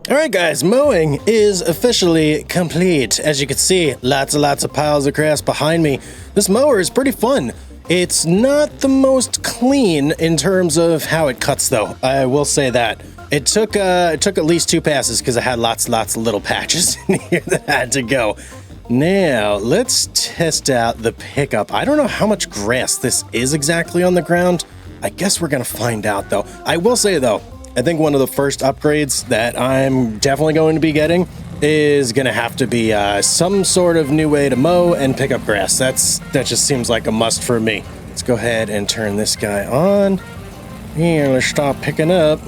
Alright guys, mowing is officially complete. As you can see, lots and lots of piles of grass behind me. This mower is pretty fun. It's not the most clean in terms of how it cuts though, I will say that. It took at least 2 passes because I had lots of little patches in here that had to go. Now, let's test out the pickup. I don't know how much grass this is exactly on the ground. I guess we're gonna find out though. I will say though, I think one of the first upgrades that I'm definitely going to be getting is going to have to be some sort of new way to mow and pick up grass. That just seems like a must for me. Let's go ahead and turn this guy on. Here, let's stop picking up.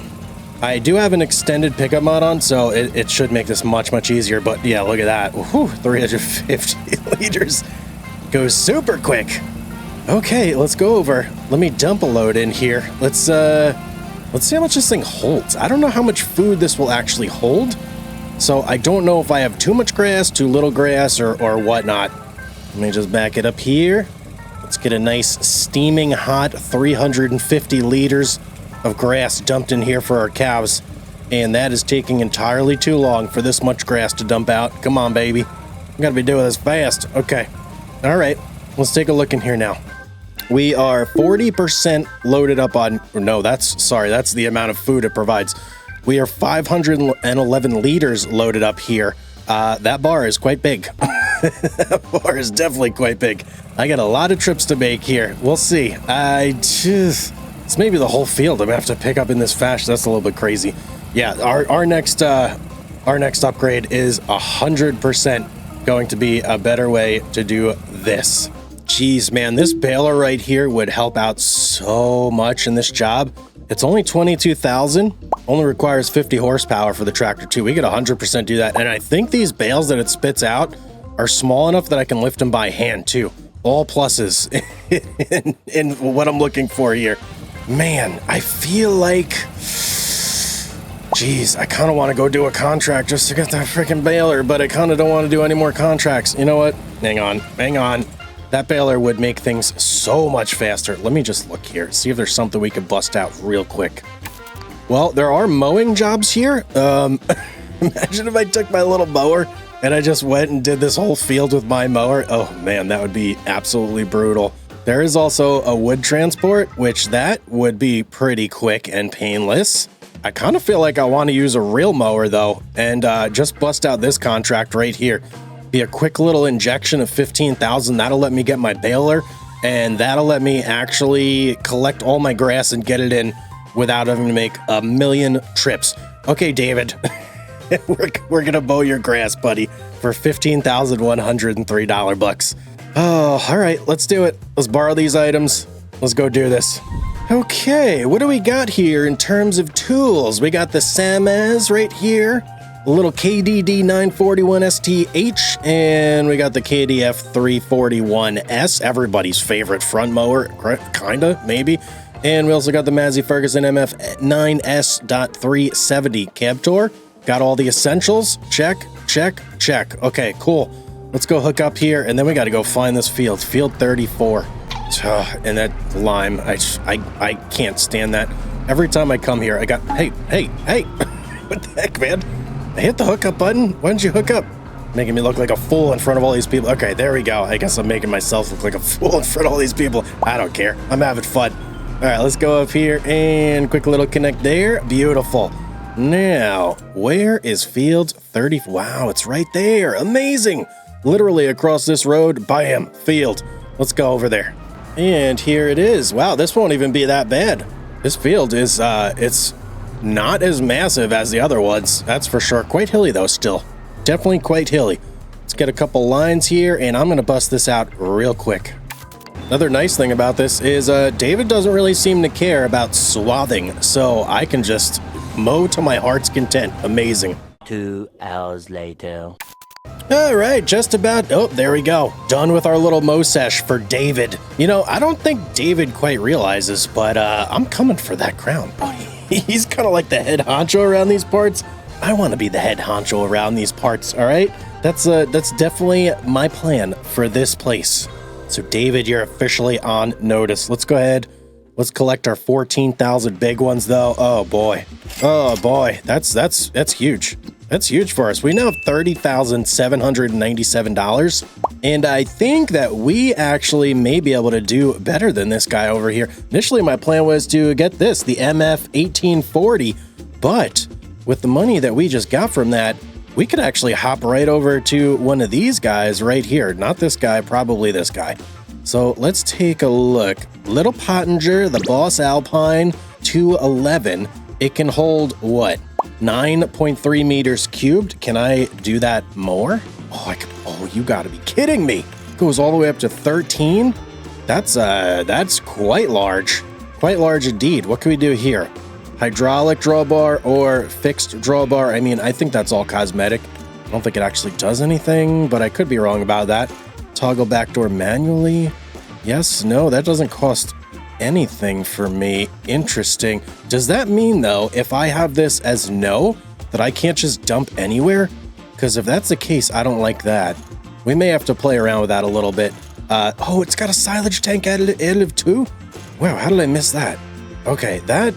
I do have an extended pickup mod on, so it should make this much easier. But yeah, look at that. Whew, 350 liters. Goes super quick. Okay, let's go over. Let me dump a load in here. Let's see how much this thing holds. I don't know how much food this will actually hold, so I don't know if I have too much grass, too little grass, or whatnot. Let me just back it up here. Let's get a nice steaming hot 350 liters of grass dumped in here for our cows, and that is taking entirely too long for this much grass to dump out. Come on, baby. We gotta be doing this fast. Okay. All right. Let's take a look in here now. We are 40% loaded up on, no, that's the amount of food it provides. We are 511 liters loaded up here. That bar is quite big. That bar is definitely quite big. I got a lot of trips to make here. We'll see. It's maybe the whole field I'm gonna have to pick up in this fashion. That's a little bit crazy. Yeah, our next upgrade is 100% going to be a better way to do this. Jeez, man, this baler right here would help out so much in this job. It's only 22,000, only requires 50 horsepower for the tractor too. We could 100% do that. And I think these bales that it spits out are small enough that I can lift them by hand too. All pluses in what I'm looking for here. Man, I feel like, geez, I kind of want to go do a contract just to get that freaking baler, but I kind of don't want to do any more contracts. You know what? Hang on. That baler would make things so much faster. Let me just look here, see if there's something we could bust out real quick. Well, there are mowing jobs here. Imagine if I took my little mower and I just went and did this whole field with my mower. Oh man, that would be absolutely brutal. There is also a wood transport, which that would be pretty quick and painless. I kind of feel like I want to use a real mower though, and just bust out this contract right here. Be a quick little injection of 15,000. That'll let me get my baler, and that'll let me actually collect all my grass and get it in without having to make a million trips. Okay, David, we're gonna mow your grass, buddy, for $15,103 bucks. Oh, all right, let's do it. Let's borrow these items. Let's go do this. Okay, what do we got here in terms of tools? We got the Samaz right here. A little KDD 941 STH, and we got the KDF 341S, everybody's favorite front mower, kinda, maybe. And we also got the Massey Ferguson MF 9S.370 cab tour. Got all the essentials. Check. Okay, cool. Let's go hook up here, and then we got to go find this field 34. And that lime, I can't stand that. Every time I come here, I got, hey, what the heck, man? I hit the hookup button. Why didn't you hook up? Making me look like a fool in front of all these people. Okay, there we go. I guess I'm making myself look like a fool in front of all these people. I don't care. I'm having fun. All right, let's go up here and quick little connect there. Beautiful. Now, where is field 30? Wow, it's right there. Amazing. Literally across this road. Bam, field. Let's go over there. And here it is. Wow, this won't even be that bad. This field is, it's not as massive as the other ones, that's for sure. Quite hilly though, still. Definitely quite hilly. Let's get a couple lines here, and I'm gonna bust this out real quick. Another nice thing about this is David doesn't really seem to care about swathing, so I can just mow to my heart's content. Amazing. 2 hours later. All right, just about. Oh, there we go. Done with our little mow sesh for David. You know, I don't think David quite realizes, but I'm coming for that crown. He's kind of like the head honcho around these parts. I want to be the head honcho around these parts, all right? That's definitely my plan for this place. So David, you're officially on notice. Let's go ahead. Let's collect our 14,000 big ones though. Oh boy. That's huge. That's huge for us. We now have $30,797. And I think that we actually may be able to do better than this guy over here. Initially, my plan was to get this, the MF 1840. But with the money that we just got from that, we could actually hop right over to one of these guys right here. Not this guy, probably this guy. So let's take a look. Little Pottinger, the Boss Alpine 211. It can hold what? 9.3 meters cubed. Can I do that more? Oh, I could. Oh, you gotta be kidding me. It goes all the way up to 13. That's quite large. Quite large indeed. What can we do here? Hydraulic drawbar or fixed drawbar? I mean, I think that's all cosmetic. I don't think it actually does anything, but I could be wrong about that. Toggle backdoor manually. Yes, no, that doesn't cost anything for me. Interesting. Does that mean though, if I have this as no, that I can't just dump anywhere? Because if that's the case, I don't like that. We may have to play around with that a little bit. Oh, it's got a silage tank additive too? Wow, how did I miss that? Okay, that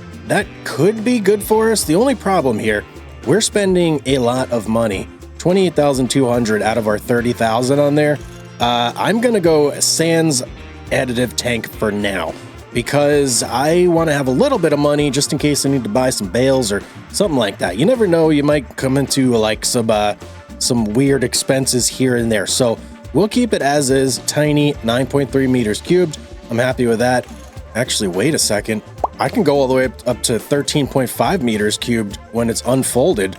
could be good for us. The only problem here, we're spending a lot of money. 28,200 out of our 30,000 on there. I'm gonna go sans additive tank for now, because I want to have a little bit of money just in case I need to buy some bales or something like that. You never know, you might come into like some weird expenses here and there. So we'll keep it as is, tiny 9.3 meters cubed. I'm happy with that. Actually, wait a second. I can go all the way up to 13.5 meters cubed when it's unfolded.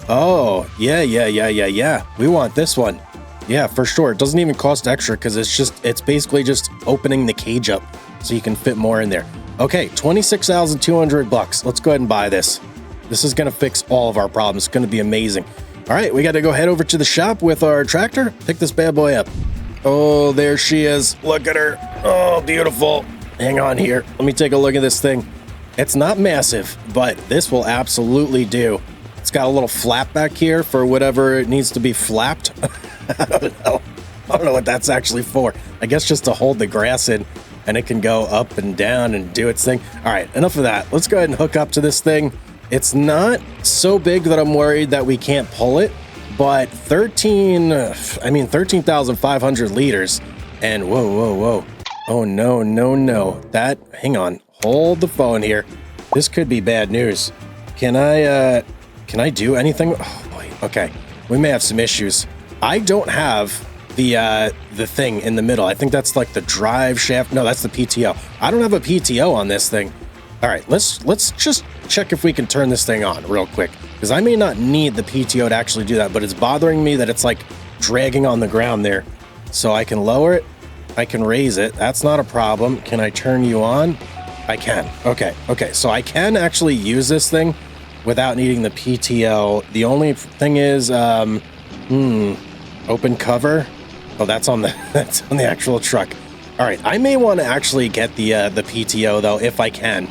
Oh, yeah. We want this one. Yeah, for sure. It doesn't even cost extra because it's basically just opening the cage up so you can fit more in there. Okay, 26,200 bucks. Let's go ahead and buy this. This is going to fix all of our problems. It's going to be amazing. All right, we got to go head over to the shop with our tractor, pick this bad boy up. Oh, there she is. Look at her. Oh, beautiful. Hang on here. Let me take a look at this thing. It's not massive, but this will absolutely do. It's got a little flap back here for whatever it needs to be flapped. I don't know. I don't know what that's actually for. I guess just to hold the grass in, and it can go up and down and do its thing. All right, enough of that. Let's go ahead and hook up to this thing. It's not so big that I'm worried that we can't pull it, but 13,500 liters. And whoa. Oh, no. Hang on. Hold the phone here. This could be bad news. Can I do anything? Oh boy. Okay. We may have some issues. I don't have the thing in the middle. I think that's like the drive shaft. No, that's the PTO. I don't have a PTO on this thing. All right, let's just check if we can turn this thing on real quick, because I may not need the PTO to actually do that, but it's bothering me that it's like dragging on the ground there. So I can lower it. I can raise it. That's not a problem. Can I turn you on? I can. Okay. So I can actually use this thing without needing the PTO. The only thing is, open cover. Oh, that's on the actual truck. All right, I may want to actually get the PTO though, if I can.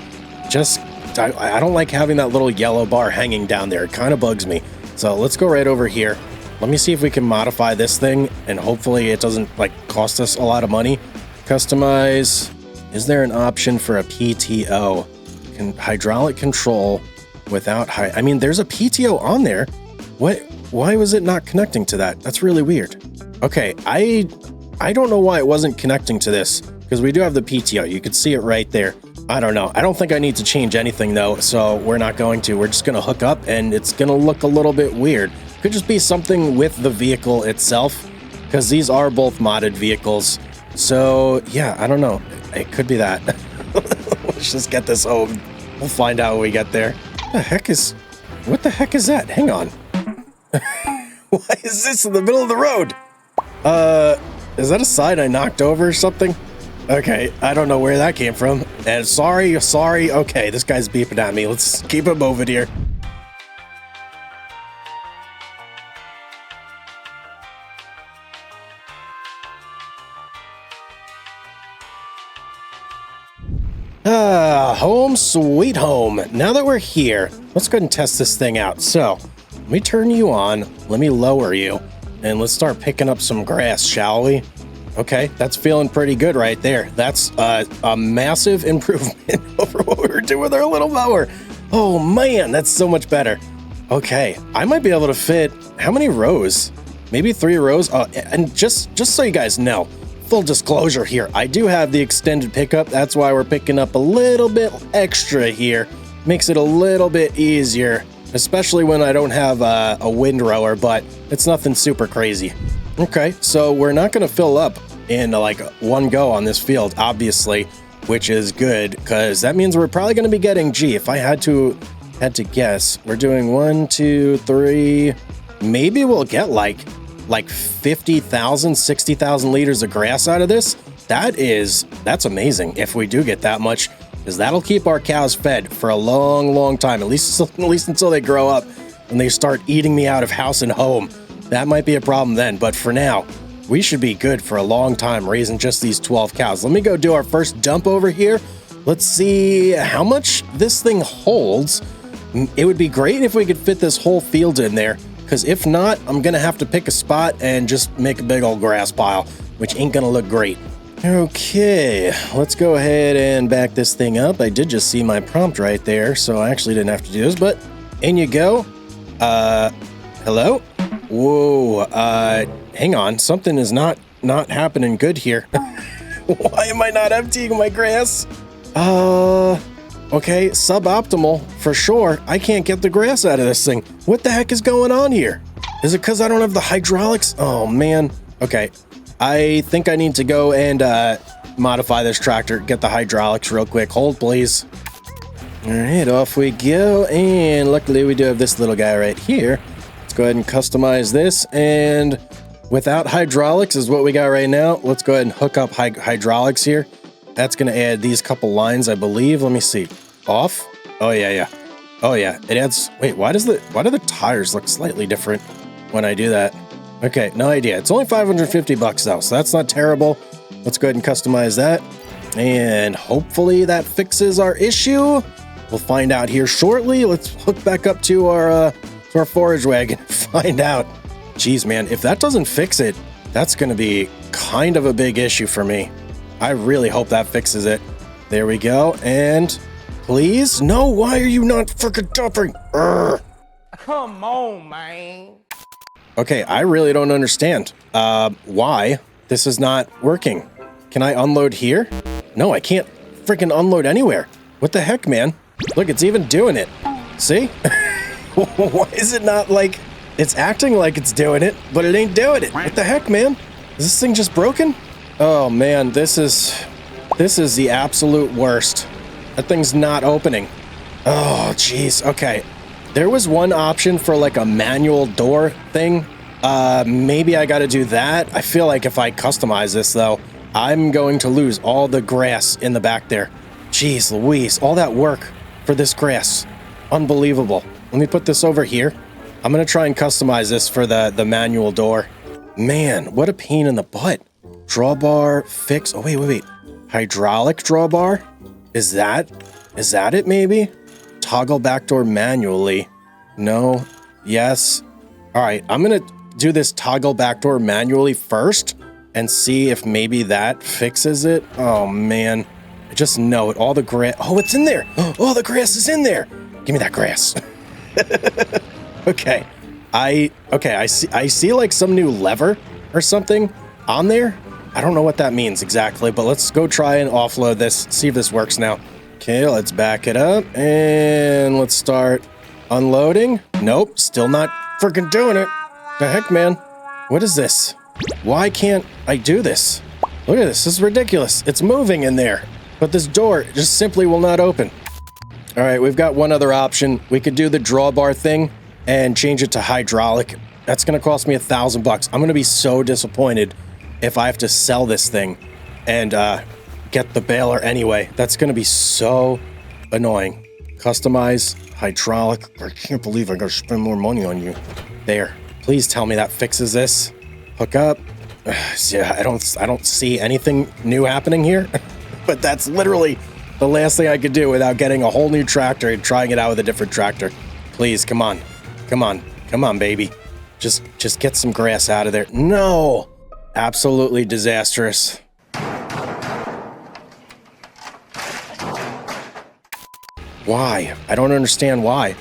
I don't like having that little yellow bar hanging down there. It kind of bugs me. So let's go right over here. Let me see if we can modify this thing, and hopefully it doesn't like cost us a lot of money. Customize. Is there an option for a PTO? Hydraulic control without I mean, there's a PTO on there. Why was it not connecting to that? That's really weird. Okay, I don't know why it wasn't connecting to this, because we do have the PTO. You could see it right there. I don't know. I don't think I need to change anything though, so we're not going to. We're just going to hook up, and it's going to look a little bit weird. Could just be something with the vehicle itself, because these are both modded vehicles. So yeah, I don't know. It could be that. Let's just get this home. We'll find out when we get there. What the heck is that? Hang on. Why is this in the middle of the road? Is that a sign I knocked over or something? Okay, I don't know where that came from. And sorry. Okay, this guy's beeping at me. Let's keep it moving here. Home sweet home. Now that we're here, let's go ahead and test this thing out. So, let me turn you on, let me lower you, and let's start picking up some grass, shall we? Okay, that's feeling pretty good right there. That's a massive improvement over what we were doing with our little mower. Oh man, that's so much better. Okay, I might be able to fit, how many rows? Maybe 3 rows? And just so you guys know, full disclosure here, I do have the extended pickup. That's why we're picking up a little bit extra here. Makes it a little bit easier, especially when I don't have a windrower, but it's nothing super crazy. Okay, so we're not going to fill up in like one go on this field, obviously, which is good, because that means we're probably going to be getting, if I had to guess, we're doing 1, 2, 3, maybe we'll get like 50,000, 60,000 liters of grass out of this. That's amazing if we do get that much, because that'll keep our cows fed for a long time, at least until they grow up and they start eating me out of house and home. That might be a problem then, but for now, we should be good for a long time raising just these 12 cows. Let me go do our first dump over here. Let's see how much this thing holds. It would be great if we could fit this whole field in there, because if not, I'm going to have to pick a spot and just make a big old grass pile, which ain't going to look great. Okay, let's go ahead and back this thing up. I did just see my prompt right there, so I actually didn't have to do this, but in you go. Hello? Whoa, hang on. Something is not happening good here. Why am I not emptying my grass? Okay, suboptimal for sure. I can't get the grass out of this thing. What the heck is going on here? Is it because I don't have the hydraulics? Oh, man. Okay, I think I need to go and modify this tractor, get the hydraulics real quick. Hold, please. All right, off we go. And luckily we do have this little guy right here. Let's go ahead and customize this. And without hydraulics is what we got right now. Let's go ahead and hook up hydraulics here. That's going to add these couple lines, I believe. Let me see. Off? Oh, yeah. Oh, yeah. It adds... Wait, why do the tires look slightly different when I do that? Okay, no idea. It's only 550 bucks, though, so that's not terrible. Let's go ahead and customize that. And hopefully that fixes our issue. We'll find out here shortly. Let's hook back up to our forage wagon and find out. Jeez, man, if that doesn't fix it, that's going to be kind of a big issue for me. I really hope that fixes it. There we go. And please? No, why are you not freaking dumping? Come on, man. Okay, I really don't understand why this is not working. Can I unload here? No, I can't freaking unload anywhere. What the heck, man? Look, it's even doing it. See? Why is it not like... It's acting like it's doing it, but it ain't doing it. What the heck, man? Is this thing just broken? Oh, man, this is the absolute worst. That thing's not opening. Oh, jeez. Okay. There was one option for like a manual door thing. Maybe I got to do that. I feel like if I customize this, though, I'm going to lose all the grass in the back there. Jeez Louise, all that work for this grass. Unbelievable. Let me put this over here. I'm going to try and customize this for the manual door. Man, what a pain in the butt. Drawbar fix. Oh, wait. Hydraulic drawbar? Is that it maybe? Toggle backdoor manually. No. Yes. All right, I'm going to do this toggle backdoor manually first and see if maybe that fixes it. Oh, man. I just know it. All the grass. Oh, it's in there. Oh, the grass is in there. Give me that grass. Okay. I see like some new lever or something on there. I don't know what that means exactly, but let's go try and offload this, see if this works now. Okay, let's back it up and let's start unloading. Nope, still not freaking doing it. The heck, man? What is this? Why can't I do this? Look at this. This is ridiculous. It's moving in there, but this door just simply will not open. All right, we've got one other option. We could do the drawbar thing and change it to hydraulic. That's going to cost me $1,000. I'm going to be so disappointed if I have to sell this thing and get the baler anyway. That's going to be so annoying. Customize hydraulic. I can't believe I got to spend more money on you. There. Please tell me that fixes this. Hook up. Yeah, I don't see anything new happening here, but that's literally the last thing I could do without getting a whole new tractor and trying it out with a different tractor. Please, come on, baby. Just get some grass out of there. No, absolutely disastrous. Why? I don't understand why.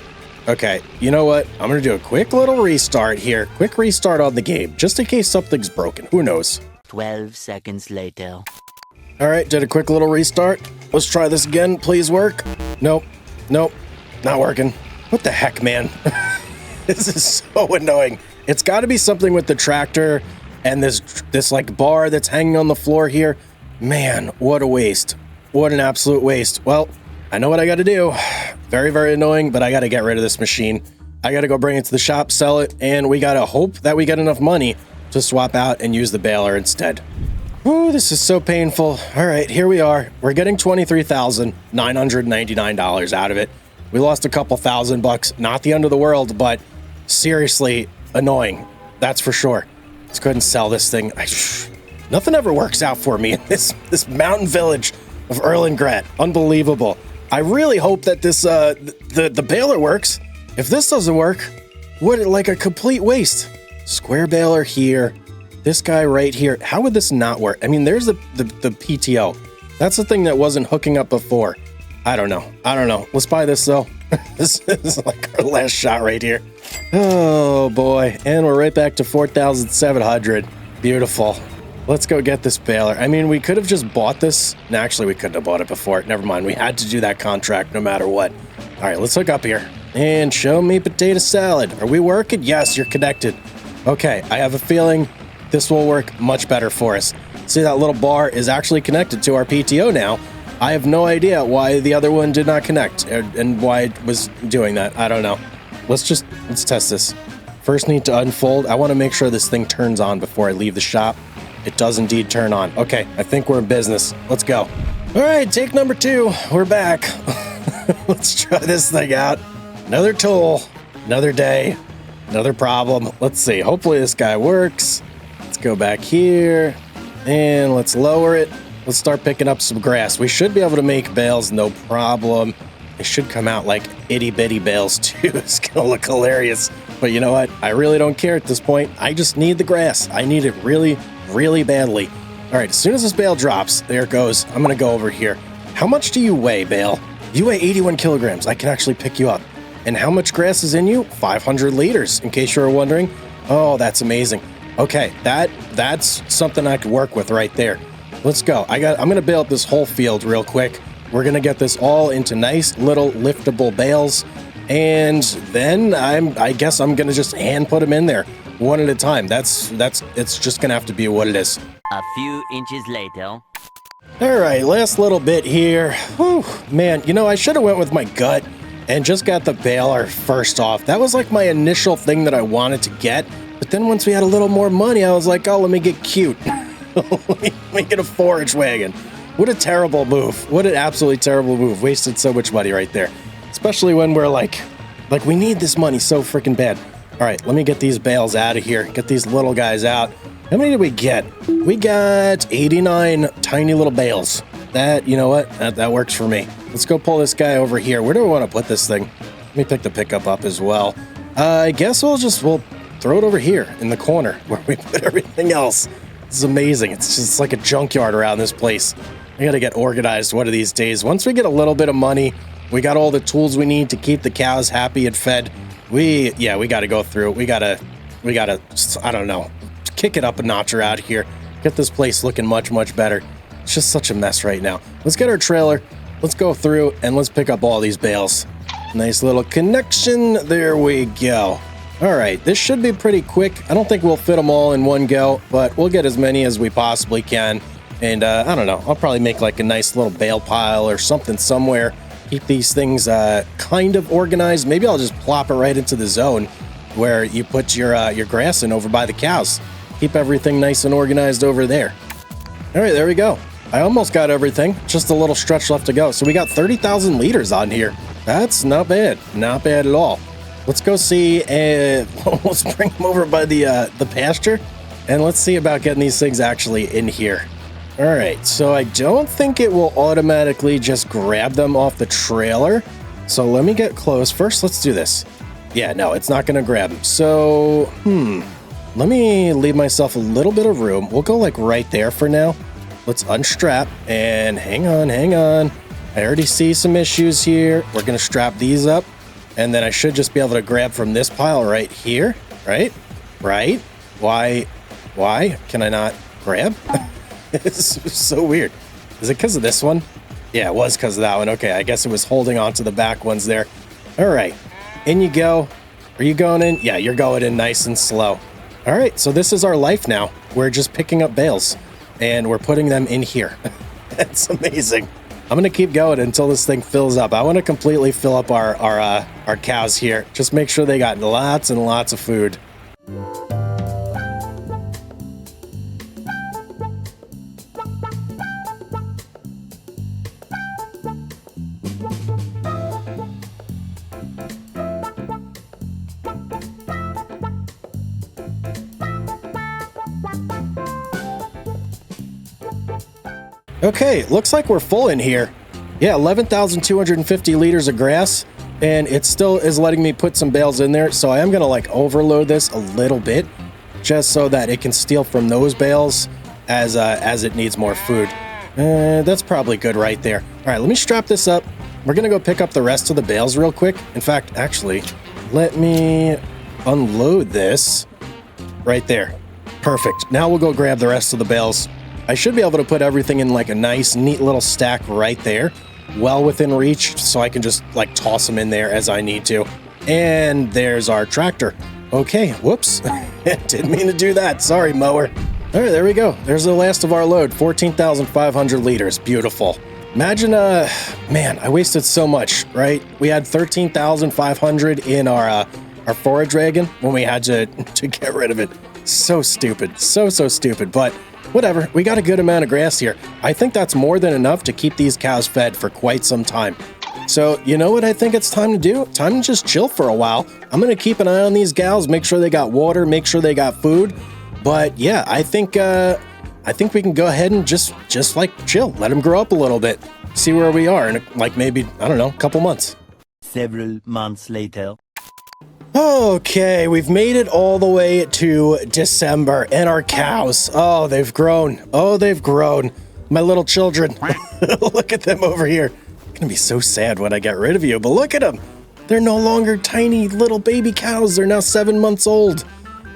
Okay, you know what? I'm gonna do a quick little restart here. Quick restart on the game, just in case something's broken. Who knows? 12 seconds later. All right, did a quick little restart. Let's try this again. Please work. Nope, not working. What the heck, man? This is so annoying. It's got to be something with the tractor and this like bar that's hanging on the floor here. Man, what a waste. What an absolute waste. Well, I know what I got to do. Very, very annoying, but I got to get rid of this machine. I got to go bring it to the shop, sell it, and we got to hope that we get enough money to swap out and use the baler instead. Ooh, this is so painful. All right, here we are. We're getting $23,999 out of it. We lost a couple $1,000. Not the end of the world, but seriously annoying. That's for sure. Let's go ahead and sell this thing. Nothing ever works out for me in this mountain village of Erlengrat. Unbelievable. I really hope that this the baler works. If this doesn't work, what like a complete waste. Square baler here. This guy right here. How would this not work? I mean, there's the PTO. That's the thing that wasn't hooking up before. I don't know. Let's buy this though. This is like our last shot right here. Oh boy. And we're right back to 4,700. Beautiful. Let's go get this baler. I mean, we could have just bought this. No, actually, we couldn't have bought it before. Never mind. We had to do that contract no matter what. All right, let's hook up here. And show me potato salad. Are we working? Yes, you're connected. Okay, I have a feeling this will work much better for us. See, that little bar is actually connected to our PTO now. I have no idea why the other one did not connect and why it was doing that. I don't know. Let's test this. First need to unfold. I want to make sure this thing turns on before I leave the shop. It does indeed turn on. Okay, I think we're in business. Let's go. All right, take number 2. We're back. Let's try this thing out. Another tool, another day, another problem. Let's see. Hopefully this guy works. Let's go back here and let's lower it. Let's start picking up some grass. We should be able to make bales, no problem. They should come out like itty bitty bales too. It's gonna look hilarious. But you know what? I really don't care at this point. I just need the grass. I need it really, really badly. All right, as soon as this bale drops, there it goes. I'm gonna go over here. How much do you weigh, bale? You weigh 81 kilograms. I can actually pick you up. And how much grass is in you? 500 liters, in case you were wondering. Oh, that's amazing. Okay, that's something I could work with right there. Let's go. I'm gonna bale up this whole field real quick. We're gonna get this all into nice little liftable bales, and then I guess I'm gonna just hand put them in there one at a time. It's just gonna have to be what it is. A few inches later. All right, last little bit here. Whew, man, you know, I should have went with my gut and just got the baler first off. That was like my initial thing that I wanted to get. But then once we had a little more money, I was like, oh, let me get cute. Let me get a forage wagon. What a terrible move. What an absolutely terrible move. Wasted so much money right there. Especially when we're like we need this money so freaking bad. All right, let me get these bales out of here. Get these little guys out. How many did we get? We got 89 tiny little bales. That, you know what? That works for me. Let's go pull this guy over here. Where do we want to put this thing? Let me pick the pickup up as well. I guess we'll throw it over here in the corner where we put everything else. This is amazing. It's just like a junkyard around this place. I gotta get organized one of these days. Once we get a little bit of money, we got all the tools we need to keep the cows happy and fed. We gotta go through. We gotta, I don't know, kick it up a notch around here. Get this place looking much, much better. It's just such a mess right now. Let's get our trailer. Let's go through and let's pick up all these bales. Nice little connection. There we go. All right, this should be pretty quick. I don't think we'll fit them all in one go, but we'll get as many as we possibly can. And I don't know, I'll probably make like a nice little bale pile or something somewhere. Keep these things kind of organized. Maybe I'll just plop it right into the zone where you put your grass in over by the cows. Keep everything nice and organized over there. All right, there we go. I almost got everything. Just a little stretch left to go. So we got 30,000 liters on here. That's not bad. Not bad at all. Let's go see. Let's bring them over by the pasture, and let's see about getting these things actually in here. All right. So I don't think it will automatically just grab them off the trailer. So let me get close. First, let's do this. Yeah, no, it's not going to grab them. So, let me leave myself a little bit of room. We'll go like right there for now. Let's unstrap and hang on. I already see some issues here. We're going to strap these up, and then I should just be able to grab from this pile right here, right? Why can I not grab? It's so weird. Is it because of this one? Yeah, it was because of that one. Okay, I guess it was holding on to the back ones there. All right, in you go. Are you going in? Yeah, you're going in nice and slow. All right, so this is our life now. We're just picking up bales, and we're putting them in here. That's amazing. I'm gonna keep going until this thing fills up. I want to completely fill up our cows here. Just make sure they got lots and lots of food. Okay, looks like we're full in here. Yeah, 11,250 liters of grass, and it still is letting me put some bales in there. So I am gonna like overload this a little bit, just so that it can steal from those bales as it needs more food. That's probably good right there. All right, let me strap this up. We're gonna go pick up the rest of the bales real quick. In fact, actually, let me unload this right there. Perfect. Now we'll go grab the rest of the bales. I should be able to put everything in like a nice, neat little stack right there, well within reach, so I can just like toss them in there as I need to. And there's our tractor. Okay, whoops. Didn't mean to do that. Sorry, mower. All right, there we go. There's the last of our load, 14,500 liters. Beautiful. Imagine, man, I wasted so much, right? We had 13,500 in our forage wagon when we had to get rid of it. So stupid. So stupid. But whatever. We got a good amount of grass here. I think that's more than enough to keep these cows fed for quite some time. So, you know what I think it's time to do? Time to just chill for a while. I'm going to keep an eye on these gals, make sure they got water, make sure they got food. But yeah, I think we can go ahead and just like chill, let them grow up a little bit, see where we are in like maybe, I don't know, a couple months. Several months later. Okay, we've made it all the way to December, and our cows, oh, they've grown. Oh, they've grown. My little children, look at them over here. I'm gonna be so sad when I get rid of you, but look at them. They're no longer tiny little baby cows. They're now 7 months old,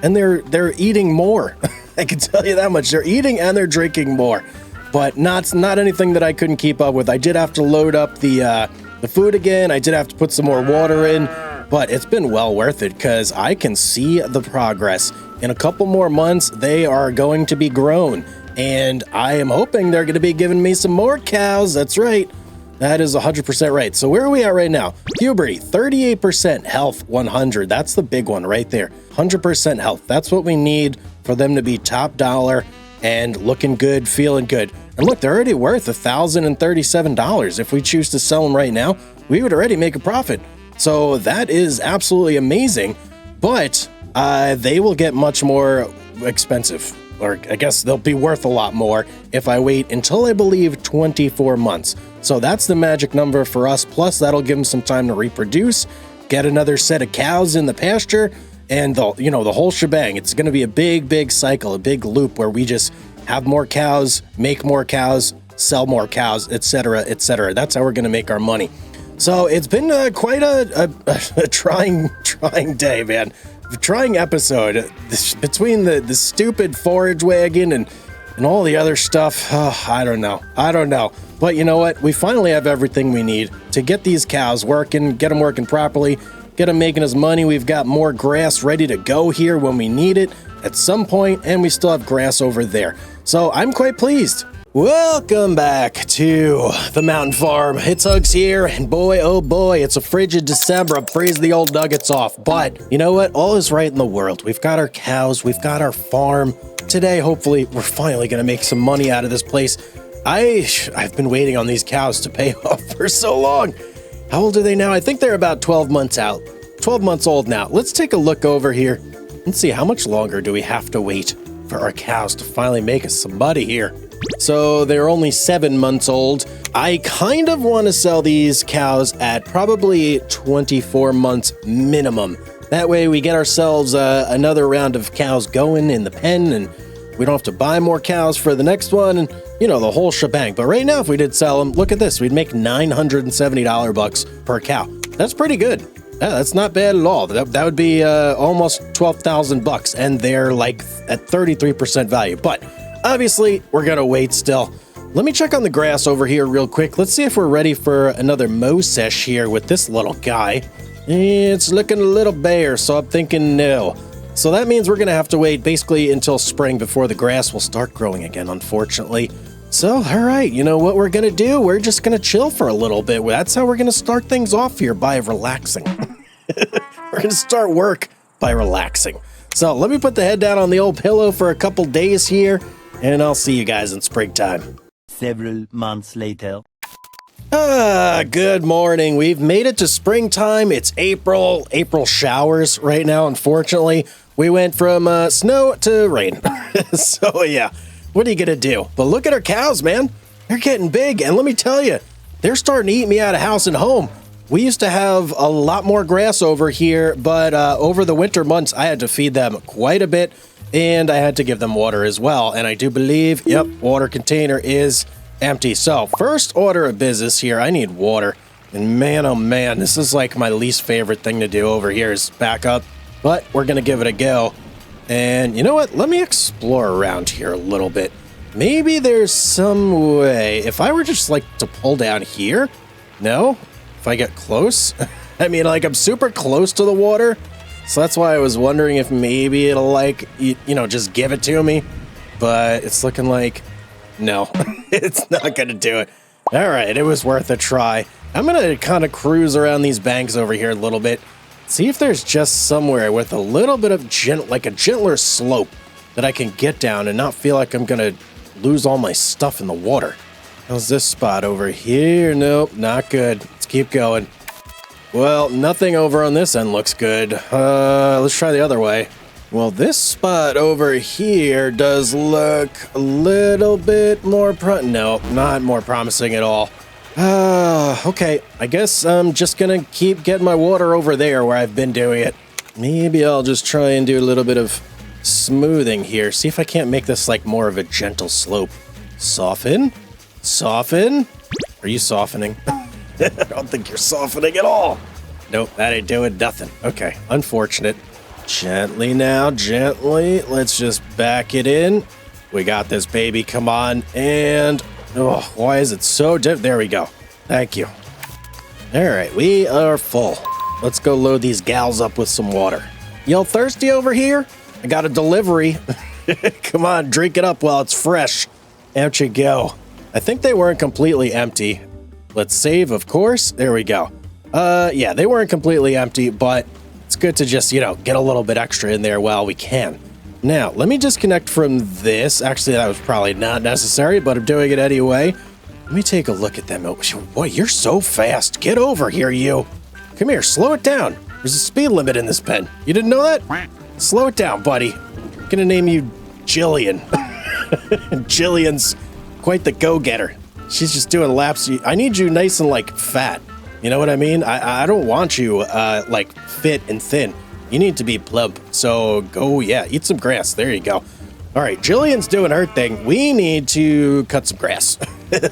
and they're eating more. I can tell you that much. They're eating and they're drinking more, but not anything that I couldn't keep up with. I did have to load up the food again. I did have to put some more water in. But it's been well worth it because I can see the progress. In a couple more months, they are going to be grown. And I am hoping they're going to be giving me some more cows. That's right. That is 100% right. So where are we at right now? Puberty, 38%, health 100. That's the big one right there. 100% health. That's what we need for them to be top dollar and looking good, feeling good. And look, they're already worth $1,037. If we choose to sell them right now, we would already make a profit. So that is absolutely amazing, but they will get much more expensive, or I guess they'll be worth a lot more if I wait until I believe 24 months. So that's the magic number for us. Plus that'll give them some time to reproduce, get another set of cows in the pasture, and the whole shebang. It's going to be a big cycle, a big loop where we just have more cows, make more cows, sell more cows, etc., etc. That's how we're going to make our money. So it's been quite a trying day, man. Trying episode. Between the stupid forage wagon and all the other stuff, I don't know. But you know what? We finally have everything we need to get these cows working, get them working properly, get them making us money. We've got more grass ready to go here when we need it at some point, and we still have grass over there. So I'm quite pleased. Welcome back to the mountain farm. It's Hugz here, and boy, oh boy, it's a frigid December. I'm freezing the old nuggets off, but you know what? All is right in the world. We've got our cows, we've got our farm. Today, hopefully, we're finally gonna make some money out of this place. I've been waiting on these cows to pay off for so long. How old are they now? I think they're about 12 months out. 12 months old now. Let's take a look over here and see how much longer do we have to wait for our cows to finally make us some money here. So they're only 7 months old. I kind of want to sell these cows at probably 24 months minimum. That way we get ourselves another round of cows going in the pen, and we don't have to buy more cows for the next one, and the whole shebang. But right now, if we did sell them, look at this. We'd make $970 bucks per cow. That's pretty good. Yeah, that's not bad at all. That would be almost 12,000 bucks, and they're like at 33% value. But obviously, we're going to wait still. Let me check on the grass over here real quick. Let's see if we're ready for another mow sesh here with this little guy. It's looking a little bare, so I'm thinking no. So that means we're going to have to wait basically until spring before the grass will start growing again, unfortunately. So, all right, you know what we're going to do? We're just going to chill for a little bit. That's how we're going to start things off here, by relaxing. We're going to start work by relaxing. So let me put the head down on the old pillow for a couple days here, and I'll see you guys in springtime. Several months later. Good morning. We've made it to springtime. It's April showers right now, unfortunately. We went from snow to rain. So yeah, what are you gonna do? But look at our cows, man. They're getting big, and let me tell you, they're starting to eat me out of house and home. We used to have a lot more grass over here, but over the winter months, I had to feed them quite a bit, and I had to give them water as well. And I do believe, yep, water container is empty. So first order of business here, I need water. And man, oh man, this is like my least favorite thing to do over here is back up, but we're going to give it a go. And you know what? Let me explore around here a little bit. Maybe there's some way. If I were just like to pull down here? No? If I get close? I mean, like I'm super close to the water. So that's why I was wondering if maybe it'll like, you know, just give it to me. But it's looking like, no, it's not going to do it. All right, it was worth a try. I'm going to kind of cruise around these banks over here a little bit. See if there's just somewhere with a little bit of like a gentler slope that I can get down and not feel like I'm going to lose all my stuff in the water. How's this spot over here? Nope, not good. Let's keep going. Well, nothing over on this end looks good. Let's try the other way. Well, this spot over here does look a little bit more no, not more promising at all. Okay, I guess I'm just gonna keep getting my water over there where I've been doing it. Maybe I'll just try and do a little bit of smoothing here. See if I can't make this like more of a gentle slope. Soften? Soften? Are you softening? I don't think you're softening at all. Nope, that ain't doing nothing. Okay, unfortunate. Gently now, gently. Let's just back it in. We got this, baby. Come on. And, oh, why is it so there we go. Thank you. All right, we are full. Let's go load these gals up with some water. Y'all thirsty over here? I got a delivery. Come on, drink it up while it's fresh. Out you go. I think they weren't completely empty. Let's save, of course. There we go. Yeah, they weren't completely empty, but it's good to just, you know, get a little bit extra in there while we can. Now, let me disconnect from this. Actually, that was probably not necessary, but I'm doing it anyway. Let me take a look at them. Oh, boy, you're so fast. Get over here, you. Come here, slow it down. There's a speed limit in this pen. You didn't know that? Slow it down, buddy. I'm gonna name you Jillian. Jillian's quite the go-getter. She's just doing laps. I need you nice and, like, fat. You know what I mean? I don't want you, like, fit and thin. You need to be plump. So go, yeah, eat some grass. There you go. All right, Jillian's doing her thing. We need to cut some grass.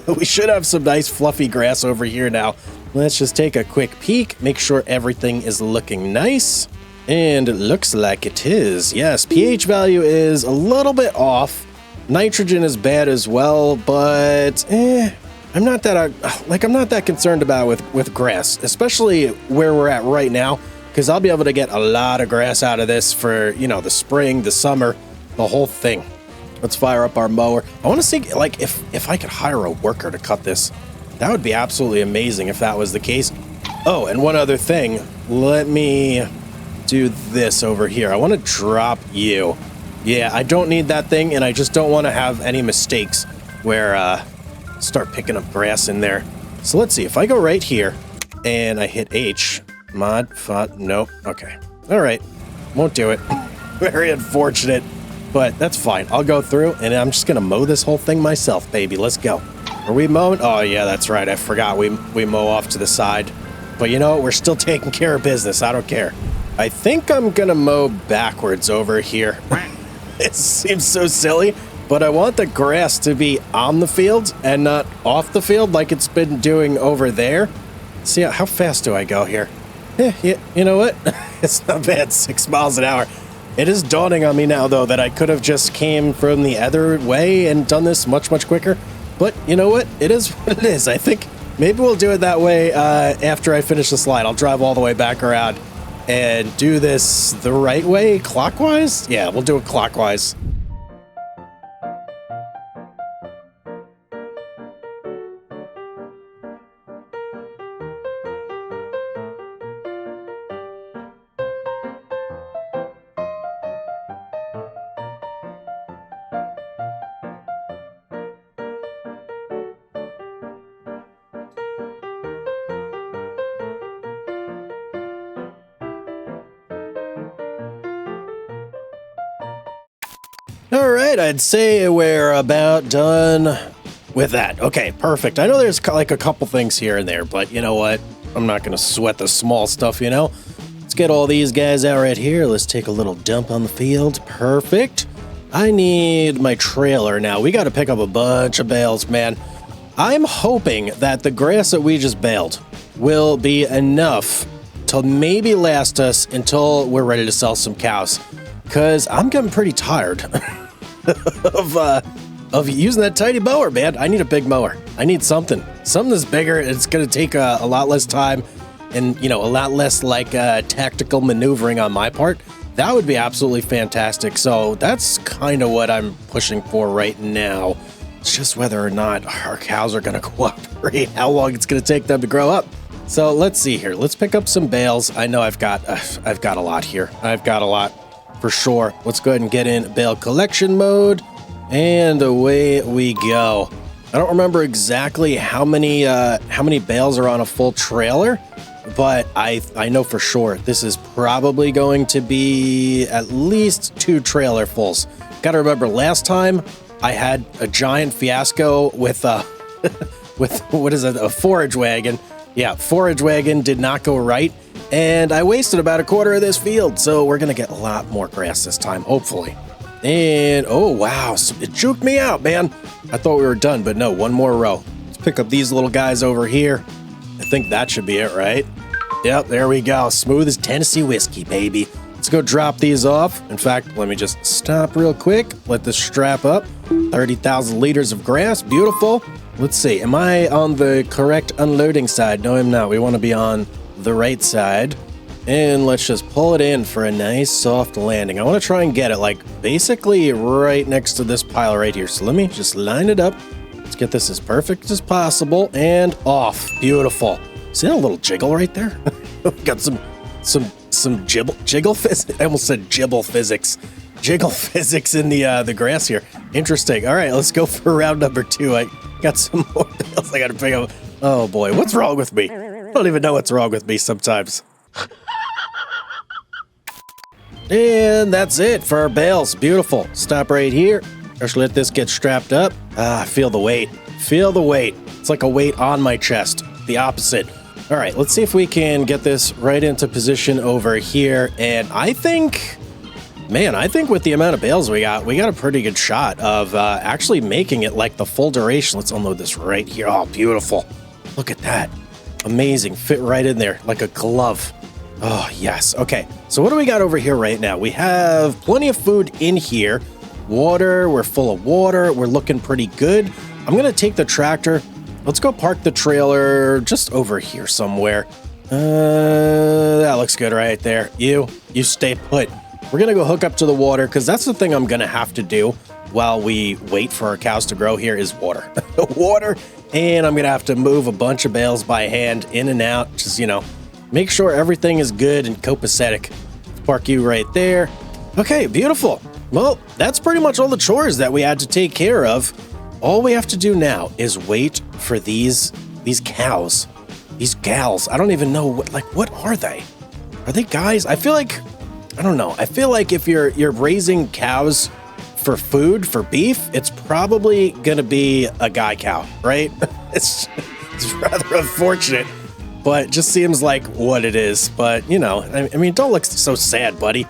We should have some nice fluffy grass over here now. Let's just take a quick peek, make sure everything is looking nice. And it looks like it is. Yes, pH value is a little bit off. Nitrogen is bad as well, but I'm not that concerned about with grass, especially where we're at right now, because I'll be able to get a lot of grass out of this for, you know, the spring, the summer, the whole thing. Let's fire up our mower. I want to see, like, if I could hire a worker to cut this. That would be absolutely amazing if that was the case. Oh, and one other thing. Let me do this over here. I want to drop you. Yeah, I don't need that thing, and I just don't want to have any mistakes where start picking up grass in there. So let's see. If I go right here and I hit H, mod, font, nope. Okay. All right. Won't do it. Very unfortunate, but that's fine. I'll go through, and I'm just going to mow this whole thing myself, baby. Let's go. Are we mowing? Oh, yeah, that's right. I forgot we mow off to the side. But you know what? We're still taking care of business. I don't care. I think I'm going to mow backwards over here. It seems so silly, but I want the grass to be on the field and not off the field like it's been doing over there. See, how fast do I go here? Yeah, you know what? It's not bad, 6 miles an hour. It is dawning on me now, though, that I could have just came from the other way and done this much, much quicker. But you know what? It is what it is. I think maybe we'll do it that way after I finish the slide. I'll drive all the way back around and do this the right way, clockwise? Yeah, we'll do it clockwise. All right, I'd say we're about done with that. Okay, perfect. I know there's like a couple things here and there, but you know what? I'm not going to sweat the small stuff, you know? Let's get all these guys out right here. Let's take a little dump on the field. Perfect. I need my trailer now. We got to pick up a bunch of bales, man. I'm hoping that the grass that we just baled will be enough to maybe last us until we're ready to sell some cows. because I'm getting pretty tired of using that tiny mower, man. I need a big mower. I need something that's bigger. It's going to take a lot less time and, a lot less like tactical maneuvering on my part. That would be absolutely fantastic. So that's kind of what I'm pushing for right now. It's just whether or not our cows are going to cooperate, how long it's going to take them to grow up. So let's see here. Let's pick up some bales. I know I've got a lot here. I've got a lot for sure. Let's go ahead and get in bale collection mode, and away we go. I don't remember exactly how many bales are on a full trailer, but I know for sure this is probably going to be at least 2 trailer fulls. Got to remember, last time I had a giant fiasco with a forage wagon. Yeah, forage wagon did not go right, and I wasted about a quarter of this field, so we're gonna get a lot more grass this time, hopefully. And, oh wow, it juked me out, man. I thought we were done, but no, one more row. Let's pick up these little guys over here. I think that should be it, right? Yep, there we go. Smooth as Tennessee whiskey, baby. Let's go drop these off. In fact, let me just stop real quick. Let this strap up. 30,000 liters of grass, beautiful. Let's see, am I on the correct unloading side? No, I'm not. We want to be on the right side. And let's just pull it in for a nice soft landing. I want to try and get it like basically right next to this pile right here. So let me just line it up. Let's get this as perfect as possible and off. Beautiful. See that little jiggle right there? Got some jiggle physics. I almost said jibble physics. Jiggle physics in the grass here. Interesting. All right, let's go for round number 2. I got some more bales I got to pick up. Oh boy, what's wrong with me? I don't even know what's wrong with me sometimes. And that's it for our bales. Beautiful. Stop right here. Just let this get strapped up. Feel the weight. Feel the weight. It's like a weight on my chest. The opposite. All right, let's see if we can get this right into position over here. And I think with the amount of bales we got a pretty good shot of actually making it like the full duration. Let's unload this right here. Oh, beautiful. Look at that. Amazing. Fit right in there like a glove. Oh, yes. Okay, so what do we got over here right now? We have plenty of food in here. Water. We're full of water. We're looking pretty good. I'm going to take the tractor. Let's go park the trailer just over here somewhere. That looks good right there. You stay put. We're going to go hook up to the water because that's the thing I'm going to have to do while we wait for our cows to grow here is water. Water, and I'm going to have to move a bunch of bales by hand in and out. Just, make sure everything is good and copacetic. Park you right there. Okay, beautiful. Well, that's pretty much all the chores that we had to take care of. All we have to do now is wait for these cows, these gals. I don't even know what are they? Are they guys? I feel like, I don't know. I feel like if you're raising cows for food, for beef, it's probably gonna be a guy cow, right? It's rather unfortunate, but just seems like what it is. But I mean, don't look so sad, buddy.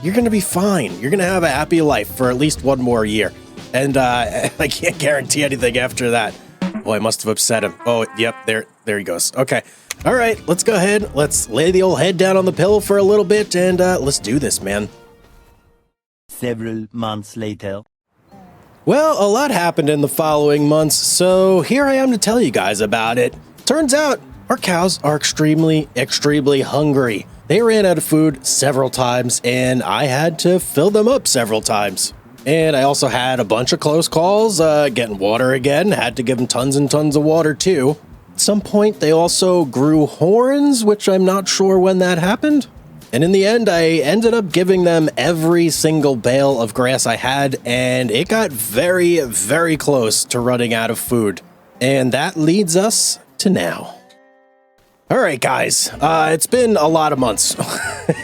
You're gonna be fine. You're gonna have a happy life for at least one more year. And I can't guarantee anything after that. Oh, I must have upset him. Oh, yep, there he goes. Okay. All right, let's go ahead. Let's lay the old head down on the pillow for a little bit, and let's do this, man. Several months later. Well, a lot happened in the following months, so here I am to tell you guys about it. Turns out, our cows are extremely, extremely hungry. They ran out of food several times, and I had to fill them up several times. And I also had a bunch of close calls, getting water again, had to give them tons and tons of water too. At some point, they also grew horns, which I'm not sure when that happened. And in the end, I ended up giving them every single bale of grass I had, and it got very, very close to running out of food. And that leads us to now. All right, guys, it's been a lot of months.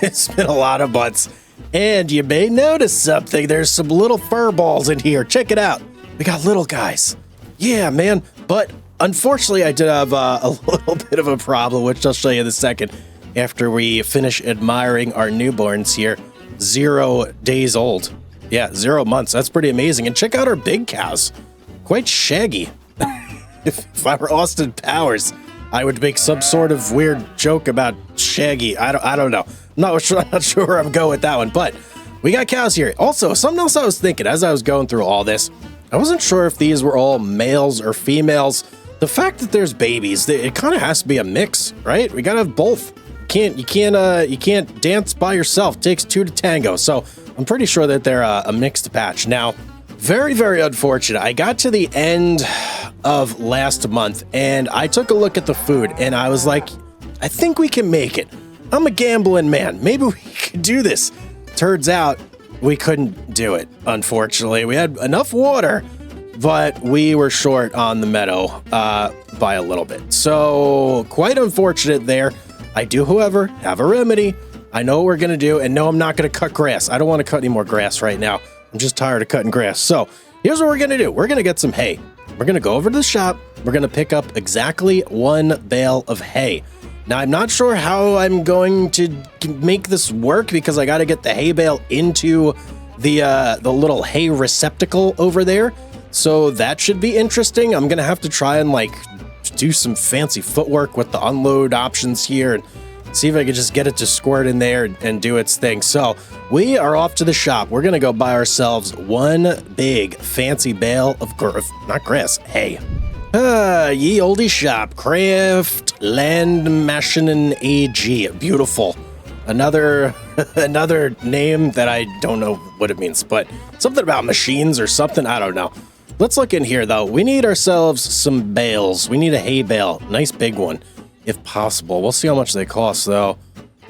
It's been a lot of months. And you may notice something. There's some little fur balls in here. Check it out. We got little guys. Yeah, man. But unfortunately, I did have a little bit of a problem, which I'll show you in a second. After we finish admiring our newborns here. 0 days old. Yeah, 0 months. That's pretty amazing. And check out our big cows. Quite shaggy. If I were Austin Powers, I would make some sort of weird joke about shaggy. I don't know. I'm not sure I'm going with that one, but We got cows here. Also, something else I was thinking as I was going through all this, I wasn't sure if these were all males or females. The fact that there's babies, it kind of has to be a mix, right? We gotta have both. You can't dance by yourself. It takes two to tango. So I'm pretty sure that they're a mixed batch. Now, very, very unfortunate. I got to the end of last month and I took a look at the food and I was like, I think we can make it. I'm a gambling man. Maybe we could do this. Turns out we couldn't do it, unfortunately. We had enough water, but we were short on the meadow by a little bit. So quite unfortunate there. I do, however, have a remedy. I know what we're going to do, and no, I'm not going to cut grass. I don't want to cut any more grass right now. I'm just tired of cutting grass. So here's what we're going to do. We're going to get some hay. We're going to go over to the shop. We're going to pick up exactly 1 bale of hay. Now, I'm not sure how I'm going to make this work because I got to get the hay bale into the little hay receptacle over there. So that should be interesting. I'm going to have to try and like do some fancy footwork with the unload options here and see if I can just get it to squirt in there and do its thing. So we are off to the shop. We're going to go buy ourselves 1 big fancy bale of hay. Ye olde shop, Craft Land Maschinen AG. Beautiful. Another name that I don't know what it means, but something about machines or something. I don't know. Let's look in here though. We need ourselves some bales. We need a hay bale, nice big one, if possible. We'll see how much they cost though.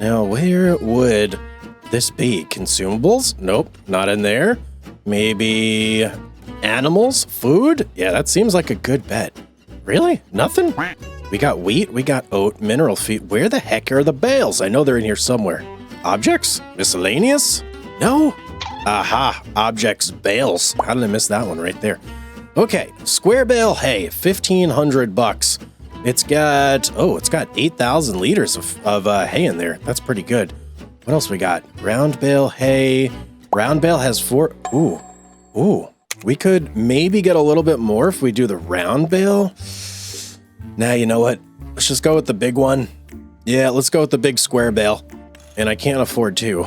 Now, where would this be? Consumables? Nope, not in there. Maybe animals? Food? Yeah, that seems like a good bet. Really? Nothing? We got wheat, we got oat, mineral feed. Where the heck are the bales? I know they're in here somewhere. Objects? Miscellaneous? No? Aha, objects, bales. How did I miss that one right there? Okay, square bale hay, 1,500 bucks. It's got 8,000 liters of hay in there. That's pretty good. What else we got? Round bale hay. Round bale has 4. Ooh. We could maybe get a little bit more if we do the round bale. Nah, you know what? Let's just go with the big one. Yeah, let's go with the big square bale. And I can't afford 2.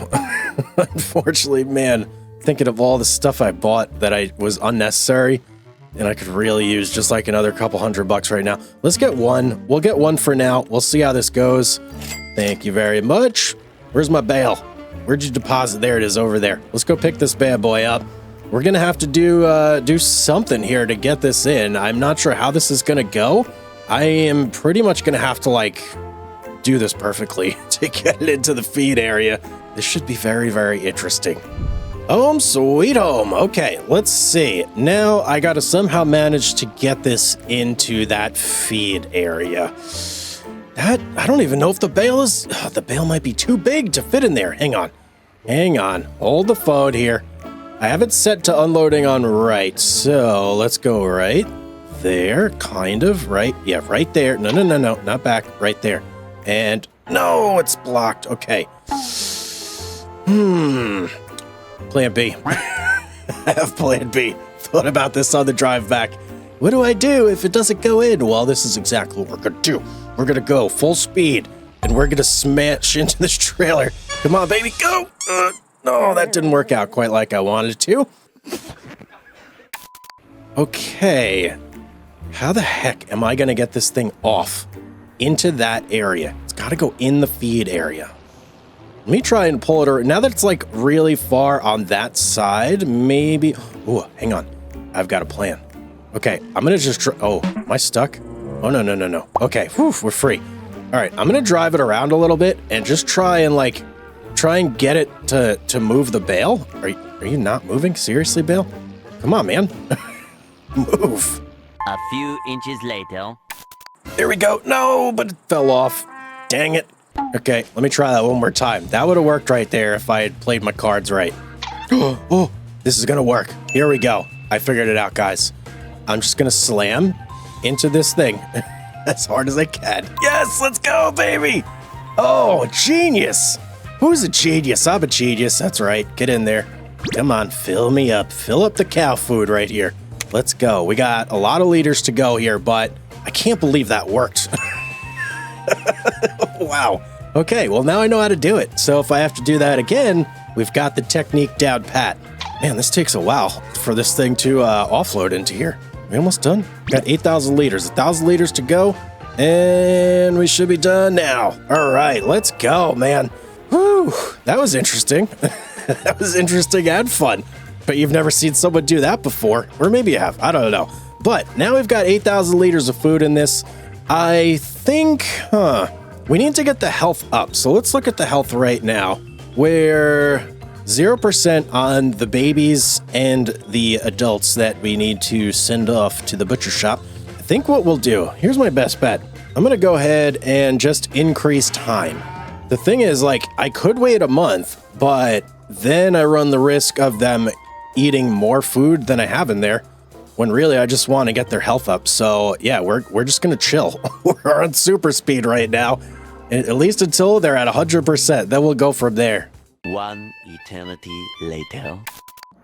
Unfortunately, man, thinking of all the stuff I bought that was unnecessary and I could really use just like another couple $100 right now. Let's get 1. We'll get 1 for now. We'll see how this goes. Thank you very much. Where's my bale? Where'd you deposit? There it is over there. Let's go pick this bad boy up. We're gonna have to do something here to get this in. I'm not sure how this is gonna go. I am pretty much gonna have to like do this perfectly to get it into the feed area. This should be very, very interesting. Home sweet home. Okay, let's see. Now I gotta somehow manage to get this into that feed area. I don't even know if the bale is... the bale might be too big to fit in there. Hang on. Hold the phone here. I have it set to unloading on right, so let's go right there, kind of, right? Yeah, right there. No, not back, right there. And no, it's blocked. Okay. Plan B. I have plan B. Thought about this on the drive back. What do I do if it doesn't go in? Well, this is exactly what we're gonna do. We're gonna go full speed, and we're gonna smash into this trailer. Come on, baby, go! No, that didn't work out quite like I wanted it to. Okay. How the heck am I gonna get this thing off into that area? It's gotta go in the feed area. Let me try and pull it around. Now that it's like really far on that side, maybe... Ooh, hang on. I've got a plan. Okay, I'm gonna just... Oh, am I stuck? Oh, no. Okay, whew, we're free. All right, I'm gonna drive it around a little bit and just try and get it to move the bale. Are you not moving? Seriously, bale? Come on, man. Move. A few inches later. There we go. No, but it fell off. Dang it. Okay, let me try that one more time. That would have worked right there if I had played my cards right. Oh, this is gonna work. Here we go. I figured it out, guys. I'm just gonna slam into this thing as hard as I can. Yes, let's go, baby. Oh, genius. Who's a genius? I'm a genius. That's right. Get in there. Come on, fill me up. Fill up the cow food right here. Let's go. We got a lot of liters to go here, but I can't believe that worked. Wow. Okay, well, now I know how to do it. So if I have to do that again, We've got the technique down pat. Man, this takes a while for this thing to offload into here. We almost done? Got 8,000 liters, 1,000 liters to go, and we should be done now. All right, let's go, man. Whew, that was interesting. That was interesting and fun. But you've never seen someone do that before, or maybe you have, I don't know. But now we've got 8,000 liters of food in this. I think, we need to get the health up. So let's look at the health right now. We're 0% on the babies and the adults that we need to send off to the butcher shop. I think what we'll do, here's my best bet. I'm going to go ahead and just increase time. The thing is, like, I could wait a month, but then I run the risk of them eating more food than I have in there, when really I just want to get their health up. So yeah, we're just going to chill. We're on super speed right now, at least until they're at 100%. Then we'll go from there. One eternity later.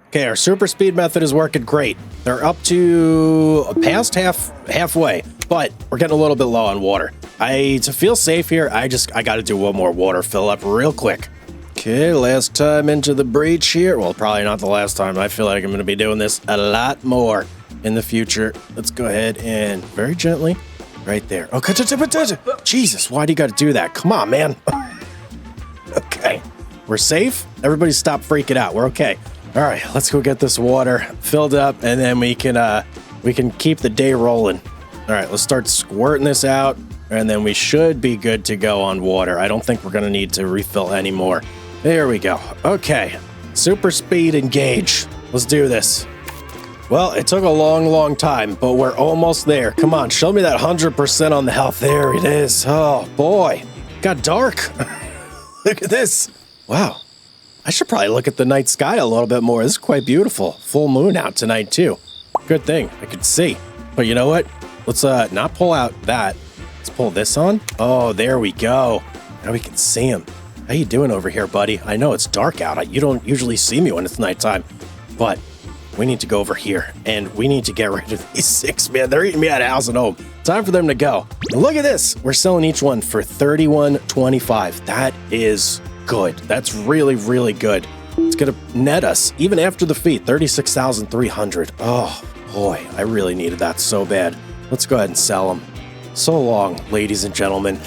Okay, our super speed method is working great. They're up to past halfway, but we're getting a little bit low on water. To feel safe here, I got to do one more water fill up real quick. Okay, last time into the breach here. Well, probably not the last time. I feel like I'm going to be doing this a lot more in the future. Let's go ahead and very gently, right there. Oh, Jesus, why do you got to do that? Come on, man. Okay. We're safe. Everybody stop freaking out. We're okay. All right, let's go get this water filled up, and then we can keep the day rolling. All right, let's start squirting this out, and then we should be good to go on water. I don't think we're going to need to refill anymore. There we go. Okay, super speed engage. Let's do this. Well, it took a long time, but we're almost there. Come on, show me that 100% on the health. There it is. Oh, boy. Got dark. Look at this. Wow. I should probably look at the night sky a little bit more. This is quite beautiful. Full moon out tonight, too. Good thing. I could see. But you know what? Let's not pull out that. Let's pull this on. Oh, there we go. Now we can see him. How you doing over here, buddy? I know it's dark out. You don't usually see me when it's nighttime. But we need to go over here, and we need to get rid of these 6, man. They're eating me out of house and home. Time for them to go. And look at this. We're selling each one for $31.25. That is good. That's really good. It's gonna net us, even after the fee, $36,300. Oh boy, I really needed that so bad. Let's go ahead and sell them. So long, ladies and gentlemen.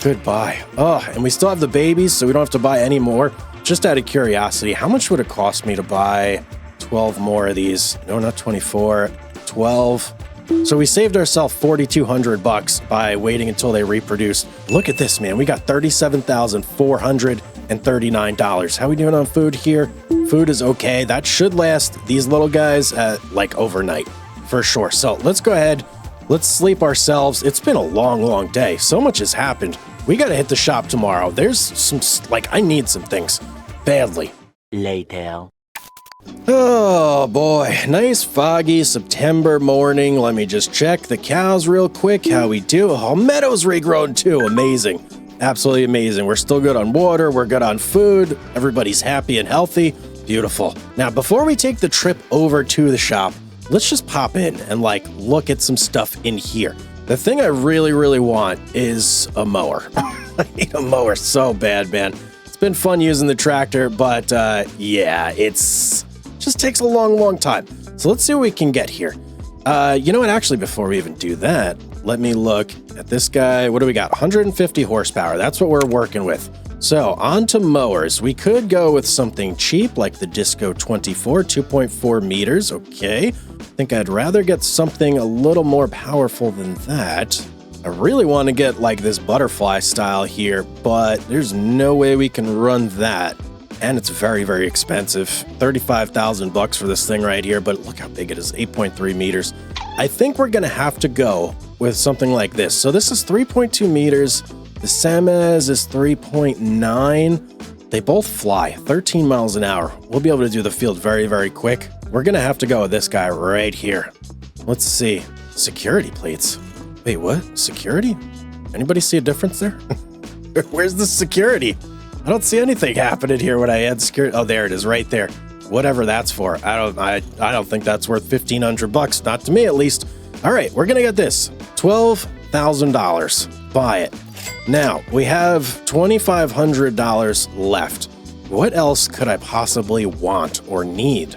Goodbye. Oh, and we still have the babies, so we don't have to buy any more. Just out of curiosity, how much would it cost me to buy 12 more of these? No, not 24, 12. So we saved ourselves $4,200 by waiting until they reproduced. Look at this, man. We got $37,439. How we doing on food here? Food is okay. That should last these little guys like overnight for sure. So let's go ahead. Let's sleep ourselves. It's been a long day. So much has happened. We got to hit the shop tomorrow. There's some, I need some things badly. Later. Oh boy, nice foggy September morning. Let me just check the cows real quick. How we do? Oh, meadows regrown too. Amazing. Absolutely amazing. We're still good on water. We're good on food. Everybody's happy and healthy. Beautiful. Now, before we take the trip over to the shop, let's just pop in and look at some stuff in here. The thing I really want is a mower. I need a mower so bad, man. It's been fun using the tractor, but yeah, it's just takes a long time. So let's see what we can get here. You know what? Actually, before we even do that, let me look at this guy. What do we got? 150 horsepower. That's what we're working with. So on to mowers. We could go with something cheap like the Disco 24, 2.4 meters. Okay. I think I'd rather get something a little more powerful than that. I really want to get this butterfly style here, but there's no way we can run that. And it's very expensive. $35,000 for this thing right here, but look how big it is, 8.3 meters. I think we're gonna have to go with something like this. So this is 3.2 meters. The Samaz is 3.9. They both fly 13 miles an hour. We'll be able to do the field very quick. We're gonna have to go with this guy right here. Let's see, security plates. Wait, what? Security? Anybody see a difference there? Where's the security? I don't see anything happening here when I add security. Oh, there it is, right there. Whatever that's for. I don't think that's worth $1,500. Not to me, at least. All right, we're gonna get this. $12,000. Buy it. Now we have $2,500 left. what else could I possibly want or need?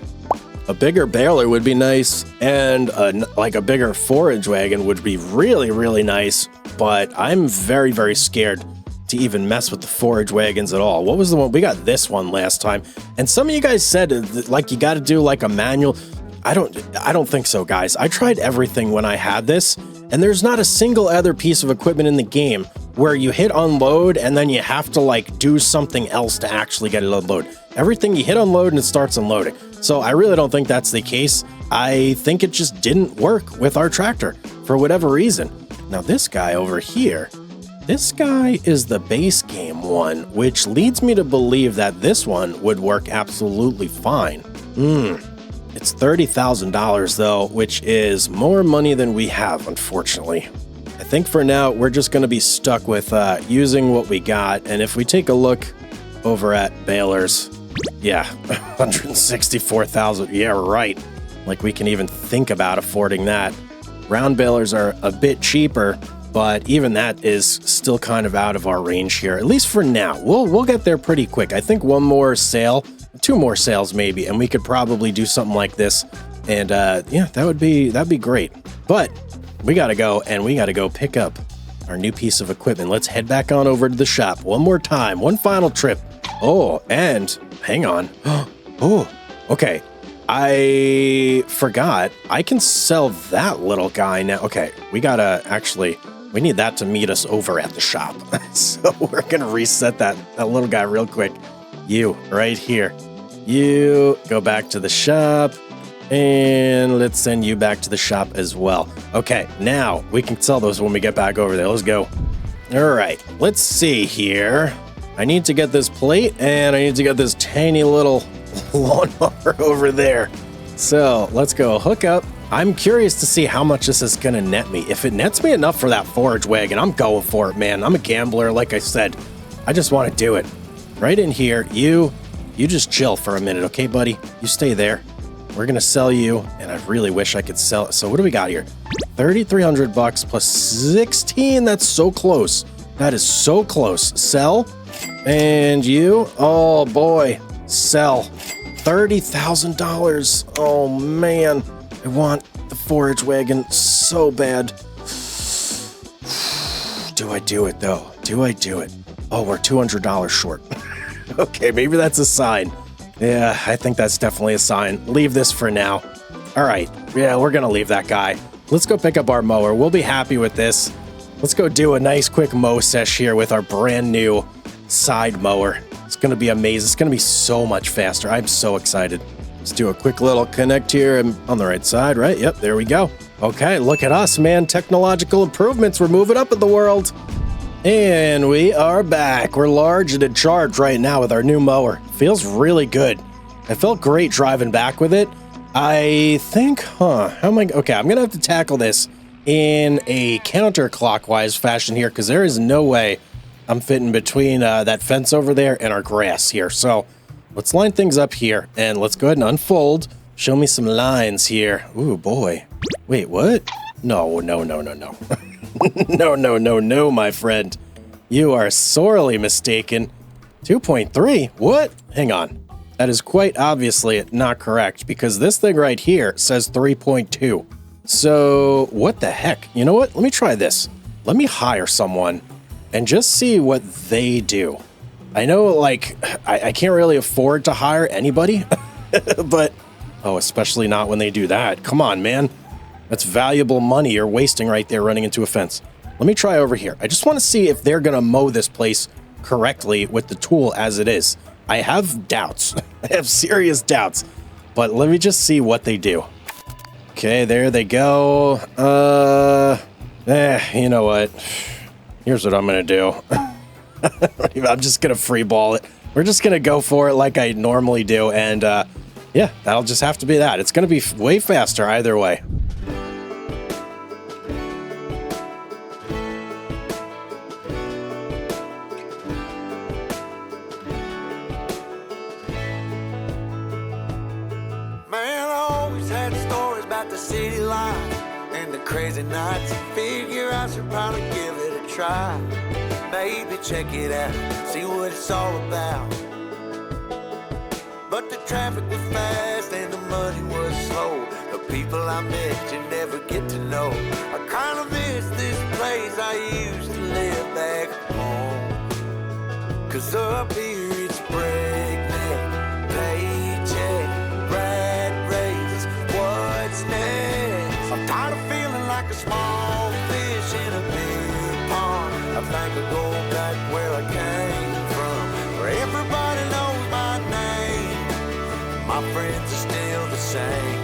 A bigger baler would be nice, and like a bigger forage wagon would be really, really nice, but I'm very, very scared to even mess with the forage wagons at all. What was the one? We got this one last time, and some of you guys said like you got to do like a manual. I don't think so, guys. I tried everything when I had this, and there's not a single other piece of equipment in the game where you hit unload and then you have to like do something else to actually get it unload. Everything you hit unload and it starts unloading. So I really don't think that's the case. I think it just didn't work with our tractor for whatever reason. Now this guy over here, this guy is the base game one, which leads me to believe that this one would work absolutely fine. It's $30,000 though, which is more money than we have, unfortunately. I think for now, we're just going to be stuck with using what we got. And if we take a look over at balers, yeah, 164,000. Yeah, right. Like we can even think about affording that. Round balers are a bit cheaper, but even that is still kind of out of our range here, at least for now. We'll get there pretty quick. I think one more sale, 2 more sales maybe, and we could probably do something like this. And yeah, that'd be great. But we gotta go, and we gotta go pick up our new piece of equipment. Let's head back on over to the shop one more time, one final trip. Oh, and hang on. Oh, okay. I forgot. I can sell that little guy now. Okay, we gotta actually, we need that to meet us over at the shop. So we're gonna reset that little guy real quick. You, right here. You go back to the shop. And let's send you back to the shop as well. Okay, now we can sell those when we get back over there. Let's go. All right, let's see here. I need to get this plate, and I need to get this tiny little lawnmower over there. So let's go hook up. I'm curious to see how much this is going to net me. If it nets me enough for that forage wagon, I'm going for it, man. I'm a gambler, like I said. I just want to do it. Right in here, you just chill for a minute, okay, buddy? You stay there. We're going to sell you, and I really wish I could sell it. So what do we got here? $3,300 plus 16. That's so close. That is so close. Sell. And you, oh boy, sell. $30,000. Oh man, I want the forage wagon so bad. Do I do it though? Do I do it? Oh, we're $200 short. Okay, maybe that's a sign. Yeah, I think that's definitely a sign. Leave this for now. All right. Yeah, we're going to leave that guy. Let's go pick up our mower. We'll be happy with this. Let's go do a nice quick mow sesh here with our brand new side mower. It's going to be amazing. It's going to be so much faster. I'm so excited. Let's do a quick little connect here on the right side, right? Yep, there we go. Okay, look at us, man. Technological improvements. We're moving up in the world. And we are back. We're large and in charge right now with our new mower. Feels really good. I felt great driving back with it. I think, how am I? Okay, I'm going to have to tackle this in a counterclockwise fashion here because there is no way I'm fitting between that fence over there and our grass here. So let's line things up here and let's go ahead and unfold. Show me some lines here. Ooh, boy. Wait, what? No. No, my friend. You are sorely mistaken. 2.3? What? Hang on. That is quite obviously not correct because this thing right here says 3.2. So what the heck? You know what? Let me try this. Let me hire someone and just see what they do. I know, like, I can't really afford to hire anybody, but, oh, especially not when they do that. Come on, man. That's valuable money you're wasting right there running into a fence. Let me try over here. I just want to see if they're going to mow this place correctly with the tool as it is. I have doubts. I have serious doubts. But let me just see what they do. Okay, there they go. You know what? Here's what I'm going to do. I'm just going to free ball it. We're just going to go for it like I normally do. And yeah, that'll just have to be that. It's going to be way faster either way. The city life and the crazy nights. Figure I should probably give it a try. Maybe check it out, see what it's all about. But the traffic was fast and the money was slow. The people I met you never get to know. I kinda miss this place I used to live back home. 'Cause up here it's breakneck, paycheck, rat race, what's next? I'm tired of feeling like a small fish in a big pond. I think I'll go back where I came from, where everybody knows my name. My friends are still the same.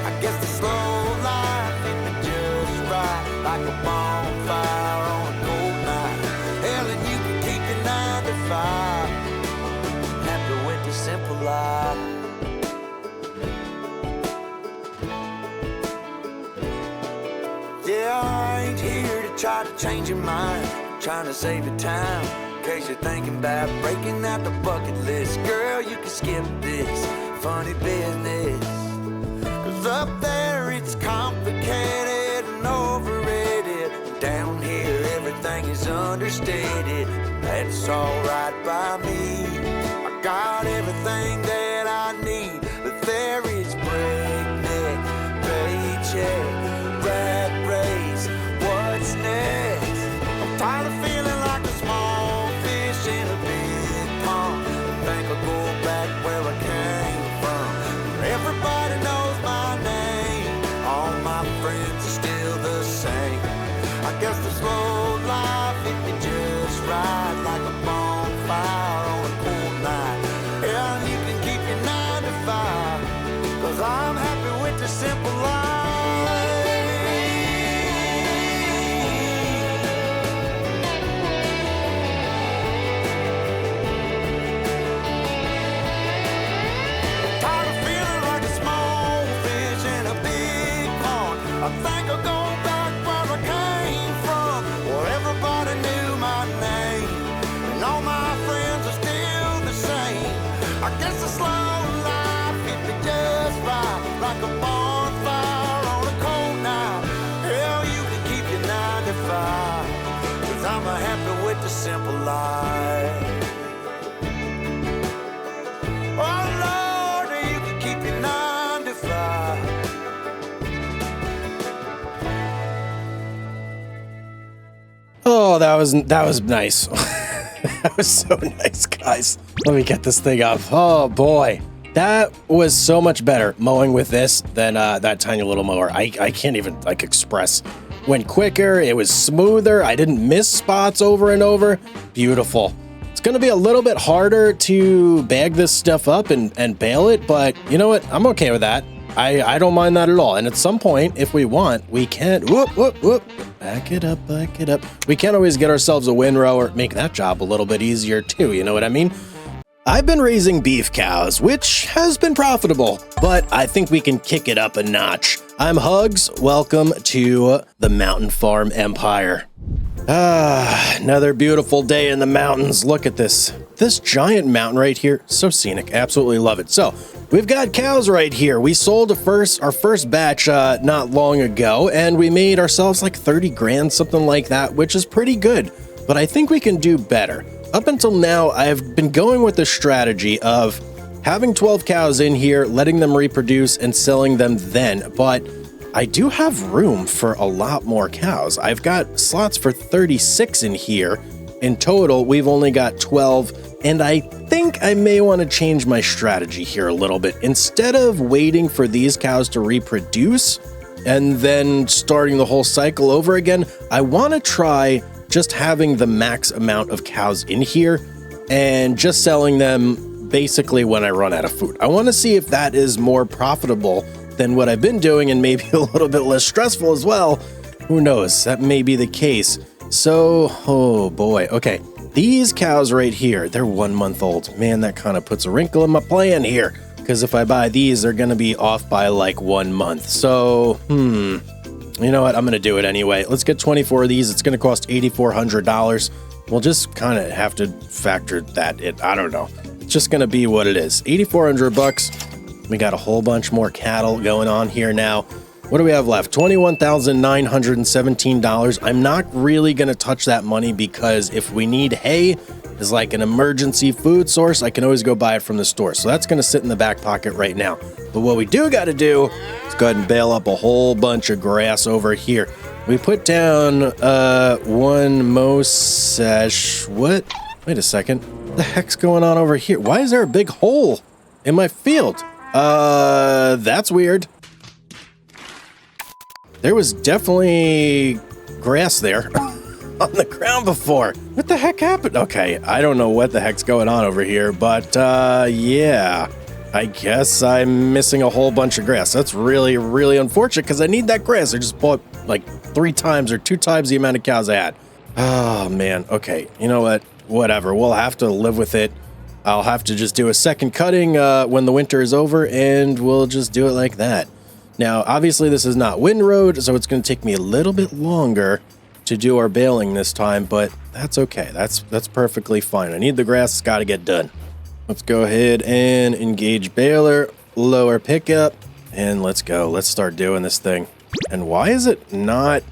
I guess the slow life hit me just right, like a bonfire on a cold night. Hell, and you can keep your 9 to 5. Happy with the simple life. Yeah, I ain't here to try to change your mind. I'm trying to save your time, in case you're thinking about breaking out the bucket list. Girl, you can skip this funny business. 'Cause up there it's complicated and overrated. Down here everything is understated. That's alright by me. I got everything that I need, but there is breakneck, paycheck, rat race, what's next? I'm tired of feeling like a small fish in a big pond. I think I'll go back where I came from, where everybody knows my name. All my friends are still the same. I guess the slow life hit me just right, like a bonfire on a cold night. Yeah, you can keep your 9 to 5, 'cause I'm happy with the simple life. Tired of feeling like a small fish in a big pond. I think I'll go back where I came from, where everybody knew my name, and all my friends are still the same. I guess the slow life hit me just right, like a bonfire on a cold night. Hell, you can keep your 9 to 5, 'cause I'm happy with the simple life. Oh Lord, you can keep your 9 to 5. Oh, that was nice. That was so nice, guys. Let me get this thing up. Oh boy, that was so much better mowing with this than that tiny little mower. I can't even like express. Went quicker. It was smoother. I didn't miss spots over and over. Beautiful. It's going to be a little bit harder to bag this stuff up and bale it, but you know what? I'm okay with that. I don't mind that at all. And at some point, if we want, we can, whoop, back it up. We can always get ourselves a windrow or make that job a little bit easier too, you know what I mean? I've been raising beef cows, which has been profitable, but I think we can kick it up a notch. I'm Hugz. Welcome to the Mountain Farm Empire. Another beautiful day in the mountains. Look at this giant mountain right here. So scenic. Absolutely love it. So we've got cows right here. We sold our first batch not long ago, and we made ourselves like 30 grand, something like that, which is pretty good. But I think we can do better. Up until now, I've been going with the strategy of having 12 cows in here, letting them reproduce and selling them then. But I do have room for a lot more cows. I've got slots for 36 in here. In total, we've only got 12, and I think I may want to change my strategy here a little bit. Instead of waiting for these cows to reproduce and then starting the whole cycle over again, I want to try just having the max amount of cows in here and just selling them basically when I run out of food. I want to see if that is more profitable than what I've been doing and maybe a little bit less stressful as well. Who knows? That may be the case. So, oh boy. Okay, these cows right here, they're 1 month old. Man, that kind of puts a wrinkle in my plan here, because if I buy these, they're going to be off by like 1 month. So, you know what? I'm going to do it anyway. Let's get 24 of these. It's going to cost $8,400. We'll just kind of have to factor that in. I don't know. It's just going to be what it is. $8,400. We got a whole bunch more cattle going on here now. What do we have left? $21,917. I'm not really going to touch that money because if we need hay, is like an emergency food source, I can always go buy it from the store. So that's going to sit in the back pocket right now. But what we do got to do is go ahead and bale up a whole bunch of grass over here. We put down one mosesh. What? Wait a second. What the heck's going on over here? Why is there a big hole in my field? That's weird. There was definitely grass there on the ground before. What the heck happened? Okay, I don't know what the heck's going on over here, but yeah. I guess I'm missing a whole bunch of grass. That's really, really unfortunate because I need that grass. I just bought like 3 times or 2 times the amount of cows I had. Oh, man. Okay, you know what? Whatever. We'll have to live with it. I'll have to just do a second cutting when the winter is over, and we'll just do it like that. Now, obviously, this is not windrowed, so it's going to take me a little bit longer to do our baling this time, but that's okay. That's perfectly fine. I need the grass. It's got to get done. Let's go ahead and engage baler, lower pickup, and let's go. Let's start doing this thing. And why is it not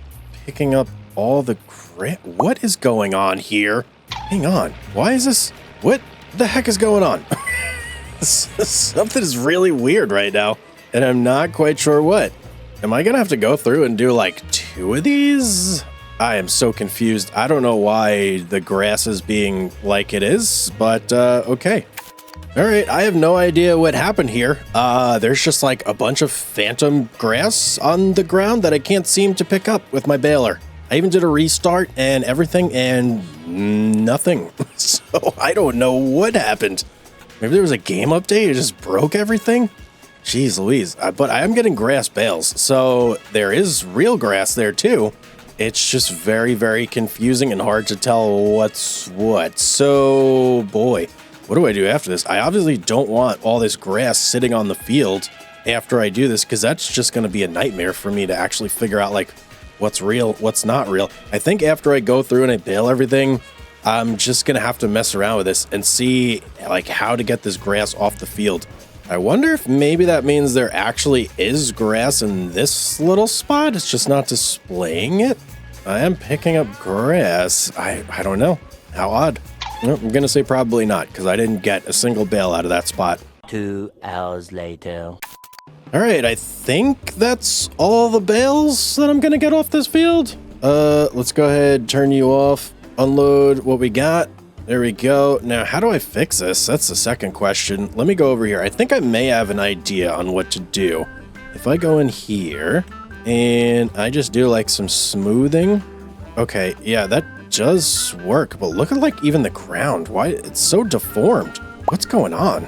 picking up all the crap? What is going on here? Hang on. Why is this? What the heck is going on? Something is really weird right now, and I'm not quite sure what. Am I going to have to go through and do like 2 of these? I am so confused. I don't know why the grass is being like it is, but okay. All right, I have no idea what happened here. There's just like a bunch of phantom grass on the ground that I can't seem to pick up with my baler. I even did a restart and everything and nothing. So I don't know what happened. Maybe there was a game update. It just broke everything. Jeez Louise. But I am getting grass bales. So there is real grass there too. It's just very, very confusing and hard to tell what's what. So boy. What do I do after this? I obviously don't want all this grass sitting on the field after I do this, because that's just going to be a nightmare for me to actually figure out like what's real, what's not real. I think after I go through and I bale everything, I'm just going to have to mess around with this and see like how to get this grass off the field. I wonder if maybe that means there actually is grass in this little spot. It's just not displaying it. I am picking up grass. I don't know. How odd. Well, I'm going to say probably not, because I didn't get a single bale out of that spot. 2 hours later. All right, I think that's all the bales that I'm going to get off this field. Let's go ahead, turn you off, unload what we got. There we go. Now, how do I fix this? That's the second question. Let me go over here. I think I may have an idea on what to do. If I go in here and I just do like some smoothing. Okay, yeah, that does work, but look at like even the ground. Why it's so deformed? What's going on?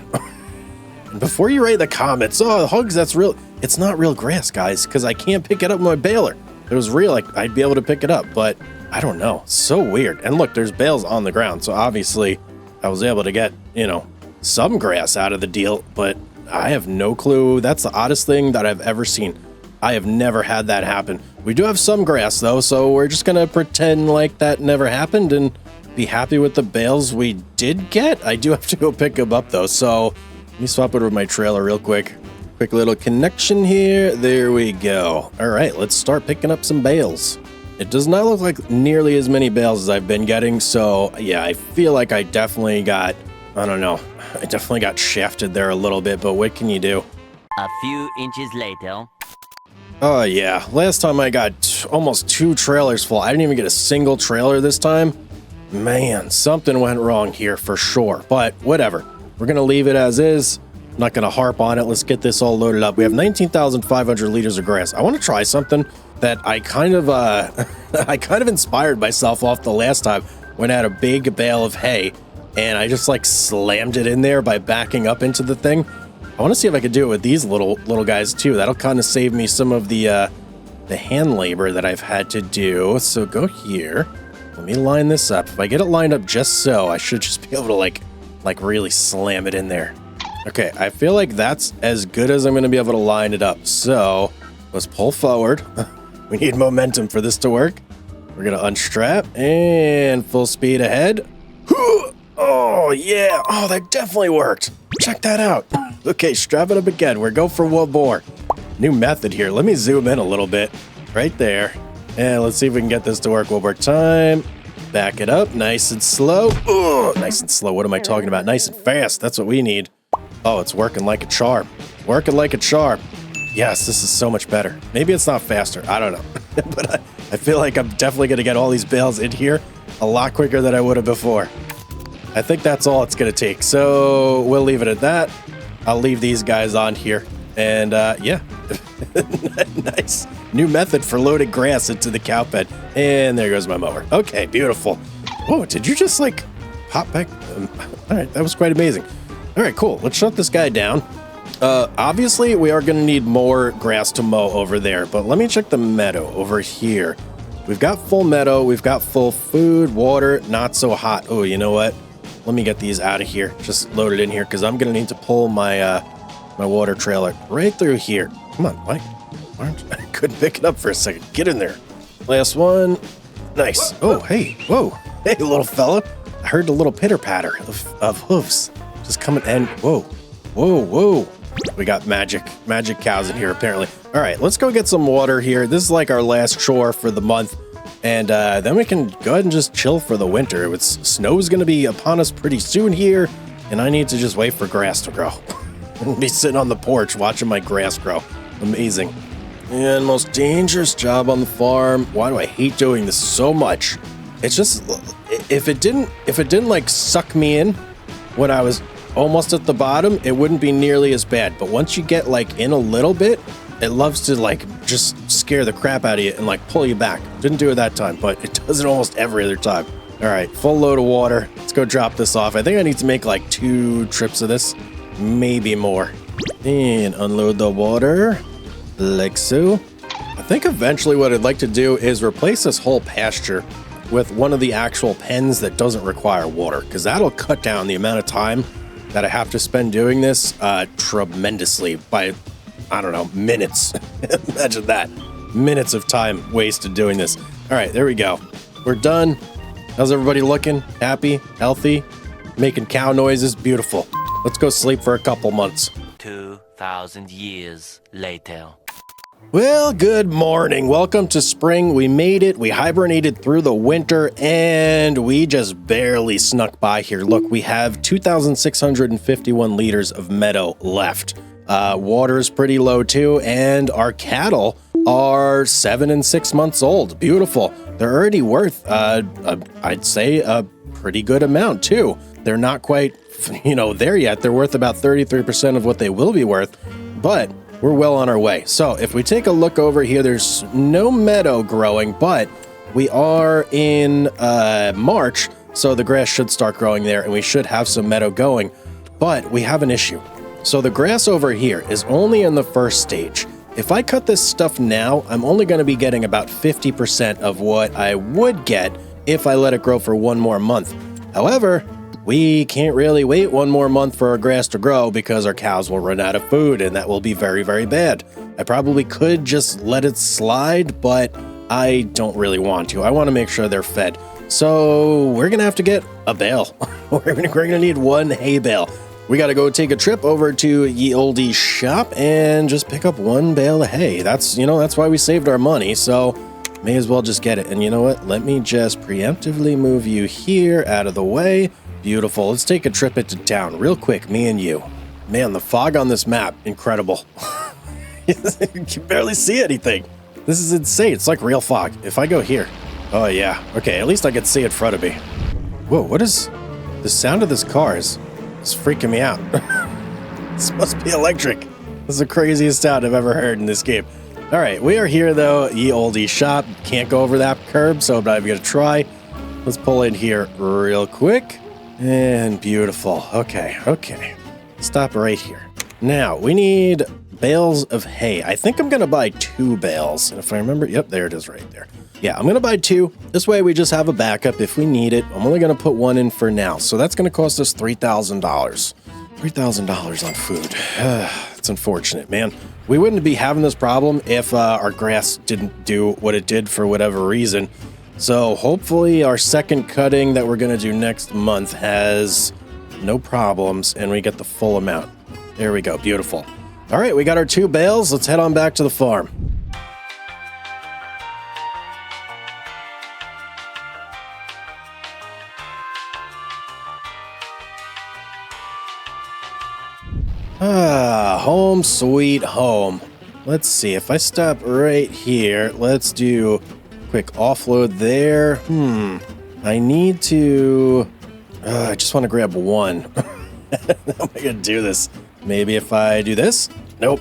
And before you write the comments, oh, Hugz, that's real. It's not real grass, guys, because I can't pick it up with my baler. If it was real, like I'd be able to pick it up, but I don't know. So weird. And look, there's bales on the ground, so obviously I was able to get, you know, some grass out of the deal, but I have no clue. That's the oddest thing that I've ever seen. I have never had that happen. We do have some grass though, so we're just gonna pretend like that never happened and be happy with the bales we did get. I do have to go pick them up though, so let me swap over my trailer real quick. Quick little connection here. There we go. All right, let's start picking up some bales. It does not look like nearly as many bales as I've been getting, so yeah, I feel like I definitely got, I don't know, I definitely got shafted there a little bit, but what can you do? A few inches later. Oh yeah, last time I got almost 2 trailers full. I didn't even get a single trailer this time. Man, something went wrong here for sure, but whatever. We're gonna leave it as is. I'm not gonna harp on it. Let's get this all loaded up. We have 19,500 liters of grass. I want to try something that I kind of inspired myself off the last time when I had a big bale of hay and I just like slammed it in there by backing up into the thing. I want to see if I could do it with these little guys too. That'll kind of save me some of the hand labor that I've had to do. So go here. Let me line this up. If I get it lined up just so, I should just be able to like really slam it in there. Okay, I feel like that's as good as I'm going to be able to line it up. So let's pull forward. We need momentum for this to work. We're going to unstrap and full speed ahead. Oh, yeah. Oh, that definitely worked. Check that out. Okay, strap it up again. We're going for one more. New method here. Let me zoom in a little bit. Right there. And let's see if we can get this to work one more time. Back it up, nice and slow. Oh, nice and slow. What am I talking about? Nice and fast. That's what we need. Oh, it's working like a charm. Working like a charm. Yes, this is so much better. Maybe it's not faster. I don't know. But I feel like I'm definitely going to get all these bales in here a lot quicker than I would have before. I think that's all it's going to take. So we'll leave it at that. I'll leave these guys on here. And yeah, nice. New method for loading grass into the cow pen. And there goes my mower. Okay, beautiful. Oh, did you just like hop back? All right, that was quite amazing. All right, cool. Let's shut this guy down. Obviously, we are going to need more grass to mow over there, but let me check the meadow over here. We've got full meadow. We've got full food, water, not so hot. Oh, you know what? Let me get these out of here. Just load it in here because I'm going to need to pull my my water trailer right through here. Come on, Mike. I couldn't pick it up for a second. Get in there. Last one. Nice. Oh, hey. Whoa. Hey, little fella. I heard the little pitter-patter of hoofs just coming and whoa. Whoa, whoa. We got magic cows in here, apparently. All right, let's go get some water here. This is like our last chore for the month. And then we can go ahead and just chill for the winter. Snow's going to be upon us pretty soon here. And I need to just wait for grass to grow. Be sitting on the porch watching my grass grow. Amazing. And most dangerous job on the farm. Why do I hate doing this so much? It's just, if it didn't like suck me in when I was almost at the bottom, it wouldn't be nearly as bad. But once you get like in a little bit, it loves to like just scare the crap out of you and like pull you back. Didn't do it that time, but it does it almost every other time. All right, full load of water. Let's go drop this off. I think I need to make like 2 trips of this, maybe more. And unload the water like so. I think eventually what I'd like to do is replace this whole pasture with one of the actual pens that doesn't require water, because that'll cut down the amount of time that I have to spend doing this tremendously by, I don't know, minutes. Imagine that. Minutes of time wasted doing this. All right, there we go. We're done. How's everybody looking? Happy? Healthy? Making cow noises? Beautiful. Let's go sleep for a couple months. 2,000 years later. Well, good morning. Welcome to spring. We made it. We hibernated through the winter, and we just barely snuck by here. Look, we have 2,651 liters of meadow left. Water's pretty low too, and our cattle are 7 and 6 months old. Beautiful. They're already worth, I'd say, a pretty good amount too. They're not quite, there yet. They're worth about 33% of what they will be worth, but we're well on our way. So if we take a look over here, there's no meadow growing, but we are in March, so the grass should start growing there, and we should have some meadow going. But we have an issue. So the grass over here is only in the first stage. If I cut this stuff now, I'm only going to be getting about 50% of what I would get if I let it grow for 1 more month. However, we can't really wait 1 more month for our grass to grow because our cows will run out of food, and that will be very, very bad. I probably could just let it slide, but I don't really want to. I want to make sure they're fed. So we're going to have to get a bale. We're going to need 1 hay bale. We got to go take a trip over to Ye Olde shop and just pick up 1 bale of hay. That's why we saved our money, so may as well just get it. And you know what? Let me just preemptively move you here out of the way. Beautiful. Let's take a trip into town real quick, me and you. Man, the fog on this map, incredible. You can barely see anything. This is insane. It's like real fog. If I go here. Oh, yeah. Okay, at least I can see in front of me. Whoa, what is... The sound of this car is freaking me out. This must be electric. This is the craziest sound I've ever heard in this game. All right, we are here, though. Ye Olde shop. Can't go over that curb, so I'm not even going to try. Let's pull in here real quick. And beautiful. Okay. Stop right here. Now, we need bales of hay. I think I'm going to buy 2 bales. And if I remember, yep, there it is right there. Yeah, I'm going to buy 2. This way we just have a backup if we need it. I'm only going to put 1 in for now. So that's going to cost us $3,000. $3,000 on food. It's unfortunate, man. We wouldn't be having this problem if our grass didn't do what it did for whatever reason. So hopefully our second cutting that we're going to do next month has no problems and we get the full amount. There we go. Beautiful. All right, we got our 2 bales. Let's head on back to the farm. home sweet home. Let's see, if I stop right here, let's do quick offload there. I need to... I just want to grab one. How am I going to do this? Maybe if I do this? Nope.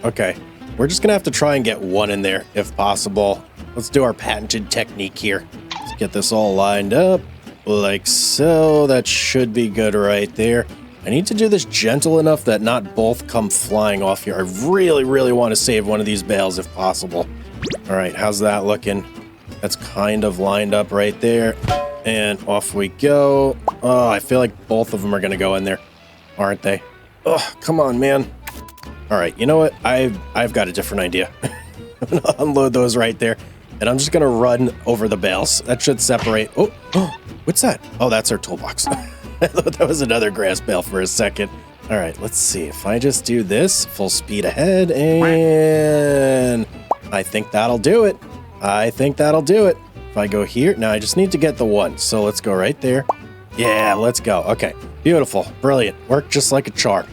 Okay. We're just going to have to try and get one in there if possible. Let's do our patented technique here. Let's get this all lined up like so. That should be good right there. I need to do this gentle enough that not both come flying off here. I really, really want to save one of these bales if possible. All right, how's that looking? That's kind of lined up right there. And off we go. Oh, I feel like both of them are going to go in there, aren't they? Oh, come on, man. All right, you know what? I've got a different idea. I'm going to unload those right there. And I'm just going to run over the bales. That should separate. Oh, what's that? Oh, that's our toolbox. I thought that was another grass bale for a second. All right, let's see. If I just do this, full speed ahead, and I think that'll do it. I think that'll do it. If I go here, now I just need to get the one. So let's go right there. Yeah, let's go. Okay, beautiful, brilliant. Worked just like a charm.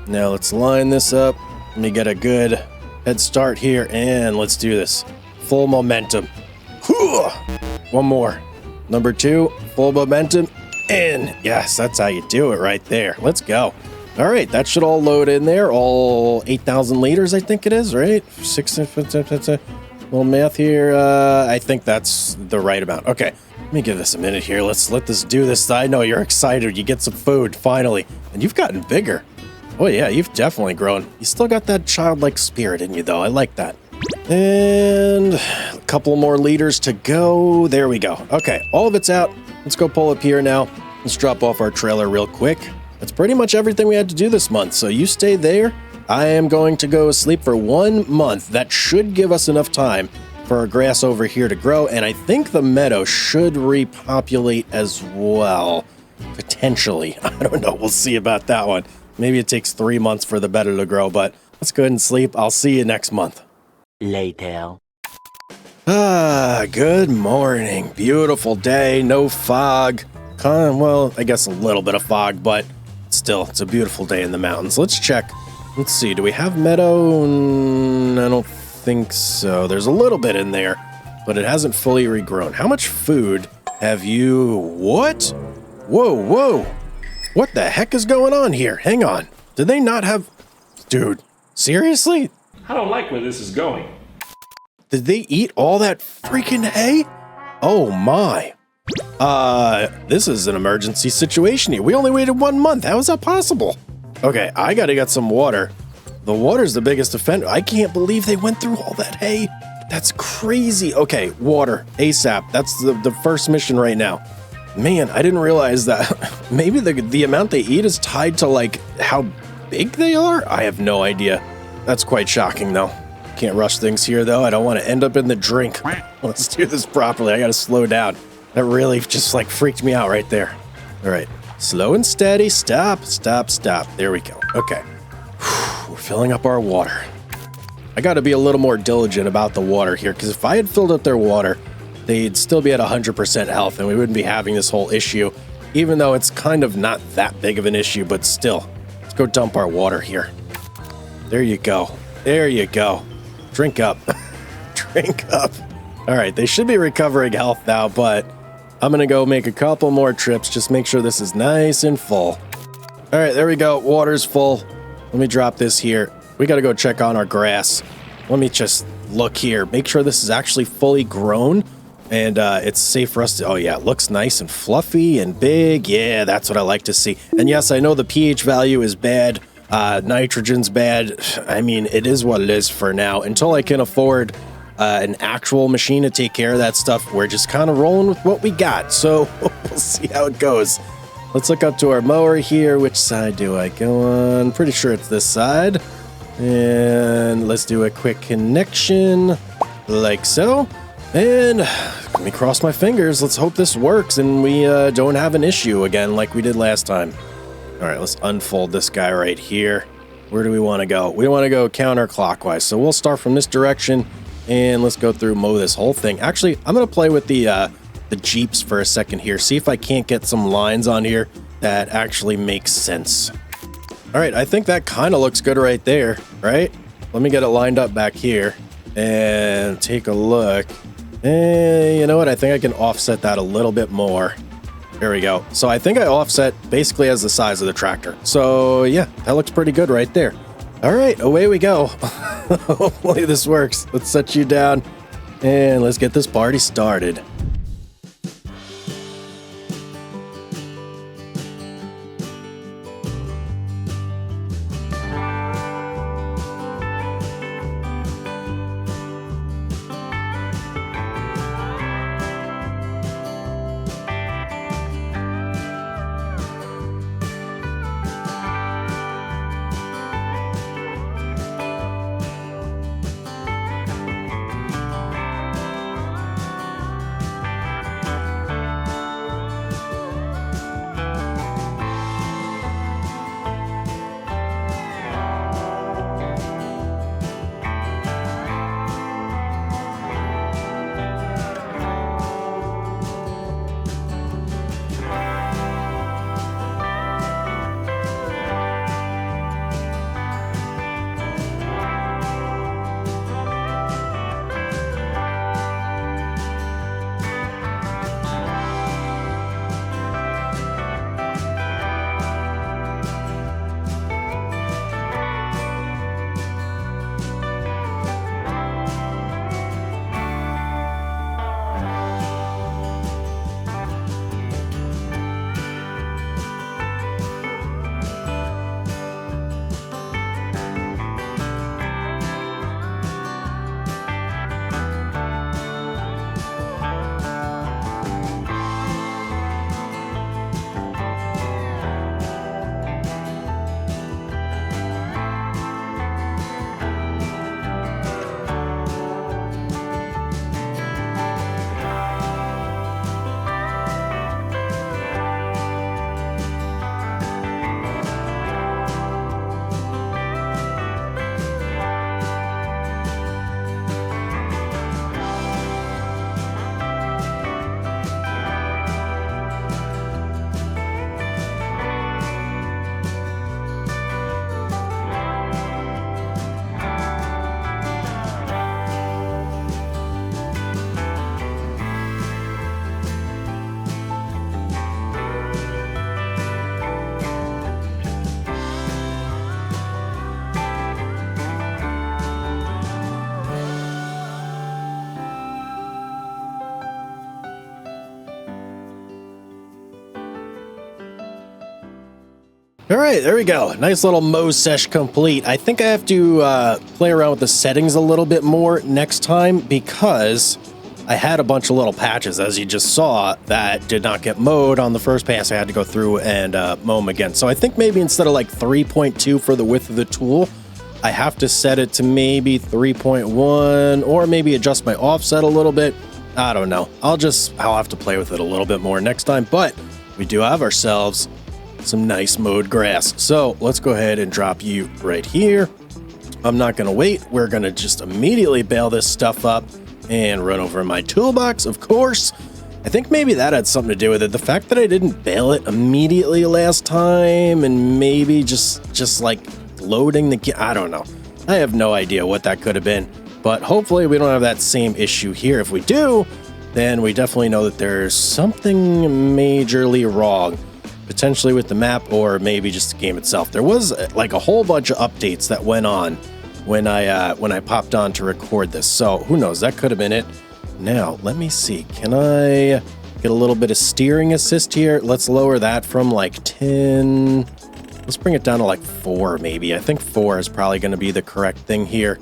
Now let's line this up. Let me get a good head start here, and let's do this. Full momentum. One more. Number 2, full momentum. And yes, that's how you do it right there. Let's go. All right, that should all load in there. All 8,000 liters, I think it is, right? 6, little math here. I think that's the right amount. Okay, let me give this a minute here. Let's let this do this. I know you're excited. You get some food, finally. And you've gotten bigger. Oh, yeah, you've definitely grown. You still got that childlike spirit in you, though. I like that. And a couple more liters to go. There we go. Okay, all of it's out. Let's go pull up here now. Let's drop off our trailer real quick. That's pretty much everything we had to do this month, so you stay there. I am going to go sleep for 1 month. That should give us enough time for our grass over here to grow, and I think the meadow should repopulate as well. Potentially. I don't know. We'll see about that one. Maybe it takes 3 months for the meadow to grow, but let's go ahead and sleep. I'll see you next month. Later. Good morning. Beautiful day. No fog. Well, I guess a little bit of fog, but still, it's a beautiful day in the mountains. Let's check. Let's see. Do we have meadow? I don't think so. There's a little bit in there, but it hasn't fully regrown. How much food have you... What? Whoa. What the heck is going on here? Hang on. Did they not have... Dude, seriously? I don't like where this is going. Did they eat all that freaking hay? Oh my. This is an emergency situation here. We only waited 1 month. How is that possible? Okay, I gotta get some water. The water's the biggest offender. I can't believe they went through all that hay. That's crazy. Okay, water, ASAP. That's the first mission right now. Man, I didn't realize that. Maybe the amount they eat is tied to, like, how big they are? I have no idea. That's quite shocking, though. Can't rush things here, though. I don't want to end up in the drink. Let's do this properly. I gotta slow down. That really just, like, freaked me out right there. All right. Slow and steady. Stop. There we go. Okay. We're filling up our water. I gotta be a little more diligent about the water here, because if I had filled up their water, they'd still be at 100% health, and we wouldn't be having this whole issue, even though it's kind of not that big of an issue, but still. Let's go dump our water here. There you go. There you go. Drink up. Drink up. All right, they should be recovering health now, but I'm gonna go make a couple more trips. Just make sure this is nice and full. All right, there we go. Water's full. Let me drop this here. We gotta go check on our grass. Let me just look here. Make sure this is actually fully grown and it's safe for us to... Oh yeah, it looks nice and fluffy and big. Yeah, that's what I like to see. And yes, I know the pH value is bad. Nitrogen's bad. I mean, it is what it is for now. Until I can afford an actual machine to take care of that stuff, we're just kind of rolling with what we got. So we'll see how it goes. Let's look up to our mower here. Which side do I go on? Pretty sure it's this side. And let's do a quick connection like so. And let me cross my fingers. Let's hope this works and we don't have an issue again like we did last time. All right, let's unfold this guy right here. Where do we want to go? We want to go counterclockwise. So we'll start from this direction and let's go through mow this whole thing. Actually, I'm going to play with the Jeeps for a second here. See if I can't get some lines on here that actually make sense. All right, I think that kind of looks good right there, right? Let me get it lined up back here and take a look. You know what? I think I can offset that a little bit more. There we go. So I think I offset basically as the size of the tractor. So yeah, that looks pretty good right there. All right, away we go. Hopefully this works. Let's set you down and let's get this party started. All right, there we go. Nice little Mow sesh complete. I think I have to play around with the settings a little bit more next time because I had a bunch of little patches, as you just saw, that did not get mowed on the first pass. I had to go through and mow them again. So I think maybe instead of like 3.2 for the width of the tool, I have to set it to maybe 3.1 or maybe adjust my offset a little bit. I don't know. I'll have to play with it a little bit more next time, but we do have ourselves some nice mowed grass. So let's go ahead and drop you right here. I'm not going to wait. We're going to just immediately bail this stuff up and run over my toolbox, of course. I think maybe that had something to do with it. The fact that I didn't bail it immediately last time and maybe just like loading the I don't know. I have no idea what that could have been, but hopefully we don't have that same issue here. If we do, then we definitely know that there's something majorly wrong, potentially with the map or maybe just the game itself. There was like a whole bunch of updates that went on when I popped on to record this. So who knows? That could have been it. Now, let me see. Can I get a little bit of steering assist here? Let's lower that from like 10. Let's bring it down to like 4 maybe. I think 4 is probably going to be the correct thing here.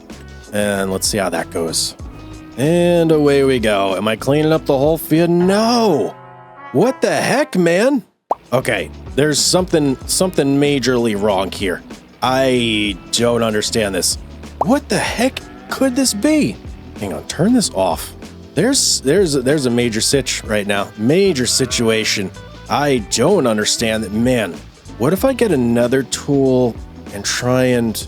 And let's see how that goes. And away we go. Am I cleaning up the whole field? No! What the heck, man? Okay, there's something majorly wrong here. I don't understand this. What the heck could this be? Hang on, turn this off. There's a major sitch right now. Major situation. I don't understand that. Man, what if I get another tool and try and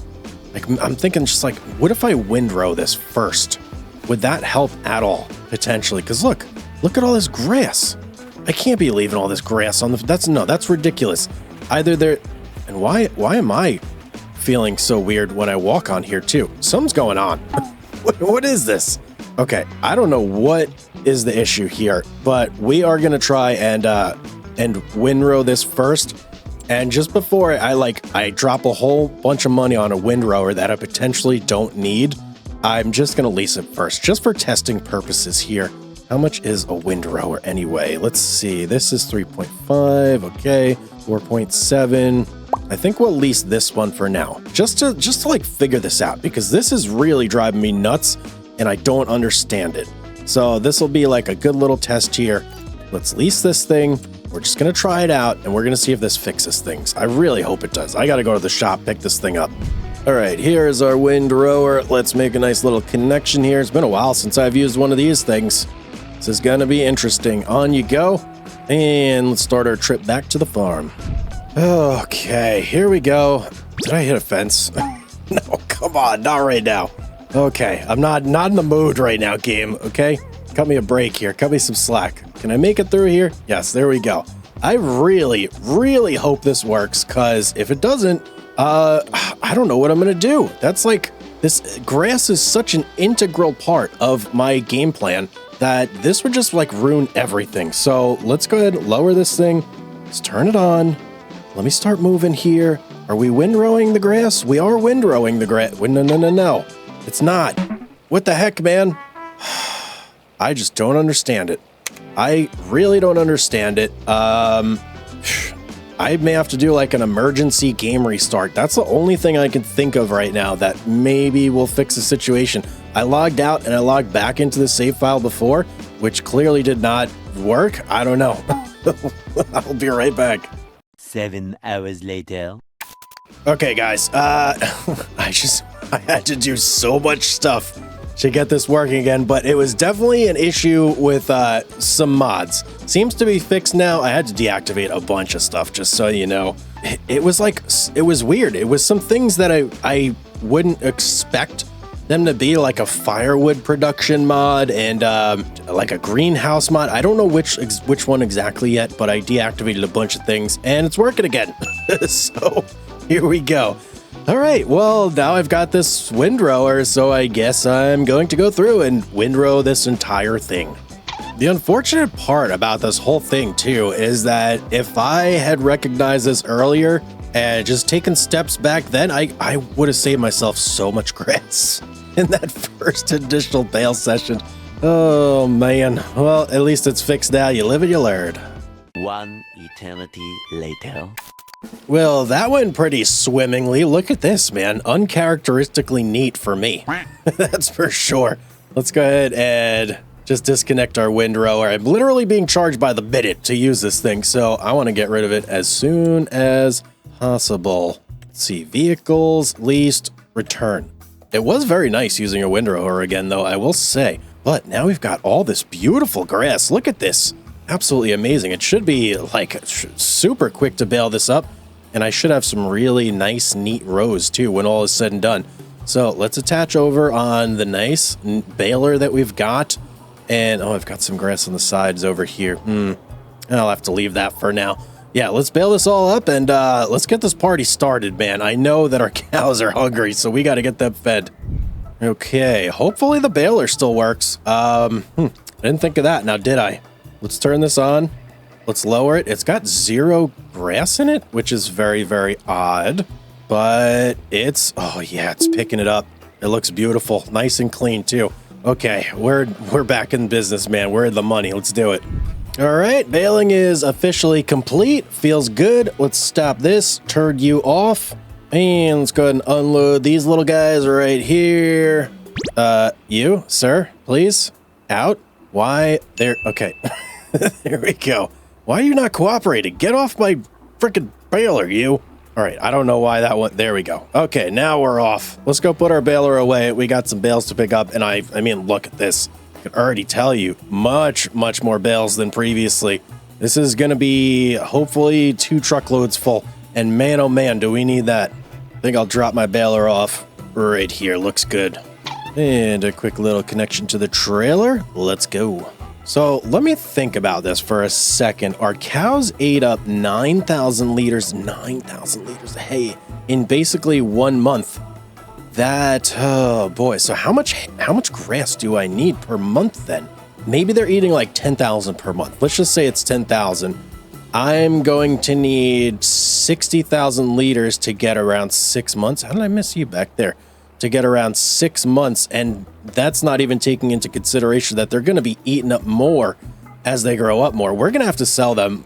like, I'm thinking just like, what if I windrow this first? Would that help at all? Potentially, because look at all this grass. I can't be leaving all this grass on the, that's ridiculous. Either there, And why am I feeling so weird when I walk on here too? Something's going on. What is this? Okay, I don't know what is the issue here, but we are gonna try and windrow this first. And just before I drop a whole bunch of money on a windrower that I potentially don't need, I'm just gonna lease it first, just for testing purposes here. How much is a windrower anyway? Let's see. This is 3.5. Okay, 4.7. I think we'll lease this one for now, just to like figure this out, because this is really driving me nuts and I don't understand it. So this will be like a good little test here. Let's lease this thing. We're just gonna try it out and we're gonna see if this fixes things. I really hope it does. I gotta go to the shop, pick this thing up. All right, here's our windrower. Let's make a nice little connection here. It's been a while since I've used one of these things. This is gonna be interesting. On you go. And let's start our trip back to the farm. Okay, here we go. Did I hit a fence? No, come on, not right now. Okay, I'm not in the mood right now, game, okay? Cut me a break here, cut me some slack. Can I make it through here? Yes, there we go. I really, really hope this works, because if it doesn't, I don't know what I'm gonna do. That's like, this grass is such an integral part of my game plan that this would just like ruin everything. So let's go ahead and lower this thing. Let's turn it on. Let me start moving here. Are we windrowing the grass? We are windrowing the grass. No. It's not. What the heck, man? I just don't understand it. I really don't understand it. I may have to do like an emergency game restart. That's the only thing I can think of right now that maybe will fix the situation. I logged out and I logged back into the save file before, which clearly did not work. I don't know. I'll be right back. 7 hours later. Okay, guys. I had to do so much stuff to get this working again, but it was definitely an issue with some mods. Seems to be fixed now. I had to deactivate a bunch of stuff, just so you know. It was weird. It was some things that I wouldn't expect them to be, like a firewood production mod and like a greenhouse mod. I don't know which one exactly yet, but I deactivated a bunch of things and it's working again. So here we go. All right, well, now I've got this windrower, so I guess I'm going to go through and windrow this entire thing. The unfortunate part about this whole thing, too, is that if I had recognized this earlier and just taken steps back then, I would have saved myself so much grass in that first additional bale session. Oh, man. Well, at least it's fixed now. You live and you learn. 1 eternity later. Well, that went pretty swimmingly. Look at this, man. Uncharacteristically neat for me. That's for sure. Let's go ahead and just disconnect our windrower. I'm literally being charged by the minute to use this thing, so I want to get rid of it as soon as possible. Let's see. Vehicles, leased, return. It was very nice using a windrower again, though, I will say. But now we've got all this beautiful grass. Look at this. Absolutely amazing. It should be like super quick to bale this up, and I should have some really nice, neat rows too when all is said and done. So let's attach over on the nice baler that we've got. And oh, I've got some grass on the sides over here. I'll have to leave that for now. Yeah, let's bale this all up and let's get this party started, man. I know that our cows are hungry, so we got to get them fed. Okay, hopefully the baler still works. I didn't think of that now, did I? Let's turn this on. Let's lower it. It's got 0 grass in it, which is very, very odd. But it's, oh yeah, it's picking it up. It looks beautiful. Nice and clean too. Okay, we're back in business, man. We're in the money. Let's do it. All right, baling is officially complete. Feels good. Let's stop this. Turn you off. And let's go ahead and unload these little guys right here. You, sir, please. Out. Why? There. Okay. There we go. Why are you not cooperating? Get off my freaking baler, you. All right, I don't know why that went. There we go. Okay, now we're off. Let's go put our baler away. We got some bales to pick up, and I mean, look at this. I can already tell you, much more bales than previously. This is going to be, hopefully, 2 truckloads full. And man, oh man, do we need that. I think I'll drop my baler off right here. Looks good. And a quick little connection to the trailer. Let's go. So let me think about this for a second. Our cows ate up 9,000 liters of hay in basically 1 month. That, oh boy. So how much grass do I need per month then? Maybe they're eating like 10,000 per month. Let's just say it's 10,000. I'm going to need 60,000 liters to get around 6 months. How did I miss you back there? To get around 6 months, and that's not even taking into consideration that they're going to be eating up more as they grow up more. We're going to have to sell them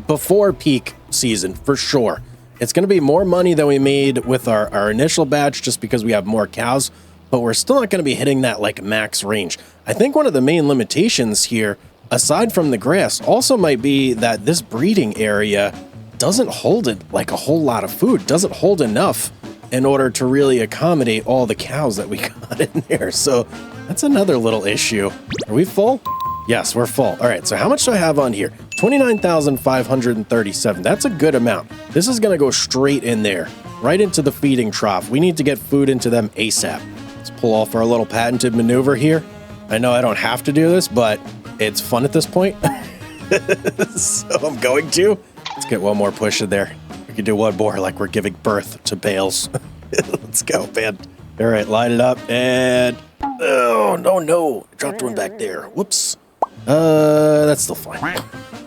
before peak season for sure. It's going to be more money than we made with our initial batch just because we have more cows, but we're still not going to be hitting that like max range. I think one of the main limitations here, aside from the grass, also might be that this breeding area doesn't hold it like a whole lot of food, doesn't hold enough in order to really accommodate all the cows that we got in there. So that's another little issue. Are we full? Yes, we're full. All right, so how much do I have on here? 29,537. That's a good amount. This is going to go straight in there, right into the feeding trough. We need to get food into them ASAP. Let's pull off our little patented maneuver here. I know I don't have to do this, but it's fun at this point. So I'm going to. Let's get one more push in there. We can do one more like we're giving birth to bales. Let's go, man. All right, line it up and... Oh, no. I dropped one back there. Whoops. That's still fine.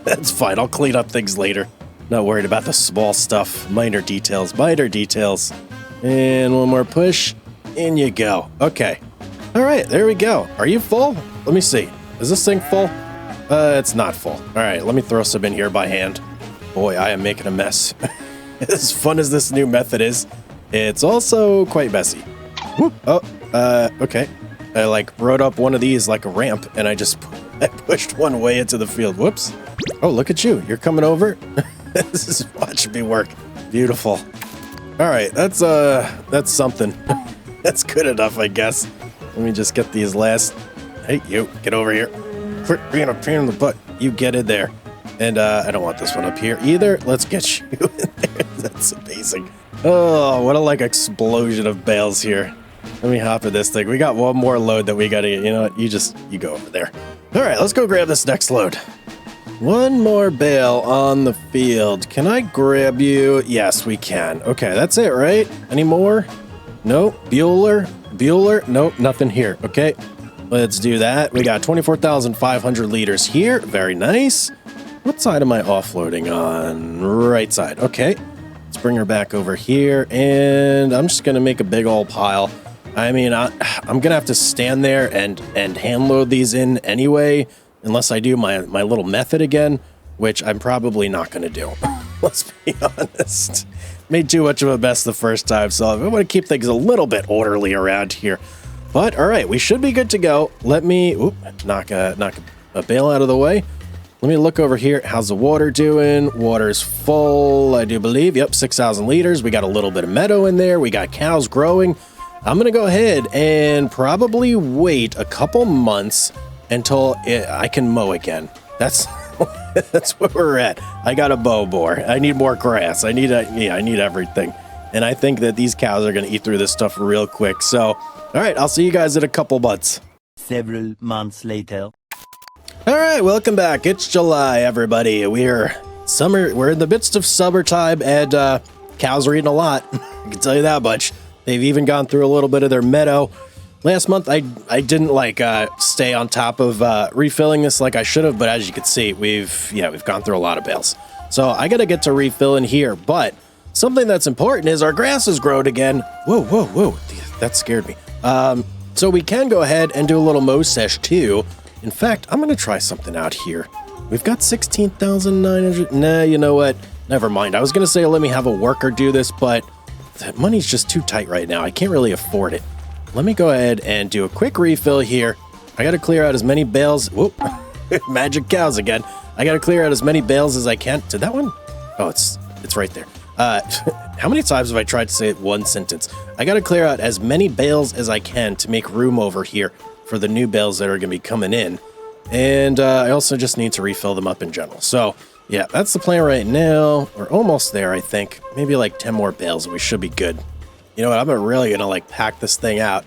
That's fine. I'll clean up things later. Not worried about the small stuff. Minor details. And one more push. In you go. Okay. All right, there we go. Are you full? Let me see. Is this thing full? It's not full. All right, let me throw some in here by hand. Boy, I am making a mess. As fun as this new method is, it's also quite messy. Whoop. Oh, okay. I like rode up one of these like a ramp, and I pushed one way into the field. Whoops. Oh, look at you. You're coming over. This is watching me work. Beautiful. All right, that's something. That's good enough, I guess. Let me just get these last. Hey, you, get over here. Quit being a pain in the butt. You get in there. And I don't want this one up here either. Let's get you in there. That's amazing. Oh, what a like explosion of bales here. Let me hop in this thing. We got one more load that we gotta get. You know what? You go over there. All right, let's go grab this next load. One more bale on the field. Can I grab you? Yes, we can. Okay, that's it, right? Any more? Nope. Bueller? Nope, nothing here. Okay, let's do that. We got 24,500 liters here. Very nice. What side am I offloading on? Right side. Okay. Let's bring her back over here, and I'm just going to make a big old pile. I mean, I'm going to have to stand there and hand load these in anyway, unless I do my little method again, which I'm probably not going to do. Let's be honest. Made too much of a mess the first time, so I want to keep things a little bit orderly around here. But, all right, we should be good to go. Let me knock a bale out of the way. Let me look over here. How's the water doing? Water's full, I do believe. Yep, 6,000 liters. We got a little bit of meadow in there. We got cows growing. I'm going to go ahead and probably wait a couple months until I can mow again. That's where we're at. I got to mow more. I need more grass. I need everything. And I think that these cows are going to eat through this stuff real quick. So, all right, I'll see you guys in a couple months. Several months later. All right, welcome back. It's July, everybody. We're in the midst of summertime, and cows are eating a lot. I can tell you that much. They've even gone through a little bit of their meadow. Last month, I didn't stay on top of refilling this like I should have, but as you can see, we've gone through a lot of bales. So I got to get to refilling here, but something that's important is our grass has grown again. Whoa. That scared me. So we can go ahead and do a little mow sesh too. In fact, I'm going to try something out here. We've got 16,900. Nah, you know what? Never mind. I was going to say let me have a worker do this, but the money's just too tight right now. I can't really afford it. Let me go ahead and do a quick refill here. I got to clear out as many bales. Whoop. Magic cows again. I got to clear out as many bales as I can. Did that one? Oh, it's right there. How many times have I tried to say it one sentence? I got to clear out as many bales as I can to make room over here for the new bales that are going to be coming in. And I also just need to refill them up in general. So, yeah, that's the plan right now. We're almost there, I think. Maybe like 10 more bales and we should be good. You know what? I'm really going to pack this thing out.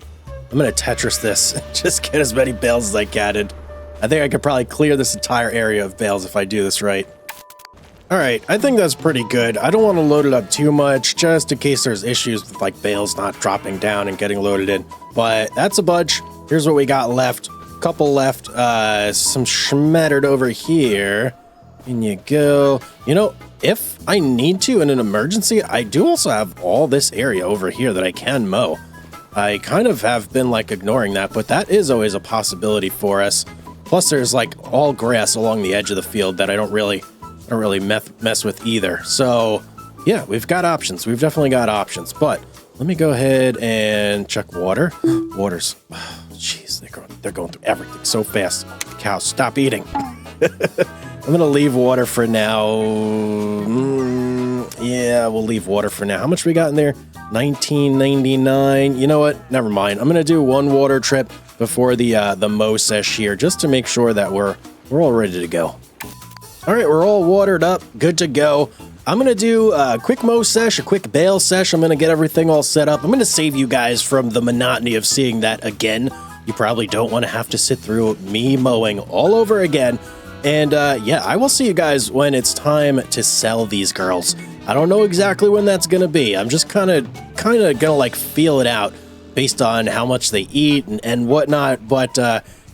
I'm going to Tetris this and just get as many bales as I can. And I think I could probably clear this entire area of bales if I do this right. All right, I think that's pretty good. I don't want to load it up too much, just in case there's issues with like bales not dropping down and getting loaded in. But that's a bunch. Here's what we got left. Couple left. Some schmattered over here. In you go. You know, if I need to in an emergency, I do also have all this area over here that I can mow. I kind of have been like ignoring that, but that is always a possibility for us. Plus, there's like all grass along the edge of the field that I don't really mess with either. So yeah, we've got options. We've definitely got options. But let me go ahead and check water. Water's, jeez, they're going through everything so fast. Cows, stop eating. I'm gonna leave water for now. Yeah, we'll leave water for now. How much we got in there? 19.99. You know what? Never mind. I'm gonna do one water trip before the mow sesh here, just to make sure that we're all ready to go. All right, we're all watered up, good to go. I'm gonna do a quick mow sesh, a quick bale sesh. I'm gonna get everything all set up. I'm gonna save you guys from the monotony of seeing that again. You probably don't want to have to sit through me mowing all over again. And yeah, I will see you guys when it's time to sell these girls. I don't know exactly when that's gonna be. I'm just kind of gonna like feel it out based on how much they eat and whatnot. But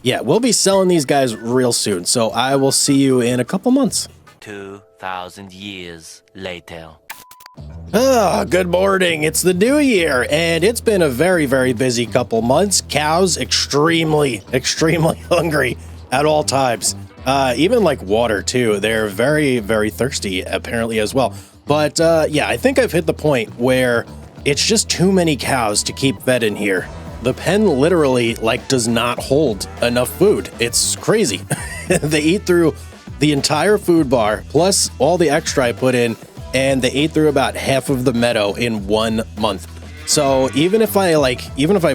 yeah, we'll be selling these guys real soon. So I will see you in a couple months. 2,000 years later. Good morning. It's the new year, and it's been a very, very busy couple months. Cows extremely hungry at all times. Even like water too. They're very, very thirsty apparently as well. But yeah, I think I've hit the point where it's just too many cows to keep fed in here. The pen literally like does not hold enough food. It's crazy. They eat through the entire food bar plus all the extra I put in, and they ate through about half of the meadow in 1 month. So even if I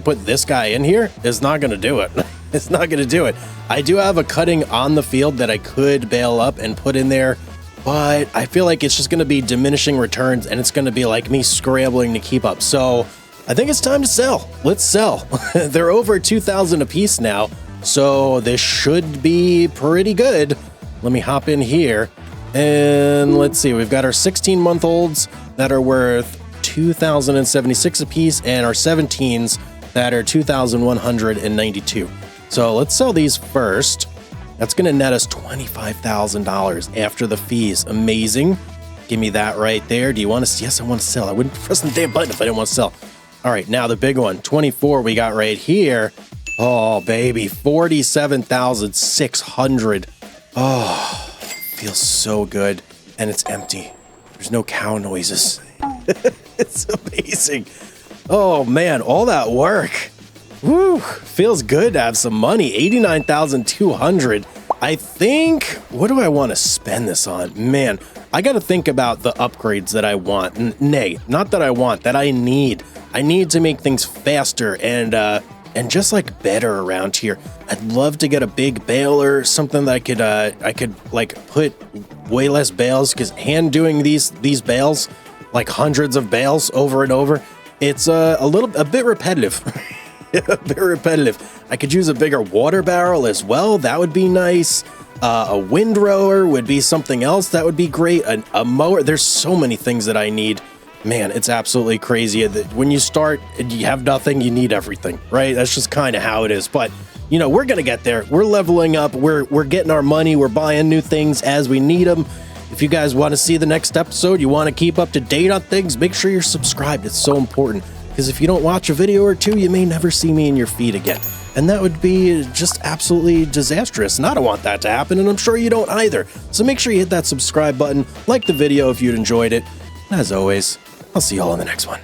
put this guy in here, it's not gonna do it. It's not gonna do it. I do have a cutting on the field that I could bale up and put in there, but I feel like it's just gonna be diminishing returns, and it's gonna be like me scrambling to keep up. So I think it's time to sell. Let's sell. They're over 2,000 a piece now, so this should be pretty good. Let me hop in here, and let's see. We've got our 16-month-olds that are worth 2,076 a piece, and our 17s that are 2,192. So let's sell these first. That's going to net us $25,000 after the fees. Amazing. Give me that right there. Do you want to? Yes, I want to sell. I wouldn't press the damn button if I didn't want to sell. All right, now the big one, 24 we got right here. Oh, baby, 47,600. Oh, feels so good. And it's empty. There's no cow noises. It's amazing. Oh, man, all that work. Woo, feels good to have some money. 89,200. I think, what do I want to spend this on? Man, I got to think about the upgrades that I want. Nay, not that I want, that I need. I need to make things faster and just like better around here. I'd love to get a big baler, something that I could like put way less bales, because hand doing these bales, like hundreds of bales over and over, it's a bit repetitive. A bit repetitive. I could use a bigger water barrel as well. That would be nice. A windrower would be something else. That would be great. A mower. There's so many things that I need. Man, it's absolutely crazy. When you start and you have nothing, you need everything, right? That's just kind of how it is. But, you know, we're going to get there. We're leveling up. We're getting our money. We're buying new things as we need them. If you guys want to see the next episode, you want to keep up to date on things, make sure you're subscribed. It's so important, because if you don't watch a video or two, you may never see me in your feed again. And that would be just absolutely disastrous. And I don't want that to happen, and I'm sure you don't either. So make sure you hit that subscribe button, like the video if you'd enjoyed it. And as always, I'll see you all in the next one.